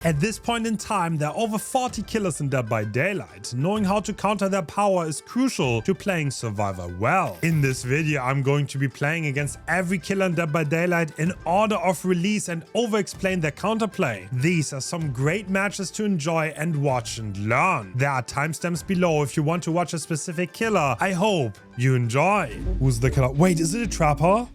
At this point in time, there are over 40 killers in Dead by Daylight. Knowing how to counter their power is crucial to playing Survivor well. In this video, I'm going to be playing against every killer in Dead by Daylight in order of release and over-explain their counterplay. These are some great matches to enjoy and watch and learn. There are timestamps below if you want to watch a specific killer. I hope you enjoy. Who's the killer? Wait, is it a trapper?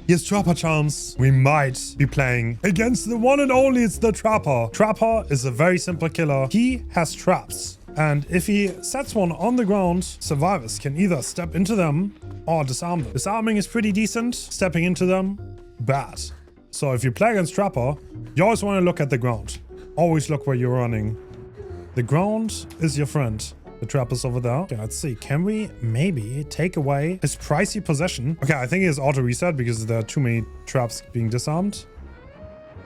Yes, Trapper charms. We might be playing against the one and only, it's the Trapper. Trapper is a very simple killer. He has traps. And if he sets one on the ground, survivors can either step into them or disarm them. Disarming is pretty decent. Stepping into them, bad. So if you play against Trapper, you always want to look at the ground. Always look where you're running. The ground is your friend. The trapper's over there. Okay, let's see. Can we maybe take away his pricey possession? Okay, I think he has auto reset because there are too many traps being disarmed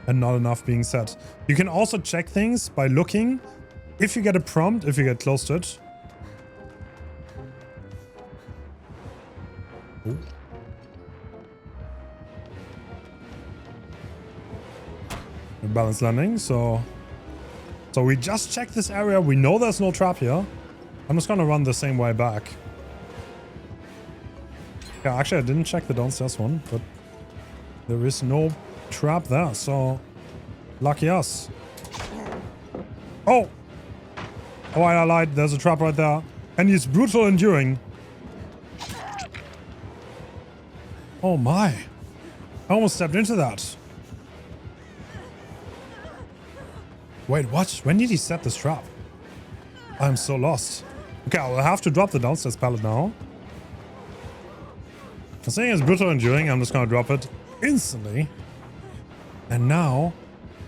and not enough being set. You can also check things by looking if you get a prompt, if you get close to it. Ooh. A balanced landing, so we just checked this area. We know there's no trap here. I'm just gonna run the same way back. Yeah, actually I didn't check the downstairs one, but there is no trap there, so lucky us. Oh! Oh, I lied. There's a trap right there. And he's brutal enduring. Oh my. I almost stepped into that. Wait, what? When did he set this trap? I'm so lost. Okay, I'll have to drop the downstairs pallet now. I'm saying it's brutal enduring. I'm just gonna drop it instantly. And now,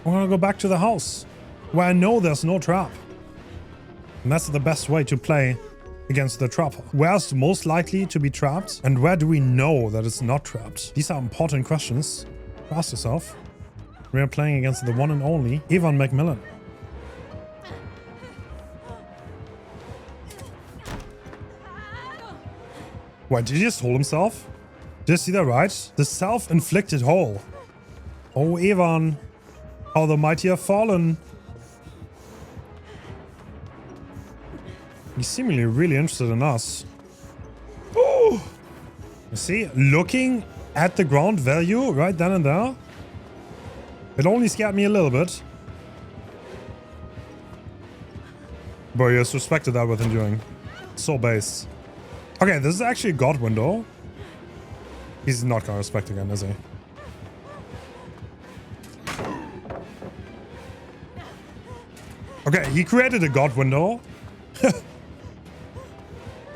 I'm gonna go back to the house where I know there's no trap. And that's the best way to play against the trapper. Where's most likely to be trapped? And where do we know that it's not trapped? These are important questions to ask yourself. We are playing against the one and only Evan McMillan. Wait, did he just hold himself? Did you see that right? The self-inflicted hole. Oh, Evan. How the mighty have fallen. He's seemingly really interested in us. Oh! You see, looking at the ground value right then and there. It only scared me a little bit. But he has respected that with enduring. So base. Okay, this is actually a god window. He's not gonna respect again, is he? Okay, he created a god window. Is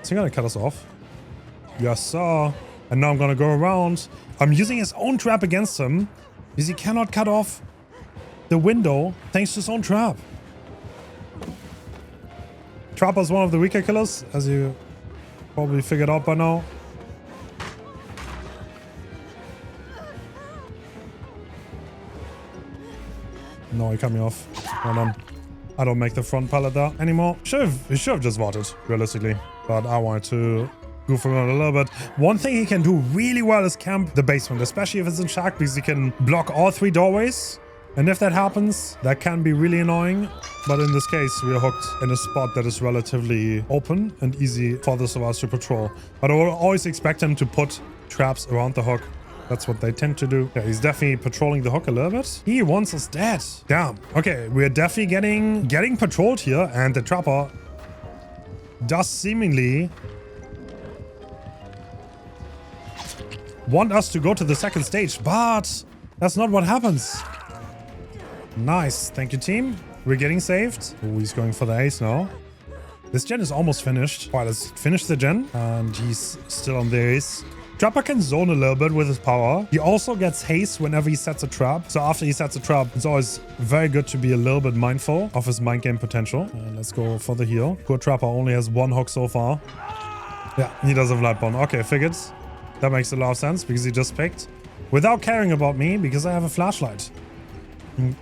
he gonna cut us off? Yes, sir. And now I'm gonna go around. I'm using his own trap against him because he cannot cut off the window thanks to his own trap. Trapper is one of the weaker killers, as you probably figured out by now. No, he cut me off. Hold on. I don't make the front pallet there anymore. He should have just vaulted, realistically. But I wanted to goof around a little bit. One thing he can do really well is camp the basement, especially if it's in shack, because he can block all three doorways. And if that happens, that can be really annoying. But in this case, we are hooked in a spot that is relatively open and easy for the survivors to patrol. But I will always expect him to put traps around the hook. That's what they tend to do. Yeah, he's definitely patrolling the hook a little bit. He wants us dead. Damn. Okay, we're definitely getting patrolled here. And the trapper does seemingly want us to go to the second stage. But that's not what happens. Nice. Thank you, team. We're getting saved. Oh, he's going for the ace now. This gen is almost finished. All right, let's finish the gen. And he's still on the ace. Trapper can zone a little bit with his power. He also gets haste whenever he sets a trap. So after he sets a trap, it's always very good to be a little bit mindful of his mind game potential. Let's go for the heal. Poor Trapper only has one hook so far. Yeah, he does have light bomb. Okay, figured. That makes a lot of sense because he just picked without caring about me because I have a flashlight.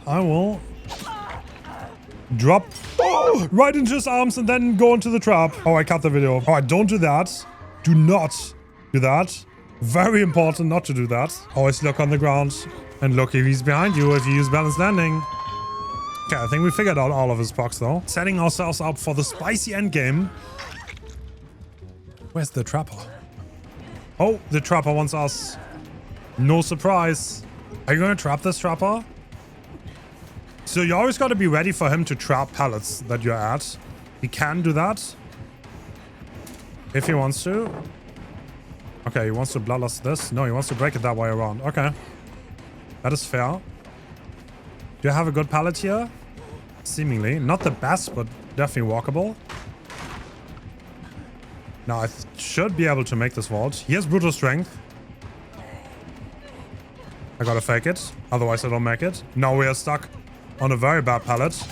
I will drop right into his arms and then go into the trap. Oh, I cut the video. All right, don't do that. Do not do that. Very important not to do that. Always look on the ground and look if he's behind you if you use balanced landing. Okay, I think we figured out all of his procs though. Setting ourselves up for the spicy endgame. Where's the trapper? Oh, the trapper wants us. No surprise. Are you gonna trap this trapper? So you always gotta be ready for him to trap pallets that you're at. He can do that. If he wants to. Okay, he wants to bloodlust this. No, he wants to break it that way around. Okay. That is fair. Do you have a good pallet here? Seemingly. Not the best, but definitely walkable. Now, I should be able to make this vault. He has brutal strength. I gotta fake it. Otherwise, I don't make it. Now we are stuck on a very bad pallet.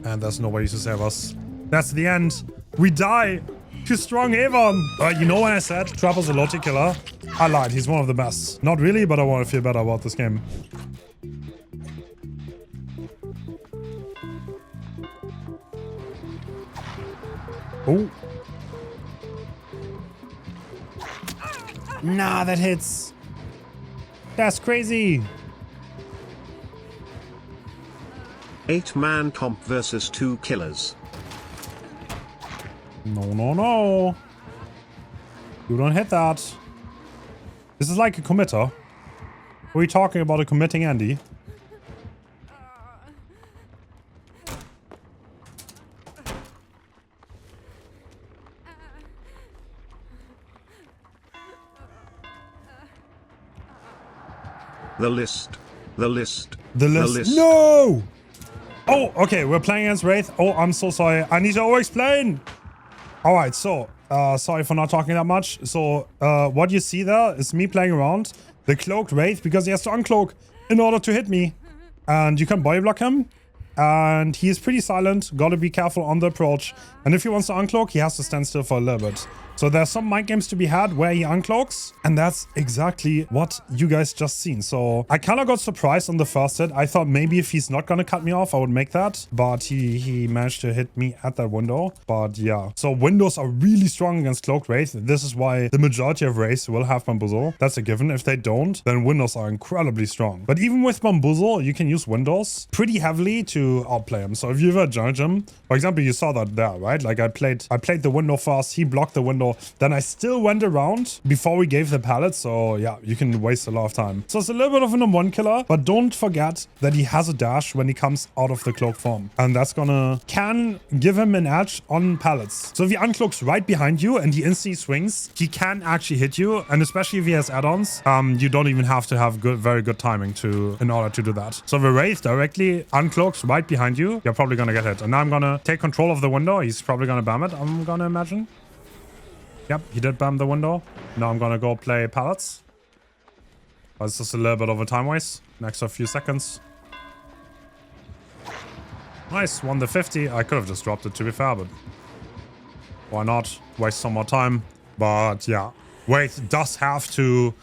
And there's no way to save us. That's the end. We die. Too strong, Avon. You know when I said Trapper's a low-tier killer? I lied. He's one of the best. Not really, but I want to feel better about this game. Oh. Nah, that hits. That's crazy. 8-man comp versus 2 killers. No, no, no. You don't hit that. This is like a committer. Are we talking about a committing Andy? The list. The list. The list. No! Oh, okay. We're playing against Wraith. Oh, I'm so sorry. I need to over-explain. All right, so sorry for not talking that much. So what you see there is me playing around the cloaked Wraith because he has to uncloak in order to hit me. And you can body block him. And he is pretty silent. Gotta be careful on the approach. And if he wants to uncloak, he has to stand still for a little bit. So there's some mind games to be had where he uncloaks. And that's exactly what you guys just seen. So I kind of got surprised on the first hit. I thought maybe if he's not going to cut me off, I would make that. But he managed to hit me at that window. But yeah. So windows are really strong against Cloaked Wraith. This is why the majority of Wraiths will have Bamboozle. That's a given. If they don't, then windows are incredibly strong. But even with Bamboozle, you can use windows pretty heavily to outplay him. So if you ever judge him, for example, you saw that there, right? Like I played the window first. He blocked the window. Then I still went around before we gave the pallet. So yeah, you can waste a lot of time. So it's a little bit of an M1 killer, but don't forget that he has a dash when he comes out of the cloak form. And that's can give him an edge on pallets. So if he uncloaks right behind you and he instantly swings, he can actually hit you. And especially if he has add-ons, you don't even have to have very good timing in order to do that. So the Wraith directly uncloaks right behind you, you're probably gonna get hit. And now I'm gonna take control of the window. He's probably gonna bam it, I'm gonna imagine. Yep, he did bam the window. Now I'm gonna go play pallets. But it's just a little bit of a time waste. Next a few seconds. Nice, won the 50. I could have just dropped it to be fair, but why not? Waste some more time. But yeah, Wraith does have to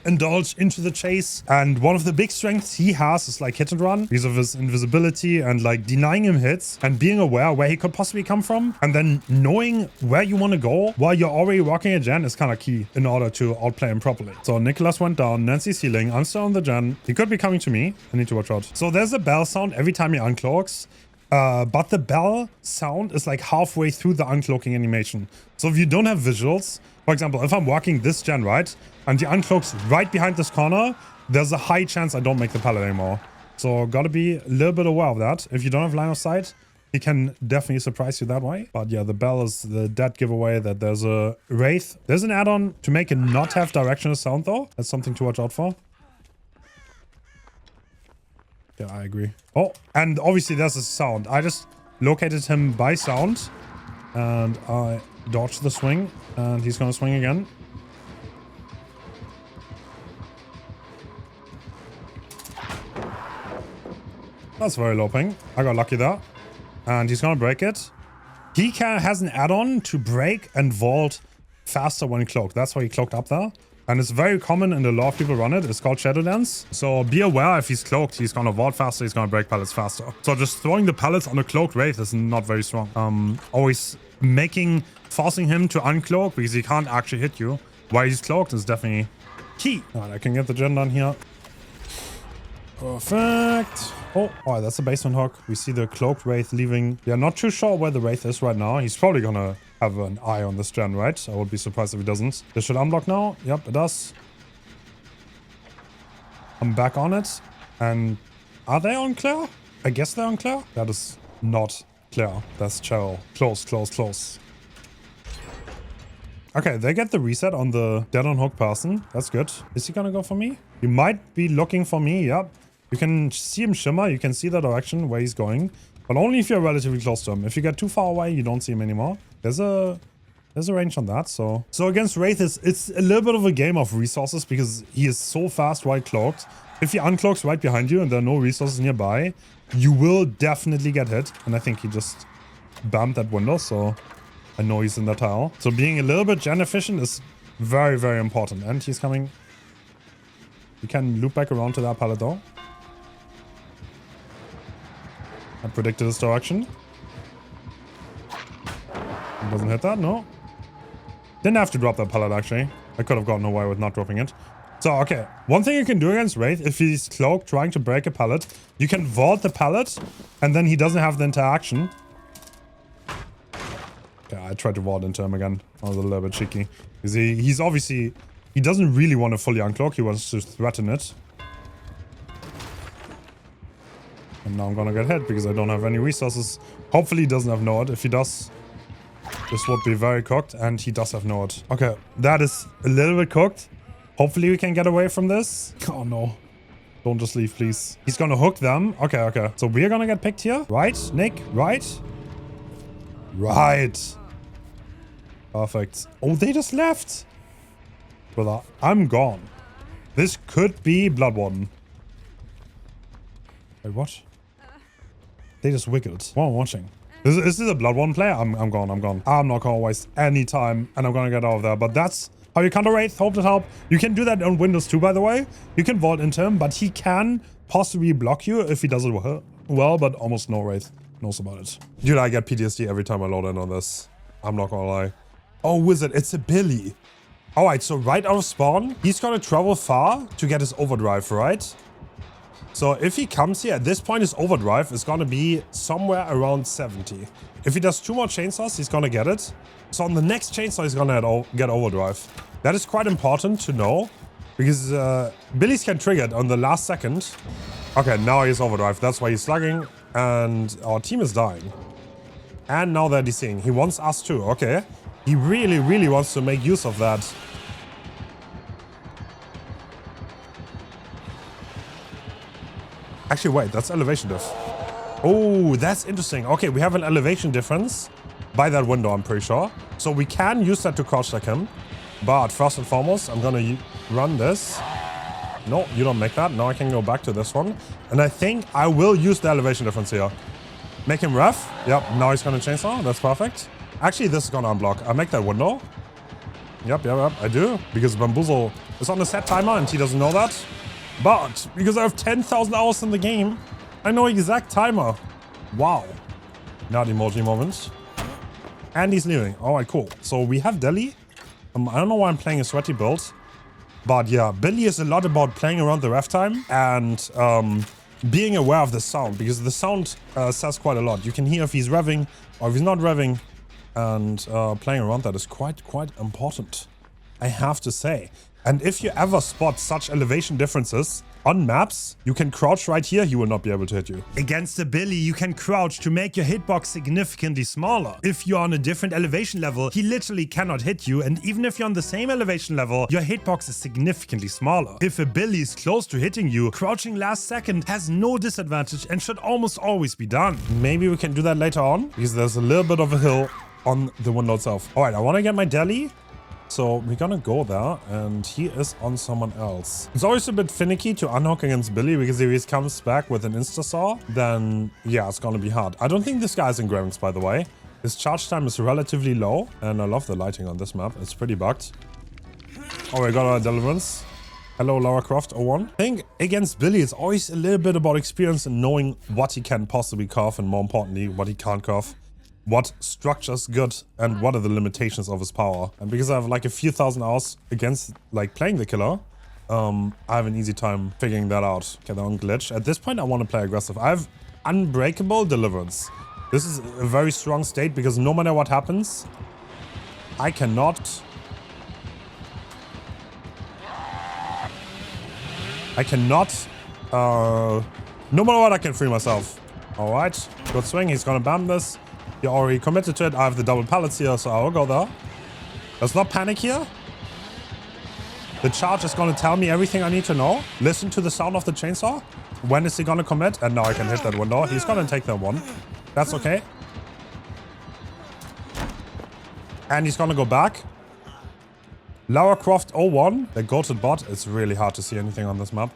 indulge into the chase. And one of the big strengths he has is like hit and run because of his invisibility and like denying him hits and being aware where he could possibly come from. And then knowing where you want to go while you're already walking a gen is kind of key in order to outplay him properly. So Nicholas went down, Nancy's healing. I'm still on the gen. He could be coming to me. I need to watch out. So there's a bell sound every time he uncloaks. But the bell sound is like halfway through the uncloaking animation. So if you don't have visuals, for example, if I'm walking this gen, right, and the uncloaks right behind this corner, there's a high chance I don't make the pallet anymore. So gotta be a little bit aware of that. If you don't have line of sight, he can definitely surprise you that way. But yeah, the bell is the dead giveaway that there's a Wraith. There's an add-on to make it not have directional sound though. That's something to watch out for. Yeah, I agree. Oh, and obviously there's a sound. I just located him by sound. And I dodged the swing. And he's gonna swing again. That's very low ping. I got lucky there. And he's gonna break it. He has an add-on to break and vault faster when he cloaked. That's why he cloaked up there. And it's very common in the lore people run it. It's called Shadow Dance. So be aware if he's cloaked, he's gonna vault faster, he's gonna break pallets faster. So just throwing the pallets on a cloaked Wraith is not very strong. Always forcing him to uncloak because he can't actually hit you while he's cloaked is definitely key. Alright, I can get the gen done here. Perfect. Oh, that's a basement hook. We see the cloaked Wraith leaving. We are not too sure where the Wraith is right now. He's probably gonna have an eye on this gen, right? I would be surprised if he doesn't. This should unblock now. Yep, it does. I'm back on it. And are they on clear? I guess they're on clear. That is not clear. That's Cheryl. Close, close, close. Okay, they get the reset on the dead on hook person. That's good. Is he gonna go for me? He might be looking for me. Yep. You can see him shimmer. You can see the direction where he's going. But only if you're relatively close to him. If you get too far away, you don't see him anymore. There's a range on that. So against Wraith, it's a little bit of a game of resources because he is so fast white cloaked. If he uncloaks right behind you and there are no resources nearby, you will definitely get hit. And I think he just bumped that window. So I know he's in the tile. So being a little bit gen efficient is very, very important. And he's coming. You can loop back around to that pallet though. I predicted this direction. It doesn't hit that, no. Didn't have to drop that pallet actually. I could have gotten away with not dropping it. So, okay. One thing you can do against Wraith, if he's cloaked trying to break a pallet, you can vault the pallet and then he doesn't have the interaction. Yeah, I tried to vault into him again. I was a little bit cheeky. Because he's obviously... He doesn't really want to fully uncloak. He wants to threaten it. And now I'm gonna get hit because I don't have any resources. Hopefully he doesn't have Node. If he does, this would be very cooked. And he does have Node. Okay, that is a little bit cooked. Hopefully we can get away from this. Oh no. Don't just leave, please. He's gonna hook them. Okay, okay. So we're gonna get picked here. Right, Nick? Right? Right. Perfect. Oh, they just left. Brother, I'm gone. This could be Blood Warden. Wait, what? They just wiggled. What am I watching? Is this a Blood Warden player? I'm gone, I'm gone. I'm not gonna waste any time and I'm gonna get out of there. But that's how you counter Wraith. Hope that help. You can do that on Windows too, by the way. You can vault into him, but he can possibly block you if he does it well, but almost no Wraith knows about it. Dude, I get PTSD every time I load in on this. I'm not gonna lie. Oh, wizard, it's a Billy. Alright, so right out of spawn, he's gonna travel far to get his overdrive, right? So if he comes here, at this point his overdrive is gonna be somewhere around 70. If he does 2 more chainsaws, he's gonna get it. So on the next chainsaw, he's gonna get overdrive. That is quite important to know, because Billies can trigger it on the last second. Okay, now he has overdrive. That's why he's slugging, and our team is dying. And now they're DCing. He wants us too, okay. He really, really wants to make use of that. Actually, wait, that's elevation diff. Oh, that's interesting. Okay, we have an elevation difference by that window, I'm pretty sure. So we can use that to crouch like him. But first and foremost, I'm gonna run this. No, you don't make that. Now I can go back to this one. And I think I will use the elevation difference here. Make him ref. Yep, now he's gonna chainsaw. That's perfect. Actually, this is gonna unblock. I make that window. Yep, I do. Because Bamboozle is on a set timer and he doesn't know that. But because I have 10,000 hours in the game, I know exact timer. Wow. Not emoji moment. And he's leaving. Alright, cool. So we have Deli. I don't know why I'm playing a sweaty build. But yeah, Billy is a lot about playing around the ref time and being aware of the sound. Because the sound says quite a lot. You can hear if he's revving or if he's not revving. And playing around that is quite important, I have to say. And if you ever spot such elevation differences on maps, you can crouch right here, he will not be able to hit you. Against the Billy, you can crouch to make your hitbox significantly smaller. If you're on a different elevation level, he literally cannot hit you, and even if you're on the same elevation level, your hitbox is significantly smaller. If a Billy is close to hitting you, crouching last second has no disadvantage and should almost always be done. Maybe we can do that later on, because there's a little bit of a hill on the window itself. Alright, I want to get my deli. So we're gonna go there, and he is on someone else. It's always a bit finicky to unhook against Billy, because if he comes back with an insta-saw, then yeah, it's gonna be hard. I don't think this guy's in Gravings, by the way. His charge time is relatively low, and I love the lighting on this map. It's pretty bugged. Oh, we got our Deliverance. Hello, Lara Croft 01. I think against Billy, it's always a little bit about experience and knowing what he can possibly curve, and more importantly, what he can't curve. What structure's good and what are the limitations of his power. And because I have like a few thousand hours against like playing the killer, I have an easy time figuring that out. Okay, they're on glitch. At this point, I want to play aggressive. I have unbreakable deliverance. This is a very strong state because no matter what happens, I cannot... no matter what, I can free myself. All right, good swing. He's gonna bam this. He already committed to it. I have the double pallets here, so I will go there. Let's not panic here. The charge is gonna tell me everything I need to know. Listen to the sound of the chainsaw. When is he gonna commit? And now I can hit that window. He's gonna take that one. That's okay. And he's gonna go back. Lara Croft 01, the goated bot. It's really hard to see anything on this map.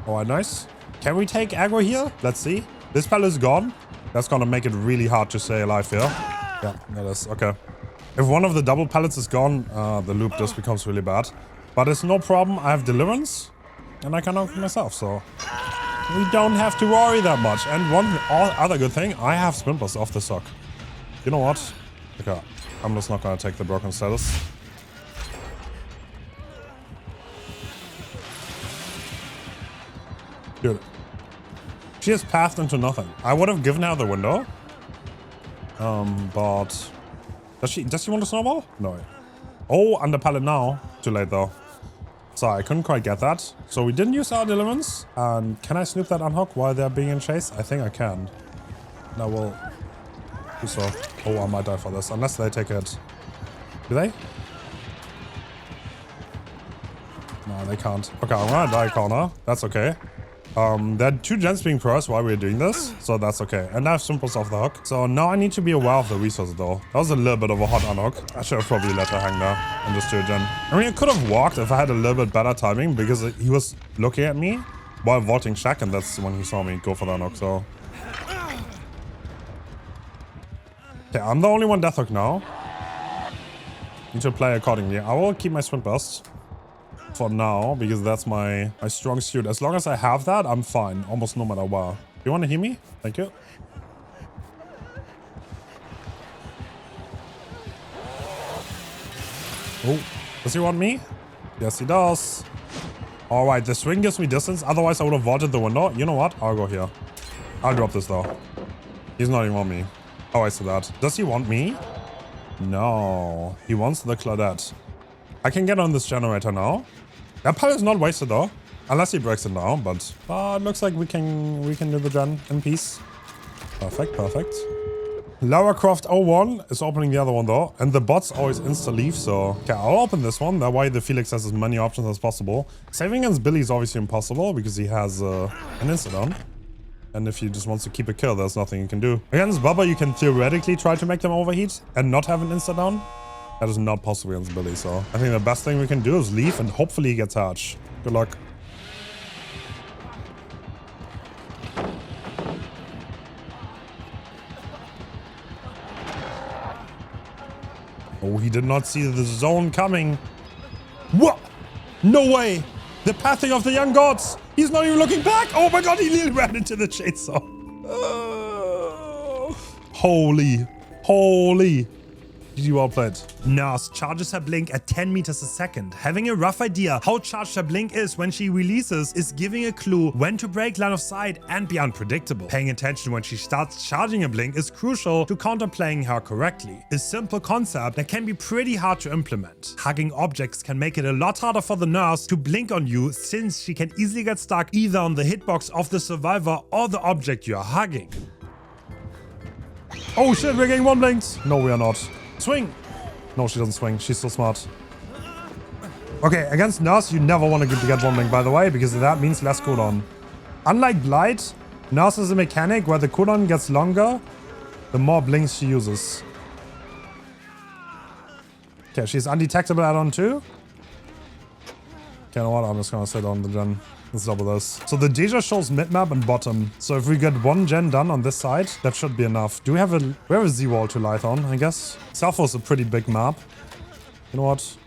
Alright, nice. Can we take aggro here? Let's see. This fella is gone. That's gonna make it really hard to stay alive here. Yeah, that is. Okay. If one of the double pallets is gone, the loop just becomes really bad. But it's no problem. I have deliverance. And I can knock myself, so... we don't have to worry that much. And one other good thing, I have Sprint Burst off the sock. You know what? Okay, I'm just not gonna take the broken status. Dude. She has pathed into nothing. I would have given her the window. But... Does she want to snowball? No. Oh, under pallet now. Too late though. Sorry, I couldn't quite get that. So we didn't use our deliverance. And can I snoop that unhook while they're being in chase? I think I can. Now we'll do so. Oh, I might die for this. Unless they take it. Do they? No, they can't. Okay, I'm gonna die corner. That's okay. There are 2 gens being pressed while we're doing this, so that's okay. And I have simples off the hook. So now I need to be aware of the resources though. That was a little bit of a hot unhook. I should have probably let her hang there and just do a gen. I mean, I could have walked if I had a little bit better timing because he was looking at me while vaulting Shack, and that's when he saw me go for the unhook, so. Okay, I'm the only one death hook now. Need to play accordingly. I will keep my sprint burst. For now, because that's my strong suit. As long as I have that, I'm fine. Almost no matter what. You want to hear me? Thank you. Oh, does he want me? Yes, he does. All right, the swing gives me distance. Otherwise, I would have vaulted the window. You know what? I'll go here. I'll drop this though. He's not even on me. Oh, I see that. Does he want me? No. He wants the Claudette. I can get on this generator now. That pallet is not wasted though, unless he breaks it down. But it looks like we can do the gen in peace. Perfect, perfect. Lara Croft 01 is opening the other one though, and the bots always insta leave. So okay, I'll open this one. That way the Felix has as many options as possible. Saving against Billy is obviously impossible because he has an insta down. And if he just wants to keep a kill, there's nothing you can do. Against Bubba, you can theoretically try to make them overheat and not have an insta down. That is not possible against Billy, so I think the best thing we can do is leave and hopefully he gets hatch. Good luck. Oh, he did not see the zone coming. What? No way! The pathing of the young gods! He's not even looking back! Oh my god, he nearly ran into the chainsaw. Holy. Holy. GG, well played. Nurse charges her blink at 10 meters a second. Having a rough idea how charged her blink is when she releases is giving a clue when to break line of sight and be unpredictable. Paying attention when she starts charging a blink is crucial to counterplaying her correctly. A simple concept that can be pretty hard to implement. Hugging objects can make it a lot harder for the nurse to blink on you, since she can easily get stuck either on the hitbox of the survivor or the object you are hugging. Oh shit, we're getting one blinked. No, we are not. Swing! No, she doesn't swing. She's so smart. Okay, against Nurse, you never want to get one blink, by the way, because that means less cooldown. Unlike Blight, Nurse is a mechanic where the cooldown gets longer, the more blinks she uses. Okay, she's undetectable add-on too. Okay, you know what? I'm just gonna sit on the gen. Let's double this. So the Deja shows mid-map and bottom. So if we get one gen done on this side, that should be enough. Do we have a Z-wall to light on, I guess? South is a pretty big map. You know what?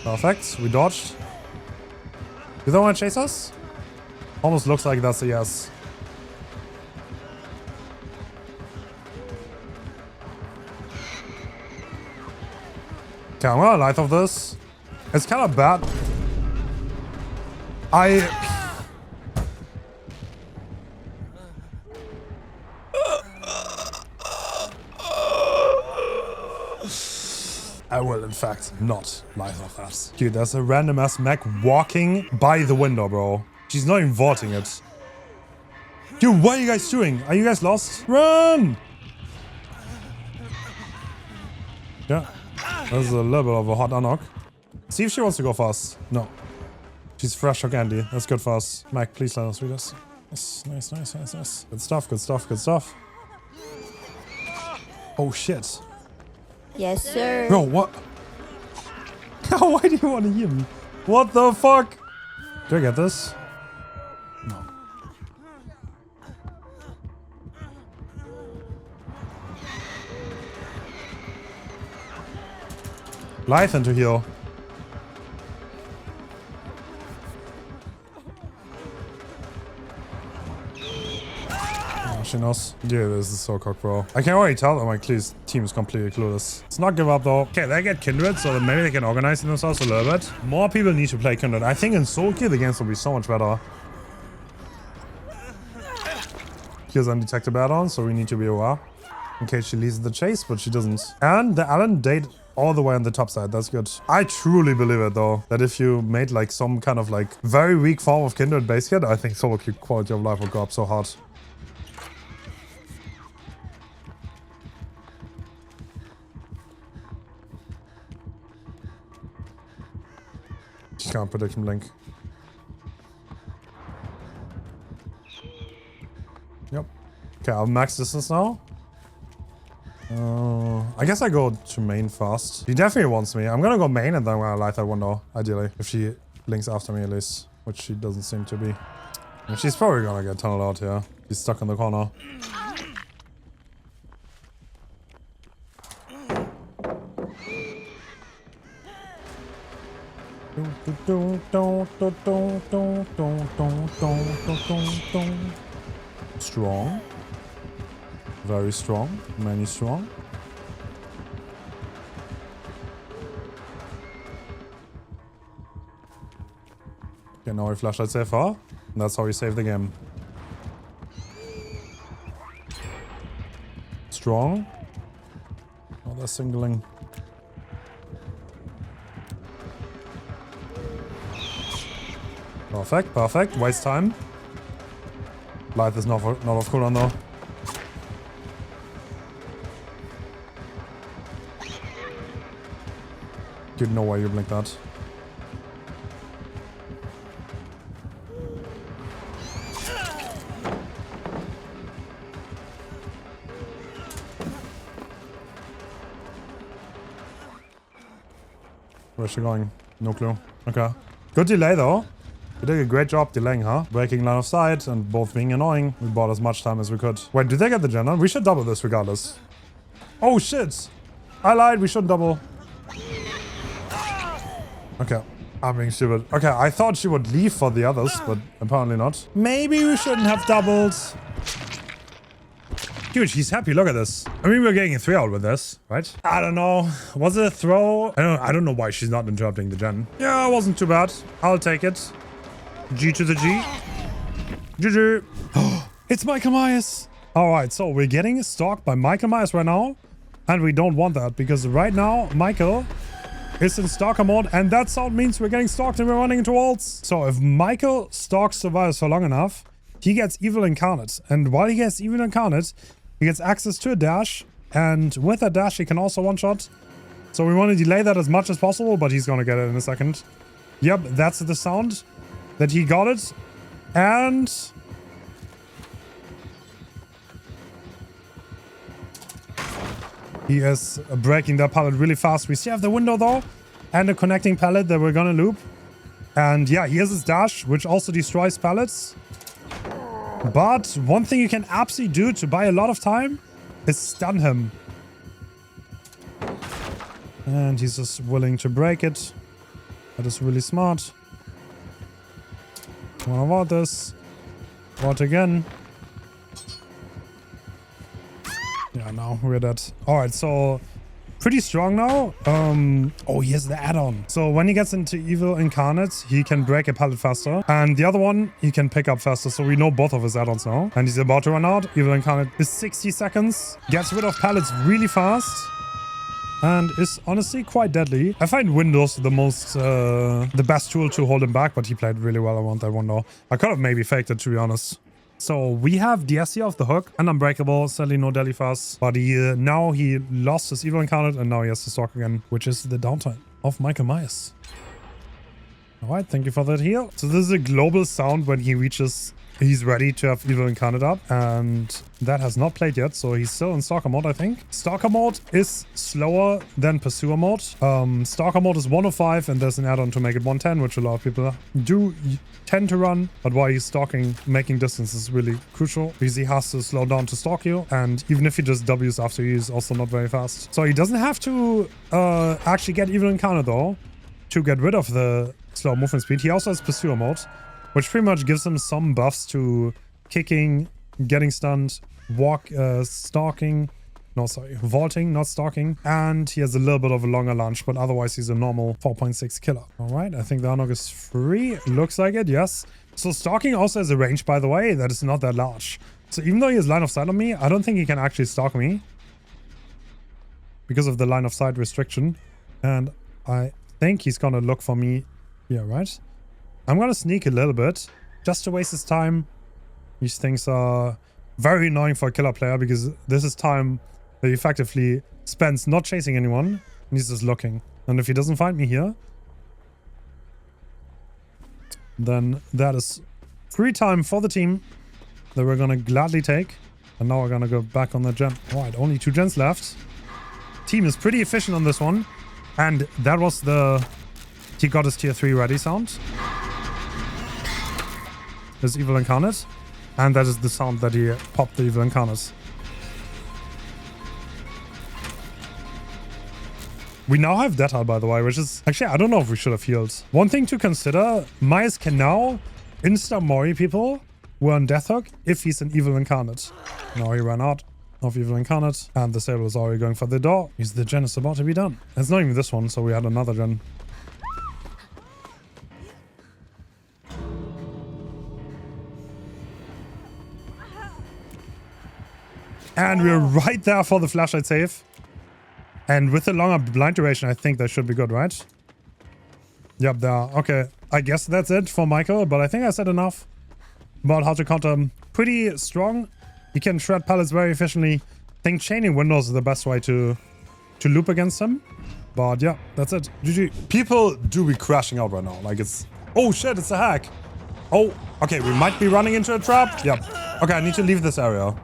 Perfect. We dodged. You don't want to chase us? Almost looks like that's a yes. Okay, I'm gonna light off this. It's kind of bad. I will, in fact, not light off that. Dude, there's a random ass mech walking by the window, bro. She's not even vaulting it. Dude, what are you guys doing? Are you guys lost? Run! Yeah. That's a little bit of a hot unlock. See if she wants to go fast. No. She's fresh or candy. That's good for us. Mike, please let us read this. Yes. Nice, nice, nice, nice. Good stuff, good stuff, good stuff. Oh, shit. Yes, sir. Bro, what? Why do you want to heal me? What the fuck? Do I get this? No. Life into heal. Oh, she knows. Yeah, this is so cocked, bro. I can already tell that my team is completely clueless. Let's not give up, though. Okay, they get Kindred, so that maybe they can organize themselves a little bit. More people need to play Kindred. I think in Soul Gear, the games will be so much better. Here's undetected add-on, so we need to be aware. In case she leads the chase, but she doesn't. And the Allen date all the way on the top side. That's good. I truly believe it, though, that if you made like some kind of like very weak form of Kindred base kit, I think solo queue quality of life would go up so hard. Just can't predict him, Link. Yep. Okay, I'll max distance now. I guess I go to main first. He definitely wants me. I'm gonna go main and then I'm gonna light that window, ideally. If she links after me at least, which she doesn't seem to be. And she's probably gonna get tunneled out here. She's stuck in the corner. Strong. Very strong. Many strong. Okay, now we flashlight safe far. And that's how we save the game. Strong. Oh, they're singling. Perfect, perfect. Waste time. Blight is not off cooldown though. Dude, no way you blink that. Where's she going? No clue. Okay. Good delay though. We did a great job delaying her. Breaking line of sight and both being annoying. We bought as much time as we could. Wait, did they get the gen on? We should double this regardless. Oh shit! I lied, we shouldn't double. Okay, I'm being stupid. Okay, I thought she would leave for the others, but apparently not. Maybe we shouldn't have doubled. Dude, she's happy. Look at this. I mean, we're getting a 3 out with this, right? I don't know. Was it a throw? I don't know why she's not interrupting the gen. Yeah, it wasn't too bad. I'll take it. G to the G. GG. It's Michael Myers. All right, so we're getting stalked by Michael Myers right now. And we don't want that because right now, Michael is in stalker mode, and that sound means we're getting stalked and we're running into walls. So if Michael stalks survivors for long enough, he gets evil incarnate. And while he gets evil incarnate, he gets access to a dash. And with that dash, he can also one-shot. So we want to delay that as much as possible, but he's going to get it in a second. Yep, that's the sound that he got it. And he is breaking that pallet really fast. We still have the window though, and a connecting pallet that we're gonna loop. And yeah, here's his dash, which also destroys pallets. But one thing you can absolutely do to buy a lot of time is stun him. And he's just willing to break it. That is really smart. I wanna avoid this. What again? Yeah, no, we're dead. Alright, so pretty strong now. Oh, he has the add-on. So when he gets into Evil Incarnate, he can break a pallet faster. And the other one, he can pick up faster. So we know both of his add-ons now. And he's about to run out. Evil Incarnate is 60 seconds. Gets rid of pallets really fast. And is honestly quite deadly. I find Windows the best tool to hold him back, but he played really well around that one though. I could have maybe faked it, to be honest. So we have DSC off the hook and Unbreakable, sadly no Deli Fast. But now he lost his Evil Incarnate and now he has to stalk again, which is the downtime of Michael Myers. Alright, thank you for that heal. So this is a global sound when he reaches, he's ready to have Evil Incarnate up, and that has not played yet, so he's still in Stalker mode, I think. Stalker mode is slower than Pursuer mode. Stalker mode is 105 and there's an add-on to make it 110, which a lot of people do tend to run, but while he's stalking, making distance is really crucial because he has to slow down to stalk you, and even if he just W's after you, he's also not very fast. So he doesn't have to actually get Evil Incarnate though to get rid of the slow movement speed. He also has Pursuer mode, which pretty much gives him some buffs to kicking, getting stunned, stalking, no sorry, vaulting, not stalking, and he has a little bit of a longer lunge, but otherwise he's a normal 4.6 killer. All right, I think the Unhook is free. Looks like it, yes. So stalking also has a range, by the way, that is not that large. So even though he has line of sight on me, I don't think he can actually stalk me because of the line of sight restriction. And I think he's gonna look for me here, right? I'm gonna sneak a little bit just to waste his time. These things are very annoying for a killer player because this is time that he effectively spends not chasing anyone and he's just looking. And if he doesn't find me here, then that is free time for the team that we're gonna gladly take. And now we're gonna go back on the gen. Alright, only 2 gens left. Team is pretty efficient on this one. And that was the... He got his tier 3 ready sound. His Evil Incarnate. And that is the sound that he popped the Evil Incarnate. We now have Death Heart, by the way, which is... Actually, I don't know if we should have healed. One thing to consider, Myers can now insta-mori people who are on Death Hook if he's an Evil Incarnate. Now he ran out of Evil Incarnate, and the Sable is already going for the door. Because the gen is about to be done. It's not even this one, so we had another gen. And we're right there for the flashlight save. And with the longer blind duration, I think that should be good, right? Yep, there. Okay, I guess that's it for Michael, but I think I said enough about how to counter him. Pretty strong. He can shred pallets very efficiently. I think chaining windows is the best way to loop against him. But yeah, that's it. GG. People do be crashing out right now. Like it's... Oh shit, it's a hack. Oh, okay, we might be running into a trap. Yep. Okay, I need to leave this area.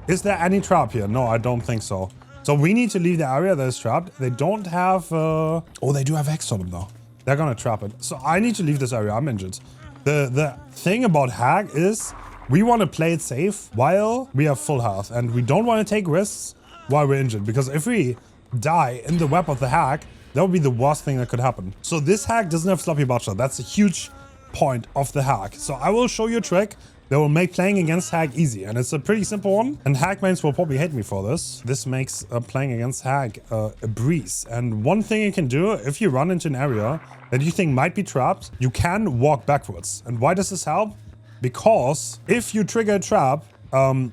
Is there any trap here? No, I don't think so. So we need to leave the area that is trapped. They don't have... Oh, they do have Hex on them though. They're gonna trap it. So I need to leave this area. I'm injured. The thing about hack is we want to play it safe while we have full health. And we don't want to take risks while we're injured. Because if we die in the web of the hack, that would be the worst thing that could happen. So this hack doesn't have Sloppy Butcher. That's a huge point of the hack. So I will show you a trick that will make playing against Hag easy, and it's a pretty simple one. And Hag mains will probably hate me for this. This makes playing against Hag a breeze. And one thing you can do, if you run into an area that you think might be trapped, you can walk backwards. And why does this help? Because if you trigger a trap,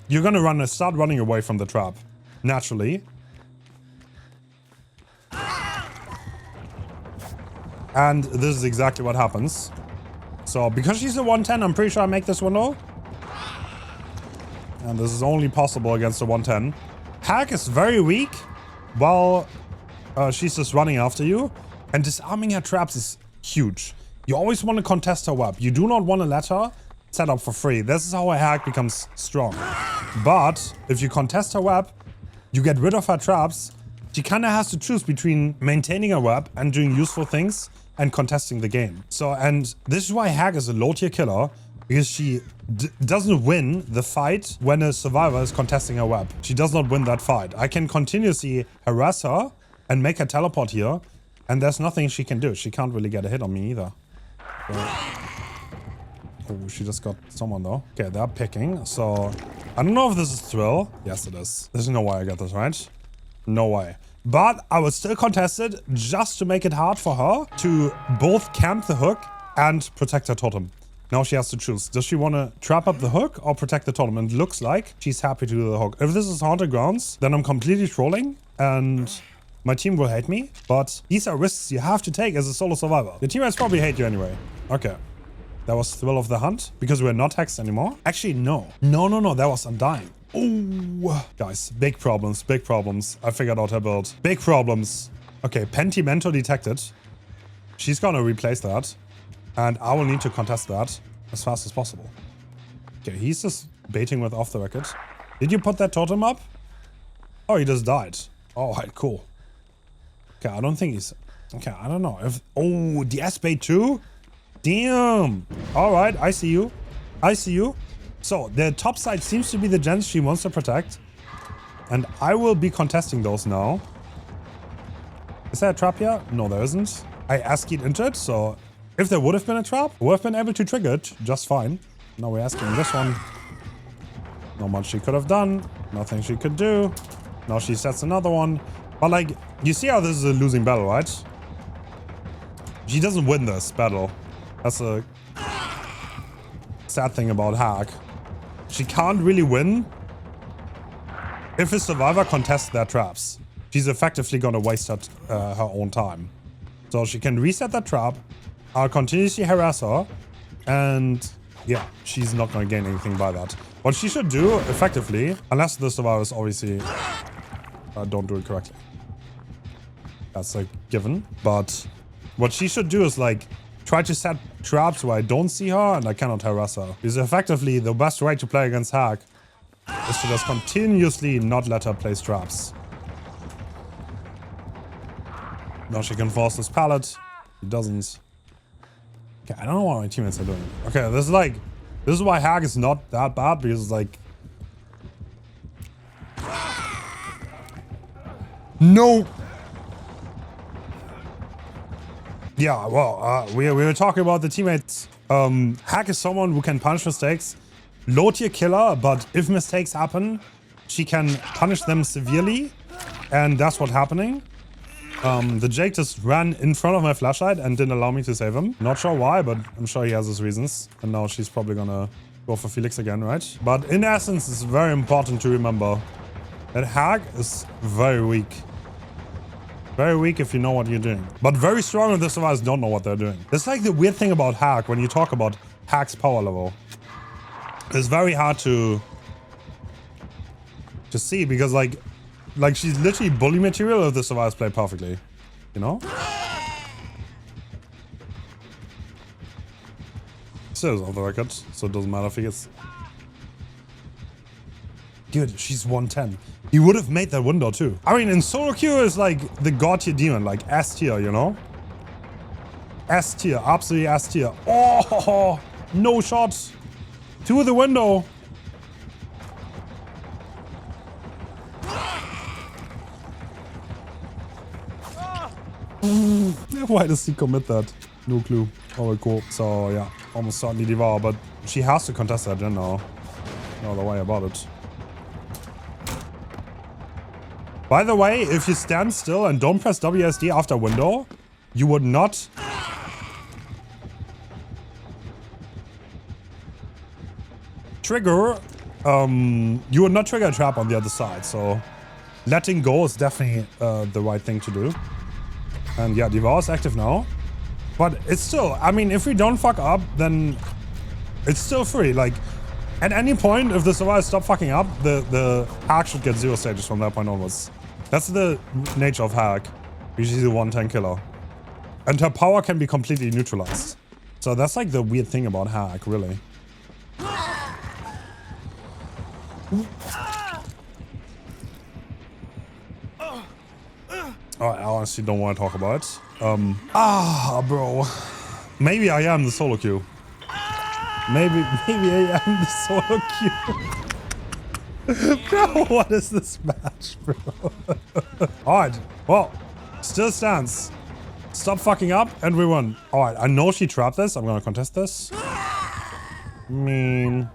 you're gonna start running away from the trap, naturally. And this is exactly what happens. So because she's a 110, I'm pretty sure I make this window. And this is only possible against a 110. Hag is very weak while she's just running after you. And disarming her traps is huge. You always want to contest her web. You do not want to let her set up for free. This is how a Hag becomes strong. But if you contest her web, you get rid of her traps. She kind of has to choose between maintaining her web and doing useful things and contesting the game. So, and this is why Hag is a low tier killer, because she doesn't win the fight when a survivor is contesting her web. She does not win that fight. I can continuously harass her and make her teleport here, and there's nothing she can do. She can't really get a hit on me either. So. Oh, she just got someone though. Okay, they're picking. So I don't know if this is thrill. Yes, it is. There's no way I get this right. No way. But I will still contest it just to make it hard for her to both camp the hook and protect her totem. Now she has to choose. Does she want to trap up the hook or protect the totem? And it looks like she's happy to do the hook. If this is haunted grounds, then I'm completely trolling and my team will hate me. But these are risks you have to take as a solo survivor. Your teammates probably hate you anyway. Okay. That was Thrill of the Hunt because we're not hexed anymore. Actually, no. No. That was Undying. Oh, guys, big problems, big problems. I figured out her build. Big problems. Okay, Pentimento detected. She's gonna replace that. And I will need to contest that as fast as possible. Okay, he's just baiting with off the record. Did you put that totem up? Oh, he just died. Oh, right, cool. Okay, I don't think he's... Okay, I don't know. If... Oh, the S-bait too? Damn. All right, I see you. I see you. So, the top side seems to be the gens she wants to protect. And I will be contesting those now. Is there a trap here? No, there isn't. I ASCII'd into it, so... If there would have been a trap, we would have been able to trigger it just fine. Now we're asking this one. Not much she could have done. Nothing she could do. Now she sets another one. But like, you see how this is a losing battle, right? She doesn't win this battle. That's a sad thing about Hack. She can't really win if a survivor contests their traps. She's effectively gonna waste her own time. So she can reset that trap. I'll continuously harass her, and yeah, she's not going to gain anything by that. What she should do, effectively, unless the survivors obviously don't do it correctly. That's a given. But what she should do is, like, try to set traps where I don't see her and I cannot harass her. Because effectively, the best way to play against Hack is to just continuously not let her place traps. Now she can force this pallet. He doesn't. Okay, I don't know what my teammates are doing. Okay, this is why Hack is not that bad, because it's like... No! Yeah, well, we were talking about the teammates. Hack is someone who can punish mistakes. Low tier killer, but if mistakes happen, she can punish them severely. And that's what's happening. The Jake just ran in front of my flashlight and didn't allow me to save him. Not sure why, but I'm sure he has his reasons. And now she's probably gonna go for Felix again, right? But in essence, it's very important to remember that Hack is very weak. Very weak if you know what you're doing. But very strong if the survivors don't know what they're doing. That's like the weird thing about Hack when you talk about Hack's power level. It's very hard to see because like she's literally bully material if the survivors play perfectly. You know? Still off the record, so it doesn't matter if he gets... Dude, she's 110. He would have made that window too. I mean, in solo queue is like the god tier demon, like S tier, you know? S tier, absolutely S tier. Oh, no shots. To the window. Why does he commit that? No clue. Oh, cool. So, yeah, almost certainly devour, but she has to contest that gen now. No other way about it. By the way, if you stand still and don't press WSD after window, you would not... trigger... you would not trigger a trap on the other side, so... letting go is definitely the right thing to do. And yeah, Devour is active now. But it's still, I mean, if we don't fuck up, then it's still free. Like, at any point, if the survivors stop fucking up, the Hack should get 0 stages from that point onwards. That's the nature of Hack. She's a 110 killer. And her power can be completely neutralized. So that's like the weird thing about Hack, really. I honestly don't want to talk about it. Bro. Maybe I am the solo queue. Maybe I am the solo queue. Bro, what is this match, bro? Alright, well, still stands. Stop fucking up and we won. Alright, I know she trapped this. I'm gonna contest this. mean...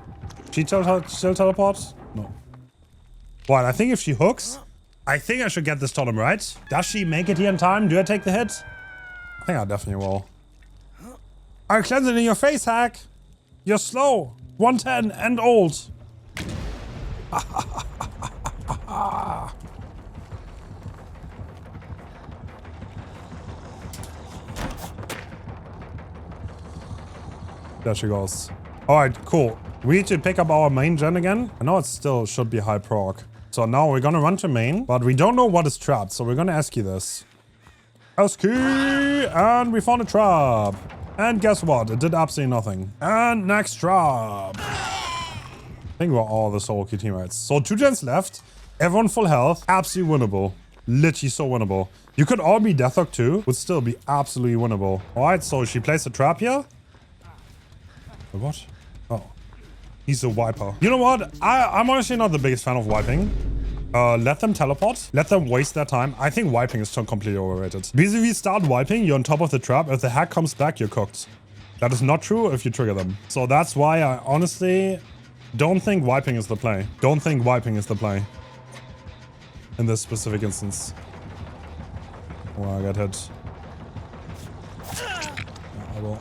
She still teleports? No. Well, I think if she hooks, I think I should get this totem, right? Does she make it here in time? Do I take the hit? I think I definitely will. I cleanse it in your face, hack. You're slow. 110 and old. There she goes. Alright, cool. We need to pick up our main gen again. I know it still should be high proc. So now we're gonna run to main, but we don't know what is trapped, so we're gonna ask you this. Ask you, and we found a trap. And guess what? It did absolutely nothing. And next trap. I think we're all the solo queue teammates. So 2 gens left. Everyone full health. Absolutely winnable. Literally so winnable. You could all be Deathlock too. Would still be absolutely winnable. Alright, so she placed a trap here. What? Oh. He's a wiper. You know what? I'm honestly not the biggest fan of wiping. Let them teleport. Let them waste their time. I think wiping is so completely overrated. Because if you start wiping, you're on top of the trap. If the hack comes back, you're cooked. That is not true if you trigger them. So that's why I honestly don't think wiping is the play. Don't think wiping is the play. In this specific instance. Oh, I got hit. I will.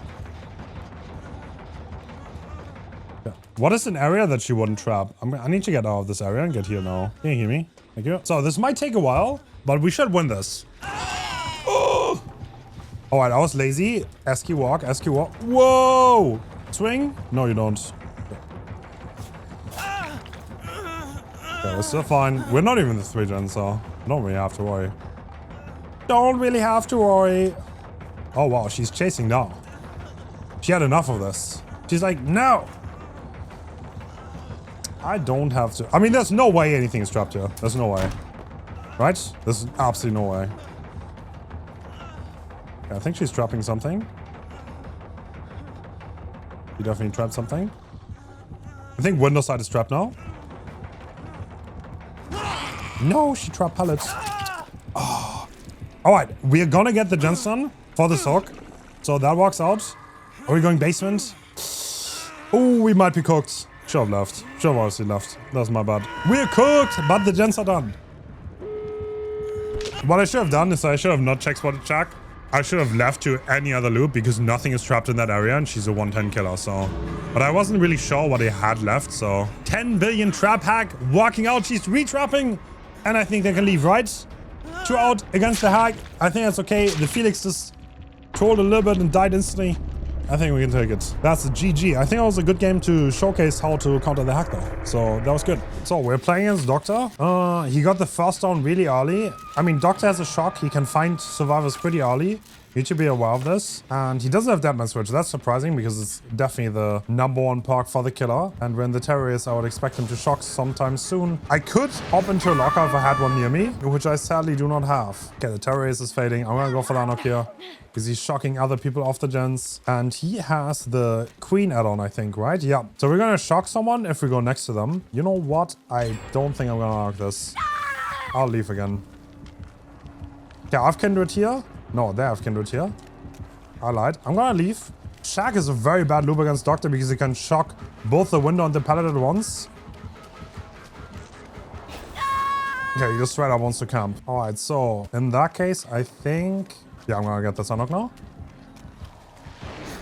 What is an area that she wouldn't trap? I need to get out of this area and get here now. Can you hear me? Thank you. So this might take a while, but we should win this. Oh! Alright, I was lazy. Esky walk, esky walk. Whoa! Swing? No, you don't. Okay, we're still fine. We're not even the 3 gen, so don't really have to worry. Don't really have to worry. Oh wow, she's chasing now. She had enough of this. She's like, no! I don't have to. I mean, there's no way anything is trapped here. There's no way. Right? There's absolutely no way. Okay, I think she's trapping something. She definitely trapped something. I think window side is trapped now. No, she trapped pallets. Oh. Alright, we're gonna get the gemstone for the sock. So that walks out. Are we going basement? Oh, we might be cooked. Should have left. Should have honestly left. That's my bad. We're cooked, but the gens are done. What I should have done is I should have not check spotted Chuck. I should have left to any other loop because nothing is trapped in that area and she's a 110 killer, so. But I wasn't really sure what he had left, so. 10 billion trap hack walking out. She's re-trapping. And I think they can leave, right? 2 out against the hack. I think that's okay. The Felix just trolled a little bit and died instantly. I think we can take it. That's a GG. I think it was a good game to showcase how to counter the hack though. So that was good. So we're playing against Doctor. He got the first down really early. I mean, Doctor has a shock. He can find survivors pretty early. You need to be aware of this. And he doesn't have Deadman Switch. That's surprising because it's definitely the #1 perk for the killer. And when the terrorist, I would expect him to shock sometime soon. I could hop into a locker if I had one near me, which I sadly do not have. Okay, the terrorist is fading. I'm gonna go for the unlock here because he's shocking other people off the gens. And he has the Queen add-on, I think, right? Yeah. So we're gonna shock someone if we go next to them. You know what? I don't think I'm gonna unlock this. I'll leave again. Okay, I have Kindred here. No, they have Kindred here. I lied. I'm gonna leave. Shaq is a very bad loop against Doctor because he can shock both the window and the pallet at once. Okay, he just straight up wants to camp. Alright, so in that case, I think... Yeah, I'm gonna get this unlock now.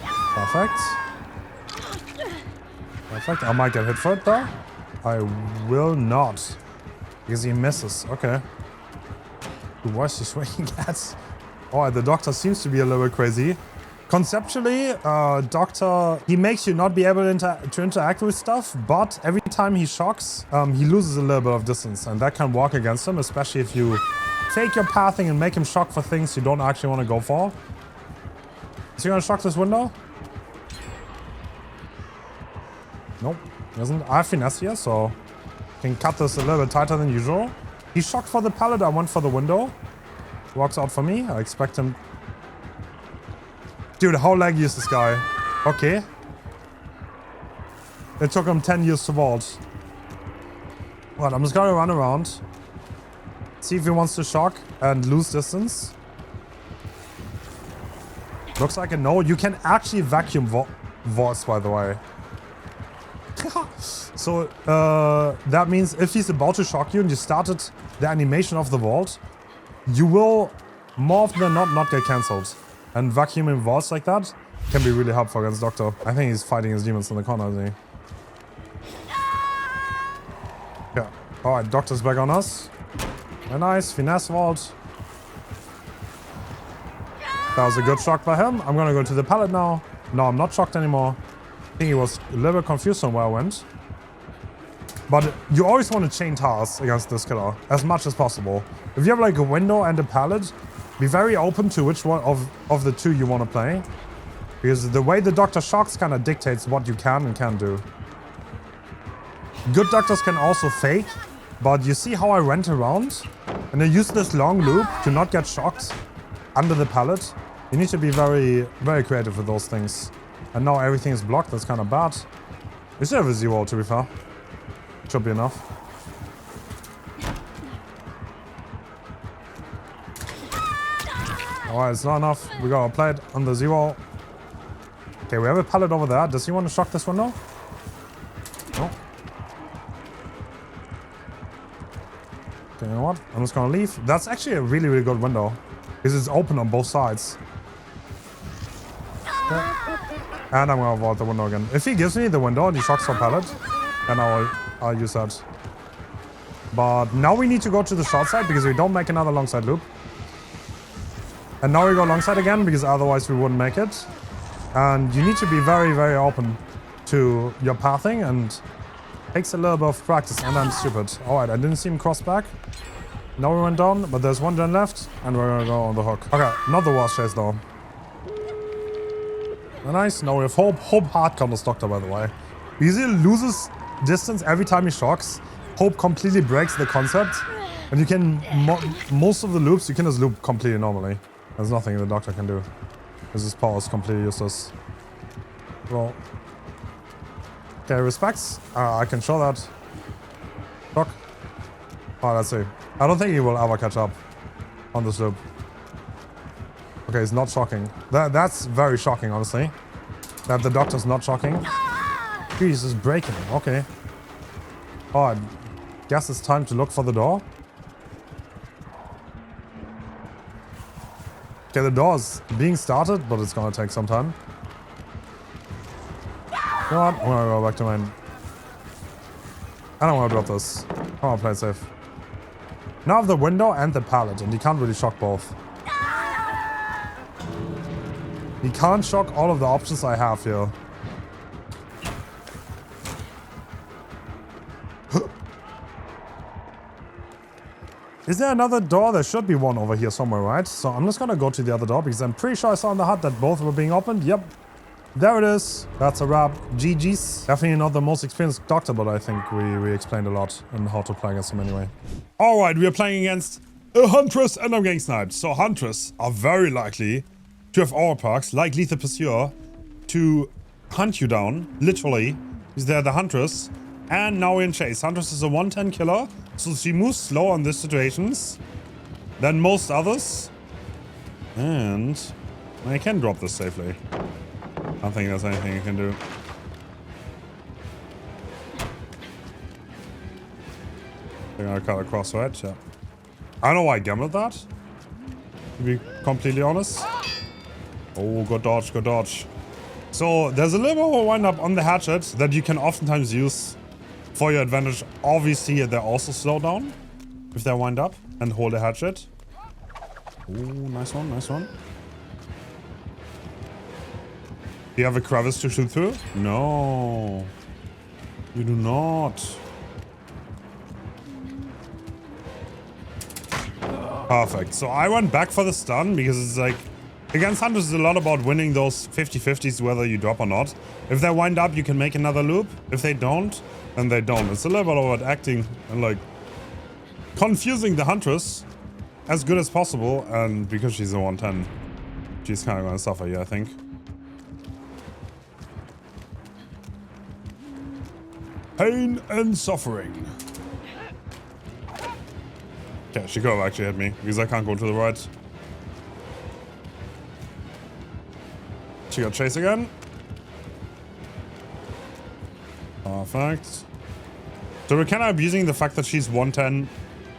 Perfect. Perfect. I might get hit for it though. I will not. Because he misses. Okay. Why is he swinging at? Alright, the Doctor seems to be a little bit crazy. Conceptually, Doctor, he makes you not be able to interact with stuff, but every time he shocks, he loses a little bit of distance, and that can work against him, especially if you fake your pathing and make him shock for things you don't actually want to go for. Is he gonna shock this window? Nope, he isn't. I have finesse here, so I can cut this a little bit tighter than usual. He shocked for the pallet, I went for the window. Walks out for me. I expect him. Dude, how laggy is this guy? Okay. It took him 10 years to vault. Well, I'm just gonna run around. See if he wants to shock and lose distance. Looks like a no. You can actually vacuum vaults, by the way. So that means if he's about to shock you and you started the animation of the vault, you will more often than not get cancelled. And vacuuming vaults like that can be really helpful against Doctor. I think he's fighting his demons in the corner, isn't he? Yeah. Alright, Doctor's back on us. Very nice. Finesse vault. That was a good shock by him. I'm gonna go to the pallet now. No, I'm not shocked anymore. I think he was a little bit confused on where I went. But you always want to chain tasks against this killer as much as possible. If you have like a window and a pallet, be very open to which one of the two you want to play. Because the way the Doctor shocks kind of dictates what you can and can't do. Good Doctors can also fake, but you see how I went around? And I used this long loop to not get shocked under the pallet. You need to be very, very creative with those things. And now everything is blocked, that's kind of bad. We still have a 0 to be fair. Should be enough. Alright, it's not enough. We got a plate on the 0. Okay, we have a pallet over there. Does he want to shock this one now? No. Okay, you know what? I'm just gonna leave. That's actually a really, really good window. Because it's open on both sides. Okay. And I'm gonna avoid the window again. If he gives me the window and he shocks for pallet, then I'll use that. But now we need to go to the short side because we don't make another long side loop. And now we go long side again because otherwise we wouldn't make it. And you need to be very, very open to your pathing, and it takes a little bit of practice, and I'm stupid. Alright, I didn't see him cross back. Now we went down, but there's one gen left, and we're gonna go on the hook. Okay, not the worst chase though. Nice, now we have Hope. Hope hard counters Doctor, by the way. Because he loses distance every time he shocks. Hope completely breaks the concept. And you can, most of the loops, you can just loop completely normally. There's nothing the Doctor can do. Because his power is completely useless. Well. Okay, respects. I can show that. Shock. Oh, let's see. I don't think he will ever catch up on this loop. Okay, it's not shocking. That's very shocking, honestly. That the Doctor's not shocking. Jeez, it's breaking. Okay. Oh, I guess it's time to look for the door. Okay, the door is being started, but it's gonna take some time. You know what? I'm gonna go back to mine. I don't wanna drop this. I wanna play it safe. Now I have the window and the pallet, and you can't really shock both. You can't shock all of the options I have here. Is there another door? There should be one over here somewhere, right? So I'm just gonna go to the other door because I'm pretty sure I saw in the hut that both were being opened. Yep. There it is. That's a wrap. GG's. Definitely not the most experienced Doctor, but I think we explained a lot on how to play against him anyway. Alright, we are playing against a Huntress and I'm getting sniped. So Huntress are very likely to have aura perks like Lethal Pursuer to hunt you down, literally, because they're the Huntress. And now we're in chase. Huntress is a 110 killer, so she moves slower in these situations than most others. And I can drop this safely. I don't think there's anything you can do. They're gonna cut across, right? Yeah. I don't know why I gambled that, to be completely honest. Oh, good dodge, good dodge. So there's a little bit of a wind up on the hatchet that you can oftentimes use for your advantage. Obviously, they also slow down if they wind up and hold the hatchet. Oh, nice one, nice one. Do you have a crevice to shoot through? No. You do not. Perfect. So I went back for the stun because it's like, against Hunters is a lot about winning those 50-50s whether you drop or not. If they wind up, you can make another loop. If they don't, then they don't. It's a little bit about acting and like confusing the Huntress as good as possible. And because she's a 110, she's kind of going to suffer here, I think. Pain and suffering. Okay, she could have actually hit me because I can't go to the right. She got chase again. Perfect. So we're kind of abusing the fact that she's 110,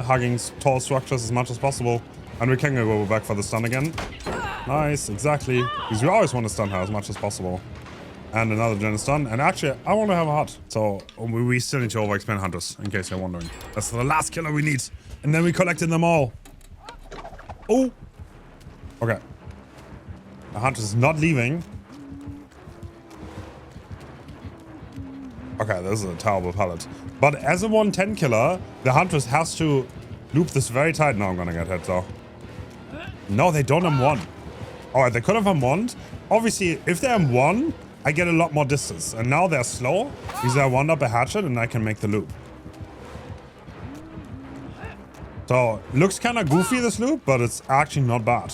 hugging tall structures as much as possible. And we can go back for the stun again. Nice, exactly. Because we always want to stun her as much as possible. And another gen stun. And actually, I want to have a hut. So we still need to overexpand Huntress, in case you're wondering. That's the last killer we need. And then we collected them all. Oh! Okay. The Huntress is not leaving. Okay, this is a terrible pallet. But as a 110 killer, the Huntress has to loop this very tight. Now I'm gonna get hit though. No, they don't M1. Alright, they could have M1'd. Obviously, if they're M1, I get a lot more distance. And now they're slow, because I wound up a hatchet and I can make the loop. So, looks kind of goofy, this loop, but it's actually not bad.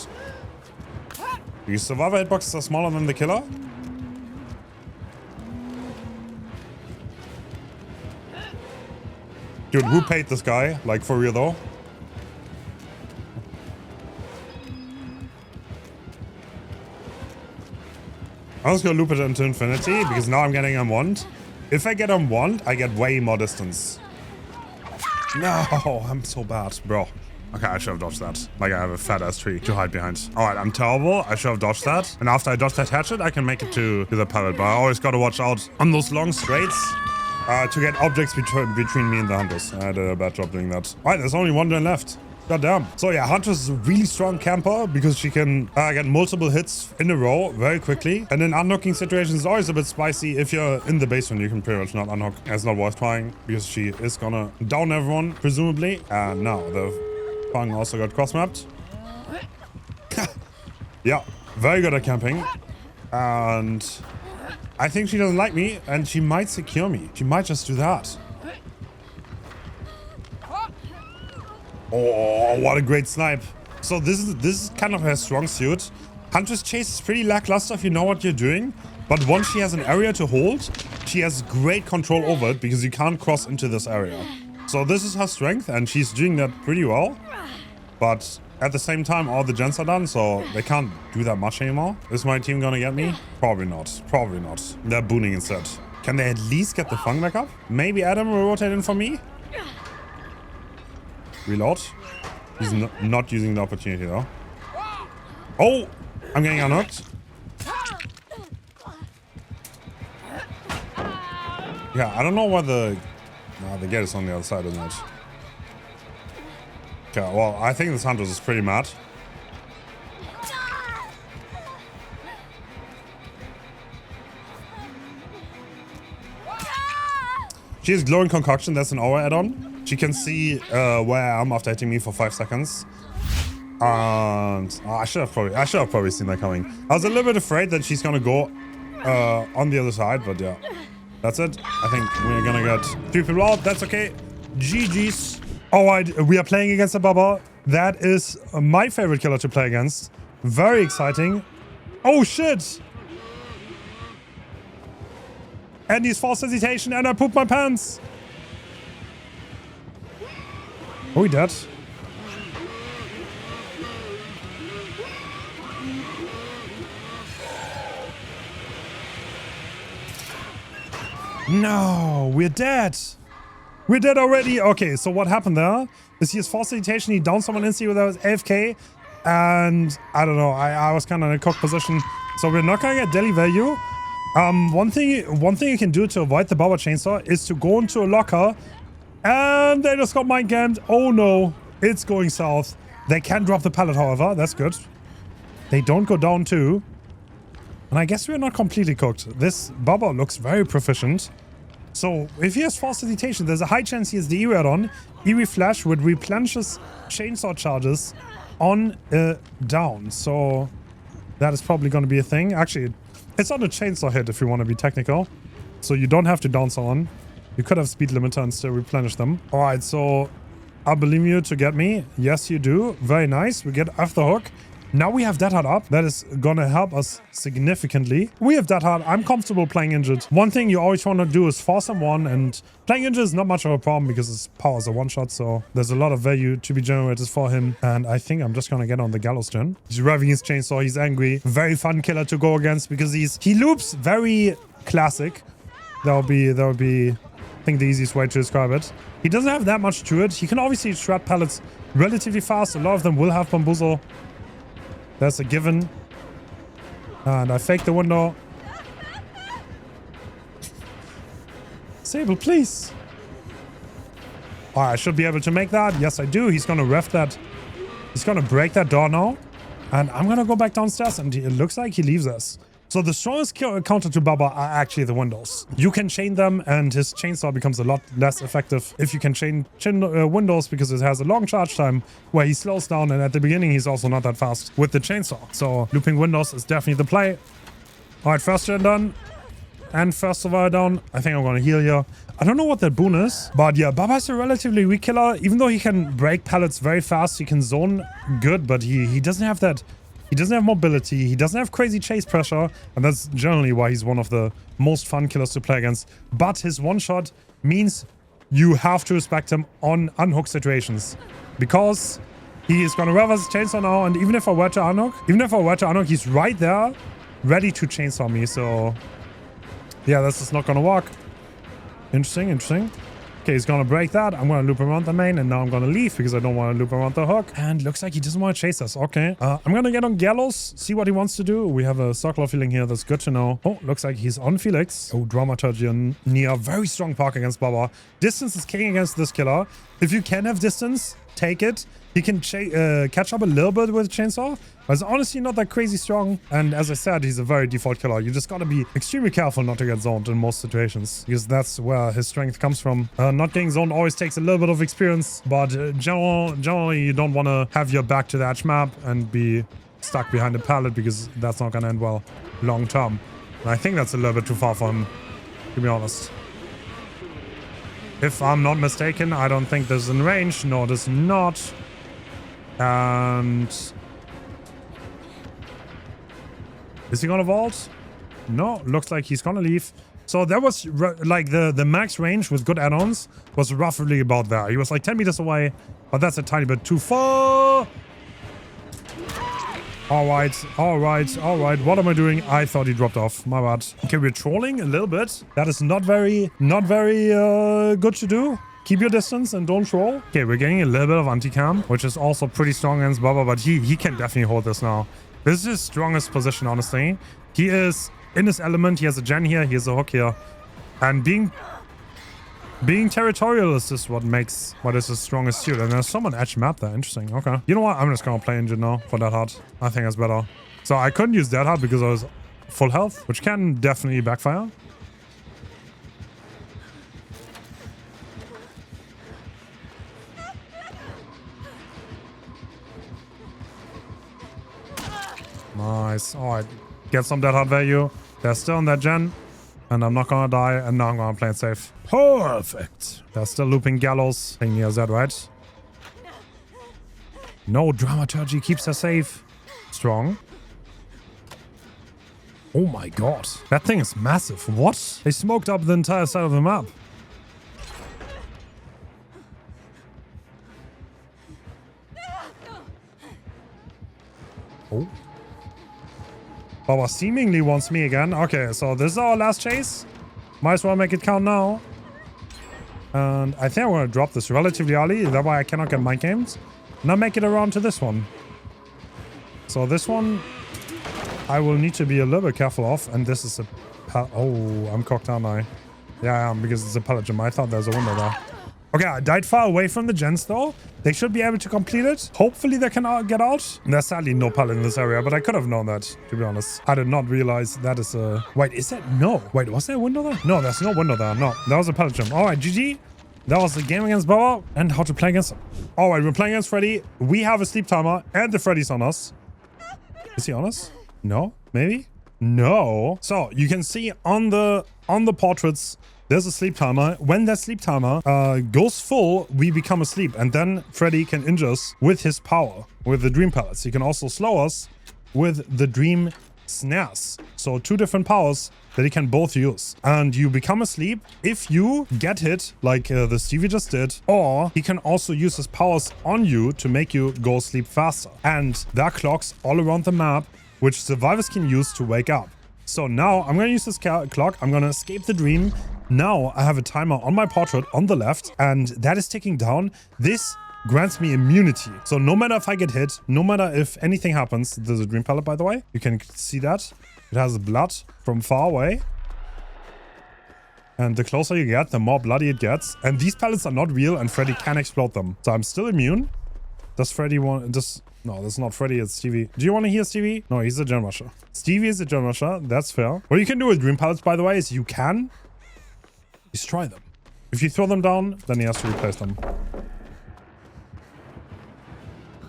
Because survivor hitboxes are smaller than the killer. Dude, who paid this guy? Like, for real though? I'm just gonna loop it into infinity, because now I'm getting M1'd. If I get M1'd, I get way more distance. No, I'm so bad, bro. Okay, I should have dodged that. Like, I have a fat ass tree to hide behind. Alright, I'm terrible. I should have dodged that. And after I dodge that hatchet, I can make it to the pallet. But I always gotta watch out on those long straights to get objects between me and the Hunters. I did a bad job doing that. Alright, there's only one gen left. God damn. So yeah, Huntress is a really strong camper because she can get multiple hits in a row very quickly. And in unhooking situations, it's always a bit spicy. If you're in the basement, you can pretty much not unhook. It's not worth trying because she is gonna down everyone, presumably. And now the Fang also got cross-mapped. Yeah, very good at camping. And I think she doesn't like me and she might secure me. She might just do that. Oh, what a great snipe. So this is kind of her strong suit. Huntress chase is pretty lackluster if you know what you're doing. But once she has an area to hold, she has great control over it because you can't cross into this area. So this is her strength and she's doing that pretty well. But at the same time, all the gens are done, so they can't do that much anymore. Is my team gonna get me? Probably not. Probably not. They're booning instead. Can they at least get the Fang back up? Maybe Adam will rotate in for me? Reload. He's not using the opportunity though. Oh! I'm getting unhooked. Yeah, I don't know why the gate is on the other side, isn't it? Okay, well, I think this Huntress is pretty mad. She has glowing concoction, that's an aura add-on. She can see where I am after hitting me for 5 seconds. And I should have probably seen that coming. I was a little bit afraid that she's gonna go on the other side, but yeah. That's it. I think we're gonna get 3 people out. That's okay. GG's. Alright, we are playing against a Bubba. That is my favorite killer to play against. Very exciting. Oh shit! And he's false hesitation and I pooped my pants. Oh, he dead. No, we're dead. We're dead already. Okay, so what happened there is he has false hesitation. He downed someone instantly without his AFK. And I don't know, I was kind of in a cocked position. So we're not going to get daily value. One thing you can do to avoid the Bubba chainsaw is to go into a locker. And they just got mind gamed. Oh no, it's going south. They can drop the pallet, however. That's good. They don't go down too. And I guess we're not completely cooked. This Bubba looks very proficient. So if he has false hesitation, there's a high chance he has the E-Red on. Eerie Flash would replenishes chainsaw charges on down. So that is probably going to be a thing. Actually, it's not a chainsaw hit if you want to be technical. So you don't have to down someone. You could have speed limiter and still replenish them. All right, so I believe you to get me. Yes, you do. Very nice. We get off the hook. Now we have Dead Hard up. That is gonna help us significantly. We have Dead Hard. I'm comfortable playing injured. One thing you always want to do is force him one, and playing injured is not much of a problem because his power is a one-shot, so there's a lot of value to be generated for him. And I think I'm just gonna get on the gallows turn. He's revving his chainsaw. He's angry. Very fun killer to go against because he loops very classic. That would be, I think, the easiest way to describe it. He doesn't have that much to it. He can obviously shred pellets relatively fast. A lot of them will have bamboozle. That's a given. And I faked the window. Sable, please. Oh, I should be able to make that. Yes, I do. He's going to ref that. He's going to break that door now. And I'm going to go back downstairs. And it looks like he leaves us. So the strongest counter to Bubba are actually the windows. You can chain them and his chainsaw becomes a lot less effective if you can chain windows, because it has a long charge time where he slows down, and at the beginning he's also not that fast with the chainsaw. So looping windows is definitely the play. Alright, first gen done. And first survivor down. I think I'm going to heal here. I don't know what that boon is, but yeah, Bubba's a relatively weak killer. Even though he can break pallets very fast, he can zone good, but he doesn't have that. He doesn't have mobility, he doesn't have crazy chase pressure, and that's generally why he's one of the most fun killers to play against. But his one-shot means you have to respect him on unhook situations, because he is going to reverse his chainsaw now, and even if I were to unhook, he's right there, ready to chainsaw me, so yeah, this is not going to work. Interesting, interesting. Okay, he's gonna break that. I'm gonna loop around the main, and now I'm gonna leave because I don't want to loop around the hook. And looks like he doesn't want to chase us. Okay. I'm gonna get on Gallows, see what he wants to do. We have a circle of healing here. That's good to know. Oh, looks like he's on Felix. Oh, Dramaturgy and Nia. Very strong park against Bubba. Distance is king against this killer. If you can have distance, take it. He can catch up a little bit with Chainsaw, but it's honestly not that crazy strong. And as I said, he's a very default killer. You just gotta be extremely careful not to get zoned in most situations, because that's where his strength comes from. Not getting zoned always takes a little bit of experience, but generally you don't want to have your back to the edge map and be stuck behind a pallet, because that's not gonna end well long term. And I think that's a little bit too far for him, to be honest. If I'm not mistaken, I don't think this is in range. No, it is not. And is he gonna vault? No, looks like he's gonna leave. So that was like the max range with good add-ons was roughly about there. He was like 10 meters away, but that's a tiny bit too far. Alright. What am I doing? I thought he dropped off. My bad. Okay, we're trolling a little bit. That is not very good to do. Keep your distance and don't troll. Okay, we're getting a little bit of anti-cam, which is also pretty strong against Bubba, but he can definitely hold this now. This is his strongest position, honestly. He is in his element. He has a gen here. He has a hook here. And being territorial is just what is his strongest suit. And there's someone edge map there. Interesting. Okay. You know what? I'm just gonna play engine now for that hard. I think that's better. So I couldn't use that hard because I was full health, which can definitely backfire. Nice. Alright. Get some dead hard value. They're still on that gen. And I'm not gonna die. And now I'm gonna play it safe. Perfect. They're still looping Gallows. Thing near that, right? No, Dramaturgy keeps her safe. Strong. Oh my god. That thing is massive. What? They smoked up the entire side of the map. Oh. Bubba seemingly wants me again. Okay, so this is our last chase. Might as well make it count now. And I think I'm going to drop this relatively early. That way I cannot get mind games. Now make it around to this one. So this one, I will need to be a little bit careful of. And this is a... Oh, I'm cocked, aren't I? Yeah, I am, because it's a pallet gem. I thought there was a window there. Okay, I died far away from the gens though. They should be able to complete it. Hopefully they can get out. There's sadly no pallet in this area, but I could have known that, to be honest. I did not realize that is a... Wait, is that... No. Wait, was there a window there? No, there's no window there. No, that was a pallet gem. Alright, GG. That was the game against Bubba and how to play against him. Alright, we're playing against Freddy. We have a sleep timer and the Freddy's on us. Is he on us? No? Maybe? No. So, you can see on the portraits... There's a sleep timer. When that sleep timer goes full, we become asleep. And then Freddy can injure us with his power, with the dream pellets. He can also slow us with the dream snares. So 2 different powers that he can both use. And you become asleep if you get hit, like the Stevie just did. Or he can also use his powers on you to make you go asleep faster. And there are clocks all around the map, which survivors can use to wake up. So now I'm going to use this clock. I'm going to escape the dream. Now I have a timer on my portrait on the left, and that is ticking down. This grants me immunity. So no matter if I get hit, no matter if anything happens, there's a dream palette, by the way. You can see that. It has blood from far away. And the closer you get, the more bloody it gets. And these pellets are not real, and Freddy can explode them. So I'm still immune. Does Freddy want... No, that's not Freddy, it's Stevie. Do you want to hear Stevie? No, he's a gen rusher. Stevie is a gen rusher. That's fair. What you can do with dream pellets, by the way, is you can destroy them. If you throw them down, then he has to replace them.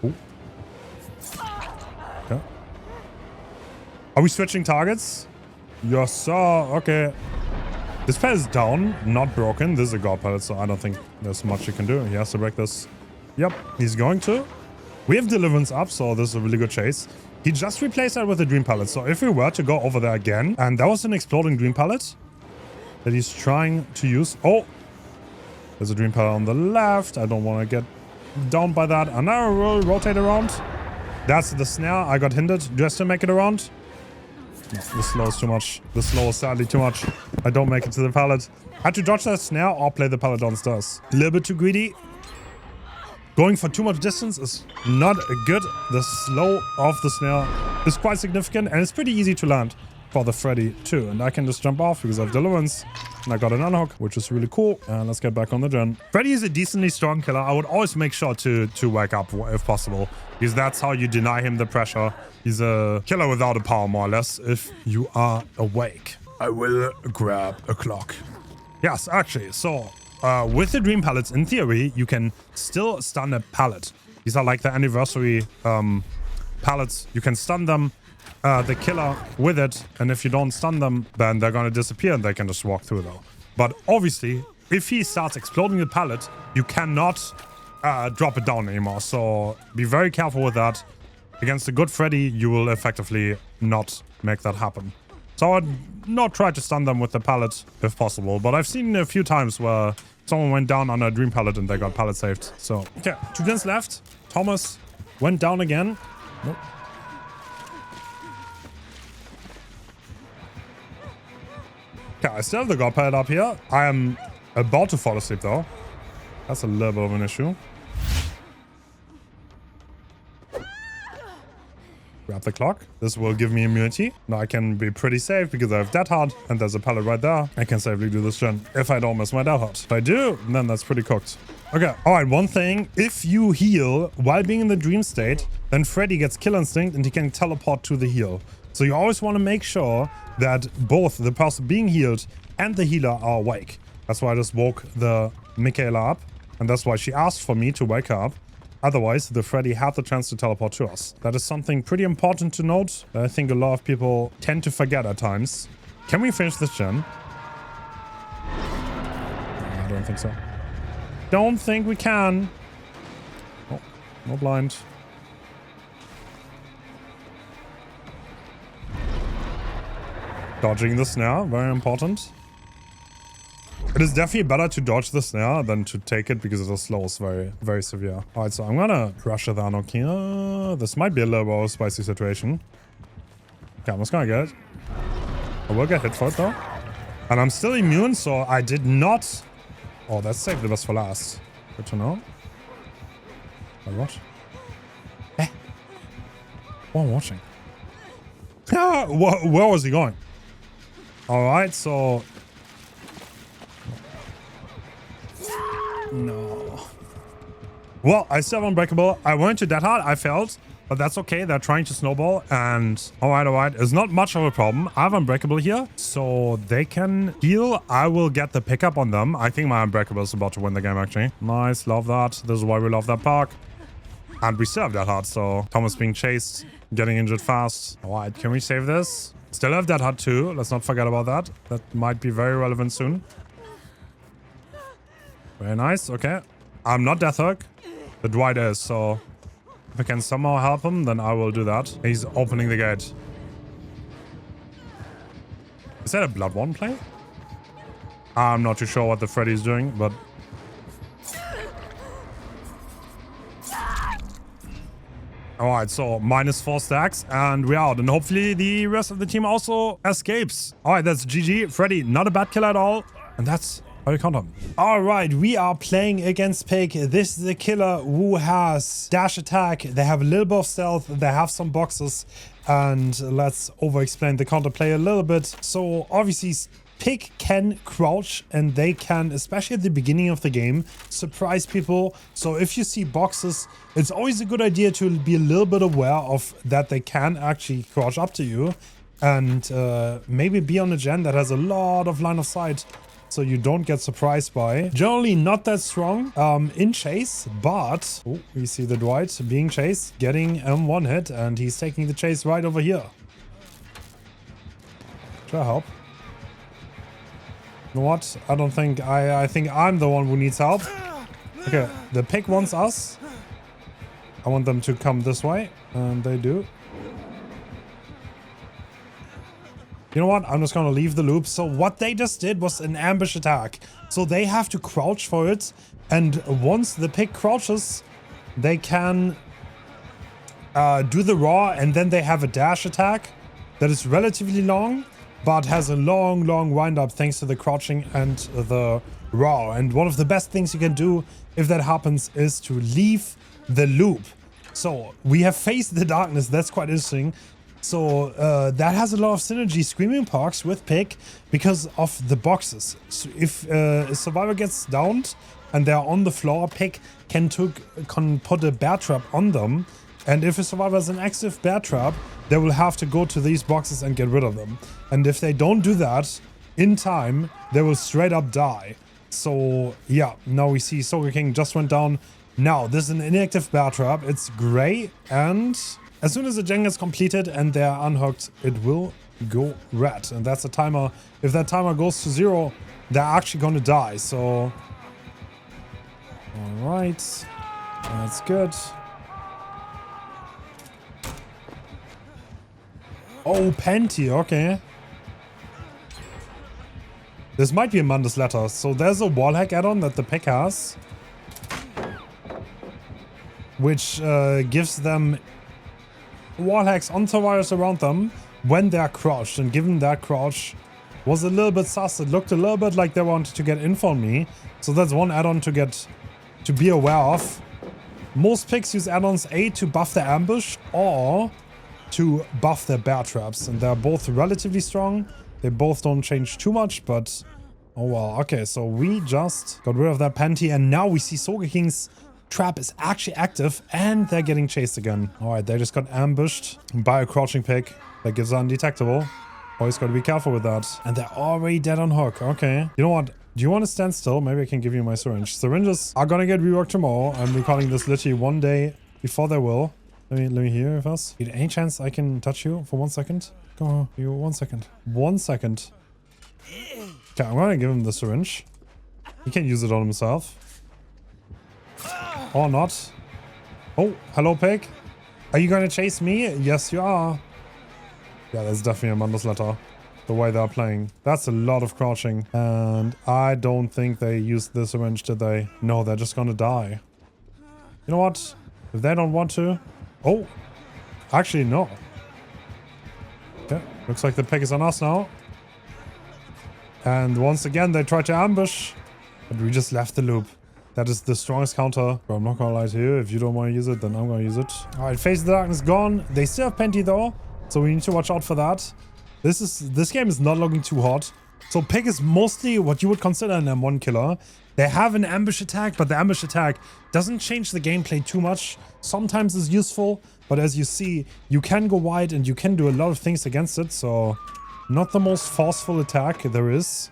Ooh. Okay. Are we switching targets? Yes, sir. Okay. This pallet is down, not broken. This is a god pallet, so I don't think there's much you can do. He has to break this. Yep, he's going to. We have Deliverance up, so this is a really good chase. He just replaced that with a dream pallet. So if we were to go over there again, and that was an exploding dream pallet that he's trying to use. Oh, there's a dream pallet on the left. I don't want to get down by that. And now we'll rotate around. That's the snare. I got hindered just to make it around. No, the slow is too much. The slow is sadly too much. I don't make it to the pallet. I had to dodge that snare or play the pallet downstairs. A little bit too greedy. Going for too much distance is not good. The slow of the snare is quite significant, and it's pretty easy to land for the Freddy too. And I can just jump off because I have Deliverance. And I got an unhook, which is really cool. And let's get back on the gen. Freddy is a decently strong killer. I would always make sure to wake up if possible, because that's how you deny him the pressure. He's a killer without a power, more or less, if you are awake. I will grab a clock. Yes, actually, so with the dream pallets, in theory, you can still stun a pallet. These are like the anniversary pallets. You can stun them, the killer with it, and if you don't stun them, then they're gonna disappear and they can just walk through though. But obviously, if he starts exploding the pallet, you cannot drop it down anymore. So be very careful with that. Against a good Freddy, you will effectively not make that happen. So I'd not try to stun them with the pallet if possible. But I've seen a few times where someone went down on a dream pallet and they got pallet saved. So, okay, 2 gens left. Thomas went down again. Nope. Okay, I still have the god pallet up here. I am about to fall asleep though. That's a little bit of an issue. Grab the clock. This will give me immunity. Now I can be pretty safe because I have Dead Hard and there's a pallet right there. I can safely do this gen if I don't miss my Dead Hard. If I do, then that's pretty cooked. Okay, alright, one thing. If you heal while being in the dream state, then Freddy gets Kill Instinct and he can teleport to the heal. So you always want to make sure that both the person being healed and the healer are awake. That's why I just woke the Michaela up. And that's why she asked for me to wake her up. Otherwise, the Freddy had the chance to teleport to us. That is something pretty important to note. I think a lot of people tend to forget at times. Can we finish this gen? I don't think so. Don't think we can. Oh, no blind. Dodging the snare, very important. It is definitely better to dodge the snare than to take it because the slow is very, very severe. Alright, so I'm gonna rush the unhook here. This might be a little bit of a spicy situation. Okay, I'm just gonna get it. I will get hit for it though. And I'm still immune, so I did not... Oh, that's saved the best for last. Good to know. I watch. Eh? Oh, I'm watching. Where was he going? Alright, so... No. Well, I still have Unbreakable. I went to Dead Hard. I failed. But that's okay. They're trying to snowball. And alright. It's not much of a problem. I have Unbreakable here. So they can heal. I will get the pickup on them. I think my Unbreakable is about to win the game, actually. Nice. Love that. This is why we love that park. And we still have Dead Hard. So Thomas being chased. Getting injured fast. Alright. Can we save this? Still have Dead Hard too. Let's not forget about that. That might be very relevant soon. Very nice, okay. I'm not Deathhook. The Dwight is, so if I can somehow help him, then I will do that. He's opening the gate. Is that a Blood 1 play? I'm not too sure what the Freddy's doing, but... Alright, so -4 stacks, and we're out. And hopefully the rest of the team also escapes. Alright, that's GG. Freddy, not a bad kill at all. And that's how you counter him. Alright, we are playing against Pig. This is the killer who has dash attack. They have a little bit of stealth. They have some boxes. And let's over-explain the counterplay a little bit. So obviously Pig can crouch and they can, especially at the beginning of the game, surprise people. So if you see boxes, it's always a good idea to be a little bit aware of that they can actually crouch up to you. And maybe be on a gen that has a lot of line of sight, so you don't get surprised by. Generally not that strong in chase, but oh, we see the Dwight being chased, getting one hit, and he's taking the chase right over here. Should I help? You know what? I don't think I think I'm the one who needs help. Okay, the Pig wants us. I want them to come this way, and they do. You know what? I'm just gonna leave the loop. So what they just did was an ambush attack. So they have to crouch for it. And once the Pig crouches, they can do the raw. And then they have a dash attack that is relatively long, but has a long wind up thanks to the crouching and the raw. And one of the best things you can do if that happens is to leave the loop. So we have faced the darkness. That's quite interesting. So that has a lot of synergy, Screaming Pox, with Pig because of the boxes. So if a survivor gets downed and they're on the floor, Pig can put a bear trap on them. And if a survivor has an active bear trap, they will have to go to these boxes and get rid of them. And if they don't do that in time, they will straight up die. So yeah, now we see Soga King just went down. Now, this is an inactive bear trap. It's gray, and as soon as the gen gets completed and they're unhooked, it will go red. And that's a timer. If that timer goes to 0, they're actually going to die. So, all right, that's good. Oh, Panty, okay. This might be a Mundus letter. So there's a wall hack add-on that the Pig has, which gives them wall hacks on survivors around them when they're crouched. And given that crouch was a little bit sus, it looked a little bit like they wanted to get info on me. So that's one add-on to be aware of. Most Pigs use add-ons A to buff their ambush or to buff their bear traps, and they're both relatively strong. They both don't change too much, but oh well. Okay, so we just got rid of that Panty, and now we see Soga King's trap is actually active and they're getting chased again. All right, they just got ambushed by a crouching Pig that gives undetectable. Always got to be careful with that. And they're already dead on hook. Okay. You know what? Do you want to stand still? Maybe I can give you my syringe. Syringes are gonna get reworked tomorrow. I'm recording this literally one day before they will. Let me hear first. Any chance I can touch you for 1 second? Go on, you 1 second. 1 second. Okay, I'm gonna give him the syringe. He can use it on himself. Or not. Oh, hello, Pig. Are you gonna chase me? Yes, you are. Yeah, that's definitely a Mundus letter. The way they're playing. That's a lot of crouching. And I don't think they used the syringe, did they? No, they're just gonna die. You know what? If they don't want to... Oh. Actually, no. Okay. Looks like the Pig is on us now. And once again, they try to ambush. But we just left the loop. That is the strongest counter. But I'm not gonna lie to you. If you don't want to use it, then I'm gonna use it. Alright, Face the Darkness gone. They still have Panty though, so we need to watch out for that. This game is not looking too hot. So Pig is mostly what you would consider an M1 killer. They have an ambush attack, but the ambush attack doesn't change the gameplay too much. Sometimes it's useful, but as you see, you can go wide and you can do a lot of things against it. So not the most forceful attack there is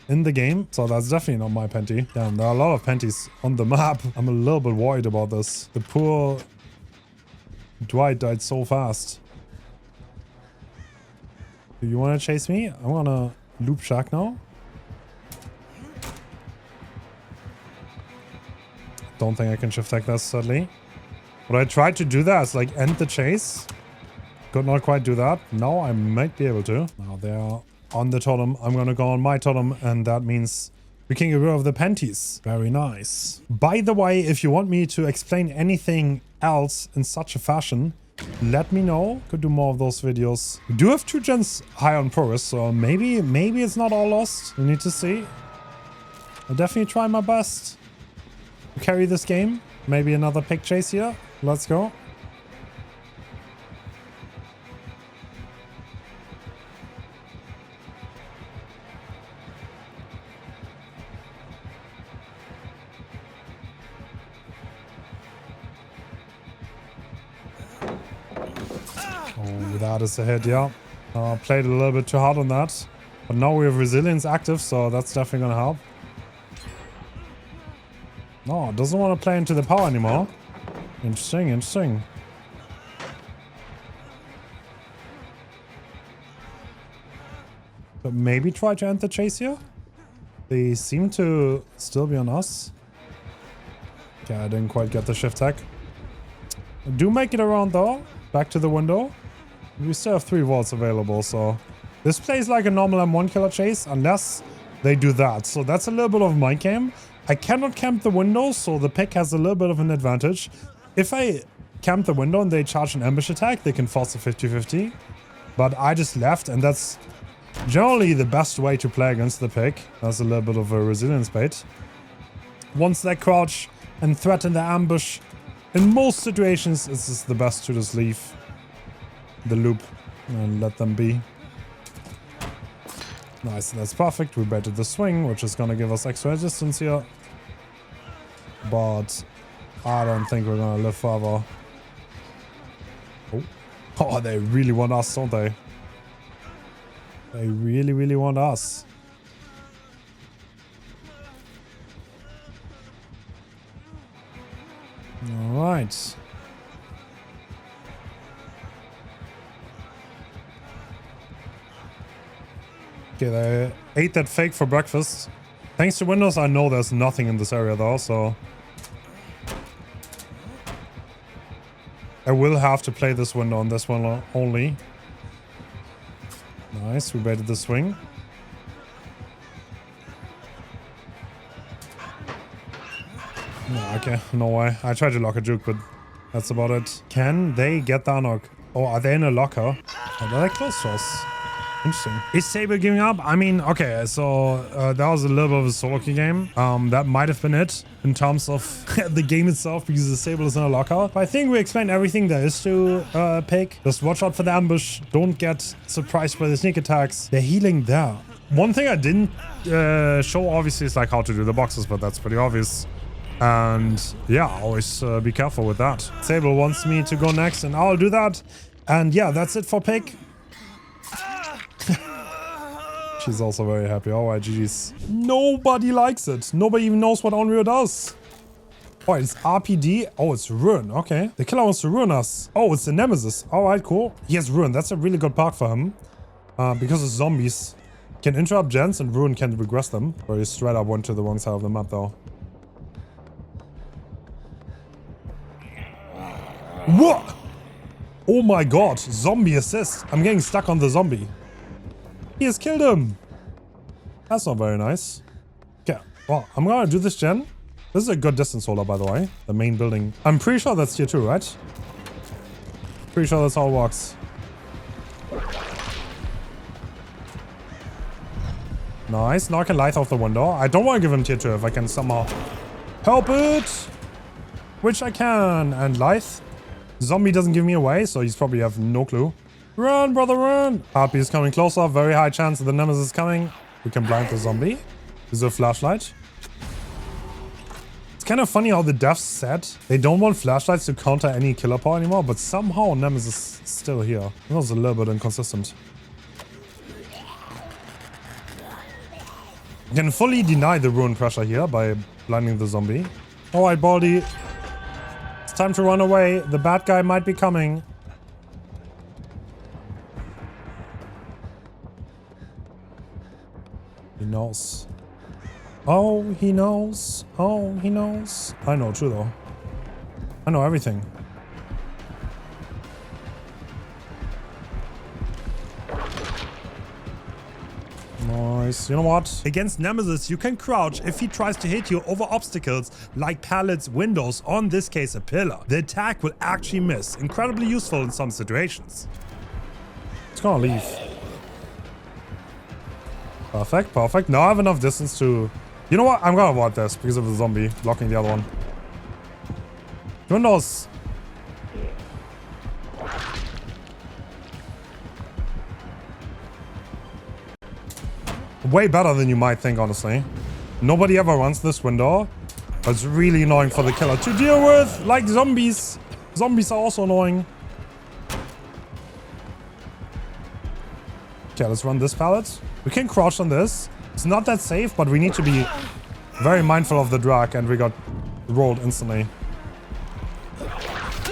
in the game. So that's definitely not my Panty. Damn, there are a lot of Panties on the map. I'm a little bit worried about this. The poor Dwight died so fast. Do you want to chase me? I'm gonna loop shack now. Don't think I can shift like that, sadly. But I tried to do that, like end the chase. Could not quite do that. Now I might be able to. Now they're on the totem. I'm gonna go on my totem, and that means we can get rid of the Panties. Very nice. By the way, if you want me to explain anything else in such a fashion, let me know. Could do more of those videos. We do have 2 gens high on progress, so maybe it's not all lost. We need to see. I'll definitely try my best to carry this game. Maybe another pick chase here. Let's go. Oh, that is a hit, yeah. Played a little bit too hard on that. But now we have resilience active, so that's definitely gonna help. No, it doesn't want to play into the power anymore. Interesting, interesting. But maybe try to end the chase here? They seem to still be on us. Okay, I didn't quite get the shift tech. Do make it around though. Back to the window. We still have 3 vaults available, so... This plays like a normal M1 killer chase, unless they do that. So that's a little bit of mind game. I cannot camp the window, so the pick has a little bit of an advantage. If I camp the window and they charge an ambush attack, they can force a 50-50. But I just left, and that's generally the best way to play against the pick. That's a little bit of a resilience bait. Once they crouch and threaten the ambush, in most situations, it's just the best to just leave the loop and let them be. Nice, that's perfect. We baited the swing, which is gonna give us extra resistance here. But I don't think we're gonna live forever. Oh, they really want us, don't they? They really, really want us. Alright. Okay, they ate that fake for breakfast. Thanks to Windows, I know there's nothing in this area though, so... I will have to play this window on this one only. Nice, we baited the swing. No, okay, no way. I tried to lock a juke, but that's about it. Can they get the unlock? Oh, are they in a locker? Oh, they're close to us. Interesting. Is Sable giving up? I mean, okay, so that was a little bit of a solo queue game. That might have been it in terms of the game itself, because the Sable is in a locker. But I think we explained everything there is to pick. Just watch out for the ambush. Don't get surprised by the sneak attacks. They're healing there. One thing I didn't show, obviously, is like how to do the boxes, but that's pretty obvious. And yeah, always be careful with that. Sable wants me to go next, and I'll do that. And yeah, that's it for pick. She's also very happy. Alright, GG's. Nobody likes it. Nobody even knows what Onyro does. Oh, it's RPD. Oh, it's Ruin. Okay. The killer wants to ruin us. Oh, it's the Nemesis. Alright, cool. He has Ruin. That's a really good perk for him. Because the zombies can interrupt gens and Ruin can regress them. Or he straight up went to the wrong side of the map, though. What? Oh my god. Zombie assist. I'm getting stuck on the zombie. He has killed him. That's not very nice. Okay, well, I'm gonna do this gen. This is a good distance holder, by the way. The main building. I'm pretty sure that's tier 2, right? Pretty sure that's how it works. Nice. Now I can light off the window. I don't want to give him tier 2 if I can somehow help it. Which I can. And light. Zombie doesn't give me away, so he's probably have no clue. Run, brother, run! RP is coming closer. Very high chance of the Nemesis coming. We can blind the zombie. Is a flashlight. It's kind of funny how the devs said they don't want flashlights to counter any killer power anymore, but somehow Nemesis is still here. That was a little bit inconsistent. You can fully deny the ruin pressure here by blinding the zombie. Alright, Baldy. It's time to run away. The bad guy might be coming. He knows. Oh, he knows. Oh, he knows. I know too, though. I know everything. Nice. You know what? Against Nemesis, you can crouch if he tries to hit you over obstacles like pallets, windows, or in this case, a pillar. The attack will actually miss. Incredibly useful in some situations. It's gonna leave. Perfect, perfect. Now I have enough distance to You know what? I'm gonna avoid this because of the zombie blocking the other one. Who knows? Way better than you might think, honestly. Nobody ever runs this window. But it's really annoying for the killer to deal with, like zombies. Zombies are also annoying. Okay, let's run this pallet. We can crouch on this. It's not that safe, but we need to be very mindful of the drag, and we got rolled instantly.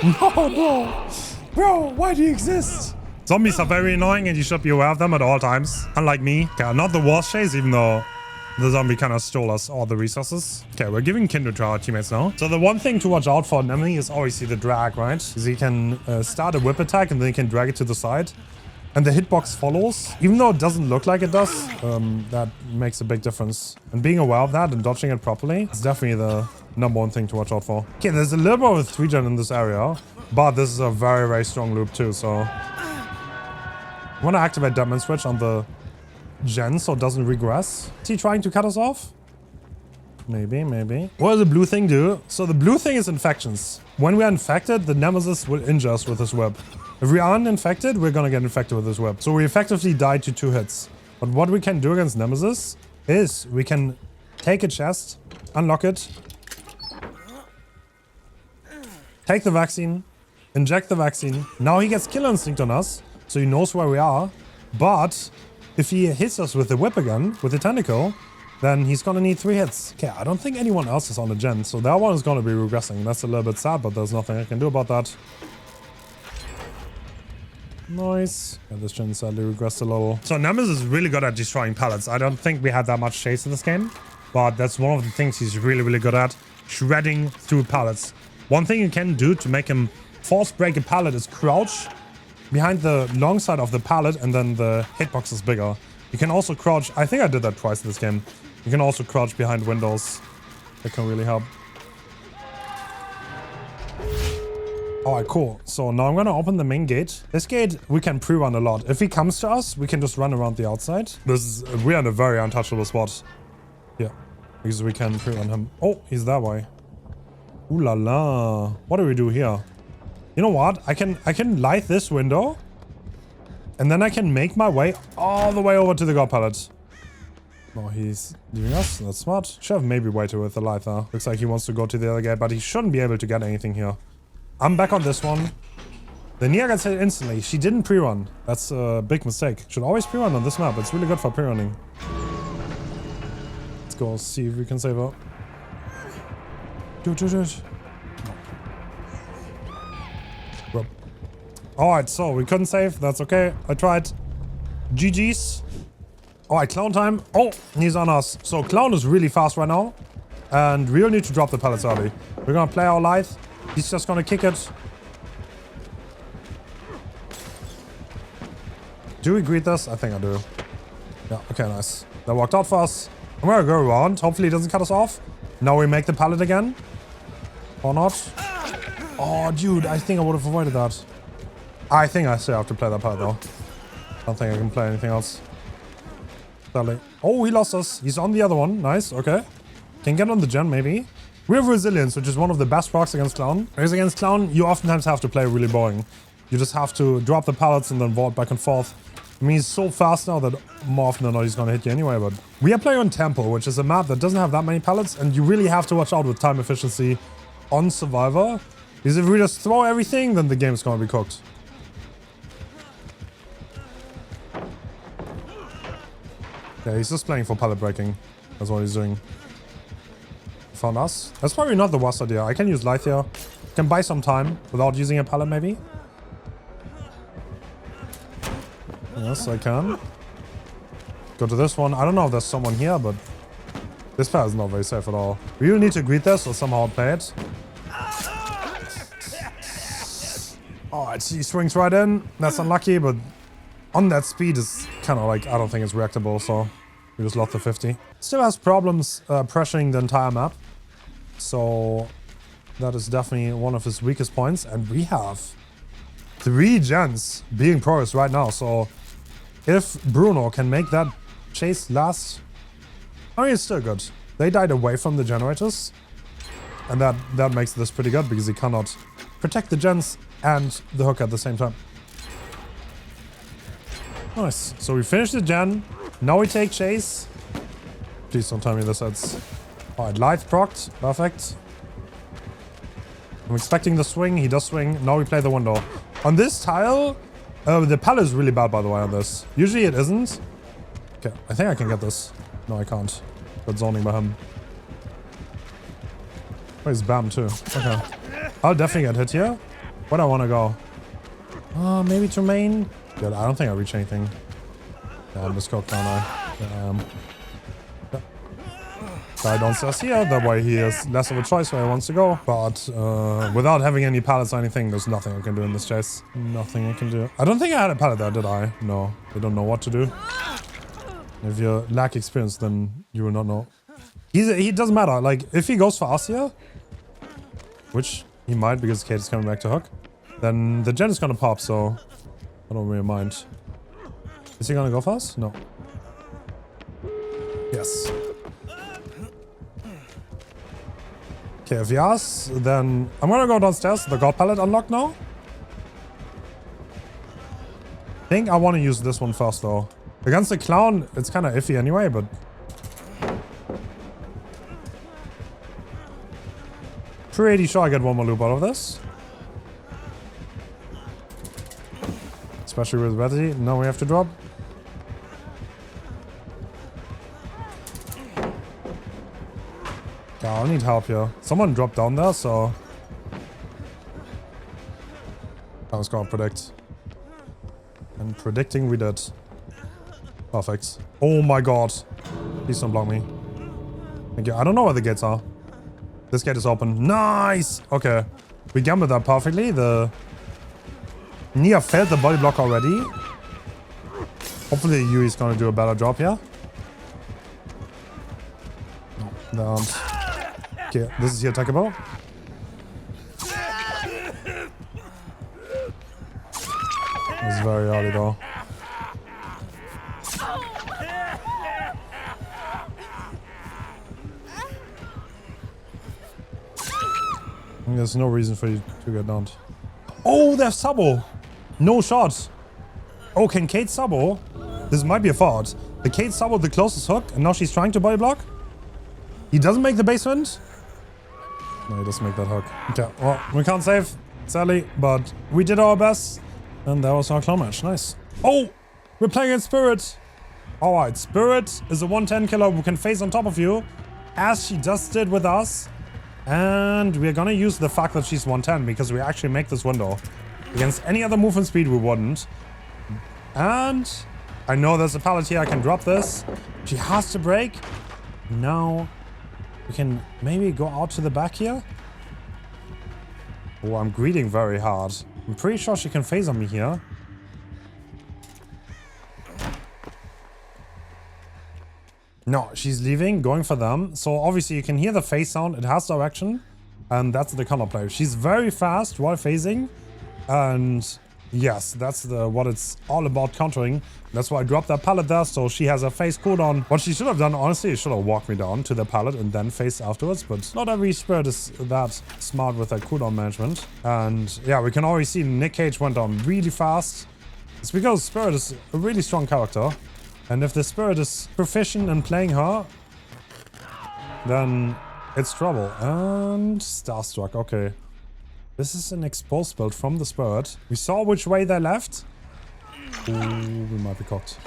No, bro! Bro, why do you exist? Zombies are very annoying, and you should be aware of them at all times. Unlike me. Okay, not the worst chase, even though the zombie kind of stole us all the resources. Okay, we're giving Kindred to our teammates now. So the one thing to watch out for in enemy is obviously the drag, right? Because he can start a whip attack, and then he can drag it to the side. And the hitbox follows. Even though it doesn't look like it does, that makes a big difference. And being aware of that and dodging it properly is definitely the #1 thing to watch out for. Okay, there's a little bit of a 3-gen in this area, but this is a very, very strong loop too, so I want to activate Deadman Switch on the gen so it doesn't regress. Is he trying to cut us off? Maybe, maybe. What does the blue thing do? So the blue thing is infections. When we are infected, the Nemesis will injure us with his whip. If we aren't infected, we're gonna get infected with his whip. So we effectively died to 2 hits. But what we can do against Nemesis is we can take a chest, unlock it, take the vaccine, inject the vaccine. Now he gets Killer Instinct on us, so he knows where we are. But if he hits us with the whip again, with the tentacle, then he's gonna need 3 hits. Okay, I don't think anyone else is on the gen, so that one is gonna be regressing. That's a little bit sad, but there's nothing I can do about that. Nice. Yeah, this gen sadly regressed a little. So Nemesis is really good at destroying pallets. I don't think we had that much chase in this game, but that's one of the things he's really, really good at. Shredding through pallets. One thing you can do to make him force break a pallet is crouch behind the long side of the pallet, and then the hitbox is bigger. You can also crouch. I think I did that twice in this game. You can also crouch behind windows. That can really help. Alright, cool. So now I'm gonna open the main gate. This gate, we can pre-run a lot. If he comes to us, we can just run around the outside. We're in a very untouchable spot. Yeah, because we can pre-run him. Oh, he's that way. Ooh la la. What do we do here? You know what? I can light this window, and then I can make my way all the way over to the god pallet. Oh, he's leaving us. That's smart. Should have maybe waited with the light there. Looks like he wants to go to the other gate, but he shouldn't be able to get anything here. I'm back on this one. The Nia gets hit instantly. She didn't pre-run. That's a big mistake. Should always pre-run on this map. It's really good for pre-running. Let's go see if we can save her. Do it. No. Alright, so we couldn't save. That's okay. I tried. GG's. Alright, Clown time. Oh, he's on us. So Clown is really fast right now. And we'll need to drop the pallets early. We're gonna play our light. He's just gonna kick it. Do we greet this? I think I do. Yeah, okay, nice. That worked out for us. I'm gonna go around. Hopefully he doesn't cut us off. Now we make the pallet again. Or not. Oh, dude, I think I would have avoided that. I think I still have to play that pallet though. I don't think I can play anything else. Sadly. Oh, he lost us. He's on the other one. Nice, okay. Can get on the gen maybe. We have Resilience, which is one of the best procs against Clown. Because against Clown, you oftentimes have to play really boring. You just have to drop the pallets and then vault back and forth. I mean, he's so fast now that more often than not he's gonna hit you anyway, but... We are playing on Temple, which is a map that doesn't have that many pallets, and you really have to watch out with time efficiency on Survivor. Because if we just throw everything, then the game's gonna be cooked. Yeah, he's just playing for pallet breaking. That's what he's doing. Found us. That's probably not the worst idea. I can use light here. Can buy some time without using a pallet maybe. Yes, I can. Go to this one. I don't know if there's someone here, but this path is not very safe at all. We will need to greet this or somehow play it. Alright, he swings right in. That's unlucky, but on that speed is kind of like, I don't think it's reactable, so we just lost the 50. Still has problems pressuring the entire map. So that is definitely one of his weakest points. And we have 3 gens being progressed right now. So if Bruno can make that chase last, I mean, it's still good. They died away from the generators. And that makes this pretty good because he cannot protect the gens and the hook at the same time. Nice. So we finished the gen. Now we take chase. Please don't tell me this hits. Alright, light procced. Perfect. I'm expecting the swing. He does swing. Now we play the window. On this tile, the pallet is really bad, by the way, on this. Usually it isn't. Okay, I think I can get this. No, I can't. Good zoning by him. Oh, he's bam too. Okay. I'll definitely get hit here. Where do I want to go? Maybe to main? Good, I don't think I reach anything. Yeah, I'm just cooked, aren't I? Yeah, I don't stairs here, that way he has less of a choice where he wants to go. But without having any pallets or anything, there's nothing I can do in this chase. Nothing I can do. I don't think I had a pallet there, did I? No, they don't know what to do. If you lack experience, then you will not know. He doesn't matter. Like, if he goes for us here, which he might because Kate is coming back to hook, then the gen is gonna pop, so I don't really mind. Is he gonna go for us? No. Yes. Okay, if he asks, then I'm gonna go downstairs. The god pallet unlocked now. I think I want to use this one first, though. Against the clown, it's kind of iffy anyway, but... pretty sure I get one more loop out of this. Especially with Freddy. Now we have to drop. Yeah, I'll need help here. Someone dropped down there, so... I was gonna predict. And predicting we did. Perfect. Oh my god. Please don't block me. Thank you. I don't know where the gates are. This gate is open. Nice! Okay. We gambled that perfectly. The... Nia failed the body block already. Hopefully Yui's gonna do a better job here. No, they aren't. Okay, this is here attackable. This is very early though. There's no reason for you to get downed. Oh, there's Sabo! No shot! Oh, can Kate Sabo? This might be a fault. The Kate Sabo the closest hook, and now she's trying to body block? He doesn't make the basement? No, he doesn't make that hook. Okay, well, we can't save, sadly, but we did our best. And that was our clown match. Nice. Oh! We're playing against Spirit! Alright, Spirit is a 110 killer who can face on top of you, as she just did with us. And we're gonna use the fact that she's 110 because we actually make this window. Against any other movement speed, we wouldn't. And I know there's a pallet here. I can drop this. She has to break. Now we can maybe go out to the back here. Oh, I'm greeting very hard. I'm pretty sure she can phase on me here. No, she's leaving, going for them. So obviously you can hear the phase sound. It has direction. And that's the counterplay. She's very fast while phasing. And yes, that's what it's all about countering. That's why I dropped that pallet there. So she has a phase cooldown. What she should have done, honestly, she should have walked me down to the pallet and then phase afterwards. But not every spirit is that smart with their cooldown management. And yeah, we can already see Nick Cage went down really fast. It's because Spirit is a really strong character. And if the Spirit is proficient in playing her, then it's trouble. And Starstruck, okay. This is an exposed build from the Spirit. We saw which way they left. Ooh, we might be cocked.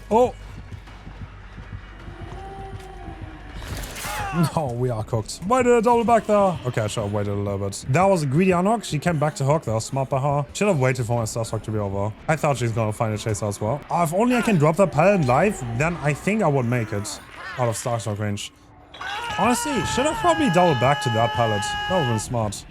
Oh! No, we are cooked. Why did I double back there? Okay, I should have waited a little bit. That was a greedy unhook. She came back to hook. That was smart by her. Should have waited for my Starstruck to be over. I thought she's gonna find a chaser as well. If only I can drop that pallet live, then I think I would make it out of Starstruck range. Honestly, should have probably doubled back to that pallet. That would have been smart.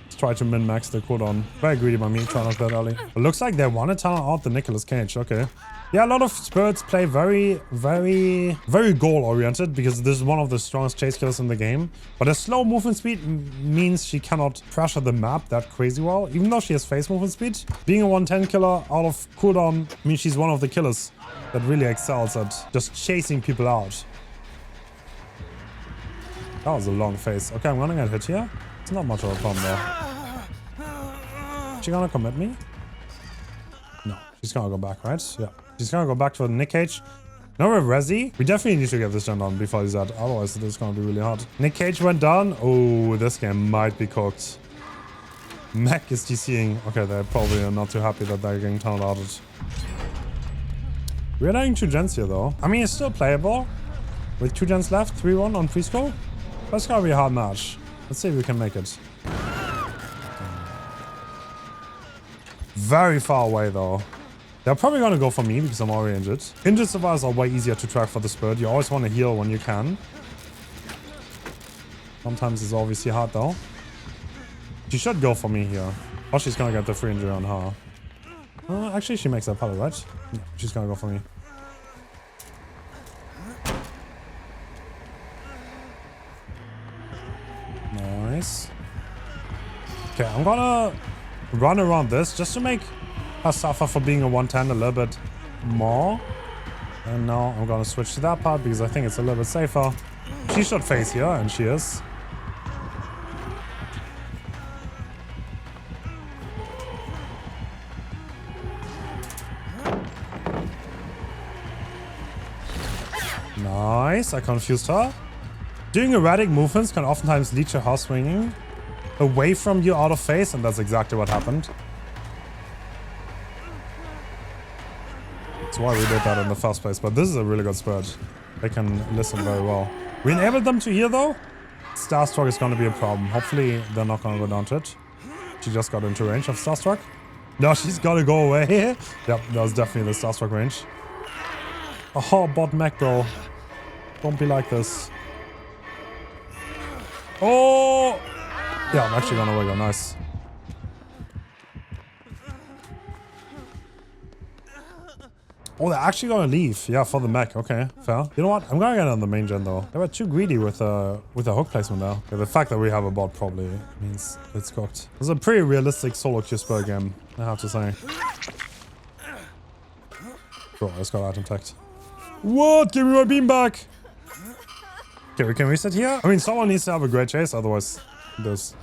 Let's try to min-max the cooldown. Very greedy by me, trying to knock that early. It looks like they want to tunnel out the Nicolas Cage. Okay. Yeah, a lot of spirits play very goal-oriented because this is one of the strongest chase killers in the game. But a slow movement speed means she cannot pressure the map that crazy well. Even though she has phase movement speed, being a 110 killer out of cooldown means she's one of the killers that really excels at just chasing people out. That was a long phase. Okay, I'm gonna get hit here. It's not much of a problem though. She gonna commit me? No, she's gonna go back, right? Yeah. She's gonna go back to the Nick Cage. Now we're Resi. We definitely need to get this done before he's dead. Otherwise, this is gonna be really hard. Nick Cage went down. Oh, this game might be cooked. Mac is DCing. Okay, they're probably not too happy that they're getting turned out. We're dying 2 gens here though. I mean, it's still playable. With 2 gens left, 3-1 on prescore. That's gonna be a hard match. Let's see if we can make it. Very far away though. They're probably gonna go for me because I'm already injured. Injured survivors are way easier to track for the spirit. You always want to heal when you can. Sometimes it's obviously hard though. She should go for me here. Or she's gonna get the free injury on her. Actually, she makes that pallet, right? Yeah, she's gonna go for me. Nice. Okay, I'm gonna run around this just to make her suffer for being a 110 a little bit more. And now I'm gonna switch to that part because I think it's a little bit safer. She should face here, and she is. Nice, I confused her. Doing erratic movements can oftentimes lead to her swinging away from you out of phase, and that's exactly what happened. That's why we did that in the first place, but this is a really good spirit. They can listen very well. We enabled them to heal though. Starstruck is going to be a problem. Hopefully they're not going to go down to it. She just got into range of Starstruck. No, she's got to go away. Yep, that was definitely the Starstruck range. Oh, bot mech bro. Don't be like this. Oh! Yeah, I'm actually gonna wiggle. Nice. Oh, they're actually gonna leave. Yeah, for the mech. Okay, fair. You know what? I'm gonna get on the main gen though. They were too greedy with the hook placement there. Yeah, the fact that we have a bot probably means it's cooked. It's a pretty realistic solo queue spur game, I have to say. Bro, I just got item tagged. What? Give me my beam back! Okay, we can reset here. I mean, someone needs to have a great chase, otherwise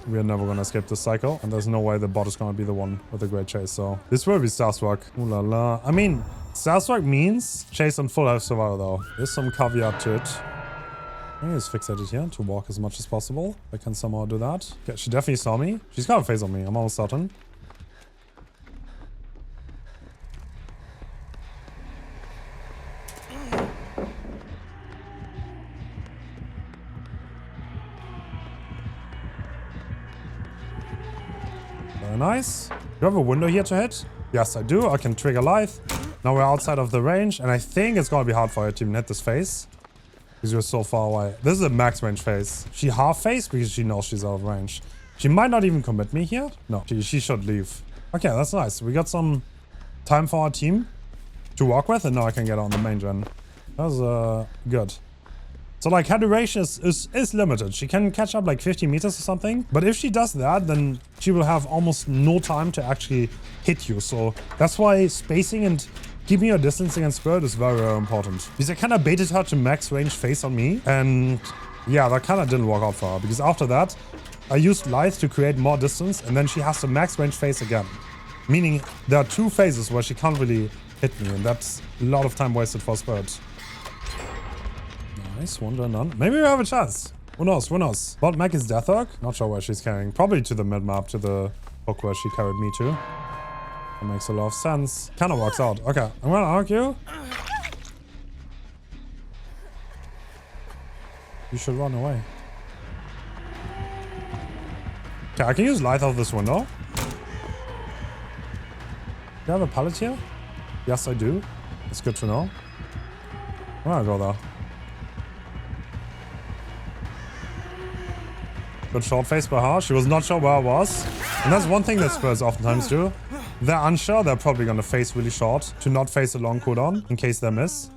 we are never gonna escape this cycle. And there's no way the bot is gonna be the one with a great chase, so this will be Starstruck. Ooh la la. I mean, Starstruck means chase on full health survival though. There's some caveat to it. I just fixated here to walk as much as possible. I can somehow do that. Okay, she definitely saw me. She's got a phase on me, I'm almost certain. Very nice. Do you have a window here to hit? Yes, I do. I can trigger Lithe. Now we're outside of the range, and I think it's gonna be hard for her to even hit this phase. Because you're so far away. This is a max range phase. She half phase because she knows she's out of range. She might not even commit me here. No, she should leave. Okay, that's nice. We got some time for our team to walk with, and now I can get on the main gen. That was good. So like her duration is limited. She can catch up like 50 meters or something. But if she does that, then she will have almost no time to actually hit you. So that's why spacing and keeping your distance against Spirit is very, very important. Because I kind of baited her to max range face on me. And yeah, that kind of didn't work out for her. Because after that, I used Lithe to create more distance. And then she has to max range face again. Meaning there are 2 phases where she can't really hit me. And that's a lot of time wasted for Spirit. Nice, one done. Maybe we have a chance. Who knows, who knows? Bot mech is Deathhawk. Not sure where she's carrying. Probably to the mid-map, to the hook where she carried me to. That makes a lot of sense. Kind of works out. Okay, I'm gonna argue. You should run away. Okay, I can use Lithe out of this window. Do you have a pallet here? Yes, I do. It's good to know. I'm gonna go there. Good short face by her. She was not sure where I was. And that's one thing that Spurs oftentimes do. They're unsure. They're probably going to face really short to not face a long cooldown in case they miss.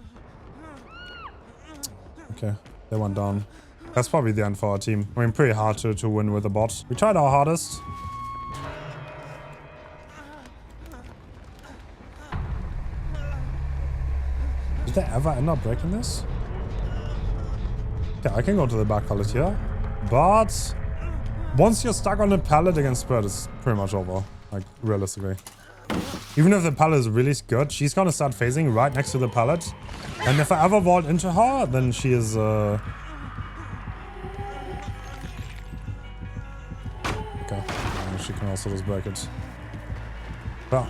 Okay, they went down. That's probably the end for our team. I mean, pretty hard to win with the bot. We tried our hardest. Did they ever end up breaking this? Okay, I can go to the back pallet here. but once you're stuck on a pallet against Spirit, it's pretty much over. Like, realistically. Even if the pallet is really good, she's gonna start phasing right next to the pallet. And if I ever vault into her, then she is, okay. She can also just break it. Yeah.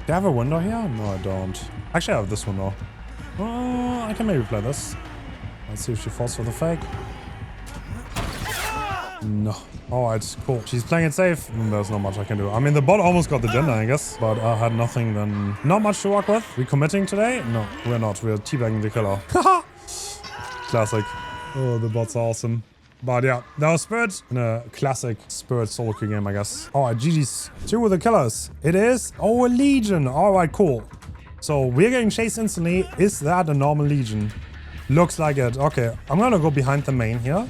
Do I have a window here? No, I don't. Actually, I have this window. Oh, I can maybe play this. Let's see if she falls for the fake. No. Alright, cool. She's playing it safe. There's not much I can do. I mean, the bot almost got the gender, I guess. But I had nothing then. Not much to work with. We committing today? No, we're not. We're teabagging the killer. Haha! Classic. Oh, the bot's awesome. But yeah, that was Spirit in a classic Spirit solo queue game, I guess. Alright, GG's. 2 with the killers. It is. Oh, a Legion. Alright, cool. So we're getting chased instantly. Is that a normal Legion? Looks like it. Okay, I'm gonna go behind the main here.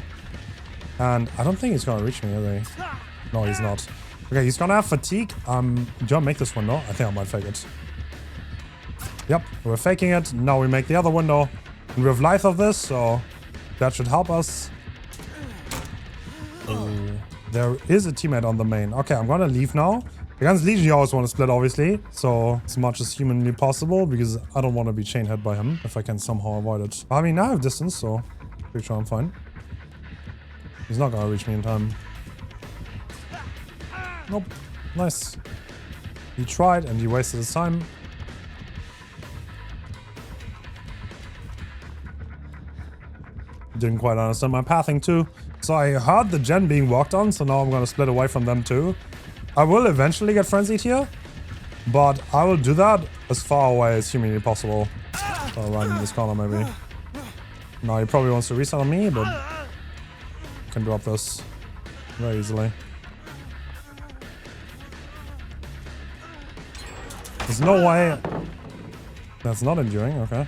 And I don't think he's gonna reach me, is he? No, he's not. Okay, he's gonna have fatigue. Do I make this window? I think I might fake it. Yep, we're faking it. Now we make the other window. And we have life of this, so that should help us. There is a teammate on the main. Okay, I'm gonna leave now. Against Legion, you always want to split, obviously. So, as much as humanly possible, because I don't want to be chain hit by him if I can somehow avoid it. I mean, now I have distance, so pretty sure I'm fine. He's not gonna reach me in time. Nope. Nice. He tried and he wasted his time. Didn't quite understand my pathing too. So I heard the gen being walked on, so now I'm gonna split away from them too. I will eventually get frenzied here, but I will do that as far away as humanly possible. So right in this corner maybe. Now he probably wants to reset on me, but I can drop this very easily. There's no way. That's not enduring, okay.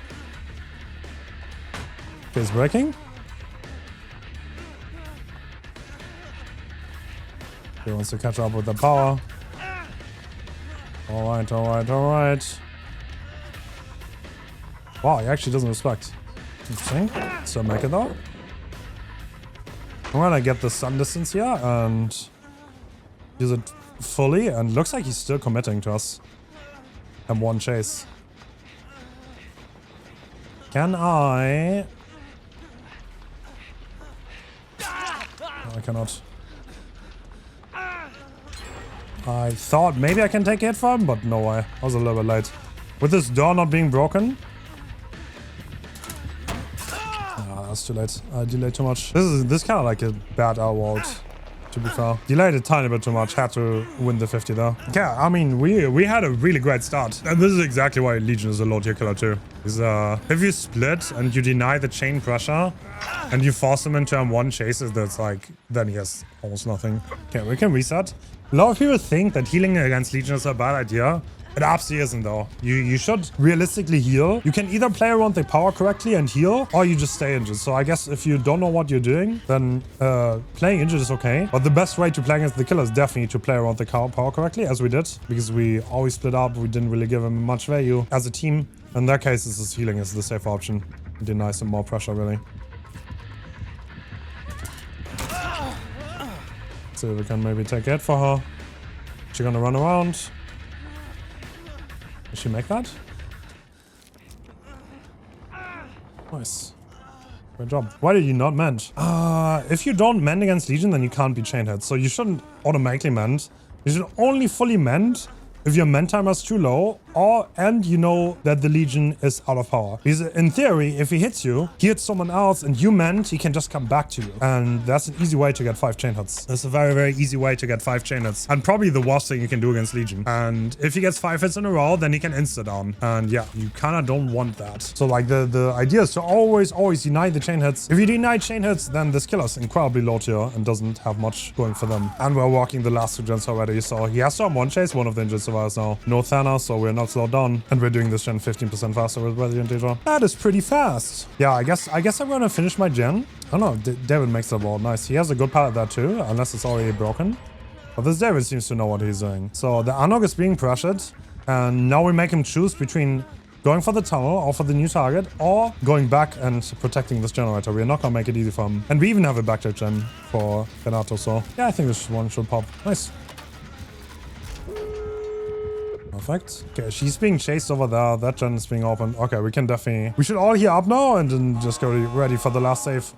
Okay, it's breaking. He wants to catch up with the power. Alright, alright, alright. Wow, he actually doesn't respect. Interesting. Still make it though. I'm gonna get the sun distance here and use it fully, and looks like he's still committing to us. And one chase. Can I? No, I cannot. I thought maybe I can take a hit for him, but no way. I was a little bit late. With this door not being broken. Ah, that's too late. I delayed too much. This kind of like a bad outward, to be fair. Delayed a tiny bit too much. Had to win the 50 though. Yeah, I mean, we had a really great start. And this is exactly why Legion is a low tier killer too. Is if you split and you deny the chain pressure and you force him into M1 chases, that's like, then he has almost nothing. Okay, we can reset. A lot of people think that healing against Legion is a bad idea. It absolutely isn't though. You should realistically heal. You can either play around the power correctly and heal, or you just stay injured. So I guess if you don't know what you're doing, then playing injured is okay. But the best way to play against the killer is definitely to play around the power correctly, as we did. Because we always split up. We didn't really give him much value as a team. In that case, this is healing is the safer option. It denies some more pressure, really. See if we can maybe take it for her. She's gonna run around. Did she make that? Nice. Great job. Why did you not mend? If you don't mend against Legion, then you can't be chain hit. So you shouldn't automatically mend. You should only fully mend if your mend timer is too low, and you know that the Legion is out of power. Because in theory, if he hits you, he hits someone else and you mend, he can just come back to you. And that's an easy way to get 5 chain hits. That's a very, very easy way to get 5 chain hits. And probably the worst thing you can do against Legion. And if he gets 5 hits in a row, then he can insta down. And yeah, you kind of don't want that. So like the idea is to always deny the chain hits. If you deny chain hits, then this killer's incredibly low tier and doesn't have much going for them. And we're walking the last 2 gens already. So he has to have one chase, one of the injured survivors now. No Thanos, so we're not slowed down. And we're doing this gen 15% faster with Resident Evil. That is pretty fast. Yeah, I guess I'm gonna finish my gen. I don't know, David makes the ball nice. He has a good pallet there too, unless it's already broken. But this David seems to know what he's doing. So the Anok is being pressured. And now we make him choose between going for the tunnel or for the new target or going back and protecting this generator. We're not gonna make it easy for him. And we even have a backdash gen for Renato. So yeah, I think this one should pop. Nice. Perfect. Okay, she's being chased over there. That gen is being opened. Okay, we can definitely... We should all heal up now and then just go ready for the last save.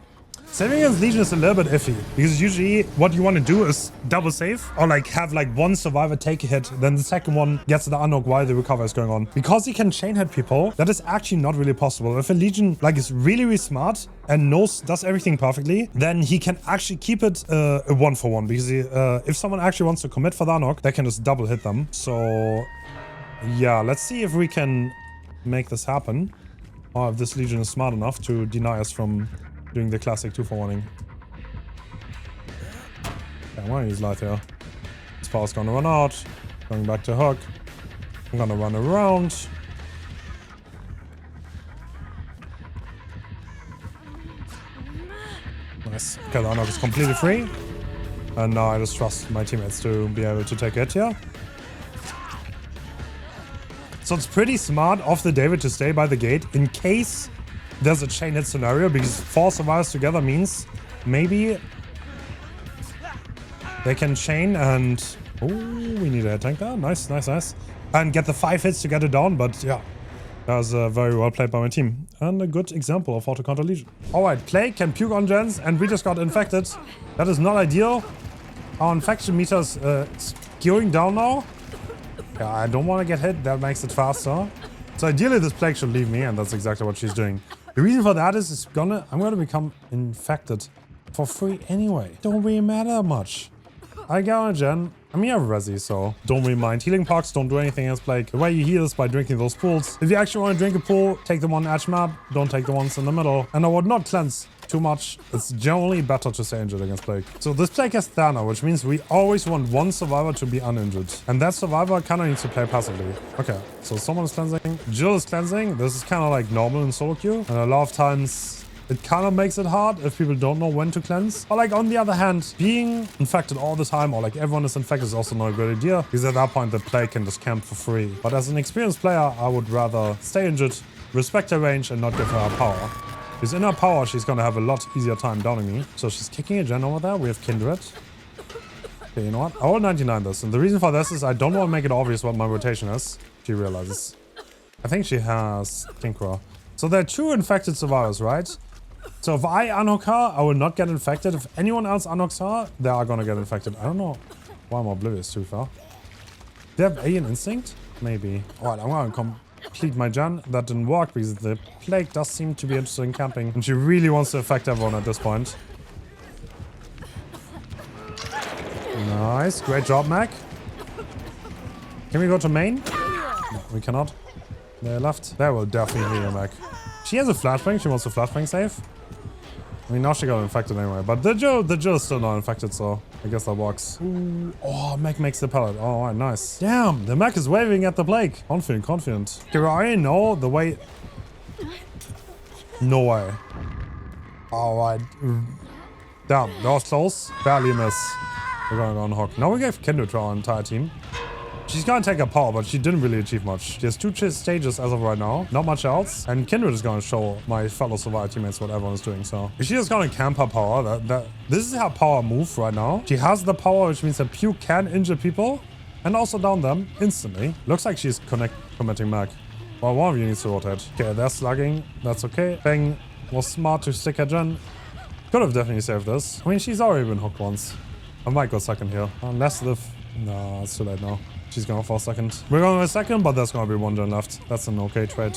Saving against Legion is a little bit iffy because usually what you want to do is double save or like have like one survivor take a hit, then the second one gets the unhook while the recovery is going on. Because he can chain hit people, that is actually not really possible. If a Legion like is really smart and does everything perfectly, then he can actually keep it a 1-for-1 because if someone actually wants to commit for the unhook, they can just double hit them. So yeah, let's see if we can make this happen or if this Legion is smart enough to deny us from doing the classic 2-for-1ing. Yeah, I'm gonna use Light here. This power's gonna run out. Going back to hook. I'm gonna run around. Nice. Okay, the unhook is completely free. And now I just trust my teammates to be able to take it here. So it's pretty smart of the David to stay by the gate in case there's a chain hit scenario, because 4 survivors together means maybe they can chain and... Oh, we need a head tank there. Nice, nice, nice. And get the 5 hits to get it down, but yeah. That was very well played by my team. And a good example of how to counter Legion. Alright, Plague can puke on gens and we just got infected. That is not ideal. Our infection meter is going down now. Yeah, I don't want to get hit. That makes it faster. So ideally this Plague should leave me, and that's exactly what she's doing. The reason for that is I'm gonna become infected for free anyway. Don't really matter much. I got a gen. I mean, I have Resi, so don't really mind. Healing pox, don't do anything as Plague. The way you heal is by drinking those pools. If you actually want to drink a pool, take the one edge map. Don't take the ones in the middle. And I would not cleanse too much. It's generally better to stay injured against Plague. So this Plague has Thana, which means we always want one survivor to be uninjured. And that survivor kind of needs to play passively. Okay, so someone is cleansing. Jill is cleansing. This is kind of like normal in solo queue. And a lot of times it kind of makes it hard if people don't know when to cleanse. But like on the other hand, being infected all the time or like everyone is infected is also not a good idea. Because at that point the Plague can just camp for free. But as an experienced player, I would rather stay injured, respect her range and not give her power. Because in her power, she's going to have a lot easier time downing me. So she's kicking a gen over there. We have Kindred. Okay, you know what? I will 99 this. And the reason for this is I don't want to make it obvious what my rotation is. She realizes. I think she has Kinkra. So there are 2 infected survivors, right? So if I unhook her, I will not get infected. If anyone else unhooks her, they are going to get infected. I don't know why I'm oblivious too far. Do they have Alien Instinct? Maybe. Alright, I'm going to complete my gen. That didn't work because the Plague does seem to be interested in camping. And she really wants to affect everyone at this point. Nice. Great job, Mac. Can we go to main? No, we cannot. They left. They will definitely heal Mac. She has a flashbang. She wants to flashbang save. I mean, now she got infected anyway. But the Jill is still not infected, so I guess that works. Ooh. Oh, Mac makes the pallet. Oh, alright, nice. Damn, the Mac is waving at the Plague. Confident, confident. Okay, I already know the way... No way. Alright. Damn, that was close. Barely miss. We're gonna go on hook. Now we gave Kindred to our entire team. She's gonna take her power, but she didn't really achieve much. She has 2 stages as of right now. Not much else. And Kindred is gonna show my fellow survivor teammates what everyone is doing, so... If she's just gonna camp her power, this is her power move right now. She has the power, which means that Puke can injure people. And also down them instantly. Looks like she's committing Mac. Well, one of you needs to rotate. Okay, they're slugging. That's okay. Bang was smart to stick her gen. Could have definitely saved this. I mean, she's already been hooked once. I might go second here. Unless the... No, it's too late now. She's going for a second. We're going a second, but there's going to be 1 gen left. That's an okay trade.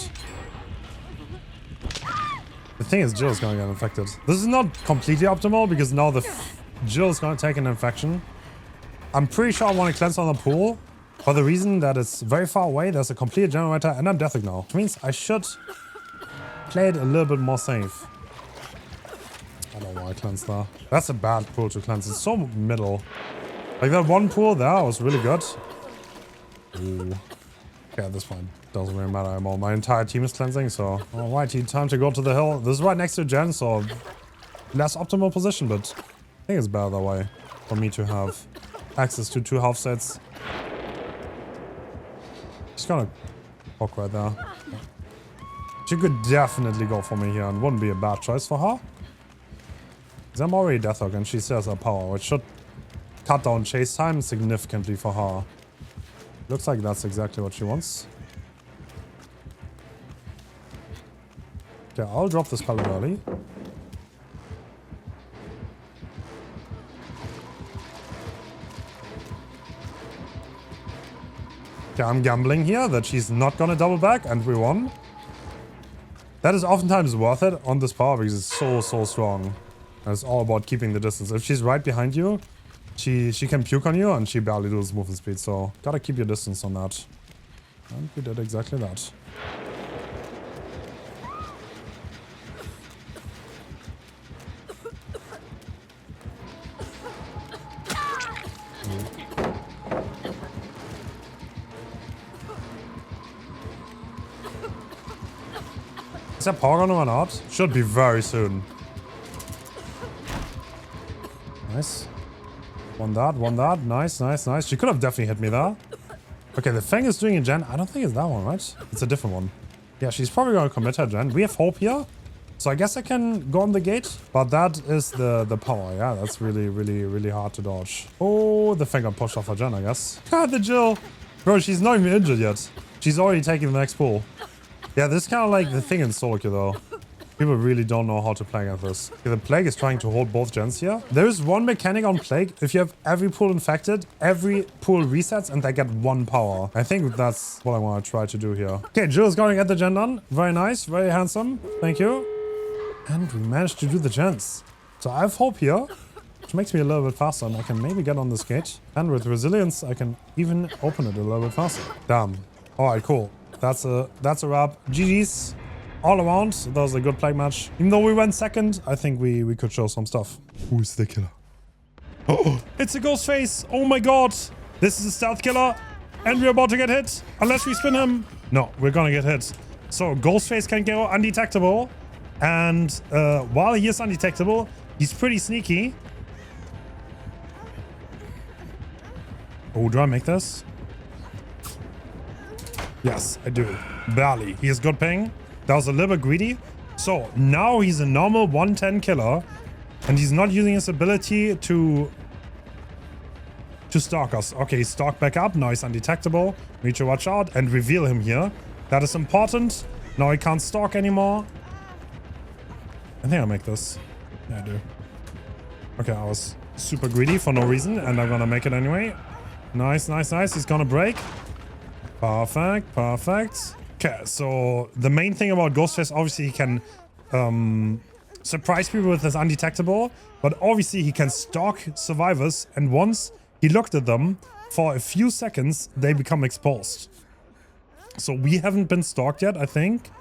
The thing is, Jill's going to get infected. This is not completely optimal because now Jill's going to take an infection. I'm pretty sure I want to cleanse on the pool for the reason that it's very far away. There's a complete generator and I'm deathing now. Which means I should play it a little bit more safe. I don't want to cleanse there. That's a bad pool to cleanse. It's so middle. Like that one pool there was really good. Ooh. Okay, at this point, doesn't really matter anymore. My entire team is cleansing, so... Alrighty, time to go to the hill. This is right next to Gen, so... Less optimal position, but... I think it's better that way for me to have access to 2 health sets. She's gonna poke right there. She could definitely go for me here and wouldn't be a bad choice for her. I'm already Deathhook and she still has her power, which should cut down chase time significantly for her. Looks like that's exactly what she wants. Okay, I'll drop this pellet early. Okay, I'm gambling here that she's not gonna double back and we won. That is oftentimes worth it on this power because it's so strong. And it's all about keeping the distance. If she's right behind you, she can puke on you and she barely loses movement speed. So gotta keep your distance on that. And we did exactly that. Is that power gonna run out? Should be very soon. Nice. One that. Nice. She could have definitely hit me there. Okay, the thing is doing a gen. I don't think it's that one, right? It's a different one. Yeah, she's probably gonna commit her gen. We have hope here. So I guess I can go on the gate. But that is the power. Yeah, that's really hard to dodge. Oh, the thing got pushed off her gen, I guess. God, the Jill. Bro, she's not even injured yet. She's already taking the next pull. Yeah, this is kind of like the thing in solo queue though. People really don't know how to play against this. Okay, the Plague is trying to hold both gens here. There is one mechanic on Plague. If you have every pool infected, every pool resets and they get 1 power. I think that's what I want to try to do here. Okay, Jill is going to get the gen done. Very nice, very handsome. Thank you. And we managed to do the gens. So I have hope here, which makes me a little bit faster and I can maybe get on this gate. And with resilience, I can even open it a little bit faster. Damn. All right, cool. That's a wrap. GG's. All around, that was a good Plague match. Even though we went second, I think we could show some stuff. Who's the killer? Oh, it's a Ghostface. Oh my god. This is a stealth killer. And we're about to get hit. Unless we spin him. No, we're gonna get hit. So Ghostface can go undetectable. And while he is undetectable, he's pretty sneaky. Oh, do I make this? Yes, I do. Barely. He has good ping. That was a little bit greedy. So now he's a normal 110 killer. And he's not using his ability to stalk us. Okay, he's stalked back up. Now he's undetectable. We need to watch out and reveal him here. That is important. Now he can't stalk anymore. I think I'll make this. Yeah, I do. Okay, I was super greedy for no reason. And I'm gonna make it anyway. Nice. He's gonna break. Perfect. Okay, so the main thing about Ghostface, obviously he can surprise people with his undetectable, but obviously he can stalk survivors, and once he looked at them for a few seconds, they become exposed. So we haven't been stalked yet, I think,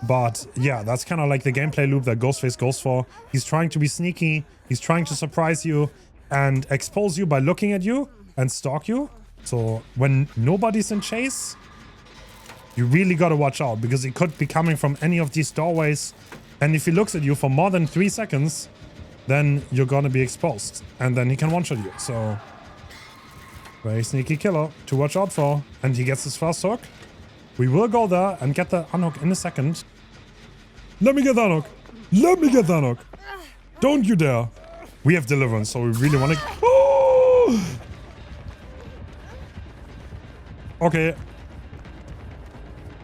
but yeah, that's kind of like the gameplay loop that Ghostface goes for. He's trying to be sneaky, he's trying to surprise you and expose you by looking at you and stalk you. So when nobody's in chase, you really gotta watch out because he could be coming from any of these doorways. And if he looks at you for more than 3 seconds, then you're gonna be exposed. And then he can one-shot you. So, very sneaky killer to watch out for. And he gets his first hook. We will go there and get the unhook in a second. Let me get the unhook. Don't you dare. We have deliverance, so we really want to... Oh! Okay.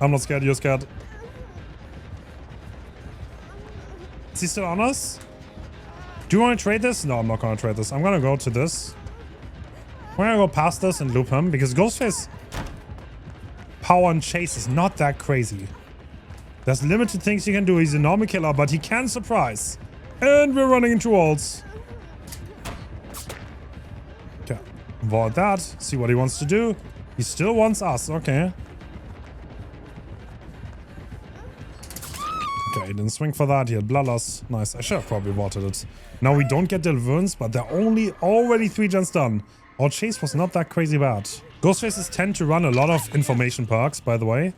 I'm not scared, you're scared. Is he still on us? Do you want to trade this? No, I'm not going to trade this. I'm going to go to this. We're going to go past this and loop him because Ghostface power and chase is not that crazy. There's limited things he can do. He's a normal killer, but he can surprise. And we're running into walls. Okay. Avoid that. See what he wants to do. He still wants us. Okay. Okay, he didn't swing for that. He had bloodlust. Nice. I should have probably watered it. Now we don't get deliverance, but they're already 3 gens done. Our chase was not that crazy bad. Ghostfaces tend to run a lot of information perks, by the way.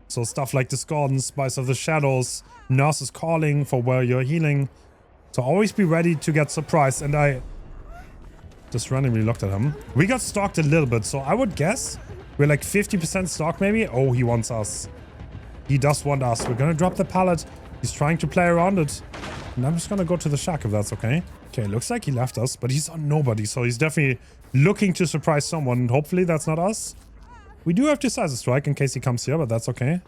So stuff like Discordance, Spice of the Shadows, Nurse is calling for where you're healing. So always be ready to get surprised. And Just randomly looked at him. We got stalked a little bit, so I would guess we're like 50% stalked maybe. Oh, he wants us. He does want us. We're gonna drop the pallet. He's trying to play around it. And I'm just gonna go to the shack if that's okay. Okay, looks like he left us, but he's on nobody, so he's definitely looking to surprise someone. And hopefully that's not us. We do have Decisive Strike in case he comes here, but that's okay.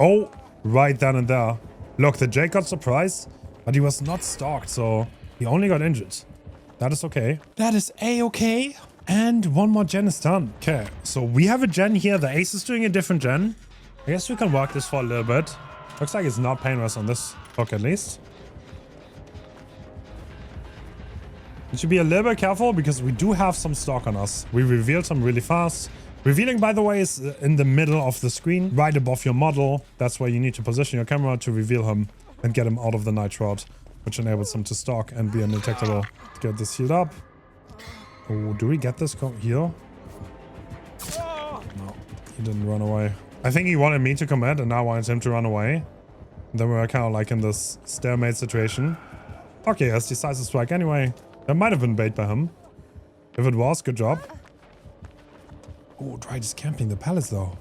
Oh, right then and there. Look, the Jake got surprised, but he was not stalked, so he only got injured. That is okay. That is a-okay. And one more gen is done. Okay, so we have a gen here. The ace is doing a different gen. I guess we can work this for a little bit. Looks like it's not painless on this hook at least. We should be a little bit careful because we do have some stock on us. We revealed them really fast. Revealing, by the way, is in the middle of the screen, right above your model. That's where you need to position your camera to reveal him and get him out of the night rod, which enables him to stalk and be undetectable. Let's get this healed up. Oh, do we get this here? No, he didn't run away. I think he wanted me to commit and I wanted him to run away. And then we were kind of like in this stalemate situation. Okay, he has Decisive Strike anyway. That might have been bait by him. If it was, good job. Oh, Dredge is camping the palace though.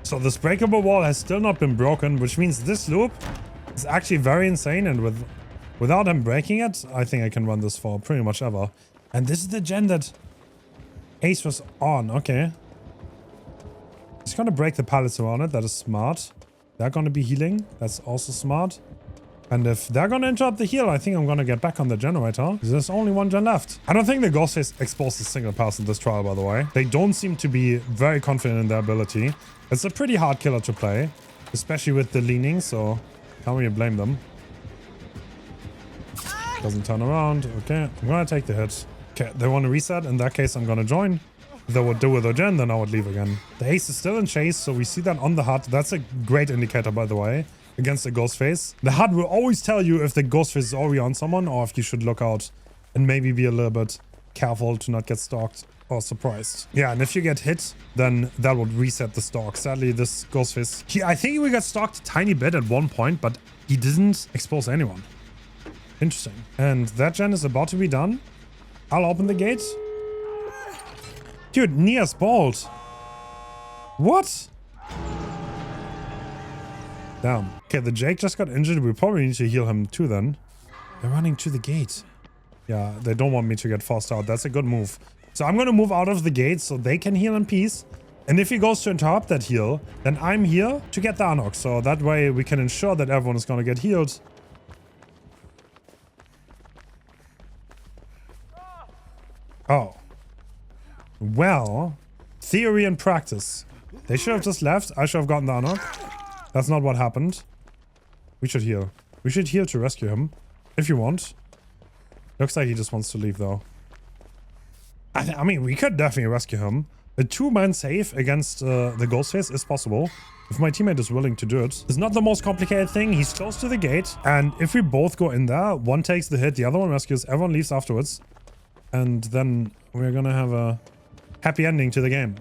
So this breakable wall has still not been broken, which means this loop is actually very insane. And without him breaking it, I think I can run this for pretty much ever. And this is the gen that Ace was on. Okay. He's gonna break the pallets around it. That is smart. They're gonna be healing. That's also smart. And if they're gonna interrupt the heal, I think I'm gonna get back on the generator. There's only one gen left. I don't think the Ghostface exposed a single pass in this trial, by the way. They don't seem to be very confident in their ability. It's a pretty hard killer to play, especially with the leaning, so can't really blame them. Doesn't turn around. Okay, I'm gonna take the hit. Okay, they want to reset. In that case, I'm gonna join. If they would do with a gen, then I would leave again. The ace is still in chase, so we see that on the HUD. That's a great indicator, by the way, against the Ghostface. The HUD will always tell you if the Ghostface is already on someone or if you should look out and maybe be a little bit careful to not get stalked or surprised. Yeah, and if you get hit, then that would reset the stalk. Sadly, this Ghostface... I think we got stalked a tiny bit at one point, but he didn't expose anyone. Interesting. And that gen is about to be done. I'll open the gate. Dude, Nia's bald. What? Damn. Okay, the Jake just got injured. We probably need to heal him too then. They're running to the gate. Yeah, they don't want me to get forced out. That's a good move. So I'm going to move out of the gate so they can heal in peace. And if he goes to interrupt that heal, then I'm here to get the unlock. So that way we can ensure that everyone is going to get healed. Oh. Well, theory and practice. They should have just left. I should have gotten the unlock. That's not what happened. We should heal. We should heal to rescue him. If you want. Looks like he just wants to leave though. I mean, we could definitely rescue him. A two-man save against the Ghostface is possible. If my teammate is willing to do it. It's not the most complicated thing. He's close to the gate. And if we both go in there, one takes the hit, the other one rescues, everyone leaves afterwards. And then we're gonna have a happy ending to the game.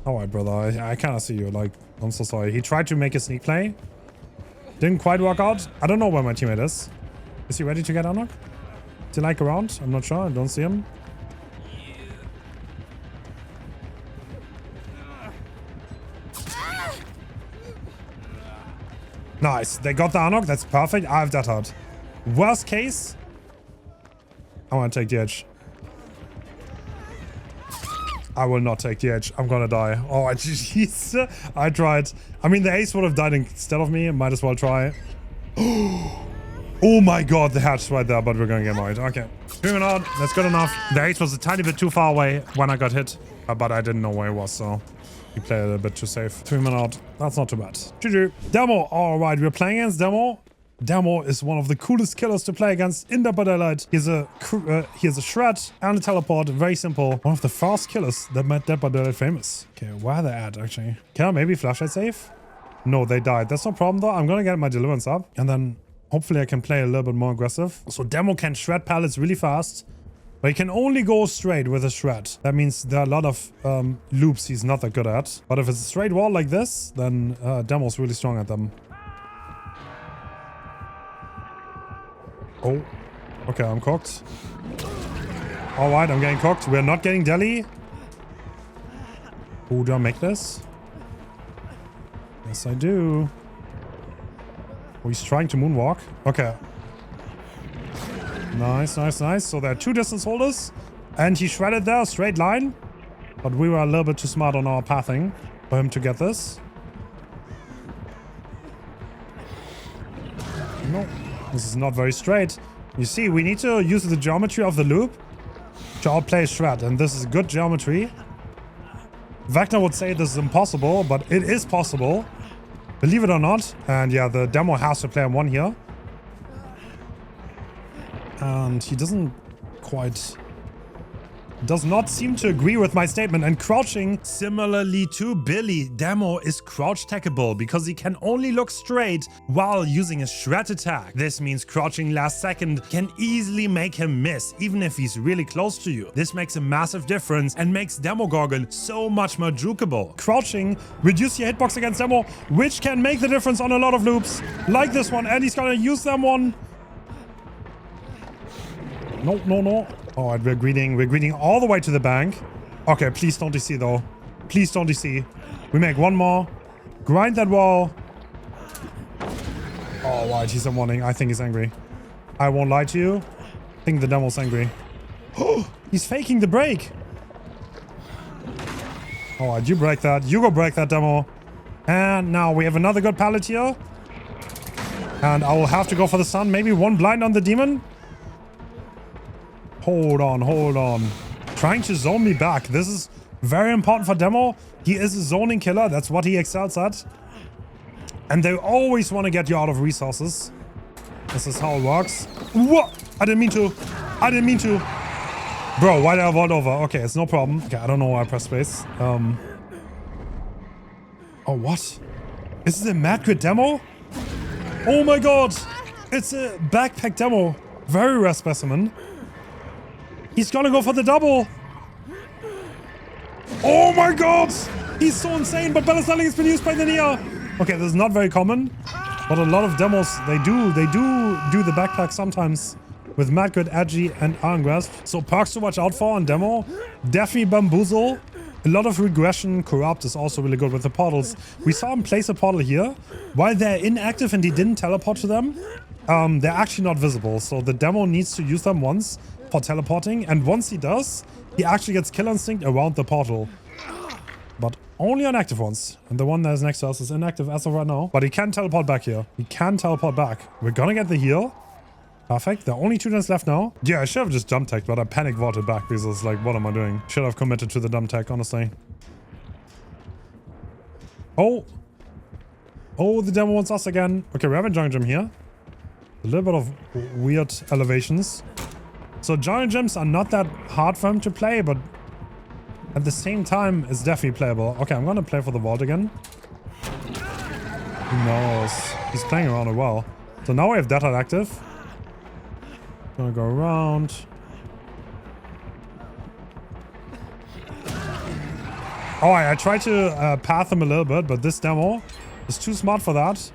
Alright, brother. I cannot see you. Like, I'm so sorry. He tried to make a sneak play. Didn't quite work out. I don't know where my teammate is. Is he ready to get unlocked? Is he like around? I'm not sure. I don't see him. Nice. They got the unlock. That's perfect. I have that hard. Worst case, I want to take the edge. I will not take the edge. I'm gonna die. Oh, jeez. I tried. I mean, the ace would have died instead of me. Might as well try. Oh my god, the hatch right there, but we're gonna get married. Okay. Moving on. That's good enough. The ace was a tiny bit too far away when I got hit, but I didn't know where he was, so we played it a bit too safe. 3 minutes out. That's not too bad. GG. Demo. Alright, we're playing against Demo. Demo is one of the coolest killers to play against in Dead by Daylight. He has a shred and a teleport. Very simple. One of the fast killers that made Dead by Daylight famous. Okay, where are they at actually? Can I maybe flashlight save? No, they died. That's no problem though. I'm gonna get my deliverance up and then hopefully I can play a little bit more aggressive. So Demo can shred pallets really fast, But he can only go straight with a shred. That means there are a lot of loops he's not that good at. But if it's a straight wall like this, then Demo's really strong at them. Oh, okay, I'm cooked. All right, I'm getting cooked. We're not getting deli. Oh, do I make this? Yes, I do. Oh, he's trying to moonwalk. Okay. Nice, nice, nice. So there are 2 distance holders. And he shredded there, straight line. But we were a little bit too smart on our pathing for him to get this. No, this is not very straight. You see, we need to use the geometry of the loop to outplay shred. And this is good geometry. Vecna would say this is impossible, but it is possible. Believe it or not. And yeah, the demo has to play on 1 here. And he does not seem to agree with my statement. And crouching, similarly to Billy, Demo is crouch tackable because he can only look straight while using a shred attack. This means crouching last second can easily make him miss, even if he's really close to you. This makes a massive difference and makes Demogorgon so much more jukeable. Crouching, reduce your hitbox against Demo, which can make the difference on a lot of loops, like this one. And he's gonna use them one. No, no, no. All right, we're greeting all the way to the bank. Okay, please don't DC though. Please don't DC. We make 1 more. Grind that wall. All right, he's unwanting. I think he's angry. I won't lie to you. I think the demo's angry. Oh, he's faking the break. All right, you break that. You go break that, Demo. And now we have another good pallet here. And I will have to go for the sun. Maybe 1 blind on the demon. Hold on, hold on. Trying to zone me back. This is very important for Demo. He is a zoning killer. That's what he excels at. And they always want to get you out of resources. This is how it works. What? I didn't mean to. I didn't mean to. Bro, why did I vault over? Okay, it's no problem. Okay, I don't know why I pressed space. Oh, what? Is this a Mad Grid Demo? Oh my god. It's a backpack Demo. Very rare specimen. He's gonna go for the double. Oh my god! He's so insane, but Bella Styling has been used by the Nia. Okay, this is not very common, but a lot of demos, they do the backpack sometimes with Mad Grid, Edgy, and Iron Grasp. So perks to watch out for on demo. Definitely Bamboozle. A lot of regression. Corrupt is also really good with the portals. We saw him place a portal here. While they're inactive and he didn't teleport to them, they're actually not visible. So the demo needs to use them once for teleporting, and once he does, he actually gets Kill Instinct around the portal. But only on active ones. And the one that is next to us is inactive as of right now. But he can teleport back here. He can teleport back. We're gonna get the heal. Perfect. There are only 2 turns left now. Yeah, I should have just jump tagged, but I panic vaulted back because it's like, what am I doing? Should have committed to the jump tag, honestly. Oh. Oh, the demo wants us again. Okay, we have a giant gem here. A little bit of weird elevations. So giant gems are not that hard for him to play, but at the same time, it's definitely playable. Okay, I'm gonna play for the vault again. Who knows? He's playing around it well. So now we have Death active. Gonna go around. Oh, I tried to path him a little bit, but this demo is too smart for that.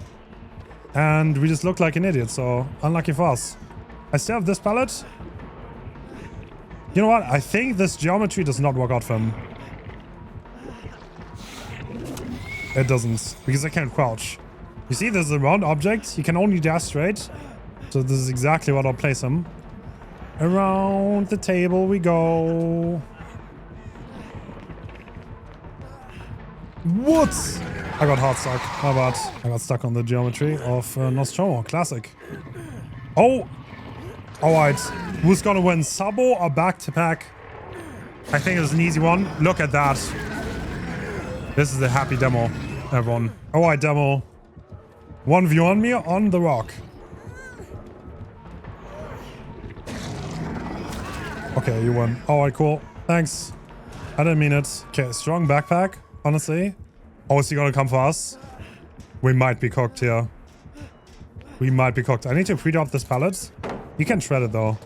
And we just look like an idiot, so unlucky for us. I still have this pallet. You know what? I think this geometry does not work out for him. It doesn't, because I can't crouch. You see, there's a round object. He can only dash straight. So this is exactly what I'll place him. Around the table we go. What? I got hard stuck. How about? I got stuck on the geometry of Nostromo. Classic. Oh! Alright. Who's gonna win? Sabo or back-to-back? I think it's an easy one. Look at that. This is a happy demo, everyone. Alright, demo. 1v1 me on the rock. Okay, you won. Alright, cool. Thanks. I didn't mean it. Okay, strong backpack, honestly. Oh, is he gonna come for us? We might be cooked here. We might be cooked. I need to pre-drop this pallet. You can shred it though.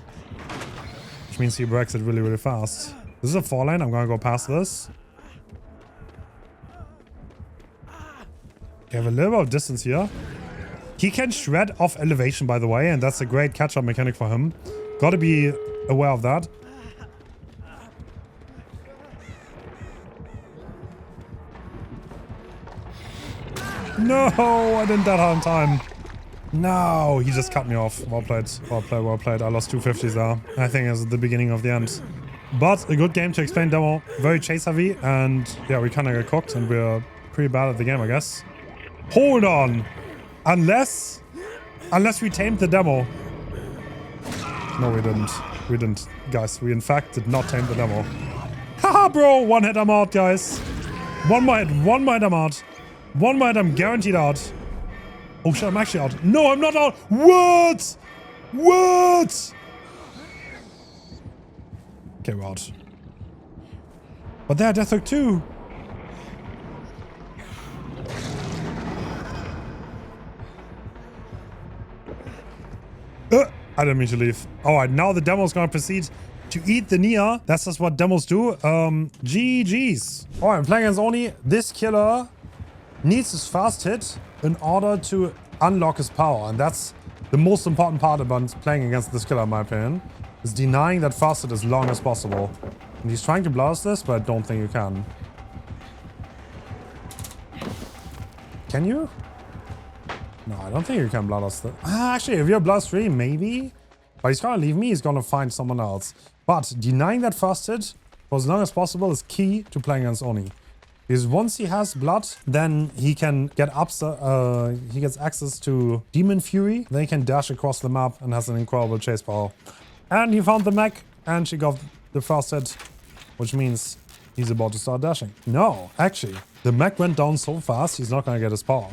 which means he breaks it really, really fast. This is a 4 lane. I'm gonna go past this. Okay, I have a little bit of distance here. He can shred off elevation, by the way, and that's a great catch-up mechanic for him. Gotta be aware of that. No, I didn't that on time. No, he just cut me off. Well played, well played, well played. I lost 250s there. I think it's the beginning of the end. But a good game to explain demo. Very chase heavy, and yeah, we kind of got cooked, and we're pretty bad at the game, I guess. Hold on. Unless we tamed the demo. No, we didn't. We didn't. Guys, we in fact did not tame the demo. Haha, bro. One hit, I'm out, guys. One more hit, I'm out. One more hit, I'm guaranteed out. Oh shit, I'm actually out. No, I'm not out. What? What? Okay, we're out. But they're Death Hook too. I didn't mean to leave. Alright, now the demo's gonna proceed to eat the Nia. That's just what demos do. GG's. Alright, I'm playing against Oni. This killer needs his fast hit in order to unlock his power. And that's the most important part about playing against this killer, in my opinion. Is denying that fast hit as long as possible. And he's trying to blast this, but I don't think you can. Can you? No, I don't think you can blood us. Actually, if you're blast free, maybe. But he's gonna leave me, he's gonna find someone else. But denying that fast hit for as long as possible is key to playing against Oni. Because once he has blood, then he can get he gets access to Demon Fury. Then he can dash across the map and has an incredible chase power. And he found the mech, and she got the fast hit, which means he's about to start dashing. No, actually, the mech went down so fast, he's not gonna get his power.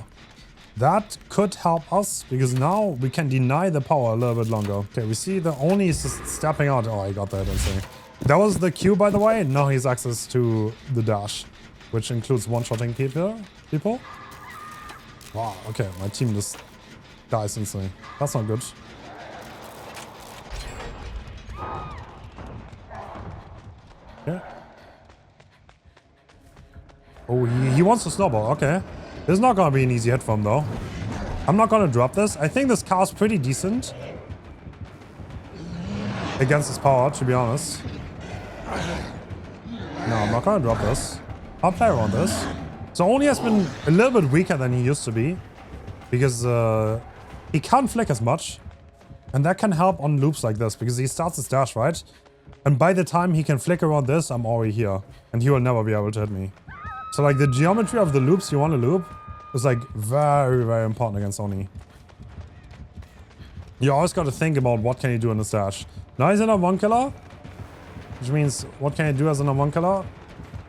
That could help us, because now we can deny the power a little bit longer. Okay, we see the Oni is just stepping out. Oh, I got that instantly. That was the Q, by the way. Now he has access to the dash, which includes one-shotting people. Wow, okay, my team just dies instantly. That's not good. Okay. Oh, he wants to snowball. Okay. This is not gonna be an easy hit for him, though. I'm not gonna drop this. I think this car's pretty decent against his power, to be honest. No, I'm not gonna drop this. I'll play around this. So Oni has been a little bit weaker than he used to be, because he can't flick as much, and that can help on loops like this, because he starts his dash, right? And by the time he can flick around this, I'm already here, and he will never be able to hit me. So like the geometry of the loops you want to loop is like very, very important against Oni. You always got to think about what can you do in the dash. Now he's in a 1 killer, which means what can you do as in a 1 killer?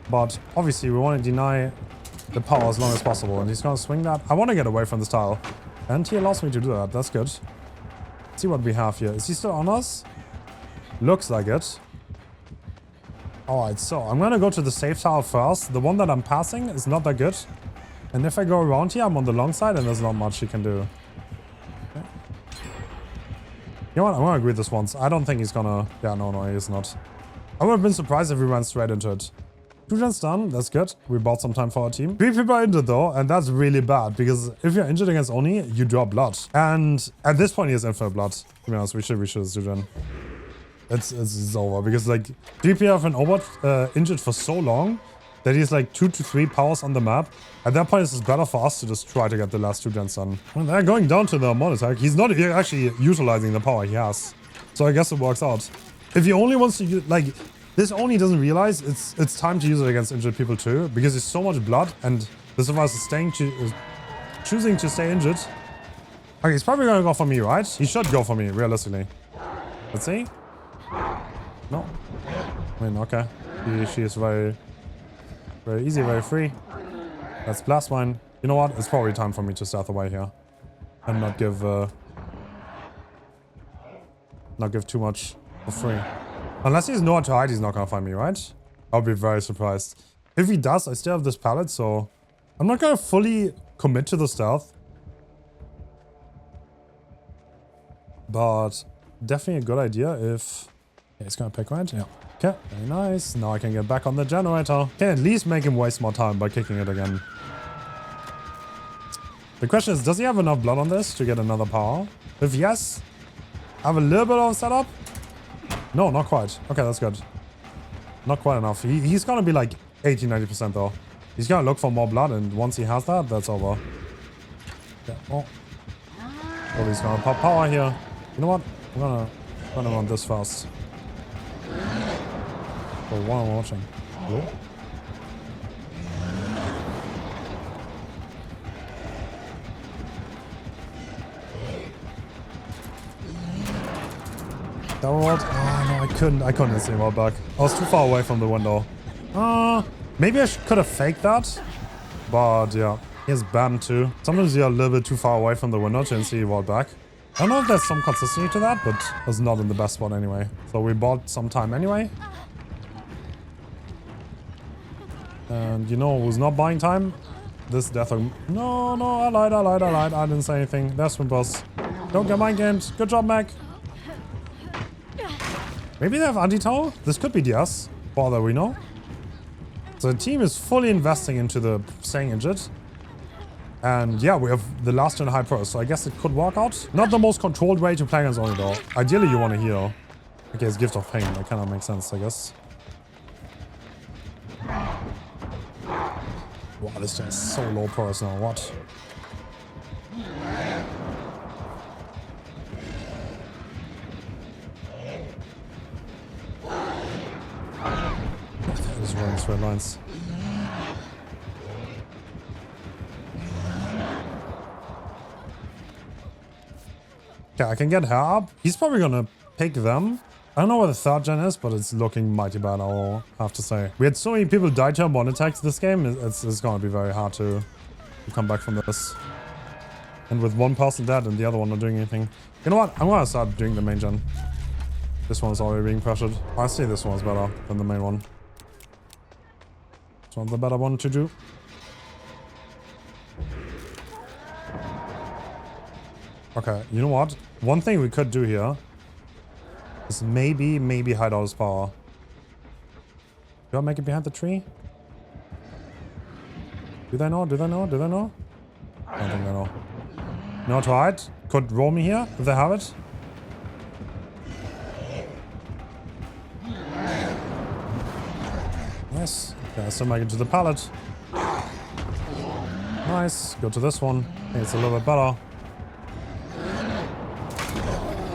But obviously we want to deny the power as long as possible, and he's going to swing that. I want to get away from this tile, and he allows me to do that. That's good. Let's see what we have here. Is he still on us? Looks like it. Alright, so I'm gonna go to the safe tile first. The one that I'm passing is not that good. And if I go around here, I'm on the long side and there's not much he can do. Okay. You know what? I'm gonna agree this once. I don't think he's gonna... Yeah, no, he is not. I would have been surprised if we ran straight into it. 2 gens done. That's good. We bought some time for our team. 3 people are injured though, and that's really bad. Because if you're injured against Oni, you draw blood. And at this point, he has infinite blood. To be honest, we should just do gen. It's over, because like DP have been injured for so long that he's like 2 to 3 powers on the map. At that point, it's just better for us to just try to get the last 2 gens done. Well, they're going down to the mod attack. He's not actually utilizing the power he has, so I guess it works out. If he only wants to use, like, this Oni doesn't realize it's time to use it against injured people too, because there's so much blood, and the survivor is choosing to stay injured. Okay, he's probably gonna go for me, right? He should go for me, realistically. Let's see. No. I mean, okay. She is very, very easy, very free. Let's blast mine. You know what? It's probably time for me to stealth away here. And not give too much for free. Unless he's nowhere to hide, he's not gonna find me, right? I'll be very surprised. If he does, I still have this pallet, so I'm not gonna fully commit to the stealth. But definitely a good idea if... Okay, he's gonna pick right. Yeah. Okay, very nice. Now I can get back on the generator. Can at least make him waste more time by kicking it again. The question is, does he have enough blood on this to get another power? If yes, I have a little bit of setup. No, not quite. Okay, that's good. Not quite enough. He's gonna be like 80-90% though. He's gonna look for more blood, and once he has that, that's over. Yeah. Oh, he's gonna pop power here. You know what? I'm gonna run around this fast. For while I'm watching. Cool. That world? Oh no, I couldn't see him back. I was too far away from the window. Maybe I could have faked that. But yeah, he has banned too. Sometimes you're a little bit too far away from the window to see you back. I don't know if there's some consistency to that, but it was not in the best spot anyway. So we bought some time anyway. And you know who's not buying time? This Deathslinger. No, I lied. I didn't say anything. That's from boss. Don't get mind games. Good job, Mac. Maybe they have anti-tower? This could be DS, for all that we know. So the team is fully investing into the staying injured. And yeah, we have the last gen high pro, so I guess it could work out. Not the most controlled way to play against Onyro. Ideally, you want to heal. Okay, it's Gift of Pain. That kind of makes sense, I guess. Wow, this guy is so low pros now. What? That is running straight lines. Okay, I can get her up. He's probably gonna pick them. I don't know what the third gen is, but it's looking mighty bad, I'll have to say. We had so many people die to one attacks this game, it's gonna be very hard to come back from this. And with one person dead and the other one not doing anything. You know what? I'm gonna start doing the main gen. This one's already being pressured. I see this one's better than the main one. This one's the better one to do. Okay, you know what? One thing we could do here is maybe hide out his power. Do I make it behind the tree? Do they know? Do they know? Do they know? I don't think they know. No to hide? Could roll me here if they have it. Nice. Okay, I still make it to the pallet. Nice. Go to this one. I think it's a little bit better.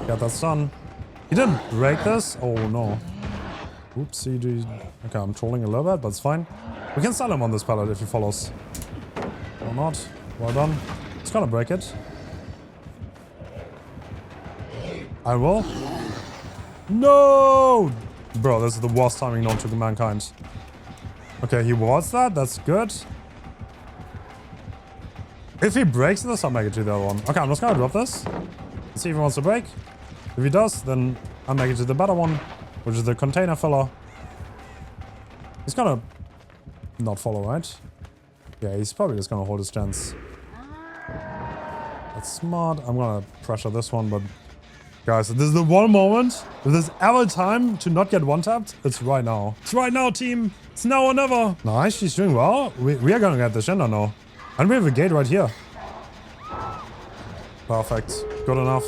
Got that done. He didn't break this? Oh no. Oopsie. Okay, I'm trolling a little bit, but it's fine. We can sell him on this pallet if he follows. Or not. Well done. It's gonna break it. I will. No! Bro, this is the worst timing known to mankind. Okay, he wards that. That's good. If he breaks this, I'll make it to the other one. Okay, I'm just gonna drop this. See if he wants to break. If he does, then I'll make it to the better one, which is the container filler. He's gonna not follow, right? Yeah, he's probably just gonna hold his chance. That's smart. I'm gonna pressure this one, but guys, this is the one moment. If there's ever time to not get one-tapped, it's right now. It's right now, team. It's now or never. Nice, she's doing well. We are gonna get the Shender now. And we have a gate right here. Perfect. Good enough.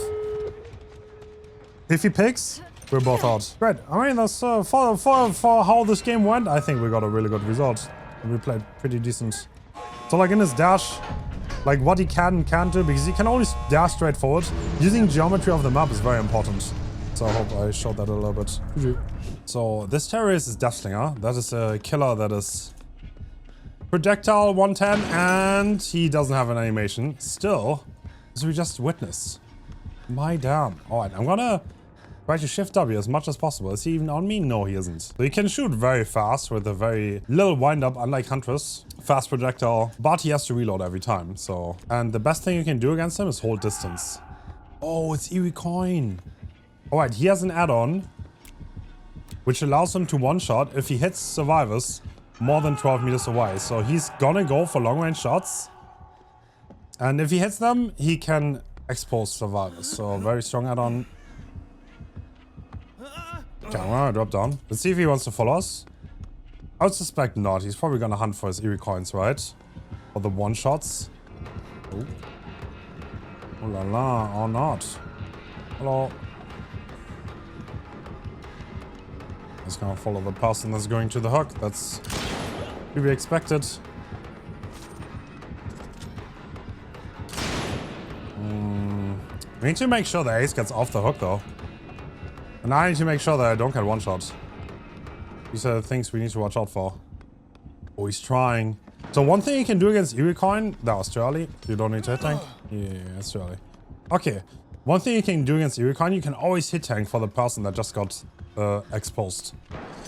If he picks, we're both out. Great. I mean, that's for how this game went, I think we got a really good result. We played pretty decent. So like in his dash, like what he can do, because he can only dash straight forward. Using geometry of the map is very important. So I hope I showed that a little bit. So this terrorist is Deathslinger. That is a killer that is projectile 110, and he doesn't have an animation. Still, as we just witnessed. My damn. Alright, I'm gonna try to shift W as much as possible. Is he even on me? No, he isn't. So he can shoot very fast with a very little wind-up, unlike Huntress. Fast projectile, but he has to reload every time, so... And the best thing you can do against him is hold distance. Oh, it's Eerie Coin. Alright, he has an add-on, which allows him to one-shot if he hits survivors more than 12 meters away. So he's gonna go for long-range shots. And if he hits them, he can expose survivors. So very strong add-on. Okay, I'm gonna drop down. Let's see if he wants to follow us. I would suspect not. He's probably gonna hunt for his eerie coins, right? Or the one-shots. Oh. Oh la la, or not. Hello. He's gonna follow the person that's going to the hook. That's to be expected. We need to make sure the ace gets off the hook though. And I need to make sure that I don't get one shot. These are the things we need to watch out for. Oh, he's trying. So one thing you can do against eerie coin, that was too early. You don't need to hit tank. Yeah, it's too early. Okay. One thing you can do against eerie coin, you can always hit tank for the person that just got exposed.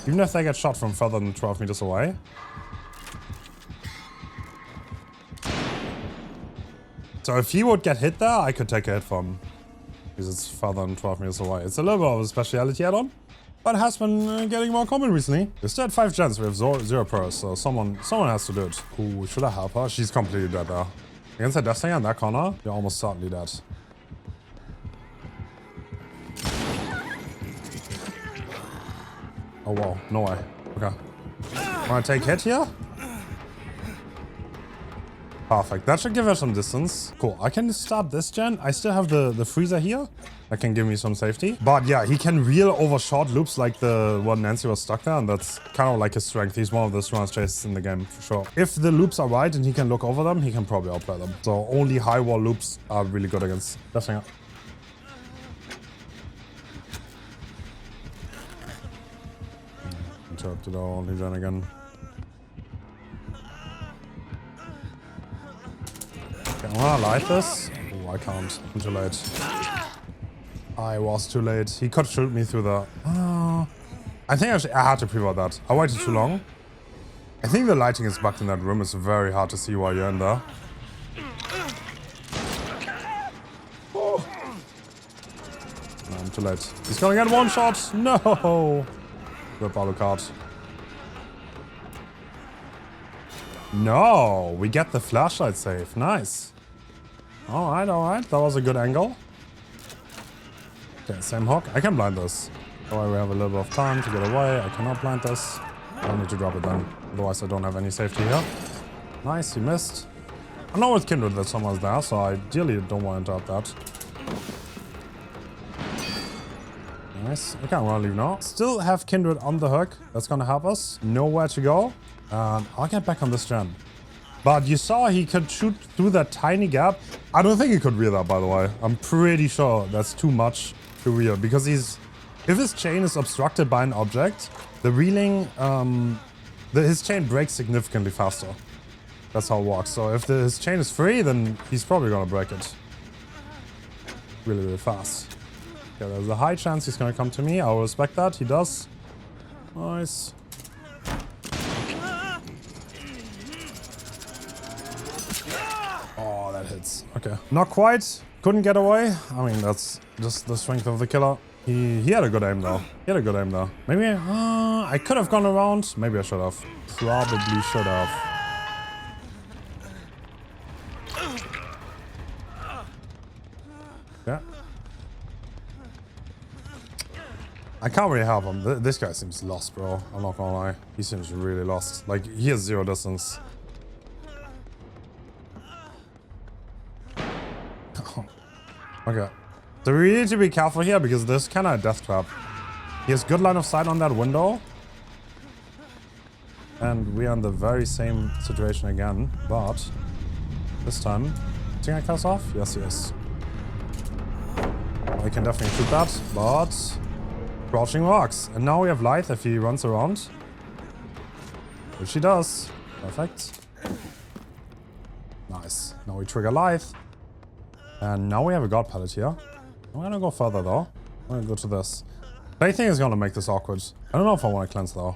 Even if they get shot from further than 12 meters away. So if he would get hit there, I could take a hit from him. Because it's further than 12 meters away. It's a little bit of a speciality add-on. But has been getting more common recently. We're still at 5 gens, we have 0 pros, so someone has to do it. Ooh, should I help her? She's completely dead there. Against the Deathslinger in that corner, you're almost certainly dead. Oh wow, no way. Okay. Wanna take hit here? Perfect. That should give her some distance. Cool. I can start this gen. I still have the freezer here. That can give me some safety. But yeah, he can reel over short loops like the one Nancy was stuck there. And that's kind of like his strength. He's one of the strongest chasers in the game, for sure. If the loops are right and he can look over them, he can probably outplay them. So only high wall loops are really good against Deathslinger. Interrupted our only gen again. I wanna light this? Oh, I can't. I'm too late. I was too late. He could shoot me through the... I think I had to pre-war that. I waited too long. I think the lighting is bugged in that room. It's very hard to see while you're in there. Oh. No, I'm too late. He's gonna get one shot. No! Rip Alucard. No! We get the flashlight save. Nice. Alright, alright. That was a good angle. Okay, same hook. I can blind this. Oh, we have a little bit of time to get away. I cannot blind this. I need to drop it then. Otherwise, I don't have any safety here. Nice, he missed. I know with Kindred that someone's there, so I ideally don't want to interrupt that. Nice. Okay, I'm gonna leave now. Still have Kindred on the hook. That's gonna help us. Nowhere to go. I'll get back on this gen. But you saw he could shoot through that tiny gap. I don't think he could reel that, by the way. I'm pretty sure that's too much to reel. Because if his chain is obstructed by an object, the reeling, his chain breaks significantly faster. That's how it works. So if his chain is free, then he's probably gonna break it really, really fast. Okay, there's a high chance he's gonna come to me. I'll respect that. He does. Nice. Oh, that hits. Okay. Not quite. Couldn't get away. I mean, that's just the strength of the killer. He had a good aim though. Maybe I could have gone around. Maybe I should have. Probably should have. Yeah. I can't really help him. This guy seems lost, bro. I'm not gonna lie. He seems really lost. Like, he has 0 distance. Okay. So we need to be careful here because this kind of a death trap. He has good line of sight on that window. And we are in the very same situation again. But this time, think I cast off? Yes, yes. I can definitely shoot that, but crouching rocks. And now we have Light if he runs around. Which he does. Perfect. Nice. Now we trigger Light. And now we have a God Pallet here. I'm gonna go further though. I'm gonna go to this. Plaything is gonna make this awkward. I don't know if I want to cleanse though.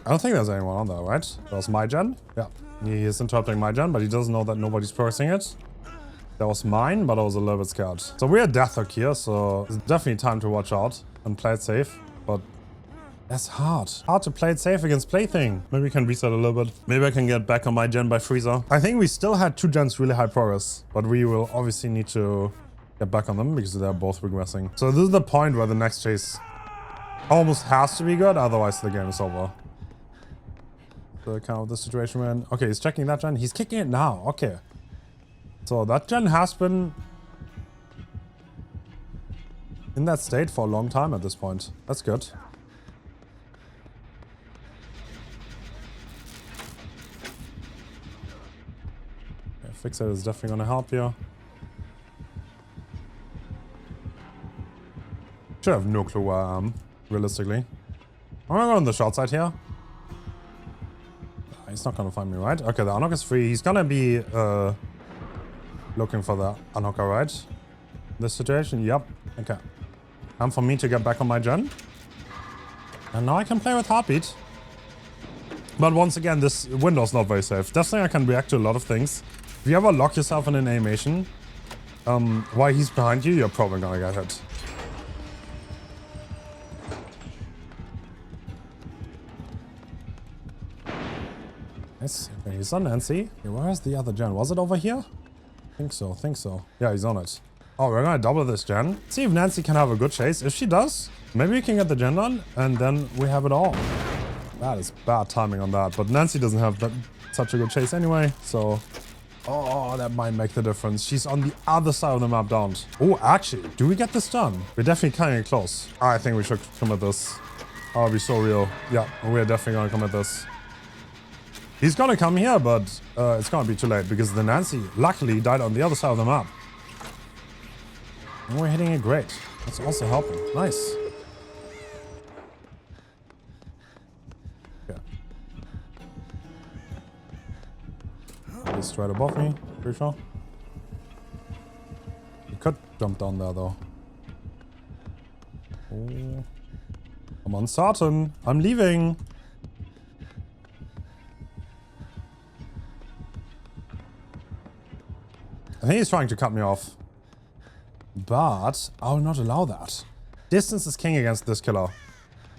I don't think there's anyone on there, right? That was my gen. Yeah. He is interrupting my gen, but he doesn't know that nobody's pressing it. That was mine, but I was a little bit scared. So we're at Death Hook here, so it's definitely time to watch out and play it safe. But That's hard. Hard to play it safe against Plaything. Maybe we can reset a little bit. Maybe I can get back on my gen by Freezer. I think we still had 2 gens really high progress, but we will obviously need to get back on them because they're both regressing. So this is the point where the next chase almost has to be good, otherwise the game is over. So kind of the situation we're in. Okay, he's checking that gen. He's kicking it now. Okay. So that gen has been in that state for a long time at this point. That's good. Okay, Fixer is definitely gonna help here. Should have no clue where I am, realistically. I'm gonna go on the short side here. He's not gonna find me, right? Okay, the unhook is free. He's gonna be looking for the unhooker, right? This situation, yep. Okay. Time for me to get back on my gen. And now I can play with Heartbeat. But once again, this window's not very safe. Deathslinger can react to a lot of things. If you ever lock yourself in an animation, while he's behind you, you're probably gonna get hit. Yes, okay, he's on Nancy. Okay, where's the other gen? Was it over here? Think so, think so. Yeah, he's on it. Oh, we're gonna double this gen. See if Nancy can have a good chase. If she does, maybe we can get the gen done, and then we have it all. That is bad timing on that, but Nancy doesn't have that, such a good chase anyway, so... Oh, that might make the difference. She's on the other side of the map down. Oh, actually, do we get this done? We're definitely kind of close. I think we should commit this. Oh, it'll be so real. Yeah, we're definitely gonna commit this. He's gonna come here, but it's gonna be too late because the Nancy luckily died on the other side of the map. And we're hitting it great. That's also helping. Nice. Okay. He's straight above me, pretty sure. He could jump down there though. Oh. I'm uncertain. I'm leaving. I think he's trying to cut me off. But I will not allow that. Distance is king against this killer.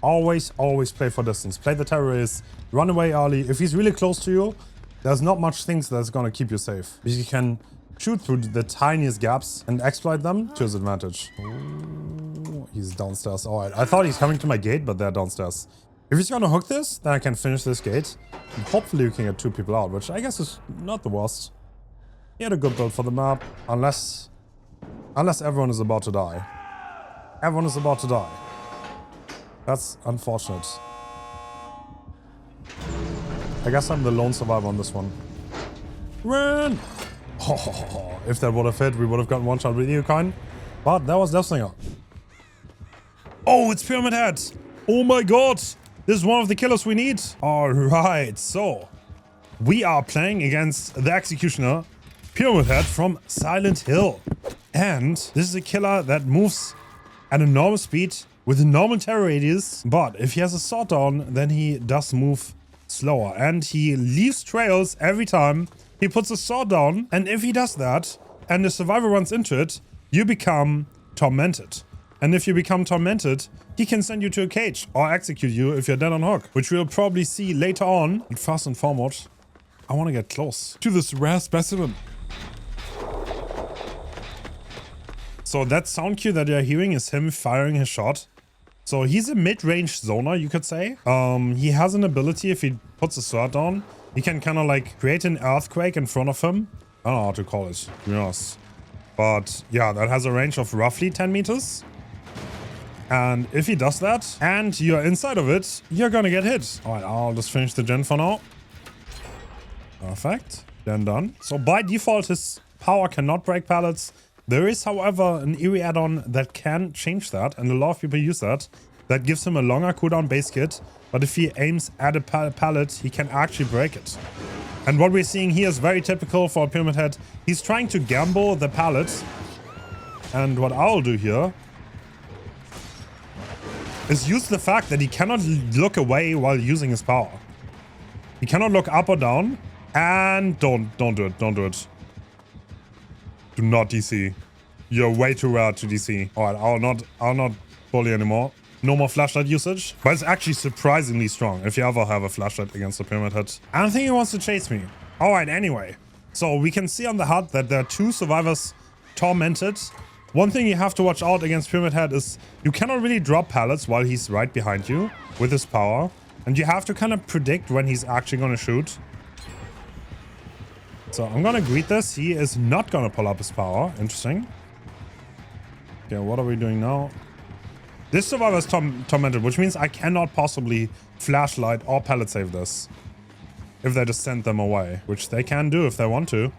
Always, always play for distance. Play the terrorist. Run away early. If he's really close to you, there's not much things that's gonna keep you safe. Because you can shoot through the tiniest gaps and exploit them to his advantage. Ooh, he's downstairs. Alright, I thought he's coming to my gate, but they're downstairs. If he's gonna hook this, then I can finish this gate. And hopefully we can get 2 people out, which I guess is not the worst. He had a good build for the map, unless everyone is about to die. Everyone is about to die. That's unfortunate. I guess I'm the lone survivor on this one. Run! Oh, if that would have hit, we would have gotten one shot with Eokin. But that was Deathslinger. Oh, it's Pyramid Head! Oh my god! This is one of the killers we need. Alright, so we are playing against the Executioner, Pyramid Head from Silent Hill. And this is a killer that moves at a normal speed with a normal terror radius. But if he has a sword down, then he does move slower. And he leaves trails every time he puts a sword down. And if he does that and the survivor runs into it, you become tormented. And if you become tormented, he can send you to a cage or execute you if you're dead on hook, which we'll probably see later on. But first and foremost, I want to get close to this rare specimen. So that sound cue that you're hearing is him firing his shot. So he's a mid-range zoner, you could say. He has an ability, if he puts a sword down, he can kind of like create an earthquake in front of him. I don't know how to call it, to be honest. But yeah, that has a range of roughly 10 meters. And if he does that, and you're inside of it, you're gonna get hit. Alright, I'll just finish the gen for now. Perfect. Gen done. So by default, his power cannot break pallets. There is, however, an eerie add-on that can change that, and a lot of people use that. That gives him a longer cooldown base kit, but if he aims at a pallet, he can actually break it. And what we're seeing here is very typical for a Pyramid Head. He's trying to gamble the pallet, and what I'll do here is use the fact that he cannot look away while using his power. He cannot look up or down, and don't do it, don't do it. Do not DC. You're way too rare to DC. Alright, I'll not bully anymore. No more flashlight usage. But it's actually surprisingly strong if you ever have a flashlight against the Pyramid Head. I don't think he wants to chase me. Alright, anyway. So we can see on the HUD that there are 2 survivors tormented. One thing you have to watch out against Pyramid Head is you cannot really drop pallets while he's right behind you with his power. And you have to kind of predict when he's actually going to shoot. So I'm going to greet this. He is not going to pull up his power. Interesting. Okay, what are we doing now? This survivor is tormented, which means I cannot possibly flashlight or pallet save this. If they just send them away, which they can do if they want to.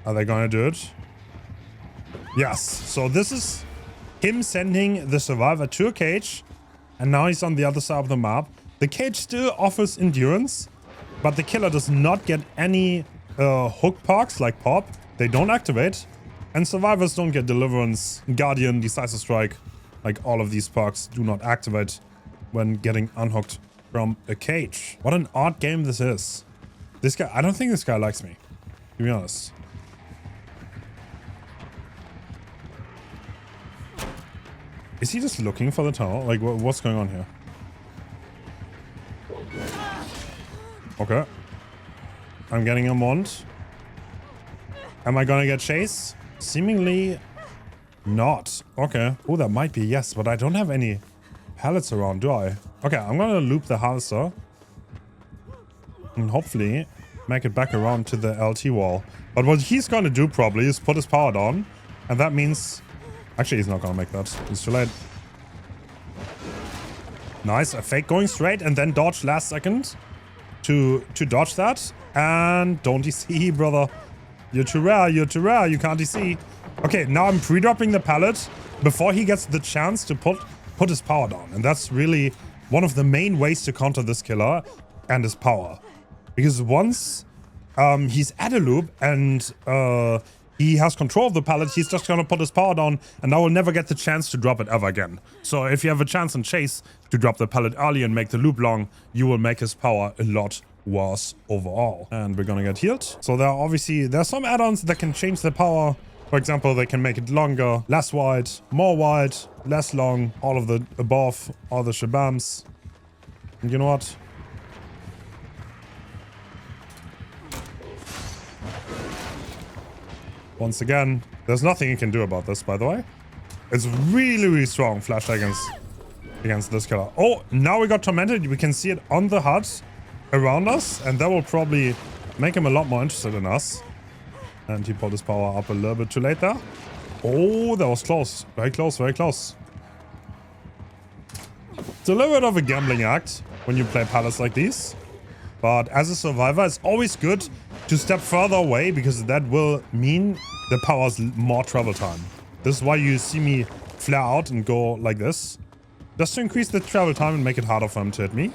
Are they going to do it? Yes. So this is him sending the survivor to a cage. And now he's on the other side of the map. The cage still offers endurance, but the killer does not get any hook parks like pop. They don't activate. And survivors don't get deliverance, guardian, decisive strike. Like all of these perks do not activate when getting unhooked from a cage. What an odd game this is. This guy, I don't think this guy likes me, to be honest. Is he just looking for the tunnel? Like, what's going on here? Okay. I'm getting a mont. Am I gonna get chased? Seemingly not. Okay. Oh, that might be yes, but I don't have any pallets around, do I? Okay, I'm gonna loop the harvester. And hopefully make it back around to the LT wall. But what he's gonna do probably is put his power down. And that means... Actually, he's not gonna make that. He's too late. Nice. A fake going straight and then dodge last second to dodge that. And don't DC, brother. You're too rare. You're too rare. You can't DC. Okay, now I'm pre-dropping the pallet before he gets the chance to put his power down. And that's really one of the main ways to counter this killer and his power. Because once he's at a loop and he has control of the pallet, he's just gonna put his power down and I will never get the chance to drop it ever again. So if you have a chance in chase to drop the pallet early and make the loop long, you will make his power a lot worse overall. And we're gonna get healed. So there's some add-ons that can change the power. For example, they can make it longer, less wide, more wide, less long, all of the above, all the shabams. And you know what? Once again, there's nothing you can do about this, by the way. It's really, really strong flashlight against this killer. Oh, now we got tormented. We can see it on the HUD around us, and that will probably make him a lot more interested in us. And he pulled his power up a little bit too late there. Oh, that was close. Very close, very close. It's a little bit of a gambling act when you play pallets like these. But as a survivor, it's always good to step further away because that will mean the power's more travel time. This is why you see me flare out and go like this. Just to increase the travel time and make it harder for him to hit me.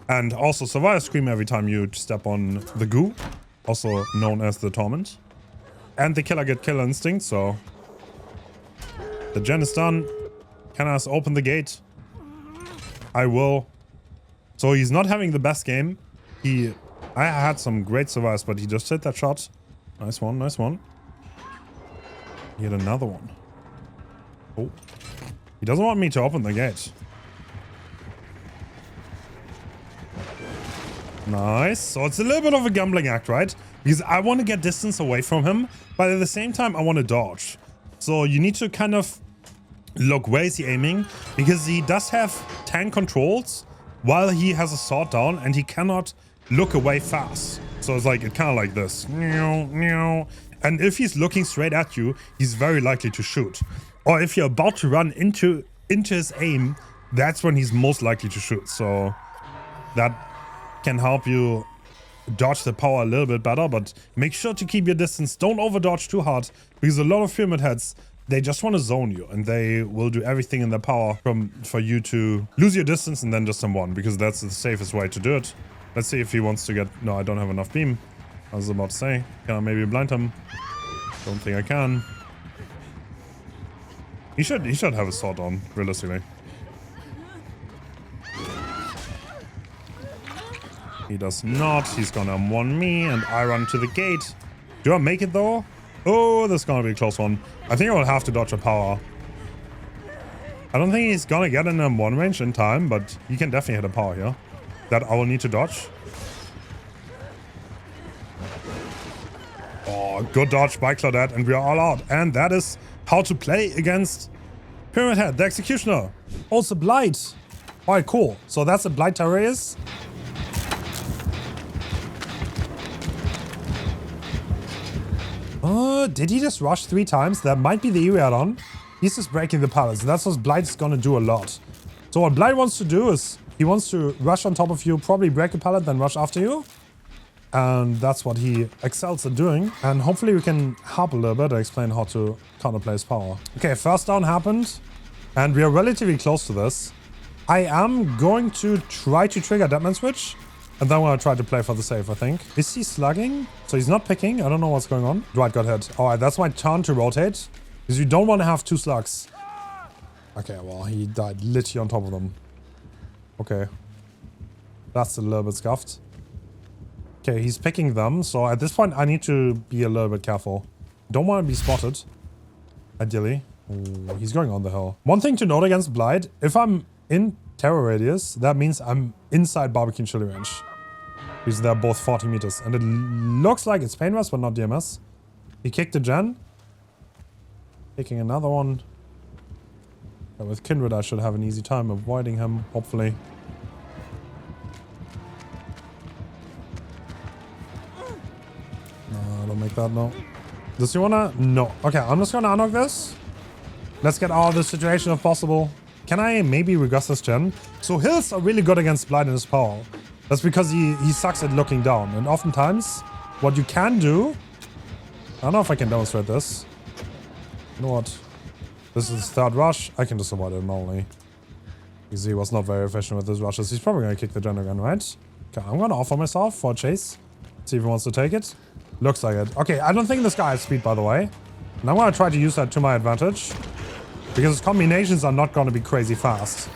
And also survivor scream every time you step on the goo, also known as the torment. And the killer get killer instinct, so the gen is done. Can I open the gate? I will. So he's not having the best game. I had some great survives, but he just hit that shot. Nice one, nice one. He hit another one. Oh, he doesn't want me to open the gate. Nice. So it's a little bit of a gambling act, right? Because I want to get distance away from him, but at the same time, I want to dodge. So you need to kind of look, where is he aiming? Because he does have tank controls while he has a sword down and he cannot look away fast. So it's like, it kind of like this. And if he's looking straight at you, he's very likely to shoot. Or if you're about to run into his aim, that's when he's most likely to shoot. So that can help you dodge the power a little bit better, but make sure to keep your distance. Don't over dodge too hard, because a lot of Pyramid Heads, they just want to zone you and they will do everything in their power for you to lose your distance and then just M1, because that's the safest way to do it. Let's see if he wants to get... No, I don't have enough beam. I was about to say, can I maybe blind him? Don't think I can. He should have a sword on, realistically. He does not. He's gonna M1 me and I run to the gate. Do I make it though? Oh, this is gonna be a close one. I think I will have to dodge a power. I don't think he's gonna get in M1 range in time, but he can definitely hit a power here. That I will need to dodge. Oh, good dodge by Claudette, and we are all out. And that is how to play against Pyramid Head, the Executioner. Also Blight. Alright, cool. So that's a Blight Terrorist. Did he just rush 3 times? That might be the Iriadon. He's just breaking the pallets. That's what Blight is gonna do a lot. So what Blight wants to do is he wants to rush on top of you, probably break a pallet, then rush after you. And that's what he excels at doing. And hopefully we can help a little bit to explain how to counterplay his power. Okay, first down happened. And we are relatively close to this. I am going to try to trigger Deadman Switch. And then I'm going to try to play for the save, I think. Is he slugging? So he's not picking. I don't know what's going on. Dwight got hit. Alright, that's my turn to rotate. Because you don't want to have 2 slugs. Okay, well, he died literally on top of them. Okay. That's a little bit scuffed. Okay, he's picking them. So at this point, I need to be a little bit careful. Don't want to be spotted. Ideally. Ooh, he's going on the hill. One thing to note against Blight. If I'm in terror radius, that means I'm inside barbecue and chili range. Because they're both 40 meters. And it looks like it's Pain Rush, but not DMS. He kicked a gen. Kicking another one. But with Kindred, I should have an easy time avoiding him, hopefully. No, don't make that, no. Does he wanna? No. Okay, I'm just gonna unlock this. Let's get out of this situation if possible. Can I maybe regress this gen? So hills are really good against Blight in his power. That's because he sucks at looking down. And oftentimes, what you can do... I don't know if I can demonstrate this. You know what? This is his 3rd rush. I can just avoid it normally. Because he was not very efficient with his rushes. He's probably going to kick the gen again, right? Okay, I'm going to offer myself for a chase. See if he wants to take it. Looks like it. Okay, I don't think this guy has speed, by the way. And I'm going to try to use that to my advantage. Because his combinations are not going to be crazy fast.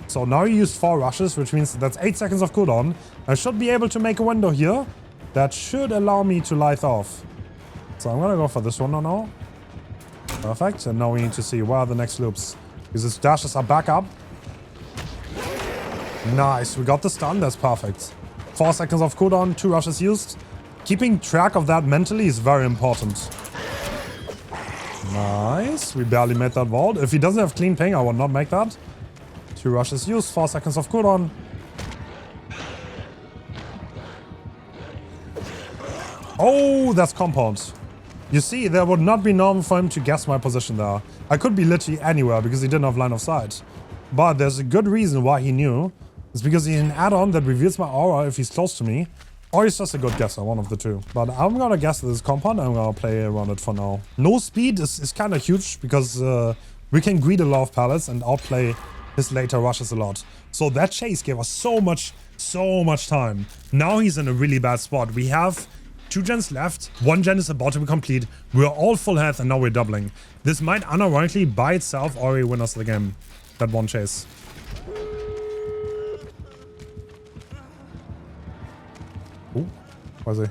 So now he used 4 rushes, which means that's 8 seconds of cooldown. I should be able to make a window here. That should allow me to lithe off. So I'm going to go for this one now. Perfect. And now we need to see where are the next loops. Because his dashes are back up. Nice. We got the stun. That's perfect. 4 seconds of cooldown, 2 rushes used. Keeping track of that mentally is very important. Nice. We barely made that vault. If he doesn't have clean ping, I will not make that. 2 rushes used, 4 seconds of cooldown. Oh, that's compound. You see, there would not be normal for him to guess my position there. I could be literally anywhere because he didn't have line of sight. But there's a good reason why he knew. It's because he's an add-on that reveals my aura if he's close to me. Or he's just a good guesser, one of the two. But I'm gonna guess this compound. I'm gonna play around it for now. No speed is kind of huge because we can greed a lot of pallets and outplay his later rushes a lot. So that chase gave us so much time. Now he's in a really bad spot. We have 2 gens left. 1 gen is about to be complete. We're all full health and now we're doubling. This might unironically by itself already win us the game. That 1 chase. Ooh, where's he?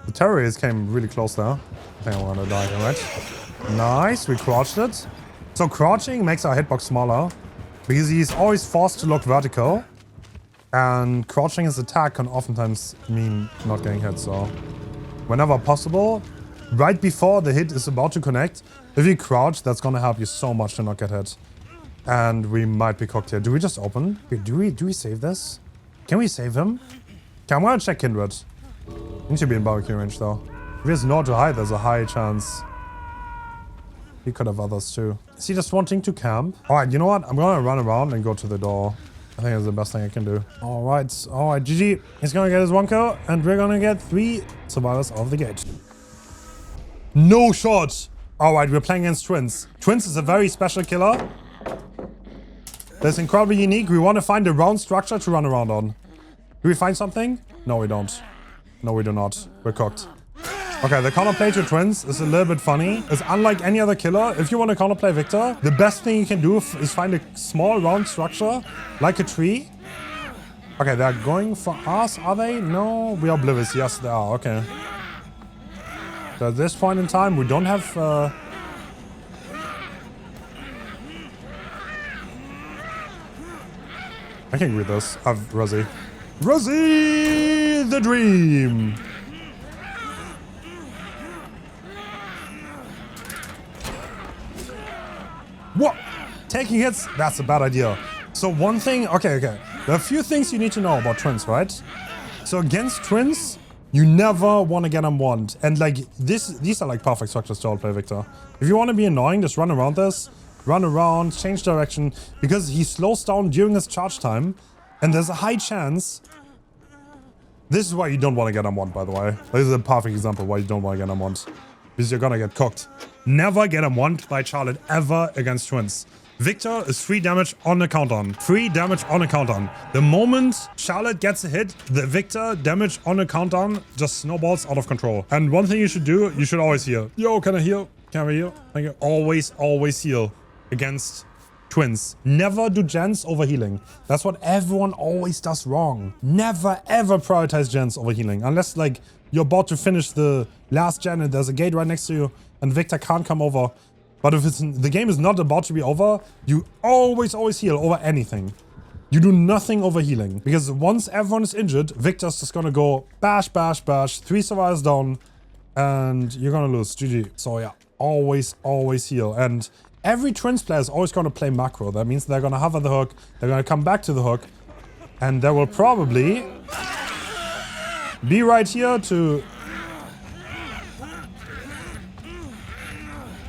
The terrorist came really close there. I think I'm gonna die here, right? Nice, we crouched it. So crouching makes our hitbox smaller. Because he's always forced to look vertical. And crouching his attack can oftentimes mean not getting hit, so... Whenever possible, right before the hit is about to connect, if you crouch, that's gonna help you so much to not get hit. And we might be cooked here. Do we just open? Okay, do we save this? Can we save him? Okay, I'm gonna check Kindred. He should be in barbecue range though. If he has nowhere to hide, there's a high chance he could have others too. Is he just wanting to camp? Alright, you know what? I'm gonna run around and go to the door. I think that's the best thing I can do. Alright, GG. He's gonna get his 1 kill, and we're gonna get 3 survivors off the gate. No shot! Alright, we're playing against Twins. Twins is a very special killer. That's incredibly unique. We want to find a round structure to run around on. Do we find something? No, we don't. No, we do not. We're cooked. Okay, the counterplay to Twins is a little bit funny. It's unlike any other killer. If you want to counterplay Victor, the best thing you can do is find a small round structure, like a tree. Okay, they're going for us, are they? No, we are oblivious. Yes, they are. Okay. So at this point in time, we don't have... I can read this. I've Rosie. Rosie the Dream. What? Taking hits? That's a bad idea. So one thing, okay. There are a few things you need to know about twins, right? So against twins, you never want to get them wand. And like these are like perfect structures to play Victor. If you want to be annoying, just run around this. Run around, change direction, because he slows down during his charge time, and there's a high chance. This is why you don't want to get him one, by the way. This is a perfect example why you don't want to get him one, because you're gonna get cooked. Never get him one by Charlotte ever against twins. Victor is 3 damage on a countdown. 3 damage on a countdown. The moment Charlotte gets a hit, the Victor damage on a countdown just snowballs out of control. And one thing you should do, you should always heal. Yo, can I heal? Can I heal? Thank you. Always heal. Against twins. Never do gens over healing. That's what everyone always does wrong. Never ever prioritize gens over healing. Unless like you're about to finish the last gen and there's a gate right next to you and Victor can't come over. But if the game is not about to be over, you always heal over anything. You do nothing over healing. Because once everyone is injured, Victor's just gonna go bash. 3 survivors down and you're gonna lose. GG. So yeah, always heal. And every twins player is always going to play macro. That means they're going to hover the hook, they're going to come back to the hook, and they will probably be right here to...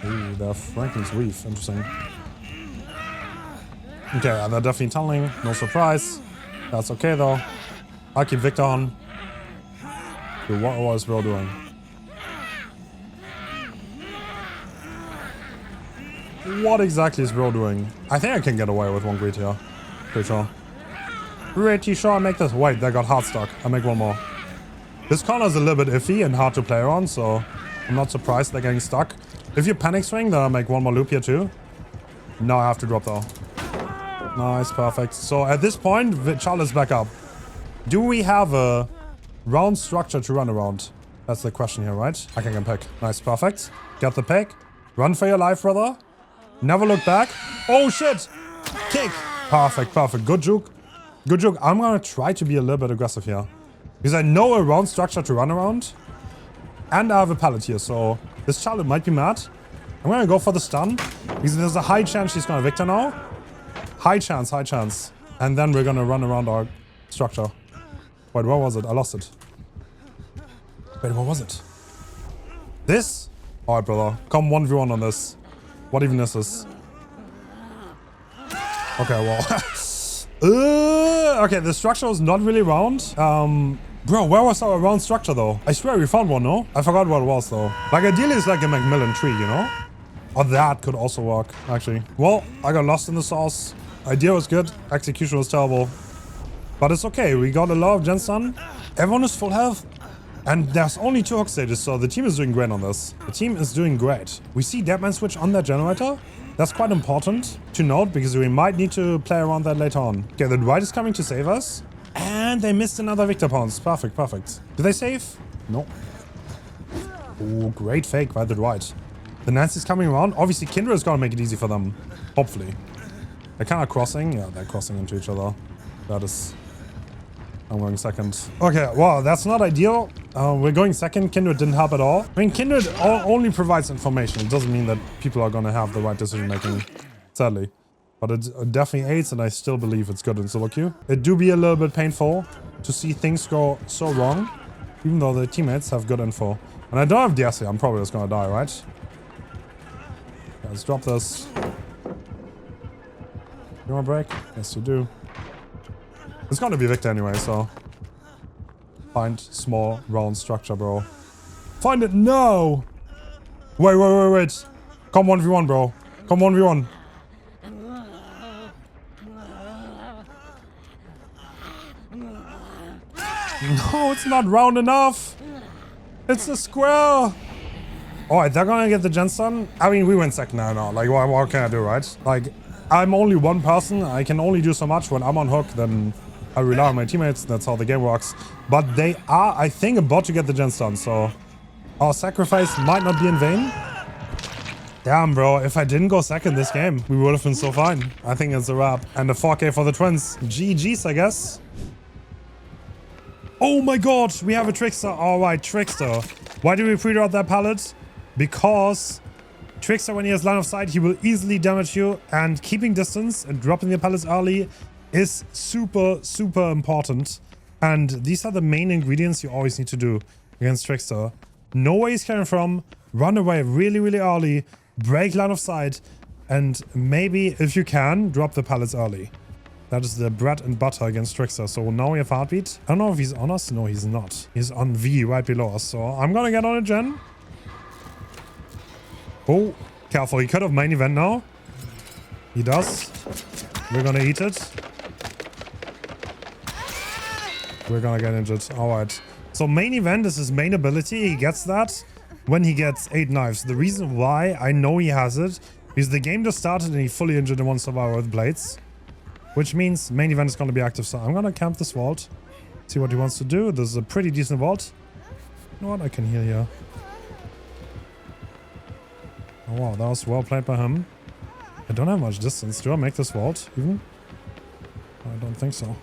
Ooh, they're Franklin's Reef. Interesting. Okay, yeah, they're definitely tunneling. No surprise. That's okay, though. I'll keep Victor on. Dude, what is bro doing? What exactly is bro doing? I think I can get away with one greet here. Pretty sure. Pretty sure I make this. Wait, they got hard stuck. I make one more. This corner is a little bit iffy and hard to play around, so I'm not surprised they're getting stuck. If you panic swing, then I'll make one more loop here too. Now I have to drop though. Nice, perfect. So at this point, Charlotte's back up. Do we have a round structure to run around? That's the question here, right? I can get pick. Nice, perfect. Get the pick. Run for your life, brother. Never look back. Oh shit! Kick! Perfect. Good juke. I'm gonna try to be a little bit aggressive here. Because I know a round structure to run around. And I have a pallet here, so this Charlotte might be mad. I'm gonna go for the stun. Because there's a high chance she's gonna Victor now. High chance. And then we're gonna run around our structure. Wait, where was it? I lost it. Wait, what was it? This? Alright, brother. Come 1v1 on this. What even is this? Okay, well. Okay, the structure was not really round. Bro, where was our round structure though? I swear we found one, no? I forgot what it was though. Like ideally it's like a Macmillan tree, you know? Or that could also work, actually. Well, I got lost in the sauce. Idea was good. Execution was terrible. But it's okay. We got a lot of gens done. Everyone is full health. And there's only 2 hook stages, so the team is doing great on this. The team is doing great. We see Deadman switch on that generator. That's quite important to note, because we might need to play around that later on. Okay, the Dwight is coming to save us. And they missed another Victor pounce. Perfect. Did they save? No. Oh, great fake by the Dwight. The Nancy's coming around. Obviously, Kindred is going to make it easy for them. Hopefully. They're kind of crossing. Yeah, they're crossing into each other. That is... I'm going second. Okay, well, that's not ideal. We're going second. Kindred didn't help at all. I mean, Kindred only provides information. It doesn't mean that people are going to have the right decision making, sadly. But it definitely aids, and I still believe it's good in solo queue. It do be a little bit painful to see things go so wrong, even though the teammates have good info. And I don't have DS here. I'm probably just going to die, right? Okay, let's drop this. You want a break? Yes, you do. It's gonna be Victor anyway, so... Find small, round structure, bro. Find it now! Wait. Come 1v1, bro. Come 1v1. No, it's not round enough! It's a square! Alright, they're gonna get the gens done. I mean, we went second now. Like, what can I do, right? Like, I'm only one person. I can only do so much. When I'm on hook, then... I rely on my teammates, that's how the game works. But they are, I think, about to get the gens done, so... Our sacrifice might not be in vain. Damn, bro. If I didn't go second this game, we would have been so fine. I think it's a wrap. And a 4K for the twins. GG's, I guess. Oh my god, we have a Trickster. All right, Trickster. Why do we pre-drop that pallet? Because Trickster, when he has line of sight, he will easily damage you. And keeping distance and dropping the pallets early is super, super important. And these are the main ingredients you always need to do against Trickster. Know where he's coming from. Run away really, really early. Break line of sight. And maybe, if you can, drop the pallets early. That is the bread and butter against Trickster. So now we have heartbeat. I don't know if he's on us. No, he's not. He's on V right below us. So I'm gonna get on a gen. Oh, careful. He could have main event now. He does. We're gonna eat it. We're gonna get injured. Alright. So main event is his main ability. He gets that when he gets 8 knives. The reason why I know he has it is the game just started and he fully injured in one survivor with blades. Which means main event is gonna be active. So I'm gonna camp this vault. See what he wants to do. This is a pretty decent vault. You know what? I can heal here. Oh wow, that was well played by him. I don't have much distance. Do I make this vault even? I don't think so.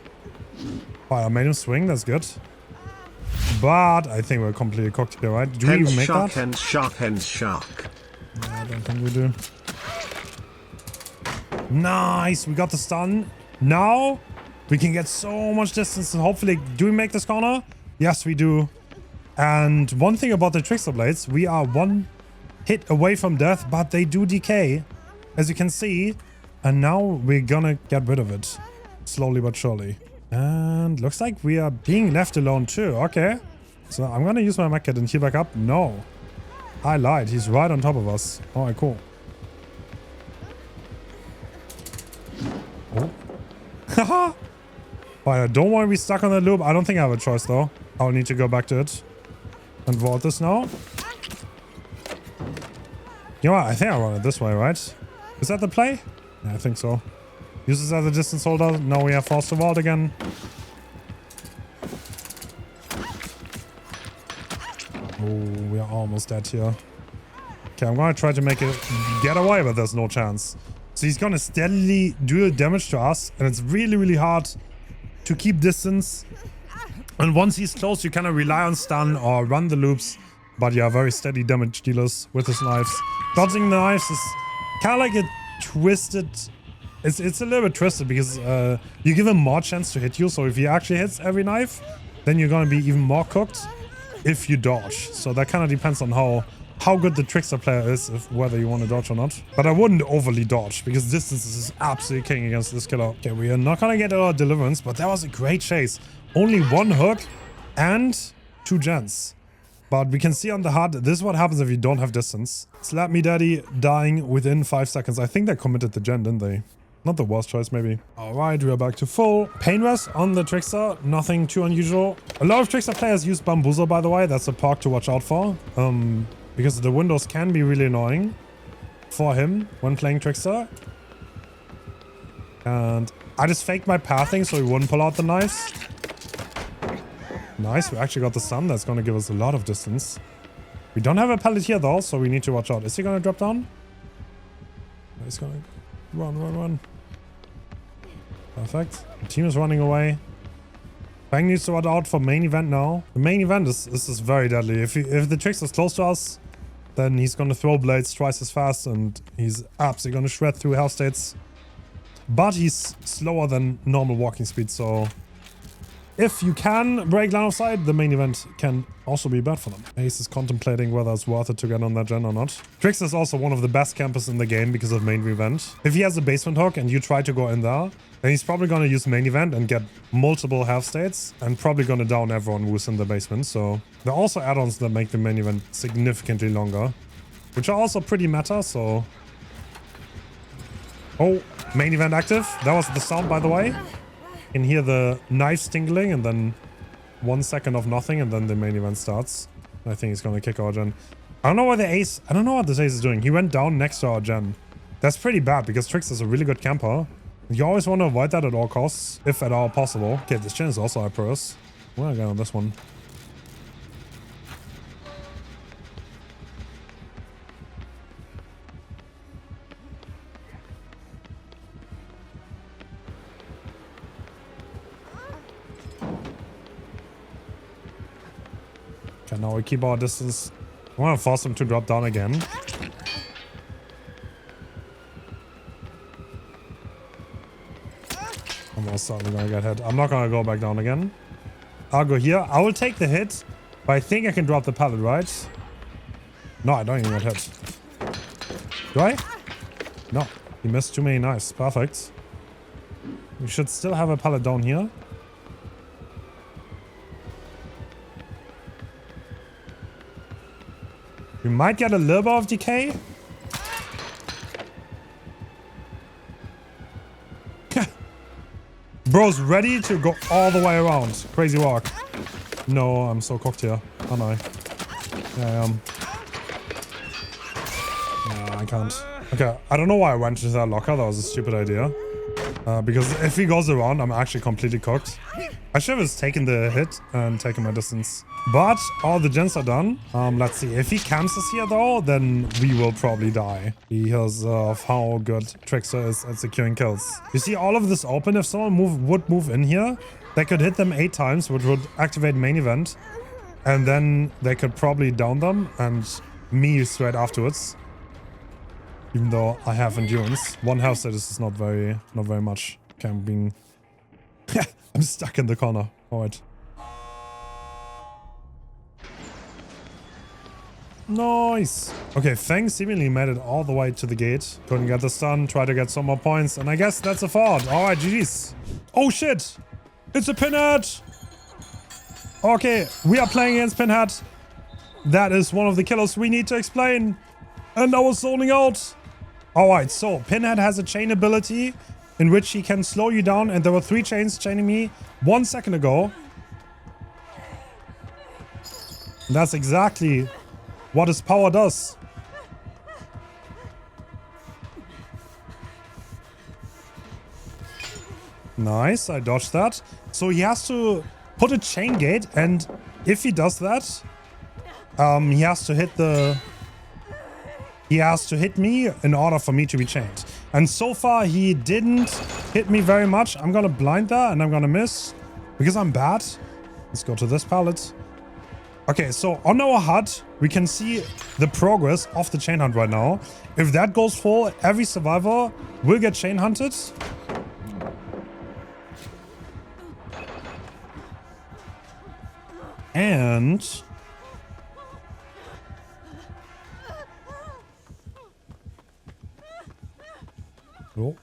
Oh, I made him swing. That's good. But I think we're completely cooked here, right? Do we even make that? Hens, shark, hens, shark. No, I don't think we do. Nice. We got the stun. Now we can get so much distance and hopefully... Do we make this corner? Yes, we do. And one thing about the Trickster Blades, we are 1 hit away from death, but they do decay, as you can see. And now we're gonna get rid of it. Slowly but surely. And looks like we are being left alone too. Okay. So I'm gonna use my medkit and heal back up. No. I lied. He's right on top of us. Alright, cool. Oh. Haha. Alright, don't want to be stuck on that loop. I don't think I have a choice though. I'll need to go back to it. And vault this now. You know what? I think I run it this way, right? Is that the play? Yeah, I think so. Use this as a distance holder. Now we are forced to vault again. Oh, we are almost dead here. Okay, I'm gonna try to make it get away, but there's no chance. So he's gonna steadily do damage to us, and it's really, really hard to keep distance. And once he's close, you kind of rely on stun or run the loops. But yeah, very steady damage dealers with his knives. Dodging the knives is kind of like a twisted... It's a little bit twisted because you give him more chance to hit you. So if he actually hits every knife, then you're going to be even more cooked if you dodge. So that kind of depends on how good the Trickster player is, whether you want to dodge or not. But I wouldn't overly dodge because distance is absolutely king against this killer. Okay, we are not going to get our deliverance, but that was a great chase. Only 1 hook and 2 gens. But we can see on the HUD, this is what happens if you don't have distance. Slap me daddy dying within 5 seconds. I think they committed the gen, didn't they? Not the worst choice, maybe. Alright, we are back to full. Pain Rest on the Trickster. Nothing too unusual. A lot of Trickster players use Bamboozle, by the way. That's a perk to watch out for. Because the windows can be really annoying for him when playing Trickster. And I just faked my pathing so he wouldn't pull out the knives. Nice, we actually got the stun. That's going to give us a lot of distance. We don't have a pallet here though, so we need to watch out. Is he going to drop down? He's going to run. Perfect. The team is running away. Bang needs to watch out for main event now. The main event is very deadly. If the Trickster is close to us, then he's going to throw blades twice as fast and he's absolutely going to shred through hell states. But he's slower than normal walking speed, so if you can break line of sight, the main event can also be bad for them. Ace is contemplating whether it's worth it to get on that gen or not. Trickster is also one of the best campers in the game because of main event. If he has a basement hook and you try to go in there, then he's probably going to use main event and get multiple half states and probably going to down everyone who's in the basement. So there are also add-ons that make the main event significantly longer, which are also pretty meta, so... Oh, main event active. That was the sound, by the way. You can hear the knife tingling and then 1 second of nothing and then the main event starts. I think he's going to kick our gen. I don't know what this ace is doing. He went down next to our gen. That's pretty bad because Trickster's a really good camper. You always want to avoid that at all costs, if at all possible. Okay, this gen is also hyperus. We're gonna get on this one. Okay, now we keep our distance. I want to force him to drop down again. I'm most certainly gonna get hit. I'm not gonna go back down again. I'll go here. I will take the hit, but I think I can drop the pallet, right? No, I don't even get hit. Do I? No. He missed too many knives. Perfect. We should still have a pallet down here. We might get a little bit of decay. Bro's ready to go all the way around. Crazy walk. No, I'm so cooked here. Oh no. Yeah, I am. No, I can't. Okay, I don't know why I went to that locker. That was a stupid idea. Because if he goes around, I'm actually completely cooked. I should have just taken the hit and taken my distance. But all the gens are done. Let's see. If he camps us here though, then we will probably die. Because of how good Trickster is at securing kills. You see all of this open. If someone would move in here, they could hit them 8 times, which would activate main event. And then they could probably down them and me straight afterwards. Even though I have endurance. 1 health status is not very much. Okay, I'm being... I'm stuck in the corner. Alright. Nice. Okay, Fang seemingly made it all the way to the gate. Couldn't get the stun. Try to get some more points. And I guess that's a fault. Alright, GG's. Oh shit. It's a Pinhead. Okay, we are playing against Pinhead. That is one of the killers we need to explain. And I was zoning out. Alright, so Pinhead has a chain ability in which he can slow you down, and there were 3 chains chaining me 1 second ago. And that's exactly what his power does. Nice, I dodged that. So he has to put a chain gate, and if he does that, he has to hit the... He has to hit me in order for me to be chained. And so far, he didn't hit me very much. I'm gonna blind that and I'm gonna miss because I'm bad. Let's go to this pallet. Okay, so on our HUD, we can see the progress of the chain hunt right now. If that goes full, every survivor will get chain hunted. And... Oh.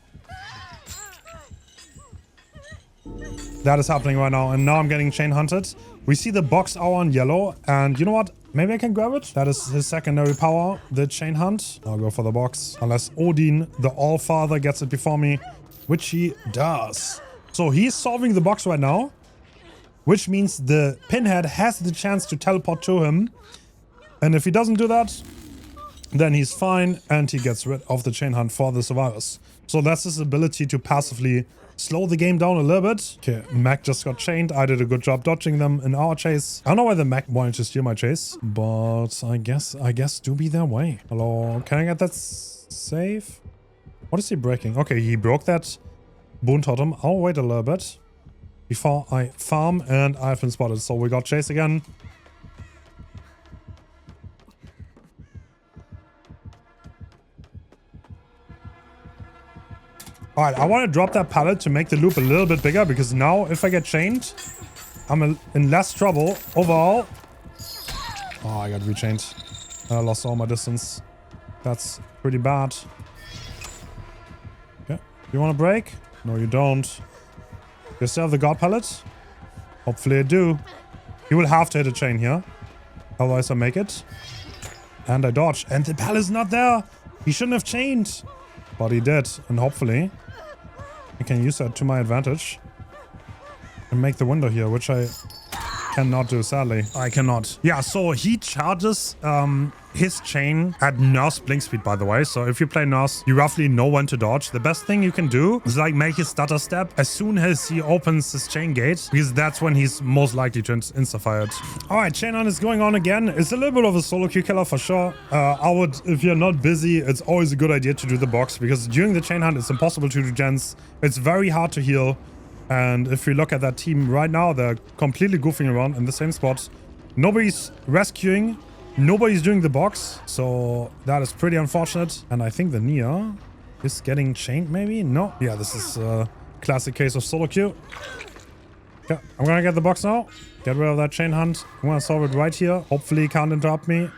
That is happening right now, and now I'm getting chain hunted. We see the box hour on yellow, and you know what? Maybe I can grab it. That is his secondary power, the chain hunt. I'll go for the box, unless Odin, the All-Father, gets it before me, which he does. So he's solving the box right now, which means the Pinhead has the chance to teleport to him. And if he doesn't do that, then he's fine, and he gets rid of the chain hunt for the survivors. So that's his ability to passively slow the game down a little bit. Okay, Mac just got chained. I did a good job dodging them in our chase. I don't know why the Mac wanted to steal my chase, but I guess do be their way. Hello, can I get that save? What is he breaking? Okay, he broke that boon totem. I'll wait a little bit before I farm, and I've been spotted. So we got chase again. Alright, I want to drop that pallet to make the loop a little bit bigger, because now if I get chained, I'm in less trouble overall. Oh, I got rechained. I lost all my distance. That's pretty bad. Okay. You want to break? No, you don't. You still have the god pallet? Hopefully I do. You will have to hit a chain here. Otherwise I make it. And I dodge. And the pallet's not there. He shouldn't have chained. But he did. And hopefully I can use that to my advantage. And make the window here, which I cannot do, sadly. I cannot. Yeah, so he charges his chain at nurse blink speed, by the way. So if you play nurse, you roughly know when to dodge. The best thing you can do is like make his stutter step as soon as he opens his chain gate, because that's when he's most likely to insta-fire it. Alright, chain hunt is going on again. It's a little bit of a solo queue killer for sure. I would, if you're not busy, it's always a good idea to do the box, because during the chain hunt it's impossible to do gens. It's very hard to heal. And if we look at that team right now, they're completely goofing around in the same spot. Nobody's rescuing. Nobody's doing the box. So that is pretty unfortunate. And I think the Nia is getting chained maybe? No. Yeah, this is a classic case of solo queue. Okay, I'm gonna get the box now. Get rid of that chain hunt. I'm gonna solve it right here. Hopefully he can't interrupt me.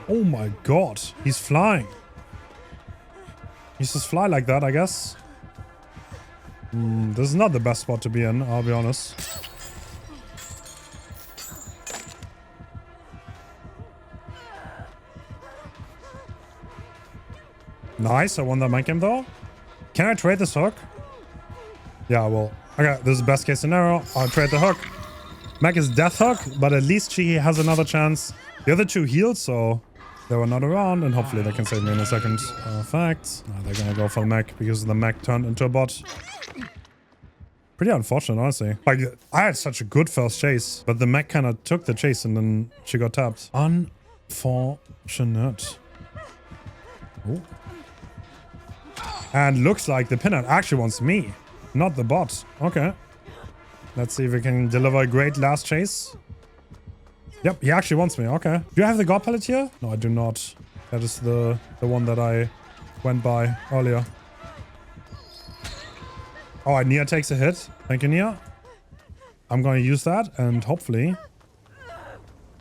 Oh my god. He's flying. He's just fly like that, I guess. This is not the best spot to be in, I'll be honest. Nice, I won that mind game though. Can I trade this hook? Yeah, I will. Okay, this is best case scenario. I'll trade the hook. Mac is death hook, but at least she has another chance. The other two healed, so they were not around, and hopefully they can save me in a second. Perfect. No, they're gonna go for the mech because the mech turned into a bot. Pretty unfortunate, honestly. Like, I had such a good first chase, but the mech kind of took the chase and then she got tapped. Unfortunate. Ooh. And looks like the Pinhead actually wants me, not the bot. Okay. Let's see if we can deliver a great last chase. Yep, he actually wants me. Okay. Do I have the God Pallet here? No, I do not. That is the one that I went by earlier. Oh, Nia takes a hit. Thank you, Nia. I'm going to use that and hopefully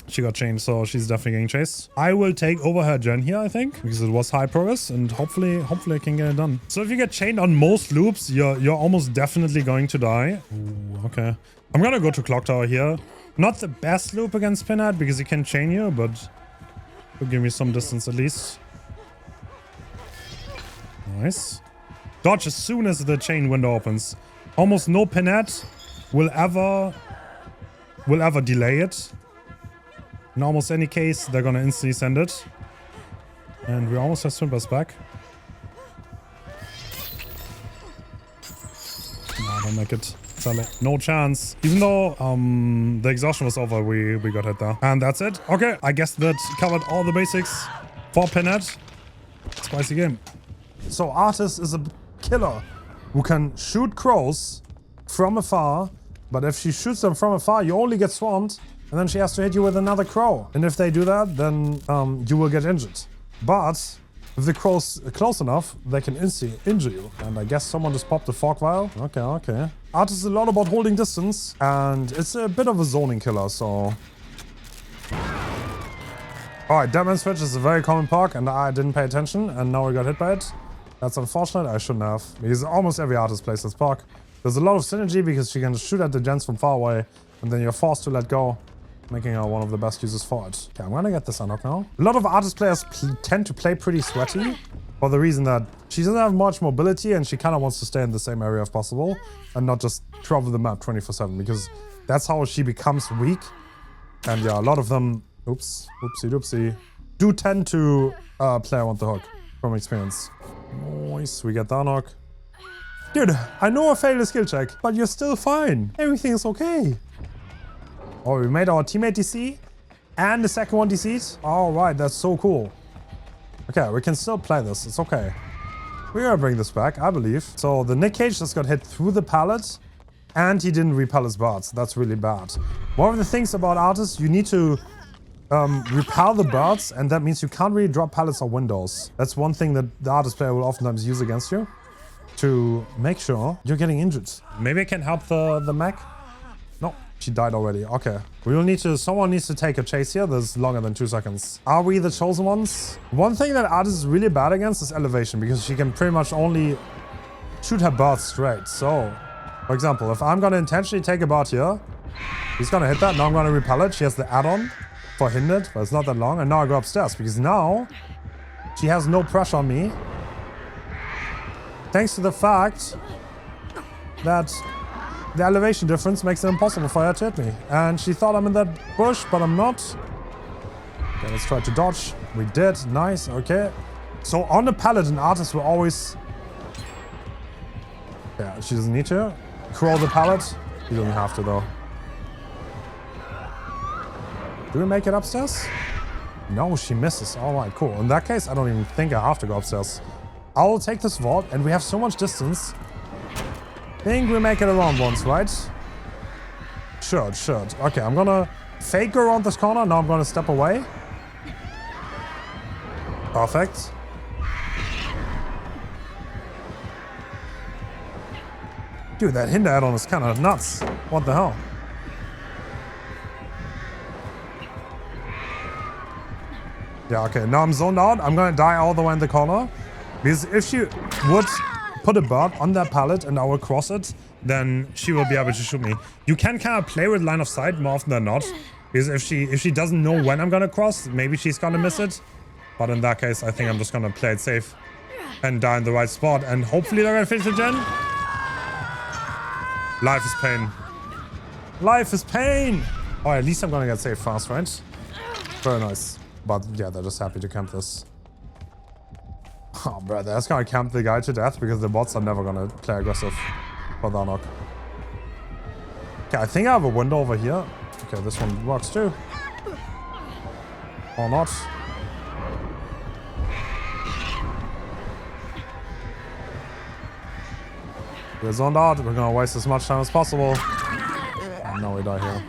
she got chained, so she's definitely getting chased. I will take over her gen here, I think, because it was high progress and hopefully I can get it done. So if you get chained on most loops, you're almost definitely going to die. Ooh, okay. I'm going to go to Clock Tower here. Not the best loop against Pinhead because he can chain you, but will give me some distance at least. Nice. Dodge as soon as the chain window opens. Almost no Pinhead will ever delay it. In almost any case, they're gonna instantly send it. And we almost have Swimpers back. No, don't make it. Sally. No chance. Even though the exhaustion was over, we got hit there. And that's it. Okay, I guess that covered all the basics for Pinhead. Spicy game. So Artist is a killer who can shoot crows from afar, but if she shoots them from afar, you only get swarmed, and then she has to hit you with another crow. And if they do that, then you will get injured. But if the crow's close enough, they can instantly injure you. And I guess someone just popped the fog vial. Okay, okay. Artist is a lot about holding distance, and it's a bit of a zoning killer, so... Alright, Deadman Switch is a very common perk, and I didn't pay attention, and now we got hit by it. That's unfortunate, I shouldn't have. Because almost every artist plays this perk. There's a lot of synergy because she can shoot at the gens from far away, and then you're forced to let go, making her one of the best uses for it. Okay, I'm gonna get this unlocked now. A lot of artist players tend to play pretty sweaty, for the reason that she doesn't have much mobility, and she kind of wants to stay in the same area if possible, and not just travel the map 24/7, because that's how she becomes weak. And yeah, a lot of them, oops, oopsie doopsie, do tend to play around the hook, from experience. Nice, we get the unlock. Dude, I know I failed a skill check, but you're still fine. Everything is okay. Oh, we made our teammate DC, and the second one DC'd. Alright, that's so cool. Okay, we can still play this, it's okay. We're gonna bring this back, I believe. So the Nick Cage just got hit through the pallet, and he didn't repel his birds. That's really bad. One of the things about artists, you need to repel the birds, and that means you can't really drop pallets or windows. That's one thing that the artist player will oftentimes use against you to make sure you're getting injured. Maybe I can help the mech? No, she died already. Okay. We will need to, someone needs to take a chase here. That's longer than 2 seconds. Are we the chosen ones? One thing that artist is really bad against is elevation, because she can pretty much only shoot her birds straight. So, for example, if I'm gonna intentionally take a bird here, he's gonna hit that. Now I'm gonna repel it. She has the add-on for hindered, but it's not that long. And now I go upstairs because now she has no pressure on me. Thanks to the fact that the elevation difference makes it impossible for her to hit me. And she thought I'm in that bush, but I'm not. Okay, let's try to dodge. We did. Nice. Okay. So on the pallet, an artist will always... Yeah, she doesn't need to. Crawl the pallet. He doesn't have to, though. Do we make it upstairs? No, she misses. Alright, cool. In that case, I don't even think I have to go upstairs. I'll take this vault, and we have so much distance Think we make it around once, right? Should. Okay, I'm gonna fake go around this corner. Now I'm gonna step away. Perfect. Dude, that hinder add-on is kind of nuts. What the hell? Yeah, okay, now I'm zoned out. I'm gonna die all the way in the corner. Because if she would put a bird on that pallet and I will cross it, then she will be able to shoot me. You can kind of play with line of sight more often than not. Because if she doesn't know when I'm gonna cross, maybe she's gonna miss it. But in that case, I think I'm just gonna play it safe and die in the right spot. And hopefully they're gonna finish the gen. Life is pain. Life is pain! Oh, at least I'm gonna get saved fast, right? Very nice. But yeah, they're just happy to camp this. Oh, bro, they're just gonna camp the guy to death because the bots are never gonna play aggressive for the knock. Okay, I think I have a window over here. Okay, this one works too. Or not. We're zoned out. We're gonna waste as much time as possible. And now we die here.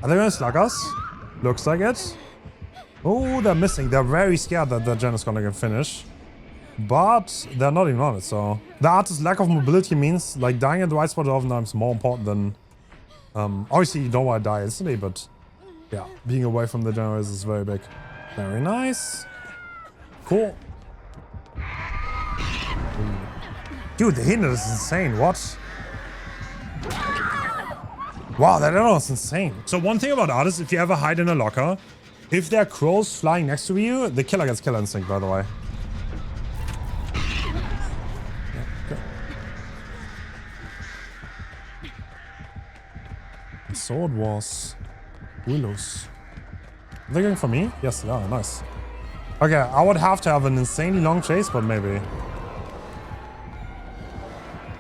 Are they gonna slug us? Looks like it. Oh, they're missing. They're very scared that the gen is gonna get finished. But they're not even on it, so... The artist's lack of mobility means, like, dying at the right spot is oftentimes more important than... obviously, you don't want to die instantly, but... Yeah, being away from the generators is very big. Very nice. Cool. Dude, the hinder is insane. What? Wow, that arrow is insane. So one thing about artists, if you ever hide in a locker, if there are crows flying next to you, the killer gets killer instinct, by the way. Yeah, okay. And so it was Willows. Are they going for me? Yes, they are. Nice. Okay, I would have to have an insanely long chase, but maybe.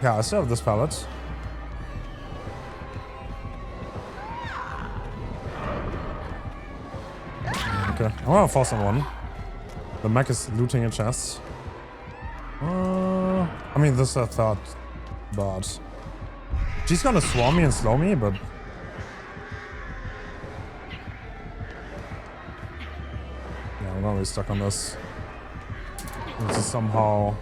Yeah, I still have this pallet. Okay, I'm gonna force on one. The mech is looting a chest. I mean, this is a third, but she's gonna swarm me and slow me, but yeah, I'm gonna be stuck on this. This is somehow.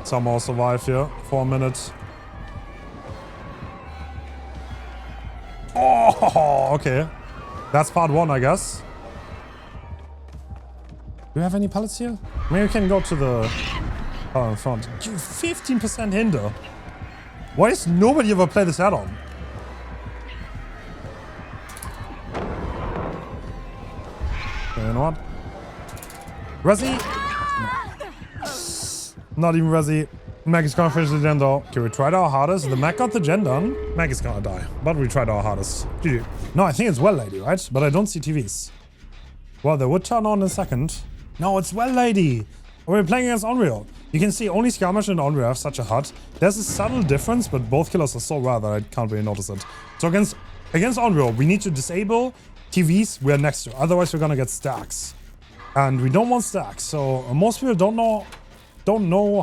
Somehow survive here for a minute. Oh, okay. That's part one, I guess. Do you have any pallets here? Maybe we can go to the pallet in front. Dude, 15% hinder. Why does nobody ever play this add-on? Okay, you know what? Resi? Not even Resi. Meg is gonna finish the gen though. Okay, we tried our hardest. The Meg got the gen done. Meg is gonna die. But we tried our hardest. GG. No, I think it's Well Lady, right? But I don't see TVs. Well, they would turn on in a second. No, it's Well Lady. We're playing against Onyro. You can see only Skirmish and Onyro have such a HUD. There's a subtle difference, but both killers are so rare that I can't really notice it. So against Onyro, we need to disable TVs we're next to. Otherwise, we're gonna get stacks. And we don't want stacks. So most people don't know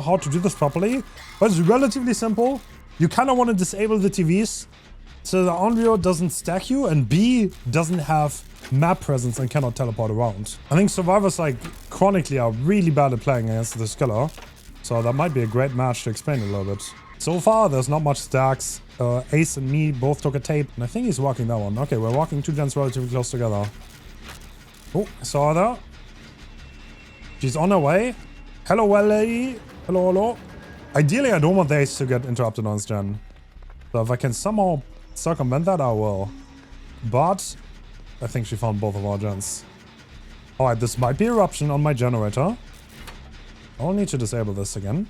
how to do this properly, but it's relatively simple. You kind of want to disable the TVs so the Onyro doesn't stack you, and B doesn't have map presence and cannot teleport around. I think survivors like chronically are really bad at playing against this killer, so that might be a great match to explain it a little bit. So far, there's not much stacks. Ace and me both took a tape, and I think he's walking that one. Okay, we're walking two gens relatively close together. Oh, I saw her. She's on her way. Hello, Well Lady. Hello, hello. Ideally, I don't want the Ace to get interrupted on this gen. So if I can somehow circumvent that, I will. But I think she found both of our gens. Alright, this might be eruption on my generator. I'll need to disable this again.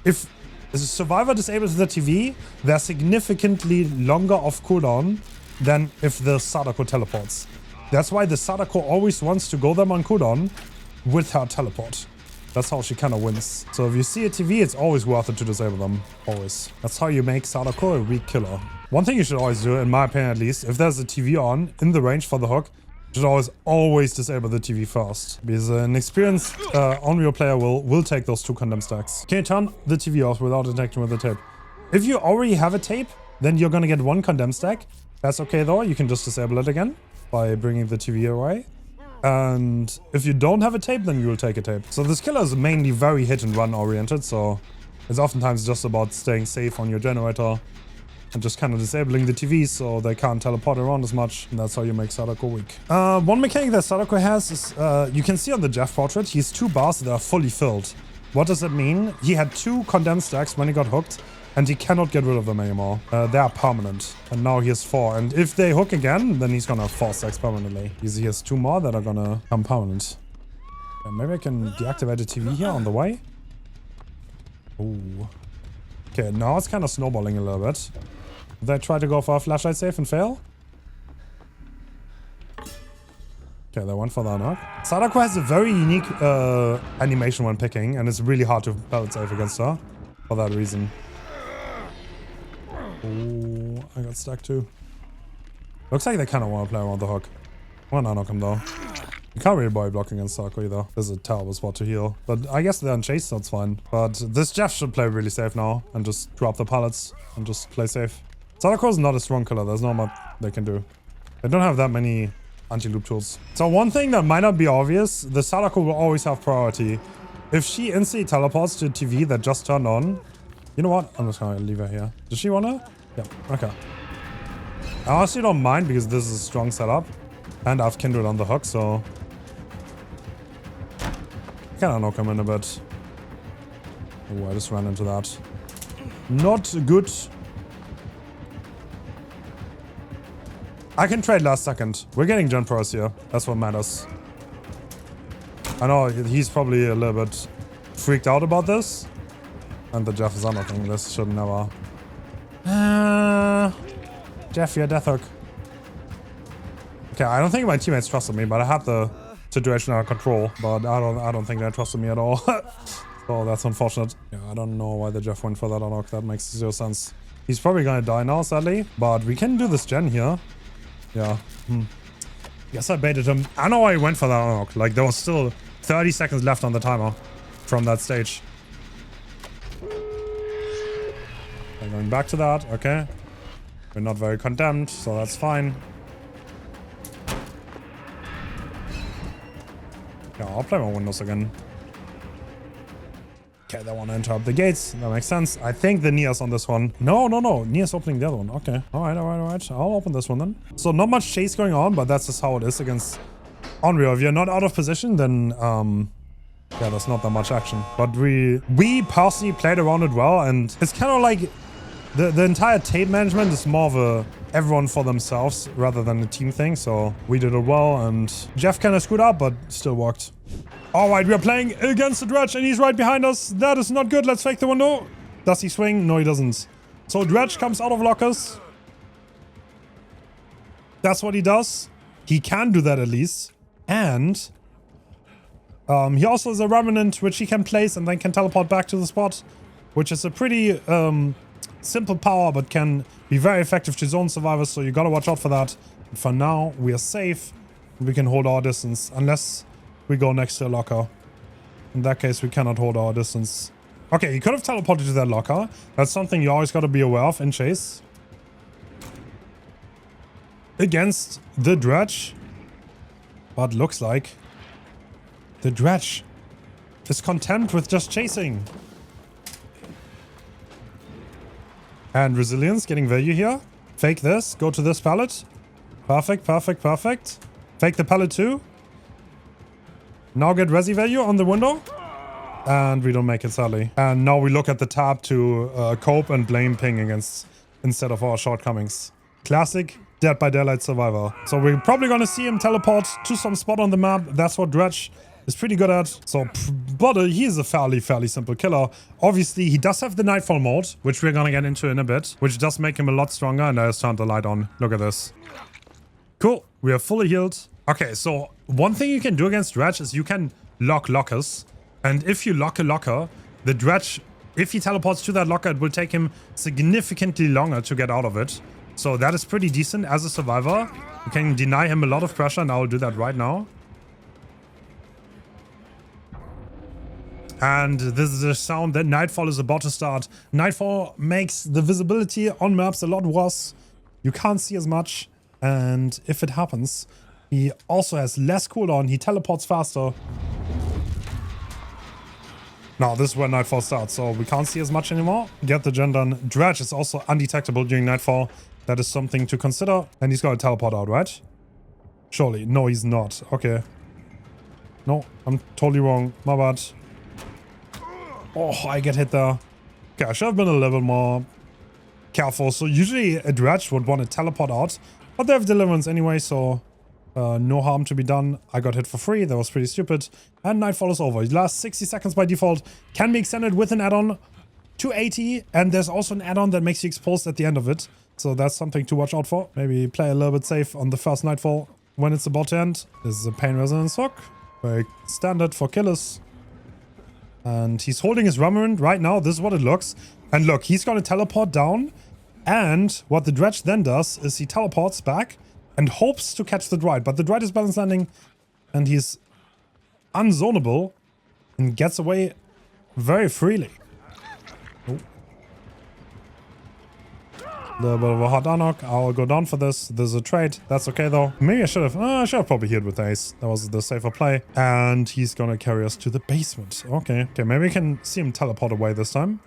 If the survivor disables the TV, they're significantly longer off cooldown than if the Sadako teleports. That's why the Sadako always wants to go them on cooldown with her teleport. That's how she kind of wins. So if you see a TV, it's always worth it to disable them. Always. That's how you make Sadako a weak killer. One thing you should always do, in my opinion at least, if there's a TV on in the range for the hook, Should always disable the TV first, because an experienced Onyro player will take those 2 condemn stacks. Can you turn the TV off without detecting with the tape? If you already have a tape, then you're gonna get 1 condemn stack. That's okay though, you can just disable it again by bringing the TV away. And if you don't have a tape, then you will take a tape. So this killer is mainly very hit and run oriented, so it's oftentimes just about staying safe on your generator and just kind of disabling the TVs so they can't teleport around as much. And that's how you make Sadako weak. One mechanic that Sadako has is, you can see on the Jeff portrait, he has 2 bars that are fully filled. What does that mean? He had 2 condemned stacks when he got hooked, and he cannot get rid of them anymore. They are permanent. And now he has 4. And if they hook again, then he's gonna have 4 stacks permanently. He has 2 more that are gonna come permanent. Maybe I can deactivate the TV here on the way. Ooh. Okay, now it's kind of snowballing a little bit. They try to go for a flashlight save and fail. Okay, they went for the unhook. Sadako has a very unique animation when picking, and it's really hard to pallet save against her for that reason. Oh, I got stuck too. Looks like they kind of want to play around the hook. I want to unhook him though. You can't really body block against Sadako either. This is a terrible spot to heal. But I guess they're on chase, so it's fine. But this Jeff should play really safe now and just drop the pallets and just play safe. Sadako is not a strong killer. There's not much they can do. They don't have that many anti-loop tools. So one thing that might not be obvious, the Sadako will always have priority. If she instantly teleports to a TV that just turned on, you know what? I'm just gonna leave her here. Does she wanna? Yeah, okay. I honestly don't mind because this is a strong setup. And I've Kindred on the hook, so I can unhook him in a bit. Oh, I just ran into that. Not good. I can trade last second. We're getting Gen Pros here. That's what matters. I know he's probably a little bit freaked out about this. And the Jeff is unhooking. This should never. Jeff, you're death hook. Okay, I don't think my teammates trusted me, but I had the situation under control. But I don't think they trusted me at all. So that's unfortunate. Yeah, I don't know why the Jeff went for that unhook. That makes 0 sense. He's probably gonna die now, sadly. But we can do this gen here. Yeah. Guess I baited him. I know why he went for that unhook. Like, there was still 30 seconds left on the timer from that stage. I'm going back to that. Okay. We're not very condemned, so that's fine. Yeah, I'll play my windows again. Okay, they want to interrupt the gates. That makes sense. I think the Nia's on this one. No. Nia's opening the other one. Okay. All right. I'll open this one then. So not much chase going on, but that's just how it is against Onyro. If you're not out of position, then yeah, there's not that much action. But we personally played around it well, and it's kind of like the entire tape management is more of a everyone for themselves rather than a team thing. So we did it well, and Jeff kind of screwed up, but still worked. All right, we are playing against the Dredge, and he's right behind us. That is not good. Let's fake the window. Does he swing? No, he doesn't. So Dredge comes out of lockers. That's what he does. He can do that at least. And he also has a Remnant, which he can place and then can teleport back to the spot, which is a pretty simple power, but can be very effective to zone survivors. So you gotta watch out for that. But for now, we are safe. We can hold our distance unless we go next to a locker. In that case, we cannot hold our distance. Okay, he could have teleported to that locker. That's something you always got to be aware of in chase. Against the Dredge. But looks like the Dredge is content with just chasing. And Resilience getting value here. Fake this. Go to this pallet. Perfect. Fake the pallet too. Now get resi value on the window. And we don't make it, sadly. And now we look at the tab to cope and blame ping instead of our shortcomings. Classic Dead by Daylight survivor. So we're probably gonna see him teleport to some spot on the map. That's what Dredge is pretty good at. So, but he is a fairly simple killer. Obviously, he does have the Nightfall mode, which we're gonna get into in a bit, which does make him a lot stronger. And I just turned the light on. Look at this. Cool. We are fully healed. Okay, so one thing you can do against Dredge is you can lock lockers. And if you lock a locker, the Dredge, if he teleports to that locker, it will take him significantly longer to get out of it. So that is pretty decent as a survivor. You can deny him a lot of pressure, and I will do that right now. And this is the sound that Nightfall is about to start. Nightfall makes the visibility on maps a lot worse. You can't see as much. And if it happens, he also has less cooldown. He teleports faster. Now, this is where Nightfall starts, so we can't see as much anymore. Get the gen done. Dredge is also undetectable during Nightfall. That is something to consider. And he's got to teleport out, right? Surely. No, he's not. Okay. No, I'm totally wrong. My bad. Oh, I get hit there. Okay, I should have been a little bit more careful. So usually a Dredge would want to teleport out, but they have deliverance anyway, so no harm to be done. I got hit for free. That was pretty stupid. And Nightfall is over. It lasts 60 seconds by default. Can be extended with an add-on to 80. And there's also an add-on that makes you exposed at the end of it. So that's something to watch out for. Maybe play a little bit safe on the first Nightfall when it's about to end. This is a Pain Resonance hook. Very standard for killers. And he's holding his Remnant right now. This is what it looks. And look, he's going to teleport down. And what the Dredge then does is he teleports back and hopes to catch the Droid. But the Droid is balance landing and he's unzonable and gets away very freely. Oh. A little bit of a hot unhook. I'll go down for this. There's a trade. That's okay though. Maybe I should have probably healed with Ace. That was the safer play. And he's gonna carry us to the basement. Okay. Okay, maybe we can see him teleport away this time.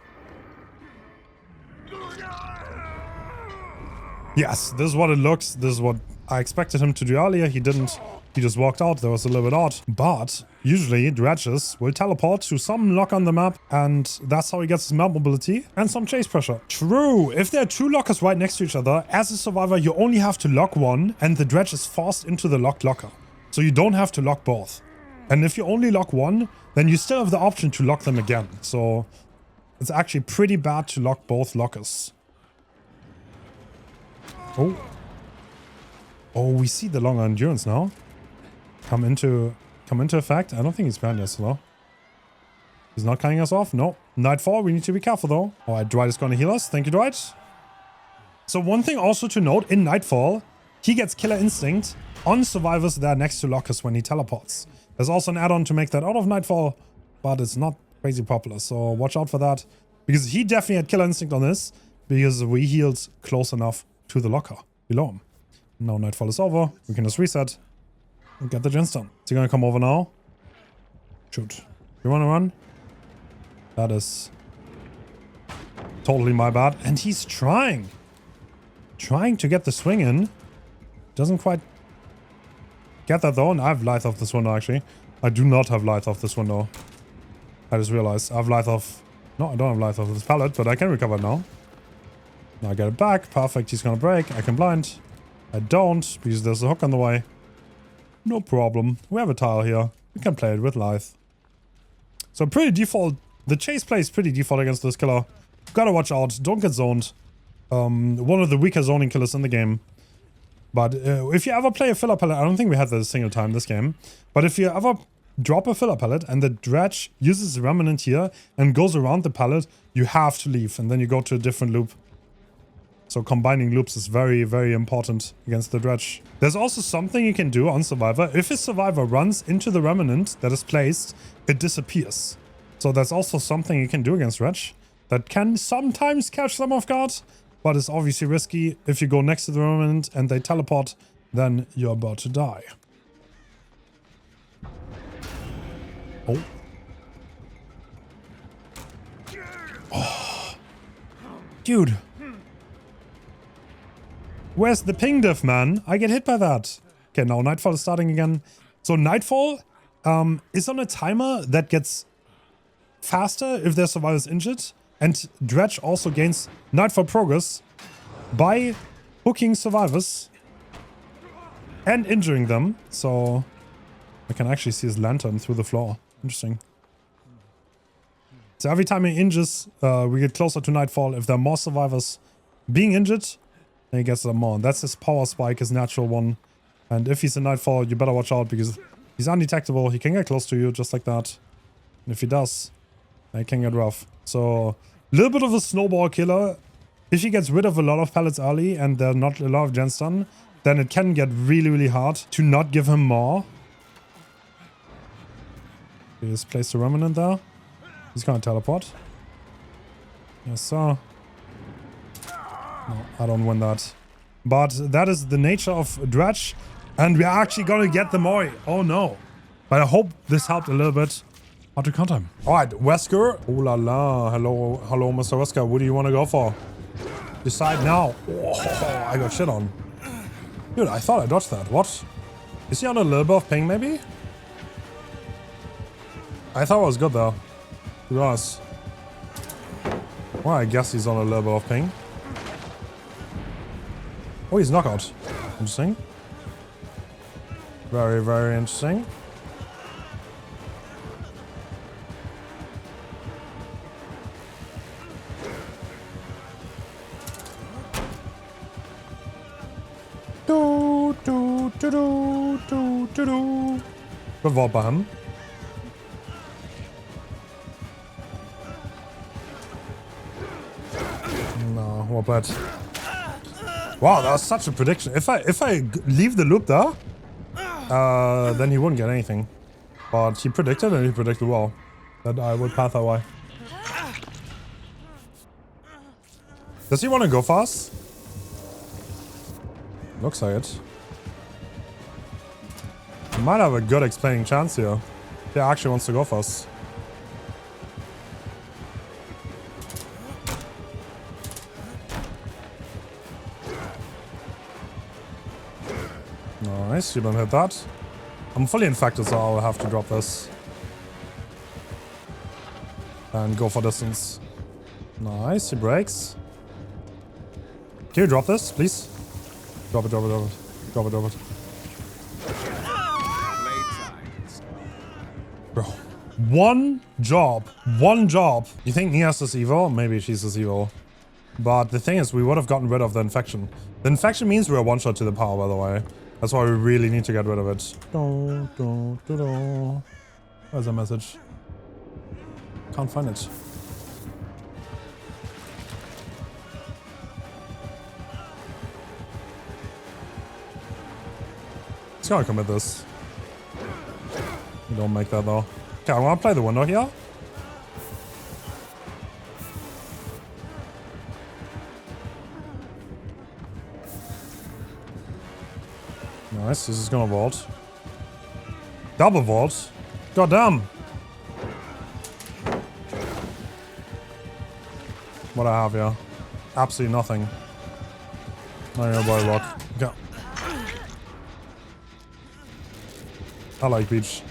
Yes, this is what it looks. This is what I expected him to do earlier. He didn't. He just walked out. That was a little bit odd. But usually Dredges will teleport to some lock on the map, and that's how he gets his map mobility and some chase pressure. True. If there are two lockers right next to each other, as a survivor, you only have to lock one, and the Dredge is forced into the locked locker. So you don't have to lock both. And if you only lock one, then you still have the option to lock them again. So it's actually pretty bad to lock both lockers. Oh. Oh, we see the longer endurance now. Come into effect. I don't think he's behind us though. He's not cutting us off. No. Nightfall, we need to be careful though. Alright, Droid is gonna heal us. Thank you, Droid. So one thing also to note, in Nightfall, he gets Killer Instinct on survivors that are next to lockers when he teleports. There's also an add-on to make that out of Nightfall, but it's not crazy popular, so watch out for that. Because he definitely had Killer Instinct on this, because we healed close enough to the locker below him. Now Nightfall is over. We can just reset and get the gens done. Is he gonna come over now? Shoot. You wanna run? That is totally my bad. And he's trying to get the swing in. Doesn't quite get that though. And I have light off this window actually. I do not have light off this window. I just realized I have light off. No, I don't have light off this pallet, but I can recover it now. Now I get it back. Perfect. He's gonna break. I can blind. I don't, because there's a hook on the way. No problem. We have a tile here. We can play it with life. So pretty default. The chase play is pretty default against this killer. Gotta watch out. Don't get zoned. One of the weaker zoning killers in the game. But if you ever play a filler pellet, I don't think we had that a single time this game. But if you ever drop a filler pellet and the Dredge uses the Remnant here and goes around the pellet, you have to leave and then you go to a different loop. So combining loops is very, very important against the Dredge. There's also something you can do on Survivor. If a Survivor runs into the Remnant that is placed, it disappears. So that's also something you can do against Dredge that can sometimes catch them off guard, but it's obviously risky. If you go next to the Remnant and they teleport, then you're about to die. Oh. Oh. Dude. Where's the ping diff, man? I get hit by that. Okay, now Nightfall is starting again. So Nightfall is on a timer that gets faster if their survivor is injured. And Dredge also gains Nightfall progress by hooking survivors and injuring them. So I can actually see his lantern through the floor. Interesting. So every time he injures, we get closer to Nightfall. If there are more survivors being injured, then he gets them more. And that's his power spike, his natural one. And if he's in Nightfall, you better watch out because he's undetectable. He can get close to you just like that. And if he does, he can get rough. So a little bit of a snowball killer. If he gets rid of a lot of pellets early and there are not a lot of gens done, then it can get really, really hard to not give him more. He just placed a remnant there. He's gonna teleport. Yes, sir. No, I don't win that. But that is the nature of Dredge. And we're actually gonna get the Moi. Oh no. But I hope this helped a little bit. How to counter him. Alright, Wesker. Oh la la. Hello, hello, Mr. Wesker. What do you want to go for? Decide now. Oh, I got shit on. Dude, I thought I dodged that. What? Is he on a little bit of ping, maybe? I thought it was good, though. To be honest. Well, I guess he's on a little bit of ping. Oh, he's knockout. Interesting. Very, very interesting. Good vault by him. No, what bad. Wow, that was such a prediction. If I leave the loop there, then he wouldn't get anything. But he predicted, and he predicted well that I would path that way. Does he want to go fast? Looks like it. He might have a good explaining chance here. He actually wants to go fast. Nice, you don't hit that. I'm fully infected, so I'll have to drop this. And go for distance. Nice, he breaks. Can you drop this, please? Drop it, drop it, drop it. Drop it, drop it. Bro. One job. One job. You think Nia's is evil? Maybe she's as evil. But the thing is, we would have gotten rid of the infection. The infection means we're one shot to the power, by the way. That's why we really need to get rid of it. Where's the message? Can't find it. It's gonna commit this. We don't make that though. Okay, I wanna play the window here. Nice, this is gonna vault. Double vault? Goddamn! What I have here? Absolutely nothing. Not your boy rock. Okay. I like beach.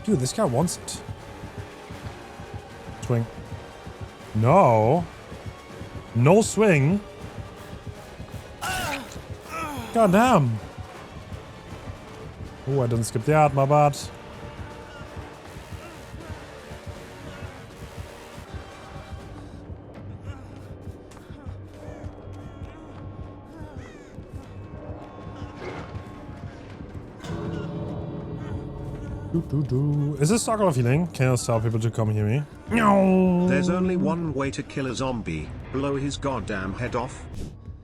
Dude, this guy wants it. Swing. No. No swing. God damn. Oh, I didn't skip the art, my bad. Is this circle of healing? Can you tell people to come hear me? No. There's only one way to kill a zombie. Blow his goddamn head off.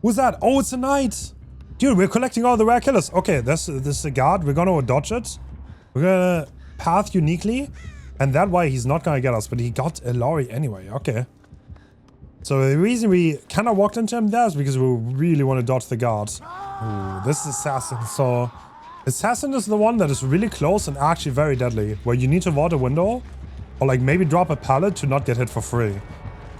Who's that? Oh, it's a knight. Dude, we're collecting all the rare killers. Okay, this is a guard. We're gonna dodge it. We're gonna path uniquely. And that way he's not gonna get us. But he got a lorry anyway. Okay. So the reason we kind of walked into him there is because we really want to dodge the guard. Ooh, this is assassin. So assassin is the one that is really close and actually very deadly. Where you need to vault a window. Or like maybe drop a pallet to not get hit for free.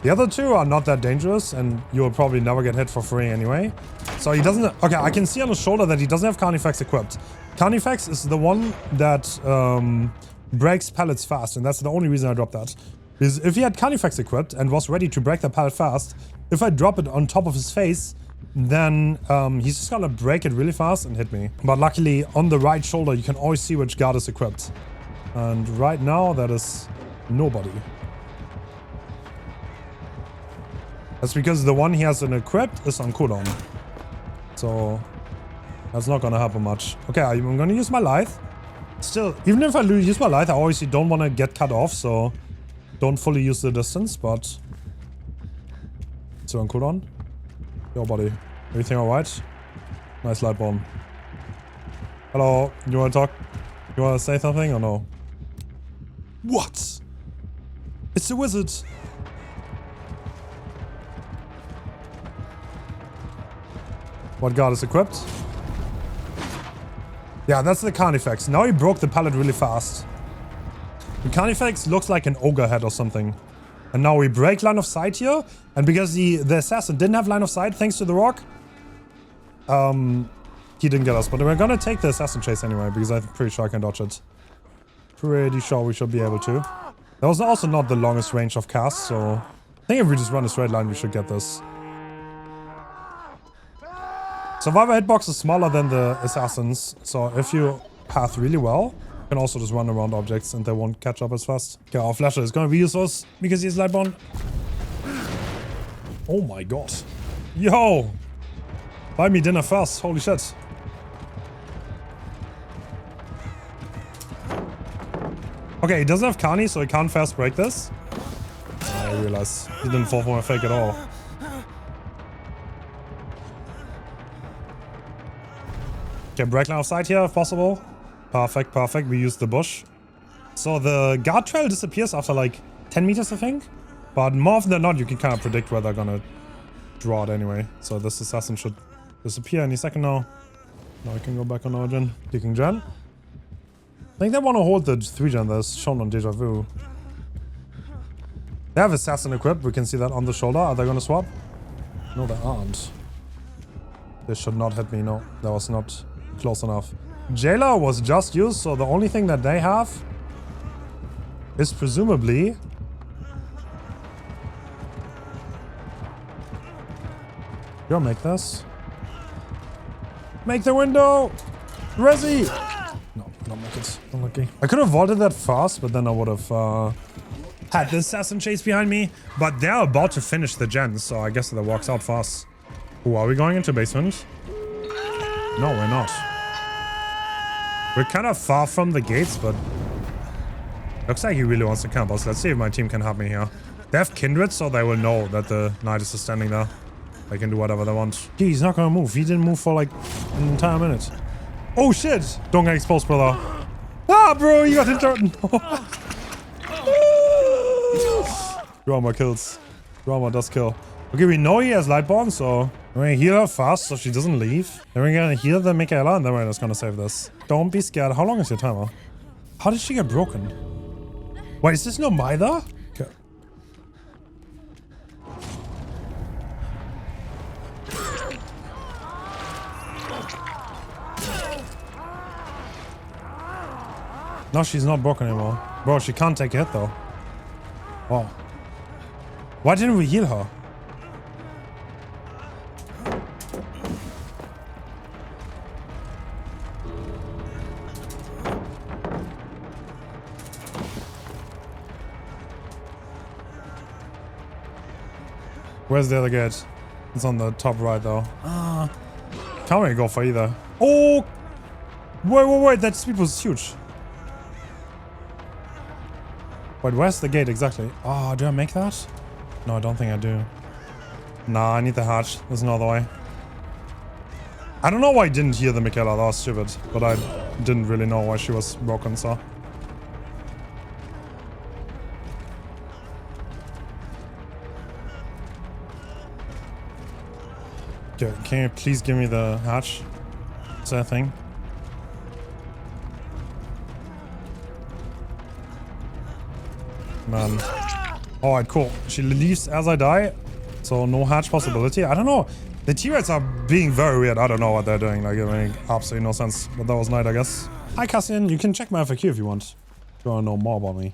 The other two are not that dangerous, and you'll probably never get hit for free anyway. So he doesn't... Okay, I can see on his shoulder that he doesn't have Carnifex equipped. Carnifex is the one that breaks pallets fast, and that's the only reason I dropped that. Because if he had Carnifex equipped and was ready to break the pallet fast, if I drop it on top of his face, then he's just gonna break it really fast and hit me. But luckily, on the right shoulder, you can always see which guard is equipped. And right now, that is nobody. That's because the one he has equipped is on cooldown. So That's not gonna happen much. Okay, I'm gonna use my Lithe. Still, even if I use my Lithe, I obviously don't want to get cut off, so don't fully use the distance, but... Still on cooldown. Yo, buddy. Everything alright? Nice light bomb. Hello, you wanna talk? You wanna say something or no? What? It's a wizard! What guard is equipped? Yeah, that's the Carnifex. Now he broke the pallet really fast. The Carnifex looks like an ogre head or something. And now we break line of sight here. And because the assassin didn't have line of sight thanks to the rock, he didn't get us. But we're gonna take the assassin chase anyway, because I'm pretty sure I can dodge it. Pretty sure we should be able to. That was also not the longest range of cast, so I think if we just run a straight line, we should get this. Survivor hitbox is smaller than the assassins, so if you path really well, you can also just run around objects and they won't catch up as fast. Okay, our flasher is gonna be useless because he's lightbound. Oh my god. Yo! Buy me dinner first, holy shit. Okay, he doesn't have Carni, so he can't fast break this. I realize he didn't fall for my fake at all. Okay, break line of sight here if possible. Perfect, perfect. We use the bush. So the guard trail disappears after like 10 meters, I think. But more often than not, you can kind of predict where they're gonna draw it anyway. So this assassin should disappear any second now. Now I can go back on our gen. Kicking gen. I think they want to hold the 3-gen that's shown on Deja Vu. They have assassin equipped. We can see that on the shoulder. Are they gonna swap? No, they aren't. They should not hit me. No, that was not close enough. Jailer was just used, so the only thing that they have is presumably... Yo, make this. Make the window! Resi! No, don't make it. Unlucky. I could have vaulted that fast, but then I would have had the assassin chase behind me. But they're about to finish the gen, so I guess that walks out fast. Ooh, are we going into basement? No, we're not. We're kind of far from the gates, but... Looks like he really wants to camp us. Let's see if my team can help me here. They have kindred, so they will know that the knight is just standing there. They can do whatever they want. Gee, he's not gonna move. He didn't move for like an entire minute. Oh shit! Don't get exposed, brother. Ah, bro, you got injured. Drama kills. Drama does kill. Okay, we know he has Lightborn, so we're gonna heal her fast so she doesn't leave. Then we're gonna heal the Michaela, and then we're just gonna save this. Don't be scared. How long is your timer? How did she get broken? Wait, is this no Mither? Okay. No, she's not broken anymore. Bro, she can't take a hit though. Wow. Why didn't we heal her? Where's the other gate? It's on the top right though. Can't really go for either. Oh! Wait, that speed was huge. Wait, where's the gate exactly? Oh, do I make that? No, I don't think I do. Nah, I need the hatch. There's no other way. I don't know why I didn't hear the Michaela. That was stupid. But I didn't really know why she was broken, so... Okay, can you please give me the hatch? Is that a thing? Man. Alright, cool. She leaves as I die. So no hatch possibility. I don't know. The T-Rex are being very weird. I don't know what they're doing. Like, it makes absolutely no sense. But that was night, I guess. Hi, Cassian. You can check my FAQ if you want. If you want to know more about me.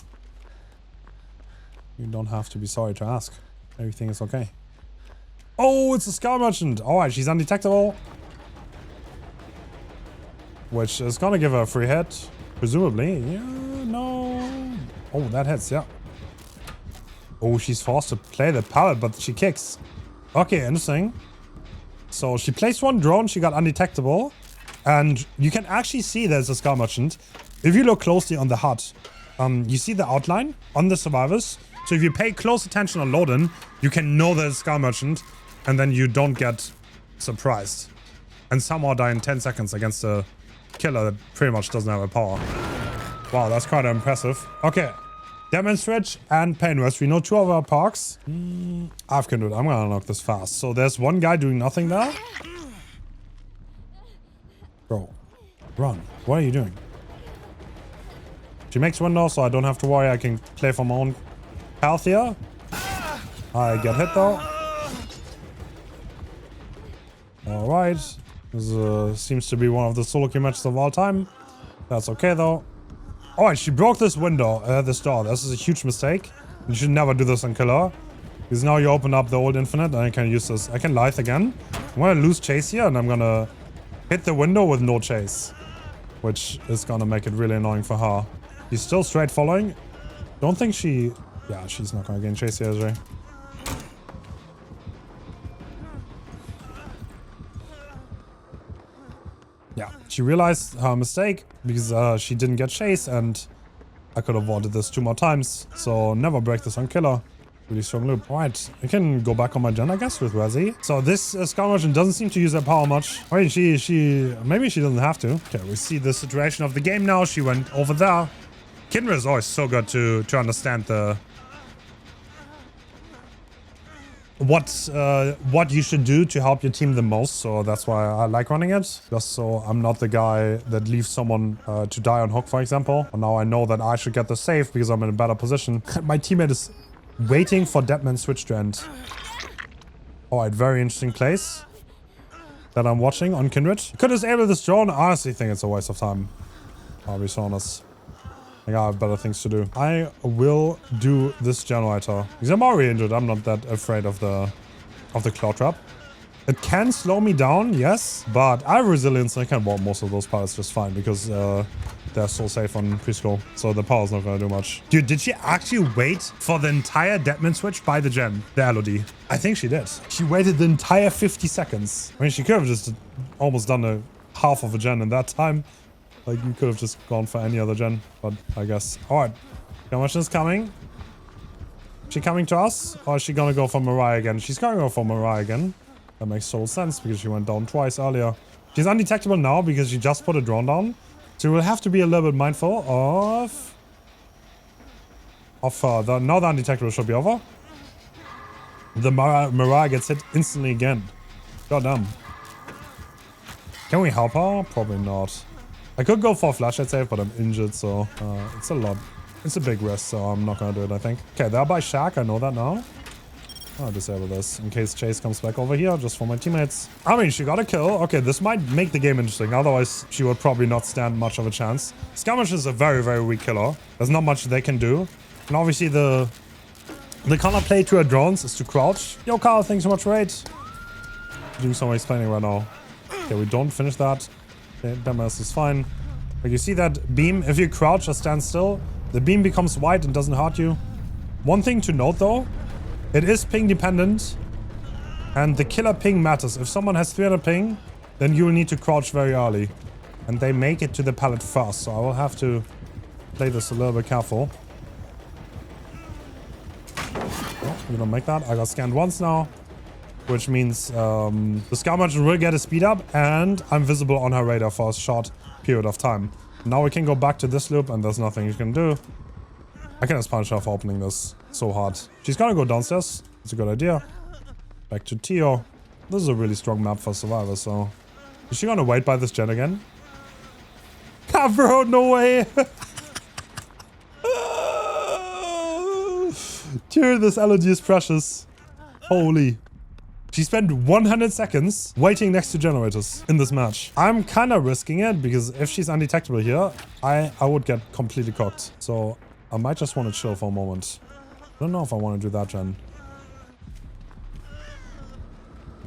You don't have to be sorry to ask. Everything is okay. Oh, it's a Scar Merchant. Alright, she's undetectable. Which is gonna give her a free hit. Presumably. Yeah, no. Oh, that hits, yeah. Oh, she's forced to play the pallet, but she kicks. Okay, interesting. So she placed one drone, she got undetectable. And you can actually see there's a Skull Merchant. If you look closely on the HUD, you see the outline on the survivors. So if you pay close attention on load-in, you can know there's a Skull Merchant, and then you don't get surprised. And somehow die in 10 seconds against a killer that pretty much doesn't have a power. Wow, that's quite impressive. Okay. Demonstrate and Painwest. We know 2 of our parks. I can do it. I'm gonna unlock this fast. So there's one guy doing nothing there. Bro, run. What are you doing? She makes windows, so I don't have to worry. I can play for my own health here. I get hit though. Alright. This seems to be one of the solo queue matches of all time. That's okay though. Alright, she broke this window, this door. This is a huge mistake. You should never do this on killer. Because now you open up the old infinite and I can use this. I can Lithe again. I'm gonna lose chase here and I'm gonna hit the window with no chase. Which is gonna make it really annoying for her. She's still straight following. Don't think she... Yeah, she's not gonna gain chase here, is she? Yeah, she realized her mistake because she didn't get chase and I could have avoided this 2 more times. So never break this on killer. Really strong loop. Alright, I can go back on my gen, I guess, with Resi. So this Skull Merchant doesn't seem to use her power much. I mean, maybe she doesn't have to. Okay, we see the situation of the game now. She went over there. Kindred is always so good to understand the... what you should do to help your team the most. So that's why I like running it. Just so I'm not the guy that leaves someone to die on hook, for example. And now I know that I should get the save because I'm in a better position. My teammate is waiting for Deadman switch to end. Alright, very interesting place that I'm watching on Kindred. Could disable this drone. I honestly think it's a waste of time. I'll be so honest. I got better things to do. I will do this generator. Because I'm already injured. I'm not that afraid of the cloud trap. It can slow me down, yes. But I have resilience and I can walk most of those parts just fine. Because they're so safe on preschool. So the power's not gonna do much. Dude, did she actually wait for the entire Deadman switch by the gen? The LOD. I think she did. She waited the entire 50 seconds. I mean, she could have just almost done a half of a gen in that time. Like, you could have just gone for any other gen, but I guess. Alright. Commotion is coming. Is she coming to us? Or is she gonna go for Mariah again? She's gonna go for Mariah again. That makes total sense because she went down twice earlier. She's undetectable now because she just put a drone down. So we'll have to be a little bit mindful of her. Now the undetectable should be over. The Mariah gets hit instantly again. God damn. Can we help her? Probably not. I could go for a flashlight save, but I'm injured, so it's a lot. It's a big risk, so I'm not gonna do it, I think. Okay, they're by Shaq, I know that now. I'll disable this in case Chase comes back over here, just for my teammates. I mean, she got a kill. Okay, this might make the game interesting. Otherwise, she would probably not stand much of a chance. Skirmish is a very, very weak killer. There's not much they can do. And obviously, the counterplay to her drones is to crouch. Yo, Carl, thanks so much for it. Doing some explaining right now. Okay, we don't finish that. Okay, Demas is fine. But you see that beam? If you crouch or stand still, the beam becomes white and doesn't hurt you. One thing to note though, it is ping dependent. And the killer ping matters. If someone has 300 ping, then you will need to crouch very early. And they make it to the pallet first. So I will have to play this a little bit careful. Oh, you don't make that. I got scanned once now. Which means the Skull Merchant will get a speed up and I'm visible on her radar for a short period of time. Now we can go back to this loop and there's nothing you can do. I can just punish her for opening this so hard. She's gonna go downstairs. It's a good idea. Back to Tio. This is a really strong map for Survivor, so... Is she gonna wait by this gen again? Ah, bro, no way! Dude, this LOD is precious. Holy. She spent 100 seconds waiting next to generators in this match. I'm kind of risking it because if she's undetectable here, I would get completely cocked. So I might just want to chill for a moment. I don't know if I want to do that, gen.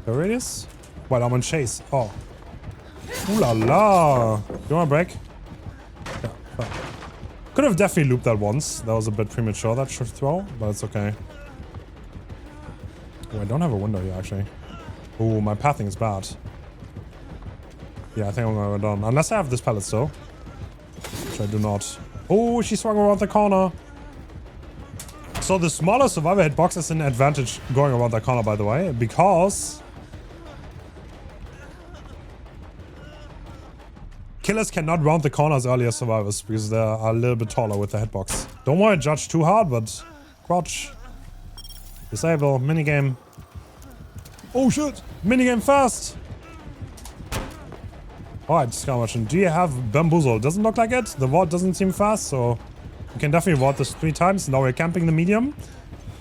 The radius? Wait, I'm on chase. Oh. Ooh la la. You want a break? Yeah. Could have definitely looped that once. That was a bit premature, that shift throw, but it's okay. Oh, I don't have a window here, actually. Oh, my pathing is bad. Yeah, I think I'm gonna go down. Unless I have this pallet still. Which I do not. Oh, she swung around the corner. So the smaller survivor hitbox is an advantage going around that corner, by the way, because killers cannot round the corners earlier as survivors because they are a little bit taller with the hitbox. Don't want to judge too hard, but crouch. Disable. Minigame. Oh shit! Minigame fast! Alright, Scarmation. Do you have Bamboozle? Doesn't look like it. The vault doesn't seem fast, so we can definitely vault this 3 times. Now we're camping the medium.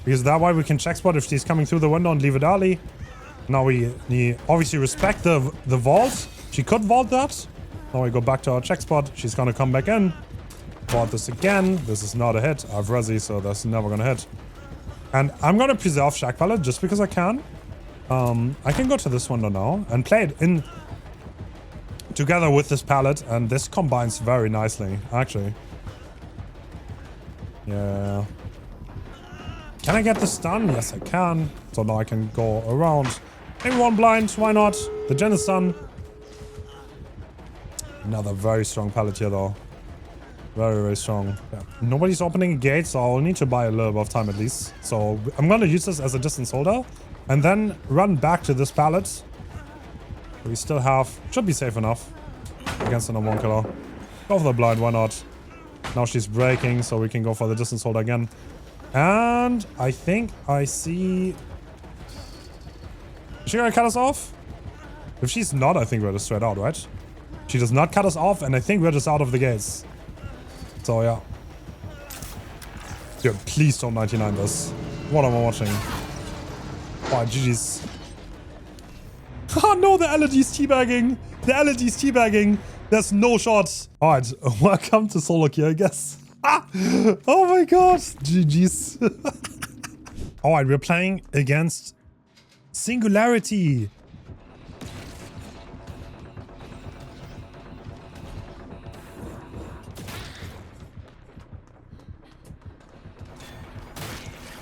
Because that way we can check spot if she's coming through the window and leave it early. Now we obviously respect the vault. She could vault that. Now we go back to our check spot. She's gonna come back in. Vault this again. This is not a hit. I have Resi, so that's never gonna hit. And I'm gonna preserve Shack Pallet just because I can. I can go to this window now and play it in together with this pallet, and this combines very nicely, actually. Yeah. Can I get the stun? Yes, I can. So now I can go around. Maybe one blind, why not? The gen is done. Another very strong pallet here, though. Very, very strong. Yeah. Nobody's opening a gate, so I'll need to buy a little bit of time at least. So I'm going to use this as a distance holder and then run back to this pallet. We still have... Should be safe enough against an #1 killer. Go for the blind, why not? Now she's breaking, so we can go for the distance holder again. And I think I see... Is she gonna cut us off? If she's not, I think we're just straight out, right? She does not cut us off, and I think we're just out of the gates. So, yeah. Dude, please don't 99 this. What am I watching? Oh, GG's. Oh no, the LED's teabagging. The LED's teabagging. There's no shot. Alright, welcome to solo queue, I guess. Oh my god. GG's. Alright, we're playing against Singularity.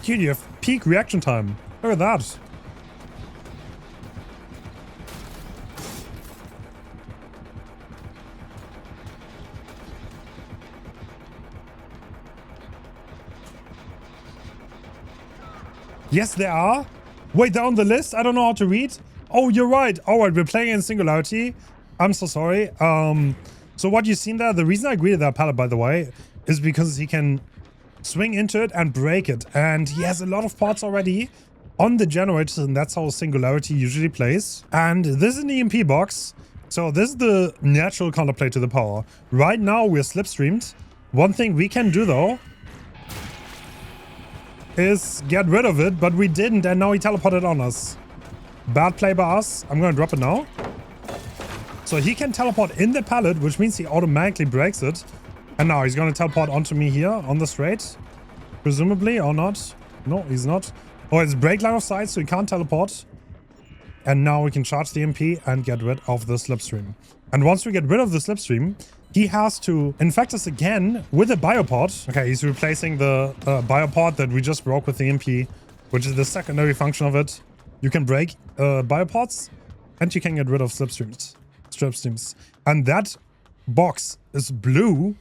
Dude, you have peak reaction time. Look at that. Yes, there are. Wait, they're on the list? I don't know how to read. Oh, you're right. All right, we're playing in Singularity. I'm so sorry. So what you've seen there, the reason I agreed to that pallet, by the way, is because he can swing into it and break it. And he has a lot of parts already on the generators, and that's how Singularity usually plays. And this is an EMP box. So this is the natural counterplay to the power. Right now, we're slipstreamed. One thing we can do, though, is get rid of it, but we didn't, and now he teleported on us. Bad play by us. I'm gonna drop it now. So he can teleport in the pallet, which means he automatically breaks it. And now he's gonna teleport onto me here on the straight. Presumably, or not. No, he's not. Oh, it's break line of sight, so he can't teleport. And now we can charge the MP and get rid of the slipstream. And once we get rid of the slipstream, he has to infect us again with a biopod. Okay, he's replacing the biopod that we just broke with the MP, which is the secondary function of it. You can break biopods, and you can get rid of slipstreams. And that box is blue.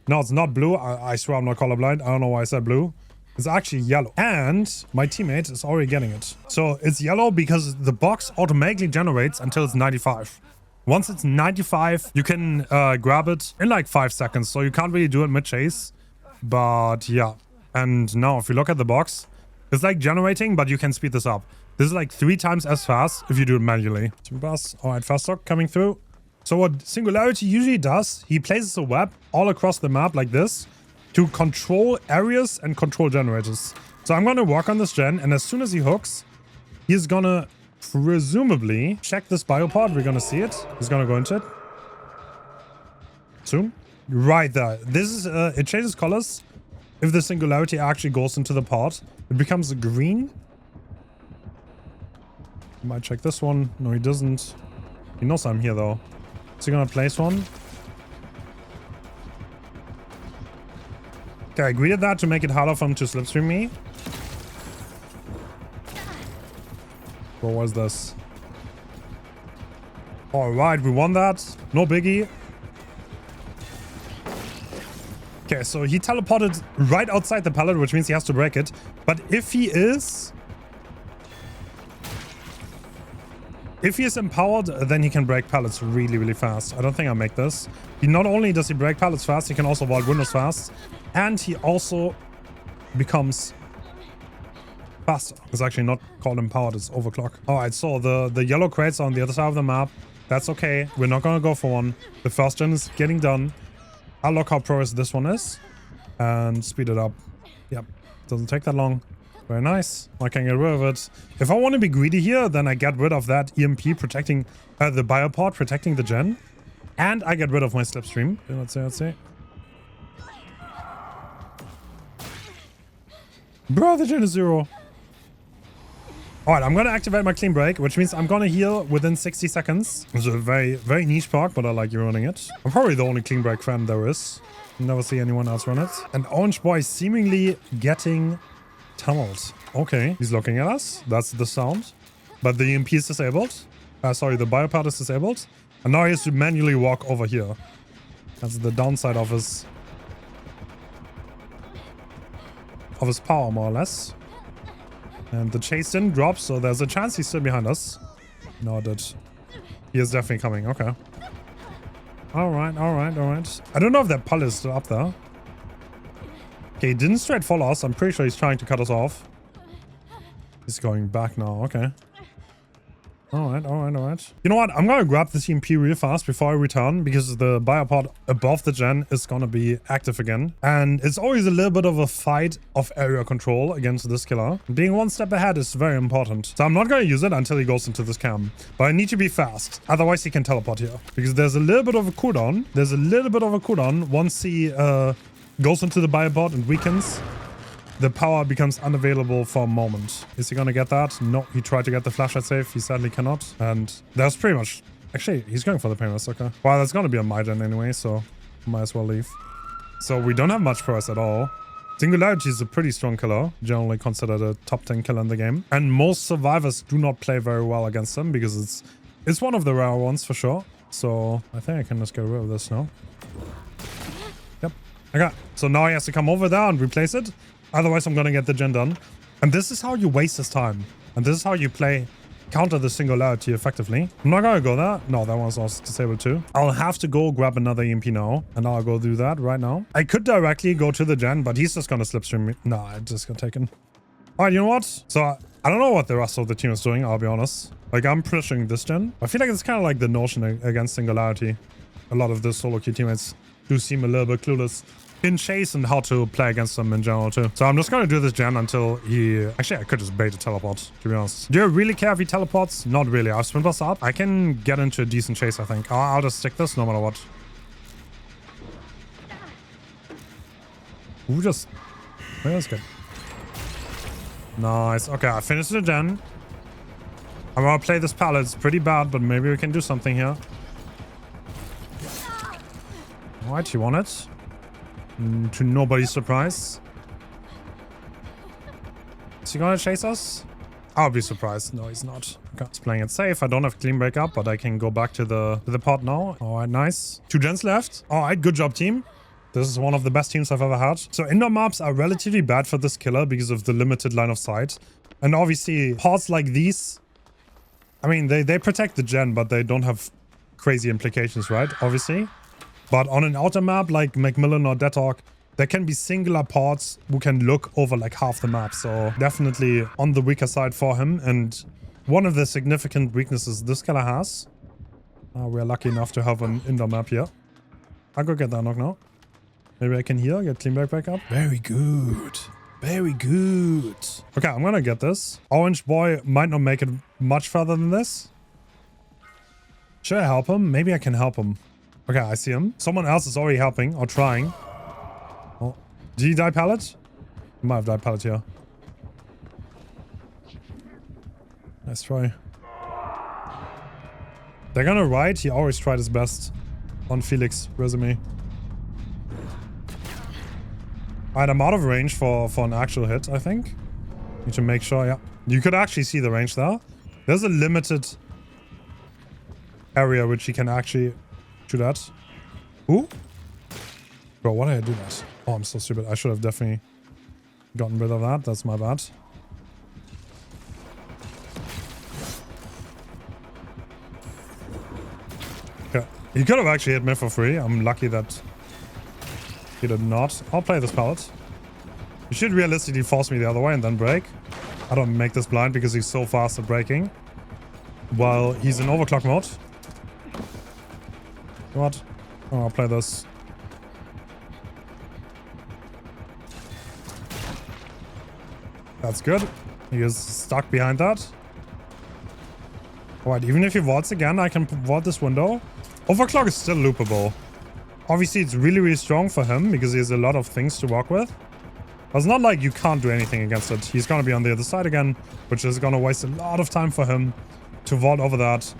No, it's not blue. I swear I'm not colorblind. I don't know why I said blue. It's actually yellow. And my teammate is already getting it. So it's yellow because the box automatically generates until it's 95. Once it's 95, you can grab it in like 5 seconds. So you can't really do it mid-chase. But yeah. And now if you look at the box, it's like generating, but you can speed this up. This is like 3 times as fast if you do it manually. Alright, fast stock coming through. So what Singularity usually does, he places a web all across the map like this to control areas and control generators. So I'm going to work on this gen, and as soon as he hooks, he's going to presumably check this biopod. We're going to see it. He's going to go into it. Soon. Right there. This is, it changes colors. If the Singularity actually goes into the pod, it becomes green. He might check this one. No, he doesn't. He knows I'm here though. Is he gonna place one? Okay, I agreed to that to make it harder for him to slipstream me. What was this? All right, we won that. No biggie. Okay, so he teleported right outside the pallet, which means he has to break it. But if he is empowered, then he can break pallets really, really fast. I don't think I'll make this. Not only does he break pallets fast, he can also vault windows fast. And he also becomes faster. It's actually not called empowered, it's overclock. Alright, so the yellow crates are on the other side of the map. That's okay. We're not gonna go for one. The first gen is getting done. I'll look how progress this one is. And speed it up. Yep. Doesn't take that long. Very nice. I can get rid of it. If I want to be greedy here, then I get rid of that EMP protecting the biopod, protecting the gen. And I get rid of my slipstream. Okay, let's see. Bro, the gen is 0. Alright, I'm gonna activate my clean break, which means I'm gonna heal within 60 seconds. It's a very, very niche perk, but I like you running it. I'm probably the only clean break fan there is. Never see anyone else run it. And Orange Boy seemingly getting tunneled. Okay, he's looking at us. That's the sound. But the EMP is disabled. Sorry, the biopod is disabled. And now he has to manually walk over here. That's the downside of his power, more or less. And the chase didn't drop, so there's a chance he's still behind us. No, it did. He is definitely coming. Okay. Alright, alright, alright. I don't know if that pallet is still up there. Okay, he didn't straight follow us. I'm pretty sure he's trying to cut us off. He's going back now. Okay. Alright, alright, alright. You know what? I'm gonna grab this EMP real fast before I return, because the biopod above the gen is gonna be active again. And it's always a little bit of a fight of area control against this killer. Being one step ahead is very important. So I'm not gonna use it until he goes into this cam. But I need to be fast. Otherwise he can teleport here. Because there's a little bit of a cooldown. There's a little bit of a cooldown once he goes into the biopod and weakens. The power becomes unavailable for a moment. Is he gonna get that? No, he tried to get the flashlight safe. He sadly cannot. And that's pretty much... Actually, he's going for the painless. Okay. Well, that's gonna be a Maiden anyway, so might as well leave. So we don't have much progress at all. Singularity is a pretty strong killer. Generally considered a top 10 killer in the game. And most survivors do not play very well against him because it's one of the rare ones for sure. So I think I can just get rid of this now. Yep. Okay. So now he has to come over there and replace it. Otherwise, I'm gonna get the gen done. And this is how you waste his time. And this is how you counter the Singularity effectively. I'm not gonna go there. No, that one's also disabled too. I'll have to go grab another EMP now. And I'll go do that right now. I could directly go to the gen, but he's just gonna slipstream me. No, I just got taken. Alright, you know what? So, I don't know what the rest of the team is doing, I'll be honest. Like, I'm pushing this gen. I feel like it's kind of like the notion against Singularity. A lot of the solo queue teammates do seem a little bit clueless in chase and how to play against them in general too. So I'm just gonna do this gen until he... Actually, I could just bait a teleport, to be honest. Do you really care if he teleports? Not really. I've sprint burst up. I can get into a decent chase, I think. I'll just stick this no matter what. Ooh, just... Yeah, that's good. Nice. Okay, I finished the gen. I'm gonna play this pallet. It's pretty bad, but maybe we can do something here. Alright, you want it? To nobody's surprise. Is he gonna chase us? I'll be surprised. No, he's not. Okay. He's playing it safe. I don't have clean break up, but I can go back to the pod now. Alright, nice. 2 gens left. Alright, good job, team. This is one of the best teams I've ever had. So indoor maps are relatively bad for this killer because of the limited line of sight. And obviously, pods like these, I mean, they protect the gen, but they don't have crazy implications, right? Obviously. But on an outer map like Macmillan or Dead Hawk, there can be singular pods who can look over like half the map. So definitely on the weaker side for him. And one of the significant weaknesses this killer has. We're lucky enough to have an indoor map here. I'll go get that knock now. Maybe I can heal, get clean back up. Very good. Very good. Okay, I'm gonna get this. Orange Boy might not make it much further than this. Should I help him? Maybe I can help him. Okay, I see him. Someone else is already helping or trying. Oh, did he die pallet? He might have died pallet here. Nice try. They're gonna ride. He always tried his best on Felix resume. Alright, I'm out of range for an actual hit, I think. Need to make sure, yeah. You could actually see the range there. There's a limited area which he can actually shoot at. Ooh. Bro, why did I do that? Oh, I'm so stupid. I should have definitely gotten rid of that. That's my bad. Okay. He could have actually hit me for free. I'm lucky that he did not. I'll play this pallet. You should realistically force me the other way and then break. I don't make this blind because he's so fast at breaking. While he's in overclock mode. What? Oh, I'll play this. That's good. He is stuck behind that. Alright, even if he vaults again, I can vault this window. Overclock is still loopable. Obviously, it's really, really strong for him because he has a lot of things to work with. But it's not like you can't do anything against it. He's going to be on the other side again, which is going to waste a lot of time for him to vault over that.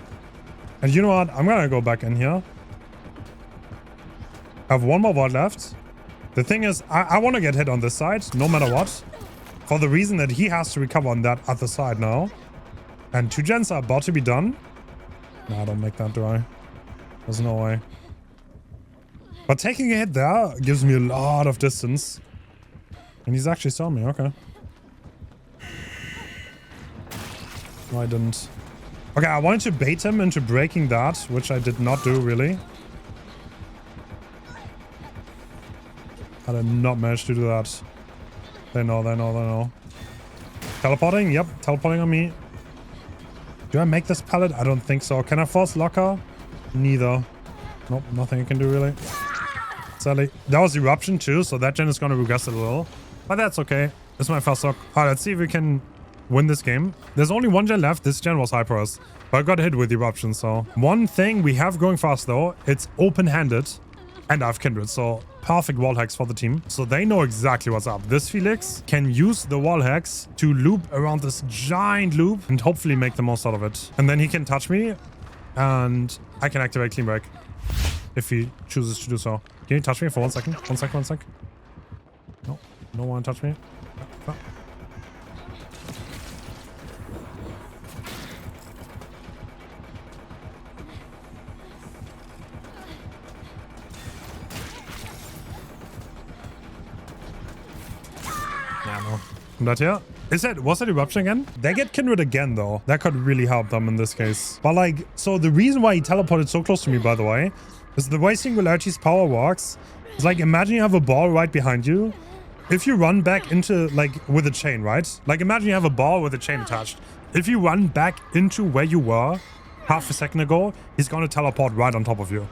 And you know what? I'm going to go back in here. I have one more vault left. The thing is, I want to get hit on this side, no matter what. For the reason that he has to recover on that other side now. And 2 gens are about to be done. No, I don't make that, do I? There's no way. But taking a hit there gives me a lot of distance. And he's actually saw me, okay. No, I didn't. Okay, I wanted to bait him into breaking that, which I did not do, really. I did not manage to do that. They know, they know, they know. Teleporting? Yep, teleporting on me. Do I make this pallet? I don't think so. Can I force locker? Neither. Nope, nothing I can do, really. Sadly. That was eruption too, so that gen is going to regress a little. But that's okay. This is my first lock. Alright, let's see if we can win this game. There's only 1 gen left. This gen was high for us. But I got hit with eruption, so. One thing we have going for us, though, it's open-handed. And I have Kindred, so perfect wall hacks for the team. So they know exactly what's up. This Felix can use the wall hacks to loop around this giant loop and hopefully make the most out of it. And then he can touch me and I can activate clean break if he chooses to do so. Can you touch me for 1 second? 1 second, 1 sec. No, no one touch me. No. Yeah, no. That here. Was it eruption again? They get Kindred again, though. That could really help them in this case. But like, so the reason why he teleported so close to me, by the way, is the way Singularity's power works. It's like, imagine you have a ball right behind you. If you run back into, like, with a chain, right? Like, imagine you have a ball with a chain attached. If you run back into where you were half a second ago, he's going to teleport right on top of you.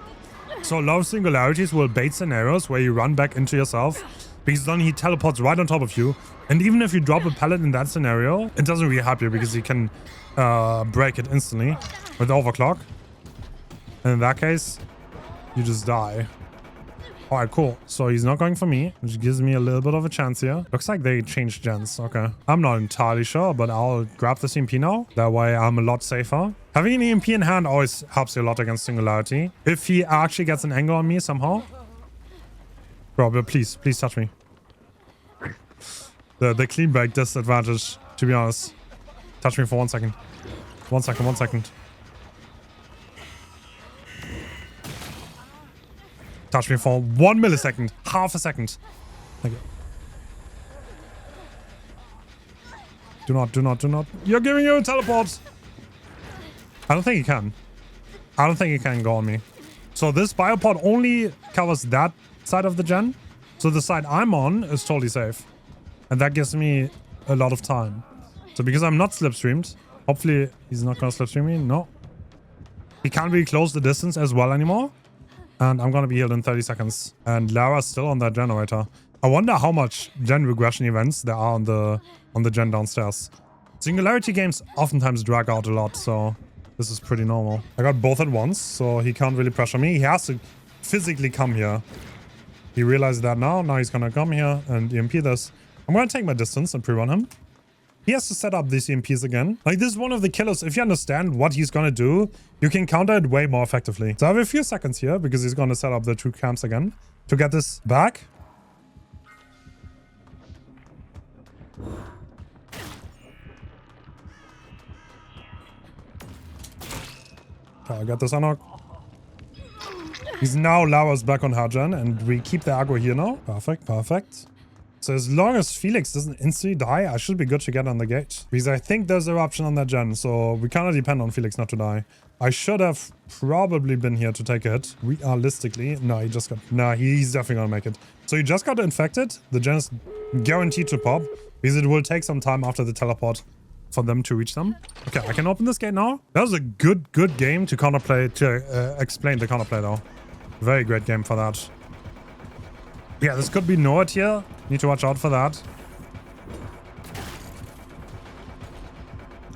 So a lot of Singularities will bait scenarios where you run back into yourself, because then he teleports right on top of you. And even if you drop a pallet in that scenario, it doesn't really help you because you can break it instantly with overclock. And in that case, you just die. Alright, cool. So he's not going for me, which gives me a little bit of a chance here. Looks like they changed gens. Okay. I'm not entirely sure, but I'll grab this EMP now. That way I'm a lot safer. Having an EMP in hand always helps you a lot against Singularity. If he actually gets an angle on me somehow. Bro, but please touch me. The clean break disadvantage, to be honest. Touch me for 1 second. 1 second, 1 second. Touch me for 1 millisecond. Half a second. Thank you. Do not. You're giving you a teleport. I don't think he can. I don't think he can go on me. So this biopod only covers that side of the gen. So the side I'm on is totally safe. And that gives me a lot of time. So because I'm not slipstreamed, hopefully he's not going to slipstream me. No. He can't really close the distance as well anymore. And I'm going to be healed in 30 seconds. And Lara's still on that generator. I wonder how much gen regression events there are on the gen downstairs. Singularity games oftentimes drag out a lot, so this is pretty normal. I got both at once, so he can't really pressure me. He has to physically come here. He realized that now. Now he's going to come here and EMP this. I'm going to take my distance and pre-run him. He has to set up these EMPs again. Like, this is one of the killers. If you understand what he's going to do, you can counter it way more effectively. So I have a few seconds here because he's going to set up the 2 camps again to get this back. Okay, I got this unlock. He's now Lara's back on Hajan, and we keep the aggro here now. Perfect, perfect. So as long as Felix doesn't instantly die, I should be good to get on the gate. Because I think there's eruption on that gen, so we cannot depend on Felix not to die. I should have probably been here to take a hit. Realistically, no, he just got... Nah, he's definitely gonna make it. So he just got infected. The gen is guaranteed to pop, because it will take some time after the teleport for them to reach them. Okay, I can open this gate now. That was a good game to counterplay, to explain the counterplay though. Very great game for that. Yeah, this could be Nord here. Need to watch out for that.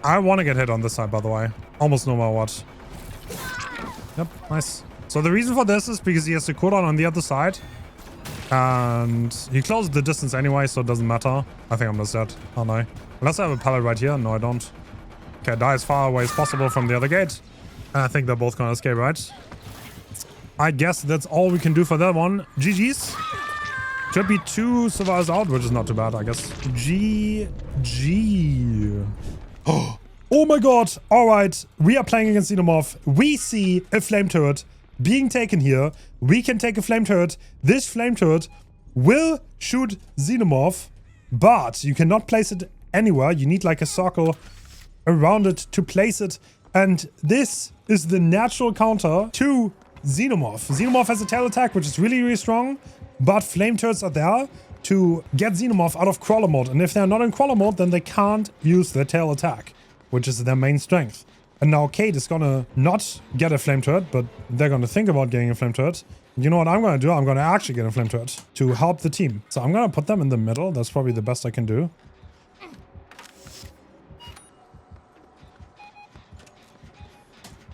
I want to get hit on this side, by the way. Almost no matter what. Yep, nice. So the reason for this is because he has the cooldown on the other side. And he closed the distance anyway, so it doesn't matter. I think I'm just dead, aren't I? Unless I have a pallet right here. No, I don't. Okay, die as far away as possible from the other gate. I think they're both gonna escape, right? I guess that's all we can do for that one. GG's. Should be 2 survivors out, which is not too bad, I guess. GG. Oh my god. All right. We are playing against Xenomorph. We see a flame turret being taken here. We can take a flame turret. This flame turret will shoot Xenomorph, but you cannot place it anywhere. You need like a circle around it to place it. And this is the natural counter to Xenomorph. Xenomorph has a tail attack, which is really, really strong. But flame turrets are there to get Xenomorph out of crawler mode. And if they're not in crawler mode, then they can't use their tail attack, which is their main strength. And now Kate is gonna not get a flame turret, but they're gonna think about getting a flame turret. You know what I'm gonna do? I'm gonna actually get a flame turret to help the team. So I'm gonna put them in the middle. That's probably the best I can do.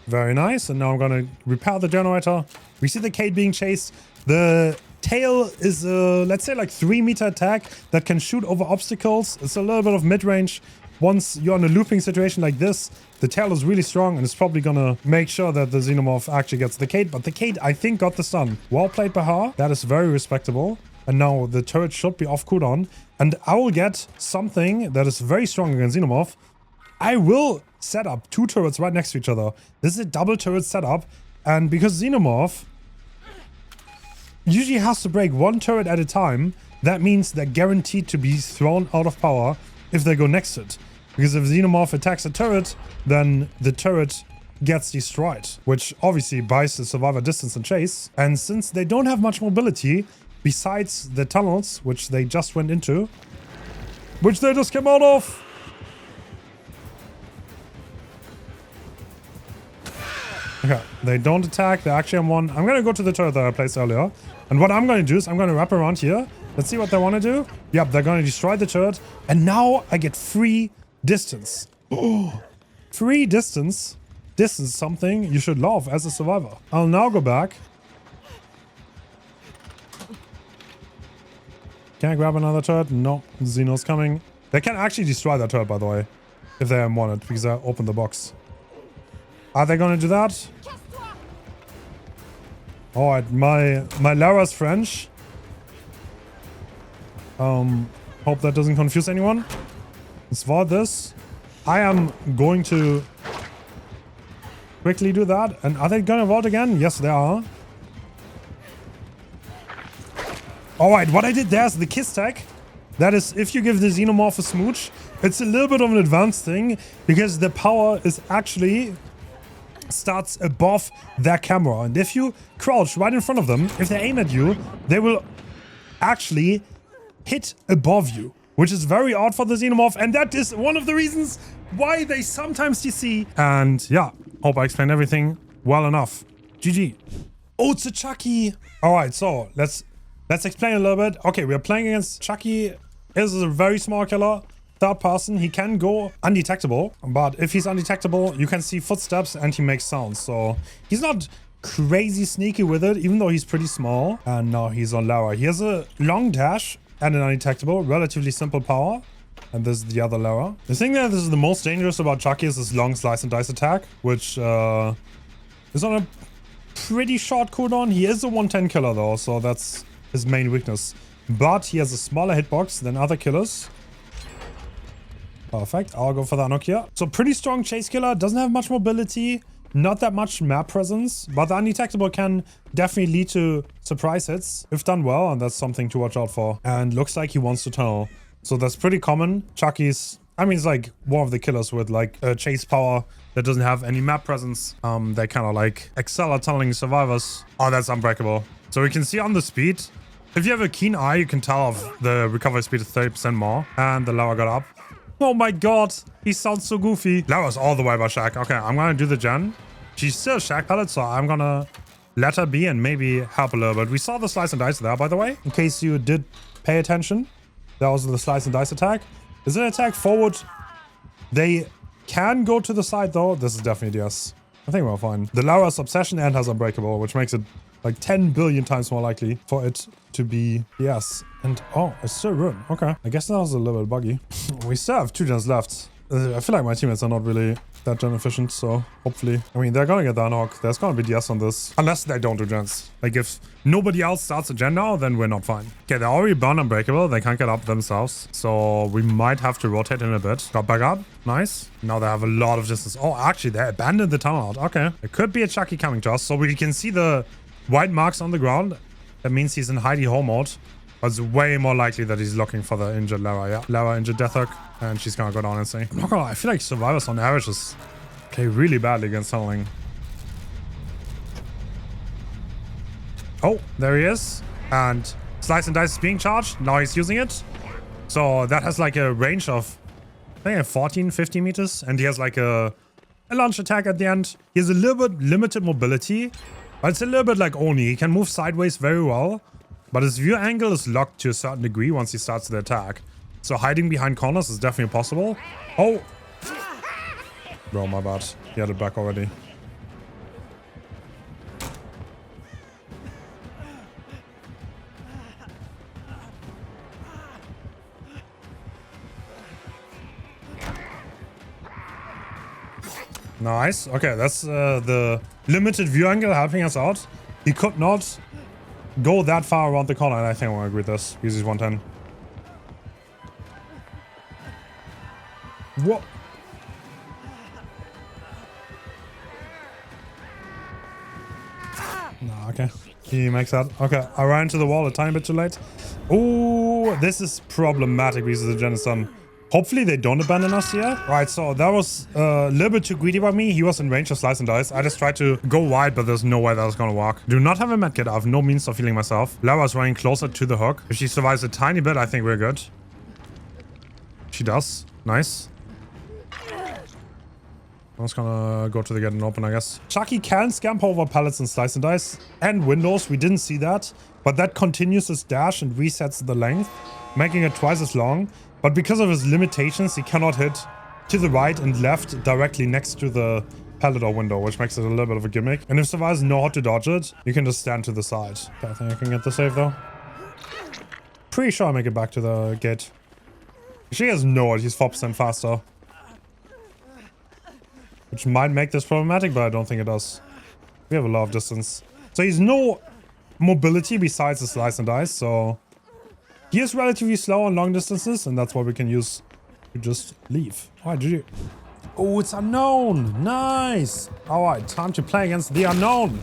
Very nice. And now I'm gonna repair the generator. We see the Kate being chased. The tail is let's say like 3-meter attack that can shoot over obstacles. It's a little bit of mid-range. Once you're in a looping situation like this, the tail is really strong and it's probably gonna make sure that the Xenomorph actually gets the Kate. But the Kate, I think, got the stun. Well played by her. That is very respectable. And now the turret should be off cooldown. And I will get something that is very strong against Xenomorph. I will set up 2 turrets right next to each other. This is a double turret setup. And because Xenomorph usually has to break 1 turret at a time, that means they're guaranteed to be thrown out of power if they go next to it. Because if Xenomorph attacks a turret, then the turret gets destroyed, which obviously buys the survivor distance and chase. And since they don't have much mobility, besides the tunnels, which they just went into, which they just came out of, okay, they don't attack. They're actually on 1. I'm going to go to the turret that I placed earlier. And what I'm going to do is I'm going to wrap around here. Let's see what they want to do. Yep, they're going to destroy the turret. And now I get free distance. Oh, free distance. This is something you should love as a survivor. I'll now go back. Can I grab another turret? No, Xeno's coming. They can actually destroy that turret, by the way, if they want it, because I opened the box. Are they going to do that? Alright, my Lara's French. Hope that doesn't confuse anyone. It's for this. I am going to quickly do that. And are they going to vote again? Yes, they are. Alright, what I did there is the kiss tag. That is, if you give the Xenomorph a smooch, it's a little bit of an advanced thing, because the power is actually starts above their camera. And if you crouch right in front of them, if they aim at you, they will actually hit above you, which is very odd for the Xenomorph. And that is one of the reasons why they sometimes DC. And yeah, hope I explained everything well enough. GG. Oh, it's a Chucky. All right, so let's explain a little bit. Okay, we are playing against Chucky. This is a very small killer. 3rd person, he can go undetectable, but if he's undetectable, you can see footsteps and he makes sounds. So he's not crazy sneaky with it, even though he's pretty small. And now he's on Lara. He has a long dash and an undetectable, relatively simple power. And this is the other Lara. The thing that is the most dangerous about Chucky is his long slice and dice attack, which is on a pretty short cooldown. He is a 110 killer though, so that's his main weakness. But he has a smaller hitbox than other killers. Perfect. I'll go for the unlock here. So pretty strong chase killer. Doesn't have much mobility. Not that much map presence, but the undetectable can definitely lead to surprise hits if done well, and that's something to watch out for. And looks like he wants to tunnel. So that's pretty common. Chucky's, I mean, it's like one of the killers with like a chase power that doesn't have any map presence. They kind of like excel at tunneling survivors. Oh, that's unbreakable. So we can see on the speed, if you have a keen eye, you can tell if the recovery speed is 30% more. And the Lara got up. Oh my god, he sounds so goofy. Lara's all the way by Shack. Okay, I'm gonna do the gen. She's still Shack pellet, so I'm gonna let her be and maybe help a little bit. We saw the slice and dice there, by the way, in case you did pay attention. That was the slice and dice attack. Is it an attack forward? They can go to the side though. This is definitely yes. I think we're fine. The Lara's obsession and has unbreakable, which makes it like 10 billion times more likely for it to be yes. And oh, it's still ruined. Okay. I guess that was a little bit buggy. We still have 2 gens left. I feel like my teammates are not really that gen efficient, so hopefully. I mean, they're gonna get the unhook. There's gonna be DS on this. Unless they don't do gens. Like if nobody else starts a gen now, then we're not fine. Okay, they're already burned unbreakable. They can't get up themselves. So we might have to rotate in a bit. Got back up. Nice. Now they have a lot of distance. Oh, actually, they abandoned the tunnel out. Okay. It could be a Chucky coming to us. So we can see the white marks on the ground. That means he's in hidey hole mode. But it's way more likely that he's looking for the injured Lara, yeah. Lara injured Deathhook, and she's gonna go down insane. I'm not gonna lie, I feel like survivors on average just play really badly against tunneling. Oh, there he is. And Slice and Dice is being charged. Now he's using it. So that has like a range of, I think, 14, 15 meters. And he has like a launch attack at the end. He has a little bit limited mobility, but it's a little bit like Oni. He can move sideways very well. But his view angle is locked to a certain degree once he starts the attack. So hiding behind corners is definitely possible. Oh! Bro, my bad. He had it back already. Nice. Okay, that's the limited view angle helping us out. He could not go that far around the corner, and I think I want to agree with this. Because he's 110. What? No, okay. He makes that. Okay, I ran into the wall a tiny bit too late. Oh, this is problematic because of the gen is done. Hopefully they don't abandon us here. Right, so that was a little bit too greedy by me. He was in range of Slice and Dice. I just tried to go wide, but there's no way that was gonna work. Do not have a medkit. I have no means of healing myself. Lara's running closer to the hook. If she survives a tiny bit, I think we're good. She does. Nice. I was gonna go to the gate and open, I guess. Chucky can scamper over pallets and Slice and Dice and windows. We didn't see that, but that continues his dash and resets the length, making it twice as long. But because of his limitations, he cannot hit to the right and left directly next to the pallet or window, which makes it a little bit of a gimmick. And if survivors know how to dodge it, you can just stand to the side. Okay, I think I can get the save though. Pretty sure I make it back to the gate. She has no idea, he's 4% faster. Which might make this problematic, but I don't think it does. We have a lot of distance. So he's no mobility besides the Slice and Dice, so he is relatively slow on long distances, and that's what we can use to just leave. Alright, GG. Oh, it's unknown. Nice. Alright, time to play against the unknown.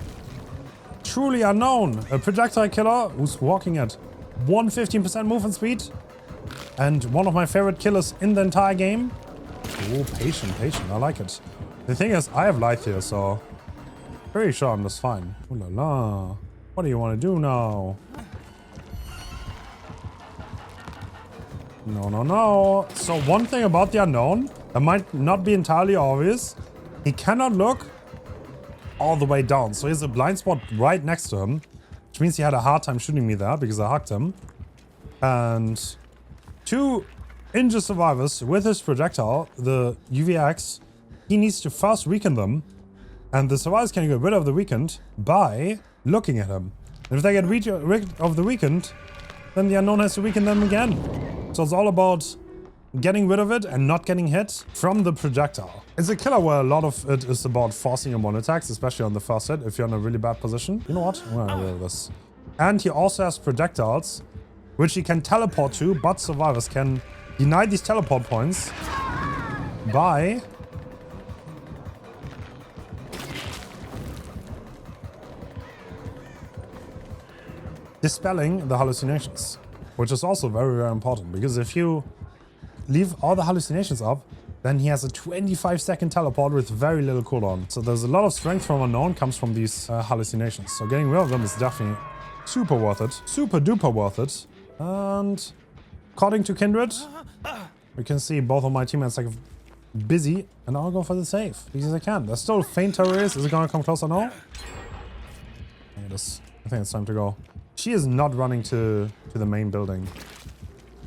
Truly unknown. A projectile killer who's walking at 115% movement speed. And one of my favorite killers in the entire game. Oh, patient. I like it. The thing is, I have light here, so pretty sure I'm just fine. Ooh la la. What do you want to do now? No. So one thing about the unknown that might not be entirely obvious, he cannot look all the way down. So he has a blind spot right next to him, which means he had a hard time shooting me there because I hugged him. And 2 injured survivors with his projectile, the UVX, he needs to first weaken them. And the survivors can get rid of the weakened by looking at him. And if they get rid of the weakened, then the unknown has to weaken them again. So it's all about getting rid of it and not getting hit from the projectile. It's a killer where a lot of it is about forcing him on attacks, especially on the first hit if you're in a really bad position. You know what? I'm gonna get rid of this. And he also has projectiles, which he can teleport to, but survivors can deny these teleport points by dispelling the hallucinations, which is also very, very important, because if you leave all the hallucinations up, then he has a 25-second teleport with very little cooldown. So there's a lot of strength from unknown comes from these hallucinations. So getting rid of them is definitely super worth it. Super duper worth it. And according to Kindred, we can see both of my teammates like busy, and I'll go for the save because I can. There's still faint terrorists. Is it gonna come closer now? It is. I think it's time to go. She is not running to the main building.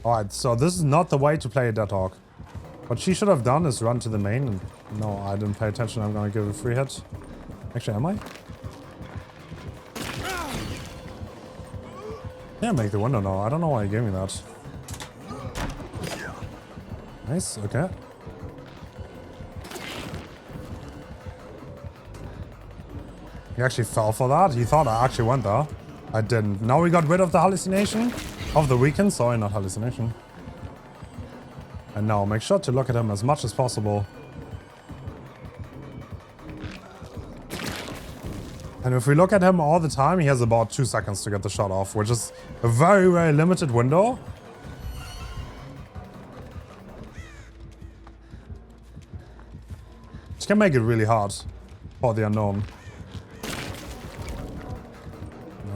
Alright, so this is not the way to play a Deadhawk. What she should have done is run to the main, and no, I didn't pay attention. I'm gonna give a free hit. Actually, am I? Yeah, make the window now. I don't know why you gave me that. Nice, okay. He actually fell for that. He thought I actually went there. I didn't. Now we got rid of the hallucination of the weekend. Sorry, not hallucination. And now make sure to look at him as much as possible. And if we look at him all the time, he has about 2 seconds to get the shot off, which is a very, very limited window. Which can make it really hard for the unknown.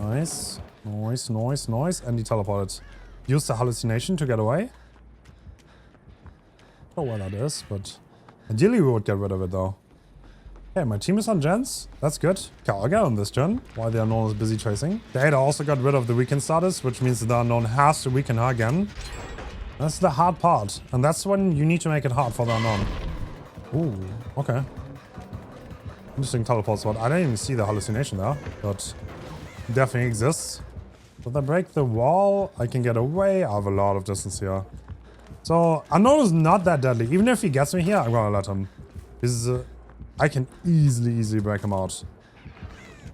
Nice. Nice, nice, nice. And he teleported. Use the hallucination to get away. I don't know where that is, but ideally we would get rid of it though. Okay, my team is on gens. That's good. Okay, I'll get on this gen while the unknown is busy chasing. The Ada also got rid of the weaken status, which means that the unknown has to weaken her again. That's the hard part. And that's when you need to make it hard for the unknown. Ooh, okay. Interesting teleport spot. I didn't even see the hallucination there, but it definitely exists. If I break the wall, I can get away. I have a lot of distance here. So, unknown is not that deadly. Even if he gets me here, I'm gonna let him. I can easily break him out.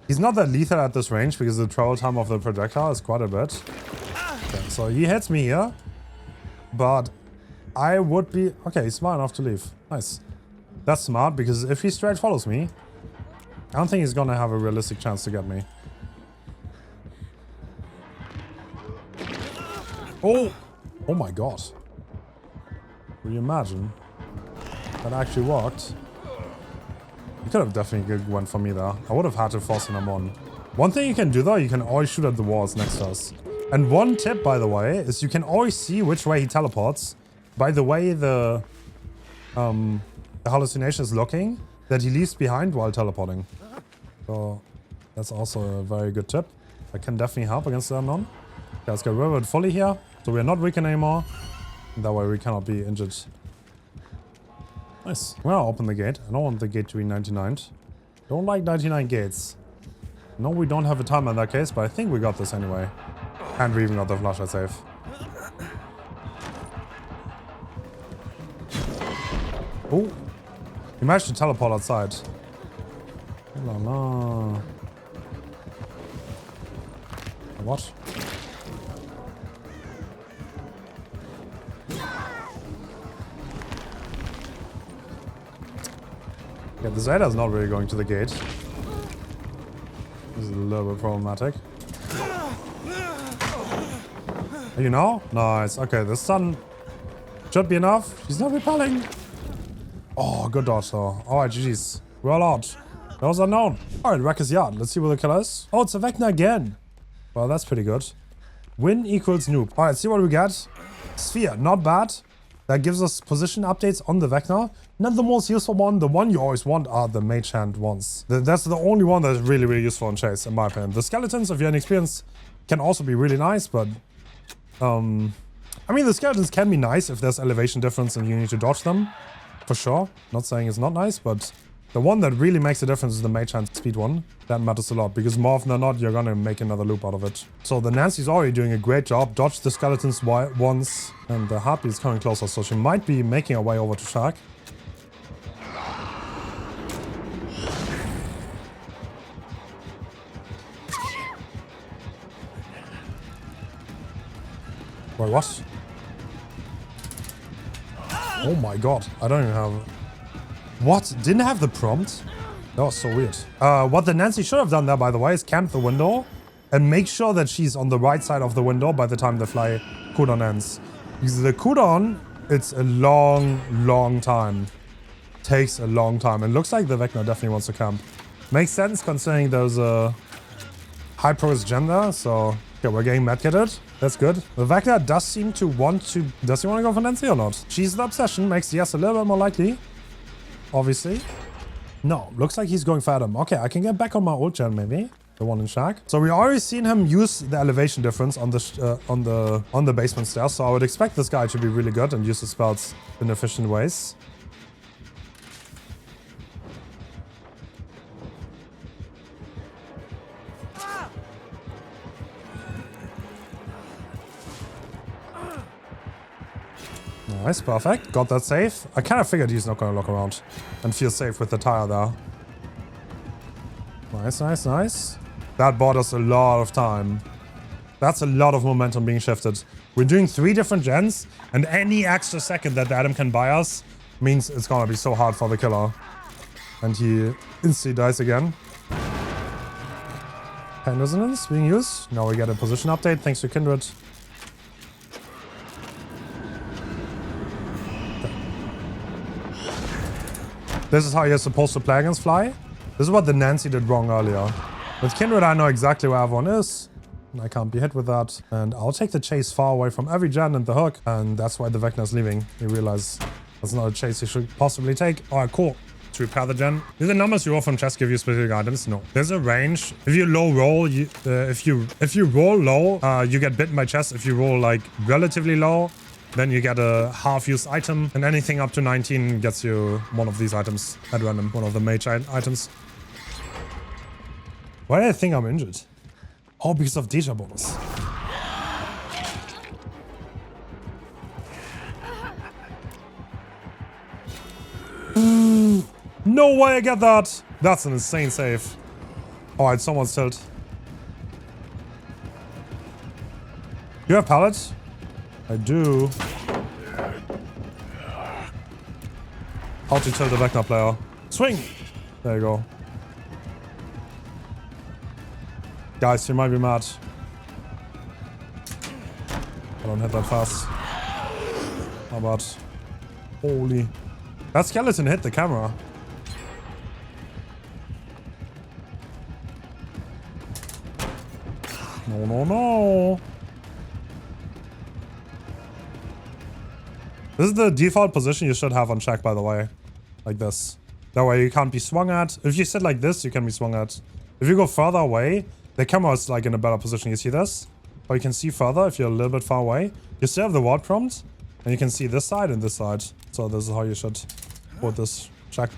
He's not that lethal at this range because the travel time of the projectile is quite a bit. Okay, so he hits me here. But I would be... Okay, he's smart enough to leave. Nice. That's smart because if he straight follows me, I don't think he's gonna have a realistic chance to get me. Oh! Oh my god. Can you imagine? That actually worked. He could have definitely went for me there. I would have had to force him on. One thing you can do though, you can always shoot at the walls next to us. And one tip, by the way, is you can always see which way he teleports by the way the hallucination is looking that he leaves behind while teleporting. So that's also a very good tip. I can definitely help against the unknown. Okay, let's get rid of it fully here. So we are not weakened anymore. That way we cannot be injured. Nice. I'm gonna open the gate. I don't want the gate to be 99'd. Don't like 99 gates. No, we don't have a timer in that case, but I think we got this anyway. And we even got the flashlight safe. Oh. He managed to teleport outside. La la. What? Yeah, the Zeta is not really going to the gate. This is a little bit problematic. You know? Nice. Okay, the stun should be enough. She's not repelling. Oh, good dodge though. Alright, GG's. We're all out. That was unknown. Alright, Wrecker's Yard. Let's see where the killer is. Oh, it's a Vecna again. Well, that's pretty good. Win equals noob. Alright, see what we get. Sphere, not bad. That gives us position updates on the Vecna. Not the most useful one. The one you always want are the mage hand ones. That's the only one that's really, really useful in chase, in my opinion. The skeletons, if you're inexperienced, can also be really nice, but... I mean, the skeletons can be nice if there's elevation difference and you need to dodge them. For sure. Not saying it's not nice, but... The one that really makes a difference is the mage hand speed one. That matters a lot, because more often than not, you're gonna make another loop out of it. So the Nancy's already doing a great job. Dodged the skeletons once, and the Harpy is coming closer, so she might be making her way over to Shark. Wait, what? Oh my god, I don't even have... What? Didn't have the prompt? That was so weird. What the Nancy should have done there, by the way, is camp the window and make sure that she's on the right side of the window by the time the fly cooldown ends. Because the cooldown, it's a long time. Takes a long time. And looks like the Vecna definitely wants to camp. Makes sense considering there's a high progress gender, so yeah, we're getting medkitted. That's good. The Vecna does seem to want to... Does he want to go for Nancy or not? She's the obsession. Makes yes a little bit more likely. Obviously. No, looks like he's going for Adam. Okay, I can get back on my old gen maybe. The one in Shack. So we already seen him use the elevation difference on the basement stairs. So I would expect this guy to be really good and use his spells in efficient ways. Nice, perfect. Got that safe. I kind of figured he's not going to look around and feel safe with the tire there. Nice, nice, nice. That bought us a lot of time. That's a lot of momentum being shifted. We're doing 3 different gens, and any extra second that the Adam can buy us means it's going to be so hard for the killer. And he instantly dies again. Pain resonance being used. Now we get a position update thanks to Kindred. This is how you're supposed to play against Fly. This is what the Nancy did wrong earlier. With Kindred, I know exactly where everyone is. And I can't be hit with that. And I'll take the chase far away from every gen and the hook. And that's why the Vecna is leaving. You realize that's not a chase you should possibly take. Alright, cool. To repair the gen. Do the numbers you roll from chest give you specific items? No. There's a range. If you low roll, if you roll low, you get bitten by chest. If you roll like relatively low, then you get a half-used item, and anything up to 19 gets you one of these items at random, one of the mage items. Why do I think I'm injured? Oh, because of Deja bonus. No way I get that! That's an insane save. Alright, someone's tilt. You have pallets? I do. How to tilt the Vecna player. Swing! There you go. Guys, you might be mad. I don't hit that fast. How about... Holy... That skeleton hit the camera. No, no, no. This is the default position you should have on check, by the way. Like this. That way you can't be swung at. If you sit like this, you can be swung at. If you go further away, the camera is like in a better position. You see this? Or you can see further if you're a little bit far away. You still have the ward prompt. And you can see this side and this side. So this is how you should put this check.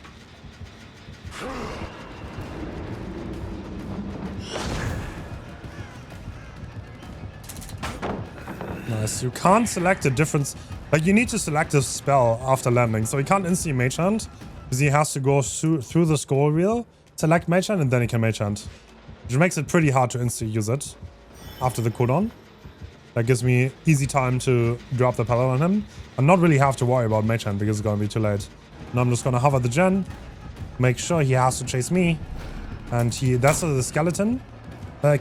Nice. You can't select a difference. Like, you need to select a spell after landing. So he can't instantly mage hand. Because he has to go through the scroll wheel, select mage hand, and then he can mage hand. Which makes it pretty hard to instantly use it after the cooldown. That gives me easy time to drop the pallet on him. And not really have to worry about mage hand because it's going to be too late. Now I'm just going to hover the gen. Make sure he has to chase me. And that's the skeleton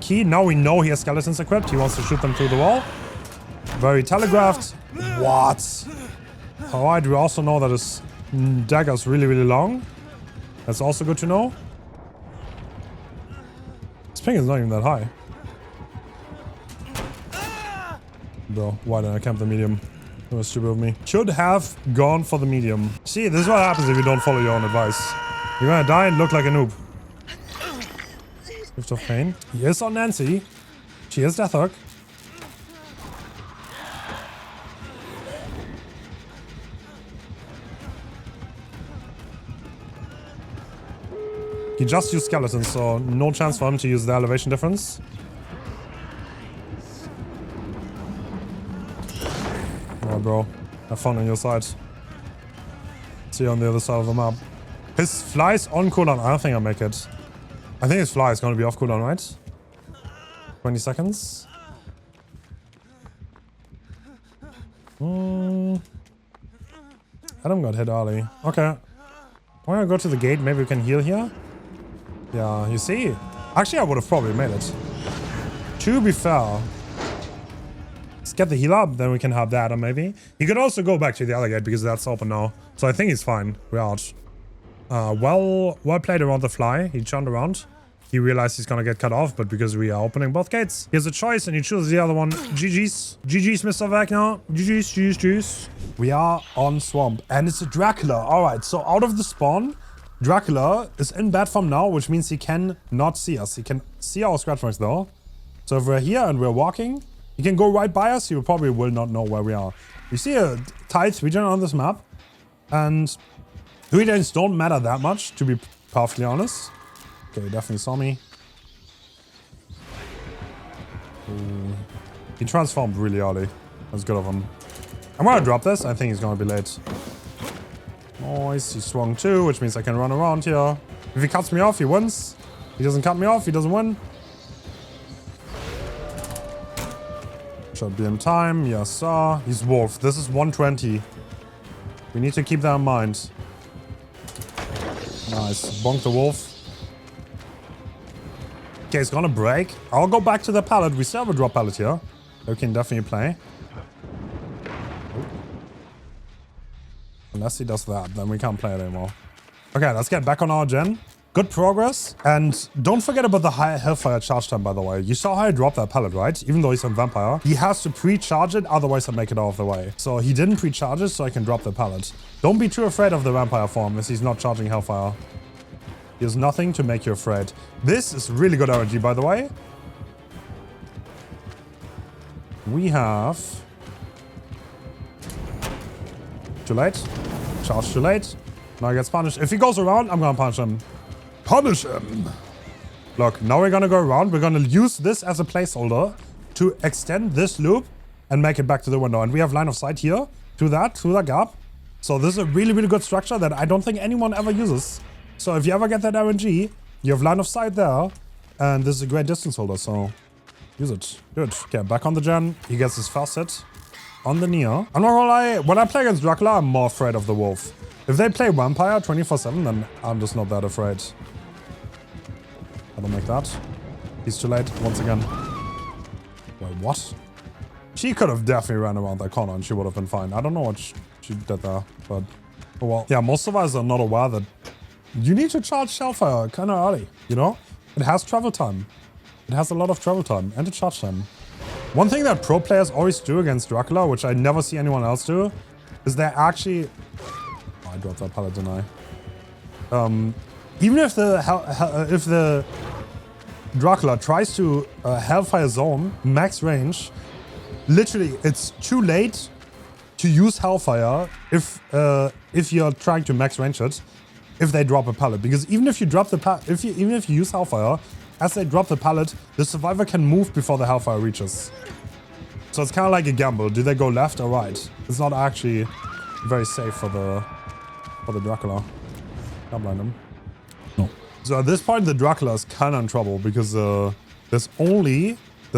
key. Now we know he has skeletons equipped. He wants to shoot them through the wall. Very telegraphed. What? Alright, we also know that his dagger is really, really long. That's also good to know. His ping is not even that high. Bro, why didn't I camp the medium? That was stupid of me. Should have gone for the medium. See, this is what happens if you don't follow your own advice. You're gonna die and look like a noob. Gift of Pain. He is on Nancy. She is Death Hook. He just used skeletons, so no chance for him to use the elevation difference. Oh, bro. Have fun on your side. See you on the other side of the map. His fly is on cooldown. I don't think I'll make it. I think his fly is going to be off cooldown, right? 20 seconds. Adam got hit early. Okay. Why don't I go to the gate? Maybe we can heal here. Yeah, you see? Actually, I would have probably made it. To be fair, let's get the heal up, then we can have that, or maybe. He could also go back to the other gate because that's open now. So I think he's fine. We're out. Well played around the fly. He turned around. He realized he's gonna get cut off, but because we are opening both gates, he has a choice and he chooses the other one. GG's. GG's, Mr. Vecna. GG's. We are on Swamp and it's a Dracula. Alright, so out of the spawn, Dracula is in bad form now, which means he can not see us. He can see our scratch marks though. So if we're here and we're walking, he can go right by us. He probably will not know where we are. You see a tight region on this map, and regions don't matter that much, to be perfectly honest. Okay, he definitely saw me. Ooh. He transformed really early. That's good of him. I'm gonna drop this. I think he's gonna be late. Nice. He swung too, which means I can run around here. If he cuts me off, he wins. He doesn't cut me off, he doesn't win. Should be in time. Yes, sir. He's Wolf. This is 120. We need to keep that in mind. Nice. Bonk the Wolf. Okay, it's gonna break. I'll go back to the pallet. We still have a drop pallet here. We can definitely play. Oh. Unless he does that, then we can't play it anymore. Okay, let's get back on our gen. Good progress. And don't forget about the high Hellfire charge time, by the way. You saw how I dropped that pallet, right? Even though he's a vampire. He has to pre-charge it, otherwise I'll make it out of the way. So he didn't pre-charge it, so I can drop the pallet. Don't be too afraid of the vampire form, as he's not charging Hellfire. He has nothing to make you afraid. This is really good RNG, by the way. We have... Too late. Charge too late. Now he gets punished. If he goes around, I'm gonna punish him. Punish him! Look, now we're gonna go around. We're gonna use this as a placeholder to extend this loop and make it back to the window. And we have line of sight here through that gap. So this is a really, really good structure that I don't think anyone ever uses. So if you ever get that RNG, you have line of sight there, and this is a great distance holder, so use it. Good. Okay, back on the gen. He gets his first hit on the Neo. I'm not gonna lie, when I play against Dracula, I'm more afraid of the Wolf. If they play Vampire 24/7, then I'm just not that afraid. I don't make that. He's too late, once again. Wait, what? She could have definitely ran around that corner and she would have been fine. I don't know what she did there, but oh well. Yeah, most of us are not aware that you need to charge Hellfire kind of early, you know? It has travel time. It has a lot of travel time and a charge time. One thing that pro players always do against Dracula, which I never see anyone else do, is they actually... Oh, I dropped that pallet, didn't I? Even if the Dracula tries to Hellfire zone max range, literally it's too late to use Hellfire if you're trying to max range it. If they drop a pallet, because even if you drop the even if you use Hellfire, as they drop the pallet, the survivor can move before the Hellfire reaches. So it's kind of like a gamble. Do they go left or right? It's not actually very safe for the Dracula. Can't blind him. No. So at this point, the Dracula is kind of in trouble because there's going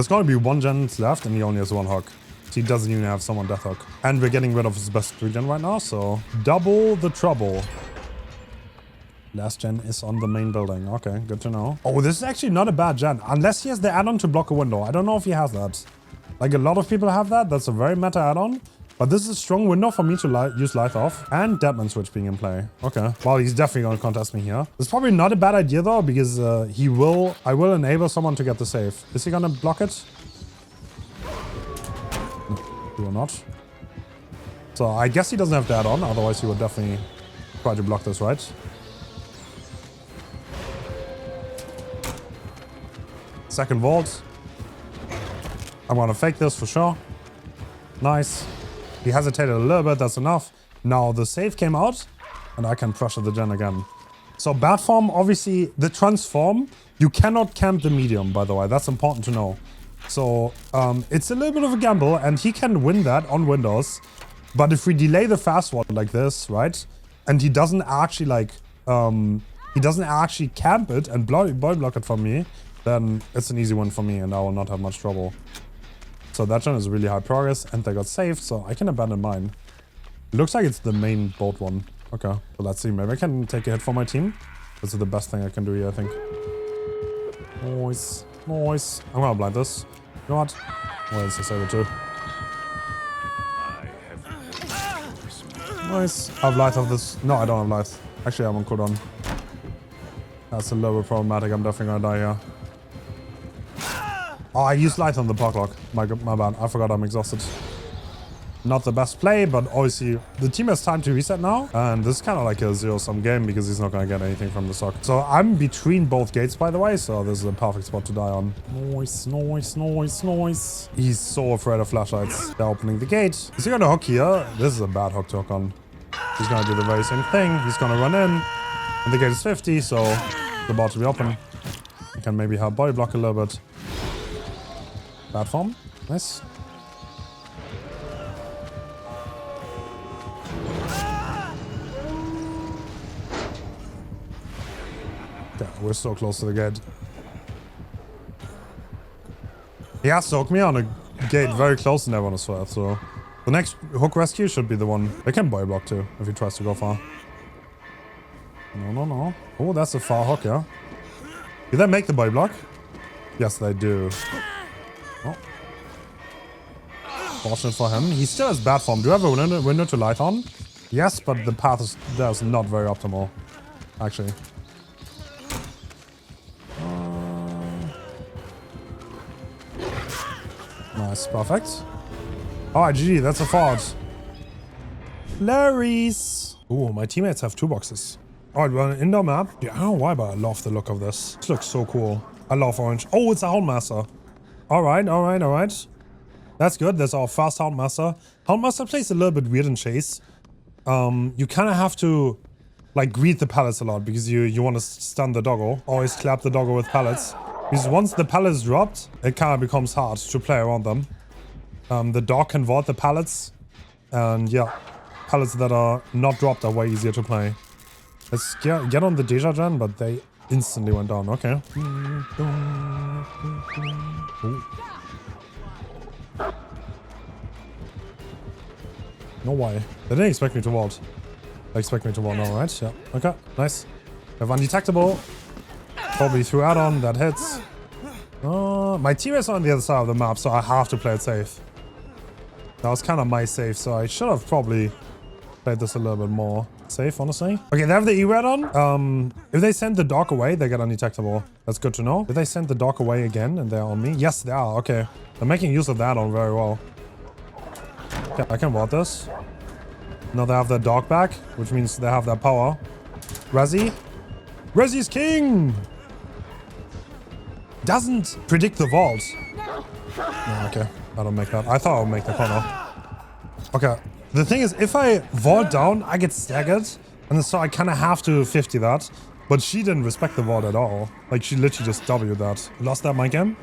to be one gen left, and he only has one hook. So he doesn't even have someone death hook. And we're getting rid of his best 3 gen right now, so double the trouble. Last gen is on the main building. Okay, good to know. Oh, this is actually not a bad gen. Unless he has the add-on to block a window. I don't know if he has that. Like, a lot of people have that. That's a very meta add-on. But this is a strong window for me to use Life Off. And Deadman Switch being in play. Okay. Well, he's definitely going to contest me here. It's probably not a bad idea, though, because I will enable someone to get the save. Is he going to block it? No, he will not. So I guess he doesn't have the add-on. Otherwise, he would definitely try to block this, right? Second vault. I'm gonna fake this for sure. Nice. He hesitated a little bit, that's enough. Now the save came out, and I can pressure the gen again. So bad form, obviously, the transform, you cannot camp the medium, by the way. That's important to know. So it's a little bit of a gamble, and he can win that on Windows. But if we delay the fast vault like this, right? And he doesn't actually like, he doesn't actually camp it and body block it from me, then it's an easy win for me and I will not have much trouble. So that gen is really high progress and they got saved, so I can abandon mine. It looks like it's the main boat one. Okay, so let's see. Maybe I can take a hit for my team. This is the best thing I can do here, I think. Nice. Nice. I'm gonna blind this. You know what? Well, it's disable too. Nice. I have light of this. No, I don't have light. Actually, I'm on cooldown. That's a little bit problematic. I'm definitely gonna die here. Oh, I used light on the park lock. My bad. I forgot I'm exhausted. Not the best play, but obviously the team has time to reset now. And this is kind of like a zero-sum game because he's not going to get anything from the stock. So I'm between both gates, by the way. So this is a perfect spot to die on. Nice, nice, nice, nice. He's so afraid of flashlights. They're opening the gate. Is he going to hook here? This is a bad hook to hook on. He's going to do the very same thing. He's going to run in. And the gate is 50, so it's about to be open. I can maybe help body block a little bit. Bad form. Nice. Yeah, we're so close to the gate. He has to hook me on a gate very close and everyone is sweat, so the next hook rescue should be the one. They can body block too if he tries to go far. No, no, no. Oh, that's a far hook, yeah. Do they make the body block? Yes, they do. Oh. Fortunate for him. He still has bad form. Do I have a window to light on? Yes, but the path is there's not very optimal, actually. Nice, perfect. Alright, GG, that's a fault. Larry's. Ooh, my teammates have 2 boxes. Alright, we're on an indoor map. Yeah, I don't know why, but I love the look of this. This looks so cool. I love orange. Oh, it's a Houndmaster. Alright, alright, alright. That's good. That's our first Houndmaster. Houndmaster plays a little bit weird in Chase. You kind of have to, like, greet the pallets a lot because you want to stun the doggo. Always clap the doggo with pallets. Because once the pallet is dropped, it kind of becomes hard to play around them. The dog can vault the pallets. And yeah, pallets that are not dropped are way easier to play. Let's get on the Deja Gen, but they instantly went down. Okay. Ooh. No way. They didn't expect me to vault. They expect me to vault now, right? Yeah. Okay, nice. We have undetectable. Probably through add-on, that hits. My teammates are on the other side of the map, so I have to play it safe. That was kind of my safe, so I should have probably played this a little bit more safe, honestly. Okay, they have the E-Red on. If they send the dog away, they get undetectable. That's good to know. Did they send the dog away again and they're on me? Yes, they are. Okay. They're making use of that on very well. Okay, I can vault this. Now they have their dog back, which means they have their power. Resi. Resi's king! Doesn't predict the vault. No, okay. I don't make that. I thought I would make the corner. Okay. The thing is, if I vault down, I get staggered. And so I kind of have to 50 that. But she didn't respect the vault at all. Like, she literally just W'd that. Lost that mic game.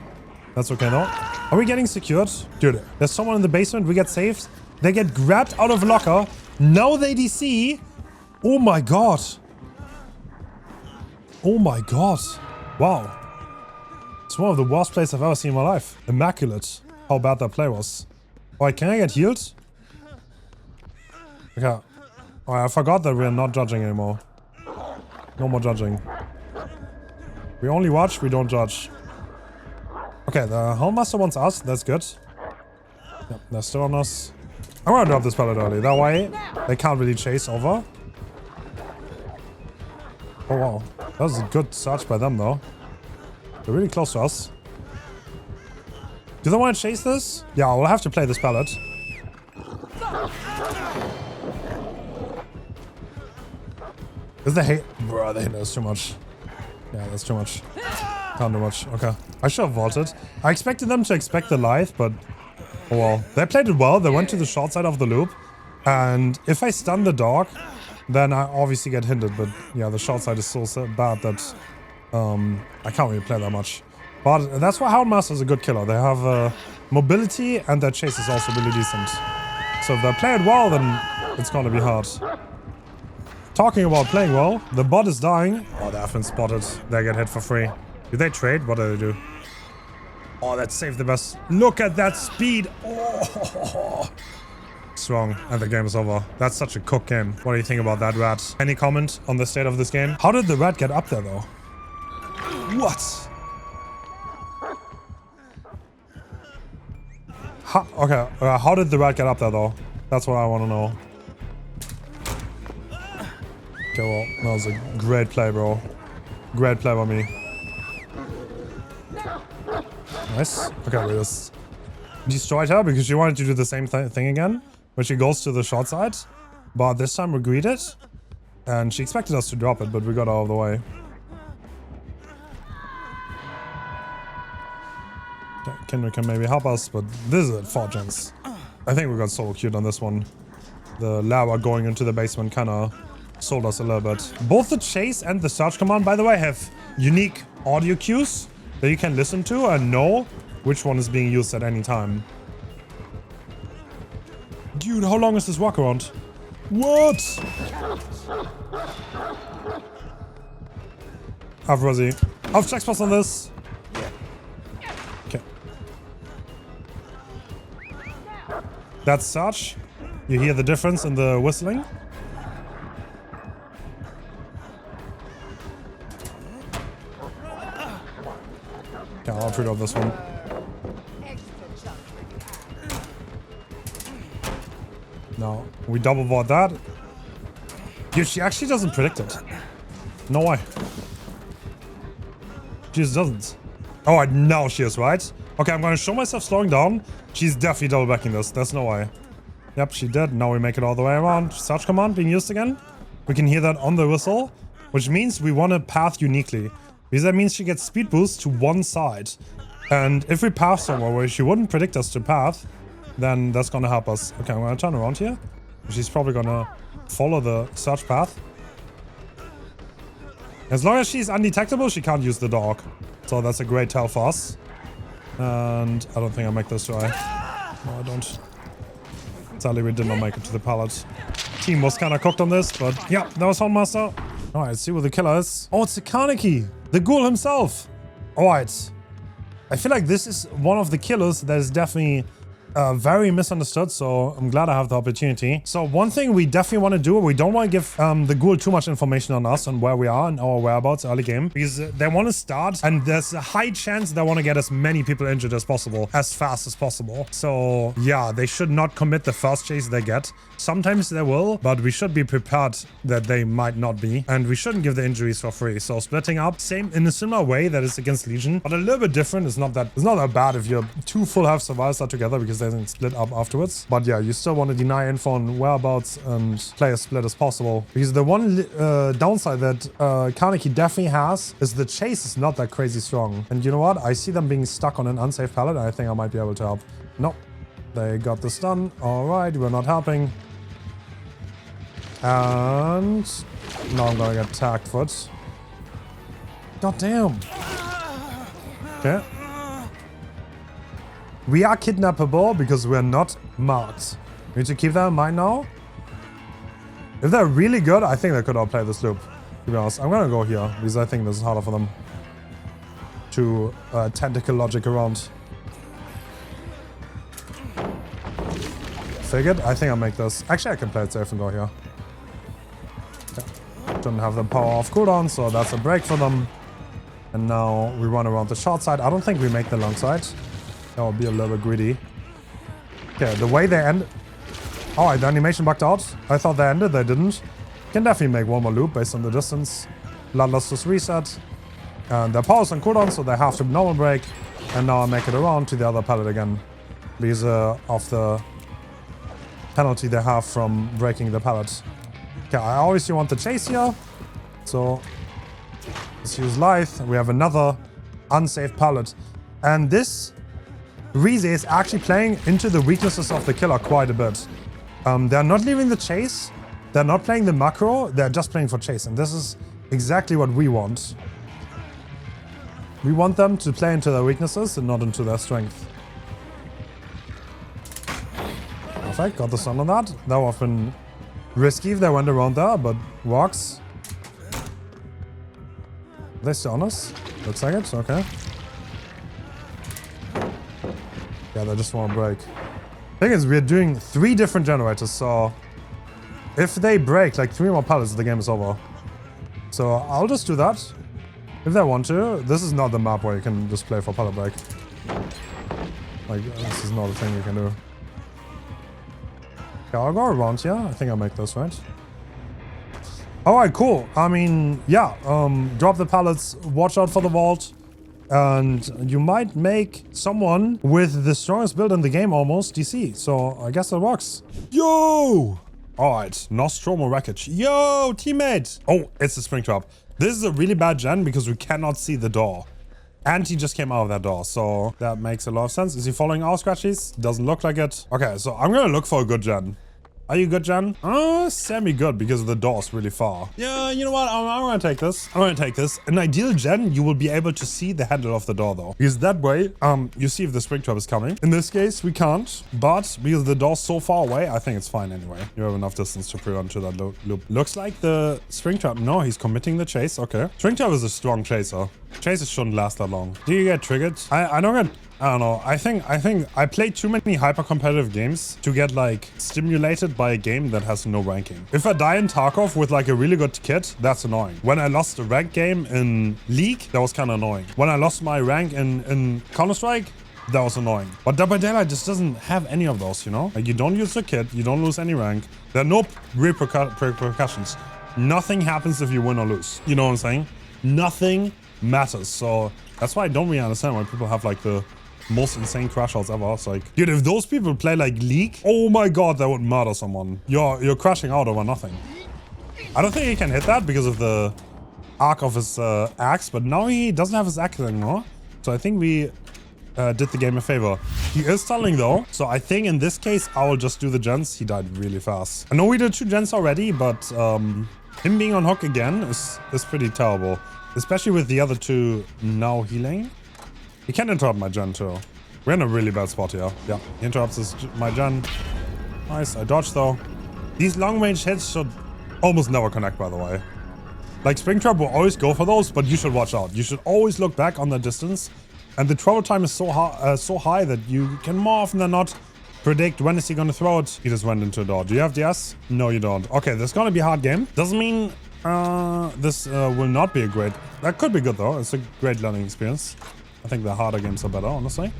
That's okay though. Are we getting secured? Dude, there's someone in the basement. We get saved. They get grabbed out of a locker. Now they DC. Oh my god. Oh my god. Wow. It's one of the worst plays I've ever seen in my life. Immaculate. How bad that play was. Alright, can I get healed? Okay. Alright, I forgot that we're not judging anymore. No more judging. We only watch, we don't judge. Okay, the Houndmaster wants us. That's good. Yep, they're still on us. I'm gonna drop this pallet early. That way, they can't really chase over. Oh wow. That was a good search by them though. They're really close to us. Do they want to chase this? Yeah, we'll have to play this pallet. Is the hate? Bro, the hate is too much. Yeah, that's too much. Can't do much. Okay. I should have vaulted. I expected them to expect the lithe, but oh well. They played it well. They went to the short side of the loop. And if I stun the dog, then I obviously get hindered. But yeah, the short side is so bad that I can't really play that much. But that's why Houndmaster is a good killer. They have mobility and their chase is also really decent. So if they play it well, then it's going to be hard. Talking about playing well, the bot is dying. Oh, they have been spotted. They get hit for free. Do they trade? What do they do? Oh, that saved the best. Look at that speed. Oh, strong. And the game is over. That's such a cooked game. What do you think about that, Rat? Any comment on the state of this game? How did the Rat get up there, though? What? Okay, how did the rat get up there though? That's what I want to know. Okay, well, that was a great play, bro. Great play by me. Nice. Okay, we just destroyed her because she wanted to do the same thing again. When she goes to the short side. But this time we greeted. And she expected us to drop it, but we got out of the way. Okay, can maybe help us, but this is it, fortunes. I think we got solo queued on this one. The lava going into the basement kind of sold us a little bit. Both the chase and the search command, by the way, have unique audio cues that you can listen to and know which one is being used at any time. Dude, how long is this walk around? What? Have Rosie. Have check spots on this. Okay. That's search. You hear the difference in the whistling? Okay, I'll treat off this one. No, we double void that. Dude, she actually doesn't predict it. No way. She just doesn't. Oh, now she is, right? Okay, I'm gonna show myself slowing down. She's definitely double backing this. There's no way. Yep, she did. Now we make it all the way around. Search command being used again. We can hear that on the whistle, which means we want to path uniquely. Because that means she gets speed boost to one side. And if we path somewhere where she wouldn't predict us to path, then that's gonna help us. Okay, I'm gonna turn around here. She's probably gonna follow the search path. As long as she's undetectable, she can't use the dog. So that's a great tell for us. And I don't think I'll make this try. No, I don't. Sadly, we did not make it to the pallet. Team was kind of cooked on this, but yeah, that was Houndmaster. Alright, let's see what the killer is. Oh, it's a Kaneki, the ghoul himself. Alright. I feel like this is one of the killers that is definitely very misunderstood, so I'm glad I have the opportunity. So one thing we definitely want to do, we don't want to give the ghoul too much information on us and where we are and our whereabouts early game, because they want to start and there's a high chance they want to get as many people injured as possible, as fast as possible. So yeah, they should not commit the first chase they get. Sometimes they will, but we should be prepared that they might not be, and we shouldn't give the injuries for free. So splitting up, same in a similar way that is against Legion, but a little bit different. It's not that bad if you're two full health survivors are together, because they can split up afterwards. But yeah, you still want to deny info on whereabouts and play as split as possible, because the one downside that Kaneki definitely has is the chase is not that crazy strong. And you know what? I see them being stuck on an unsafe pallet. I think I might be able to help. Nope. They got this done. Alright, we're not helping. And now I'm gonna get tagged for it. God damn. Okay. We are kidnappable because we're not marked. We need to keep that in mind now. If they're really good, I think they could outplay this loop. To be honest, I'm gonna go here because I think this is harder for them to tentacle logic around. Figured. I think I'll make this. Actually, I can play it safe and go here. Don't have the power off cooldown, so that's a break for them. And now we run around the short side. I don't think we make the long side. That would be a little bit greedy. Okay, the way they end... Alright, the animation bugged out. I thought they ended, they didn't. Can definitely make one more loop based on the distance. Bloodlust just reset. And their power's on cooldown, so they have to normal break. And now I make it around to the other pallet again. Because of the penalty they have from breaking the pallet. Okay, I obviously want the chase here. So let's use Lithe. We have another unsafe pallet. And this Rize is actually playing into the weaknesses of the killer quite a bit. They're not leaving the chase. They're not playing the macro. They're just playing for chase. And this is exactly what we want. We want them to play into their weaknesses and not into their strength. Perfect. Got the stun on that. That would have been risky if they went around there, but works. Are they still on us? Looks like it. Okay. Yeah, they just want to break. Thing is, we're doing 3 different generators, so if they break like 3 more pallets, the game is over. So I'll just do that if they want to. This is not the map where you can just play for pallet break. Like, this is not a thing you can do. Yeah, I'll go around here. I think I'll make this, right? Alright, cool. I mean, yeah. Drop the pallets. Watch out for the vault. And you might make someone with the strongest build in the game almost DC. So I guess that works. Yo! Alright, Nostromo Wreckage. Yo, teammate! Oh, it's a Springtrap. This is a really bad gen because we cannot see the door. And he just came out of that door, so that makes a lot of sense. Is he following our scratchies? Doesn't look like it. Okay, so I'm gonna look for a good gen. Are you good, Jen? Semi-good because the door's really far. Yeah, you know what? I'm gonna take this. I'm gonna take this. In ideal gen, you will be able to see the handle of the door though. Because that way, you see if the Springtrap is coming. In this case, we can't. But because the door's so far away, I think it's fine anyway. You have enough distance to prevent to that loop. Looks like the Springtrap. No, he's committing the chase. Okay. Springtrap is a strong chaser. Chases shouldn't last that long. Do you get triggered? I don't know. I think I played too many hyper-competitive games to get like stimulated by a game that has no ranking. If I die in Tarkov with like a really good kit, that's annoying. When I lost a rank game in League, that was kind of annoying. When I lost my rank in Counter-Strike, that was annoying. But Dead by Daylight just doesn't have any of those, you know? Like you don't use the kit, you don't lose any rank. There are no repercussions. Nothing happens if you win or lose. You know what I'm saying? Nothing matters. So that's why I don't really understand why people have like the most insane crash outs ever. It's like, dude, if those people play like League, oh my god, that would murder someone. You're crashing out over nothing. I don't think he can hit that because of the arc of his axe, but now he doesn't have his axe anymore. So I think we did the game a favor. He is tunneling though, so I think in this case I will just do the gens. He died really fast. I know we did 2 gens already, but him being on hook again is pretty terrible. Especially with the other 2 now healing. He can interrupt my gen too. We're in a really bad spot here. Yeah, he interrupts my gen. Nice, I dodged though. These long range hits should almost never connect, by the way. Like Springtrap will always go for those, but you should watch out. You should always look back on the distance. And the travel time is so high that you can more often than not predict when is he gonna throw it. He just went into a door. Do you have DS? No, you don't. Okay, this is gonna be a hard game. Doesn't mean this will not be a great... That could be good though. It's a great learning experience. I think the harder games are better, honestly.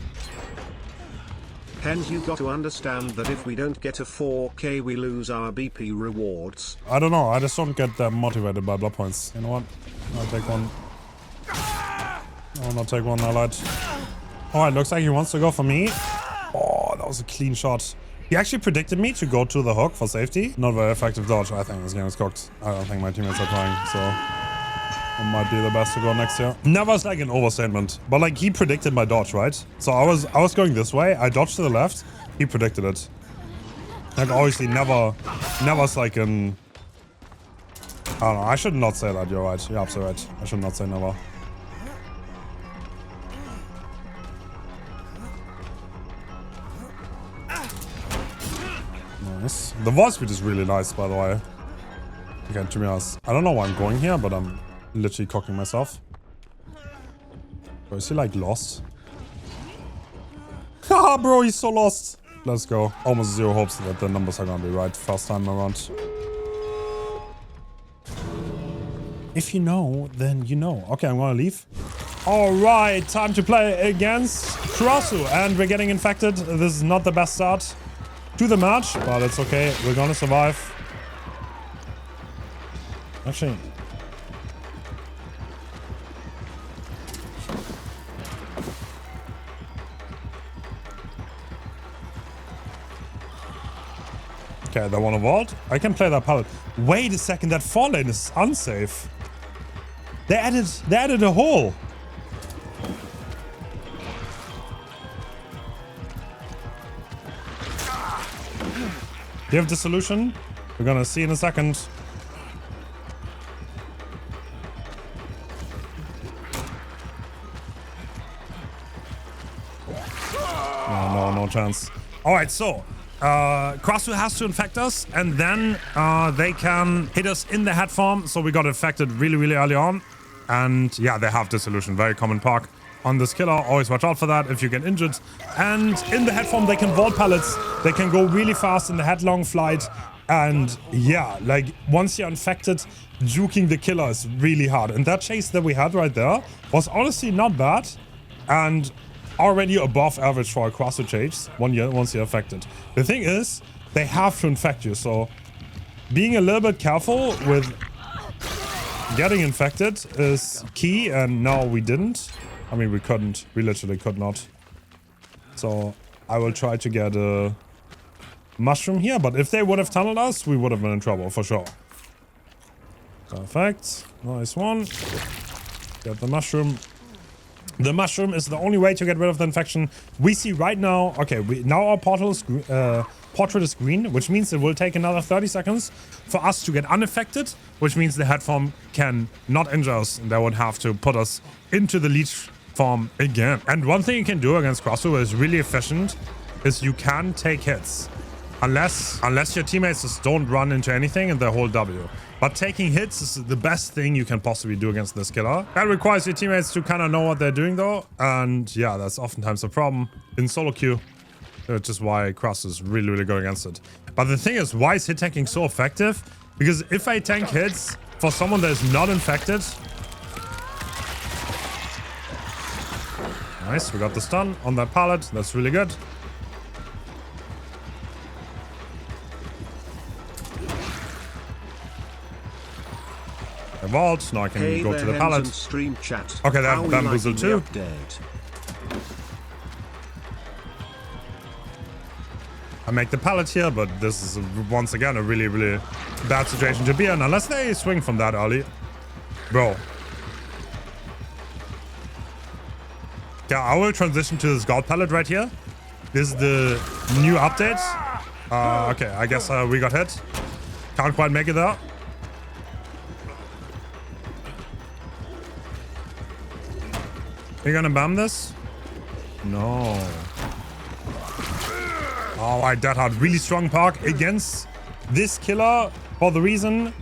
Hens, you got to understand that if we don't get a 4K, we lose our BP rewards. I don't know. I just don't get that motivated by blood points. You know what? I'll take one. I'll not take one, I lied. Alright, looks like he wants to go for me. Oh, that was a clean shot. He actually predicted me to go to the hook for safety. Not very effective dodge. I think this game is cooked. I don't think my teammates are trying, so... It might be the best to go next here. Never is like an overstatement, but like he predicted my dodge, right? So I was going this way. I dodged to the left. He predicted it. Like obviously never's like an... I don't know. I should not say that. You're right. You're absolutely right. I should not say never. Nice. The wall speed is really nice, by the way. Okay, to be honest, I don't know why I'm going here, but I'm literally cocking myself. Bro, is he like lost? Haha, bro, he's so lost. Let's go. Almost 0 hopes that the numbers are gonna be right first time around. If you know, then you know. Okay, I'm gonna leave. Alright, time to play against Krasue. And we're getting infected. This is not the best start to the match, but it's okay. We're gonna survive. Actually... Okay, they want a vault. I can play that pallet. Wait a second, that 4 lane is unsafe. They added a hole. Do you have the solution? We're gonna see in a second. No chance. Alright, so Krasue has to infect us, and then they can hit us in the head form. So we got infected really early on. And yeah, they have the solution. Very common perk on this killer. Always watch out for that if you get injured. And in the head form, they can vault pallets. They can go really fast in the headlong flight. And yeah, like once you're infected, juking the killer is really hard. And that chase that we had right there was honestly not bad. And already above average for a Krasue chase once you're affected. The thing is, they have to infect you, so being a little bit careful with getting infected is key, and no, we didn't. I mean, we couldn't. We literally could not. So I will try to get a mushroom here, but if they would have tunneled us, we would have been in trouble for sure. Perfect. Nice one. Get the mushroom. The mushroom is the only way to get rid of the infection. We see right now, okay, now our portrait is green, which means it will take another 30 seconds for us to get unaffected, which means the head form can not injure us, and they would have to put us into the leech form again. And one thing you can do against Krasue is really efficient, is you can take hits. Unless your teammates just don't run into anything and they hold W. But taking hits is the best thing you can possibly do against this killer. That requires your teammates to kind of know what they're doing though. And yeah, that's oftentimes a problem in solo queue. Which is why Krasue is really, really good against it. But the thing is, why is hit tanking so effective? Because if I tank hits for someone that is not infected... Nice, we got the stun on that pallet. That's really good. Vault. Now I can go to the pallet. Okay, they have bamboozle too. I make the pallet here, but this is once again a really, really bad situation to be in, unless they swing from that early. Bro. Yeah, I will transition to this gold pallet right here. This is the new update. Okay, I guess we got hit. Can't quite make it there. Are you gonna bam this? No. Alright, that had really strong perk against this killer for the reason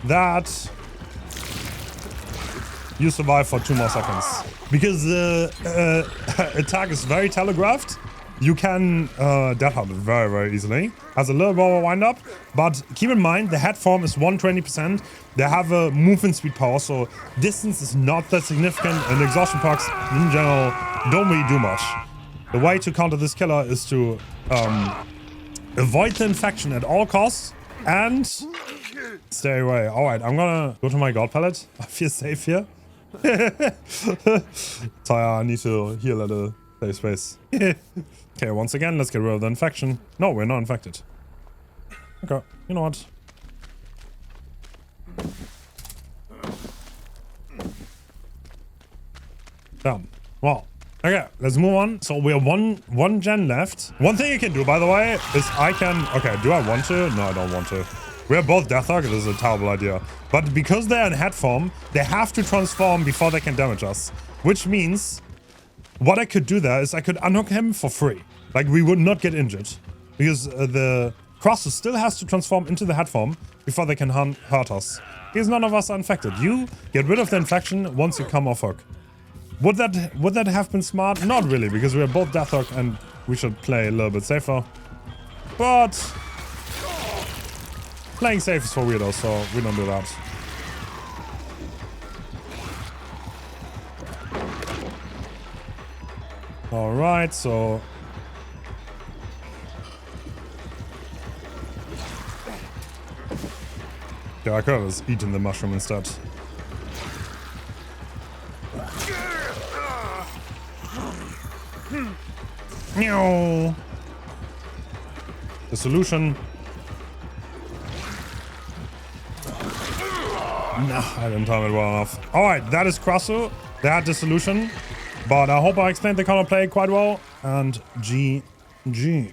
that you survive for 2 more seconds. Because the attack is very telegraphed, you can death hunt it very, very easily. Has a little bit of a wind up, but keep in mind the head form is 120%. They have a movement speed power, so distance is not that significant, and exhaustion perks in general don't really do much. The way to counter this killer is to avoid the infection at all costs and stay away. Alright, I'm gonna go to my god pallet. I feel safe here. So I need to heal at a safe space. Okay, once again, let's get rid of the infection. No, we're not infected. Okay, you know what? Damn. Well, okay, let's move on. So we have one gen left. One thing you can do, by the way, is I can... Okay, do I want to? No, I don't want to. We are both Deathhawk. This is a terrible idea. But because they're in head form, they have to transform before they can damage us. Which means... What I could do there is I could unhook him for free. Like, we would not get injured. Because the Krasue still has to transform into the head form before they can hurt us. Because none of us are infected. You get rid of the infection once you come off hook. Would that have been smart? Not really, because we are both Deathhawk and we should play a little bit safer. But... Playing safe is for weirdos, so we don't do that. Alright, so... Yeah, I could have just eaten the mushroom instead. No. The solution... No, I didn't time it well enough. Alright, that is Krasue. They had the solution. But I hope I explained the counterplay quite well. And GG.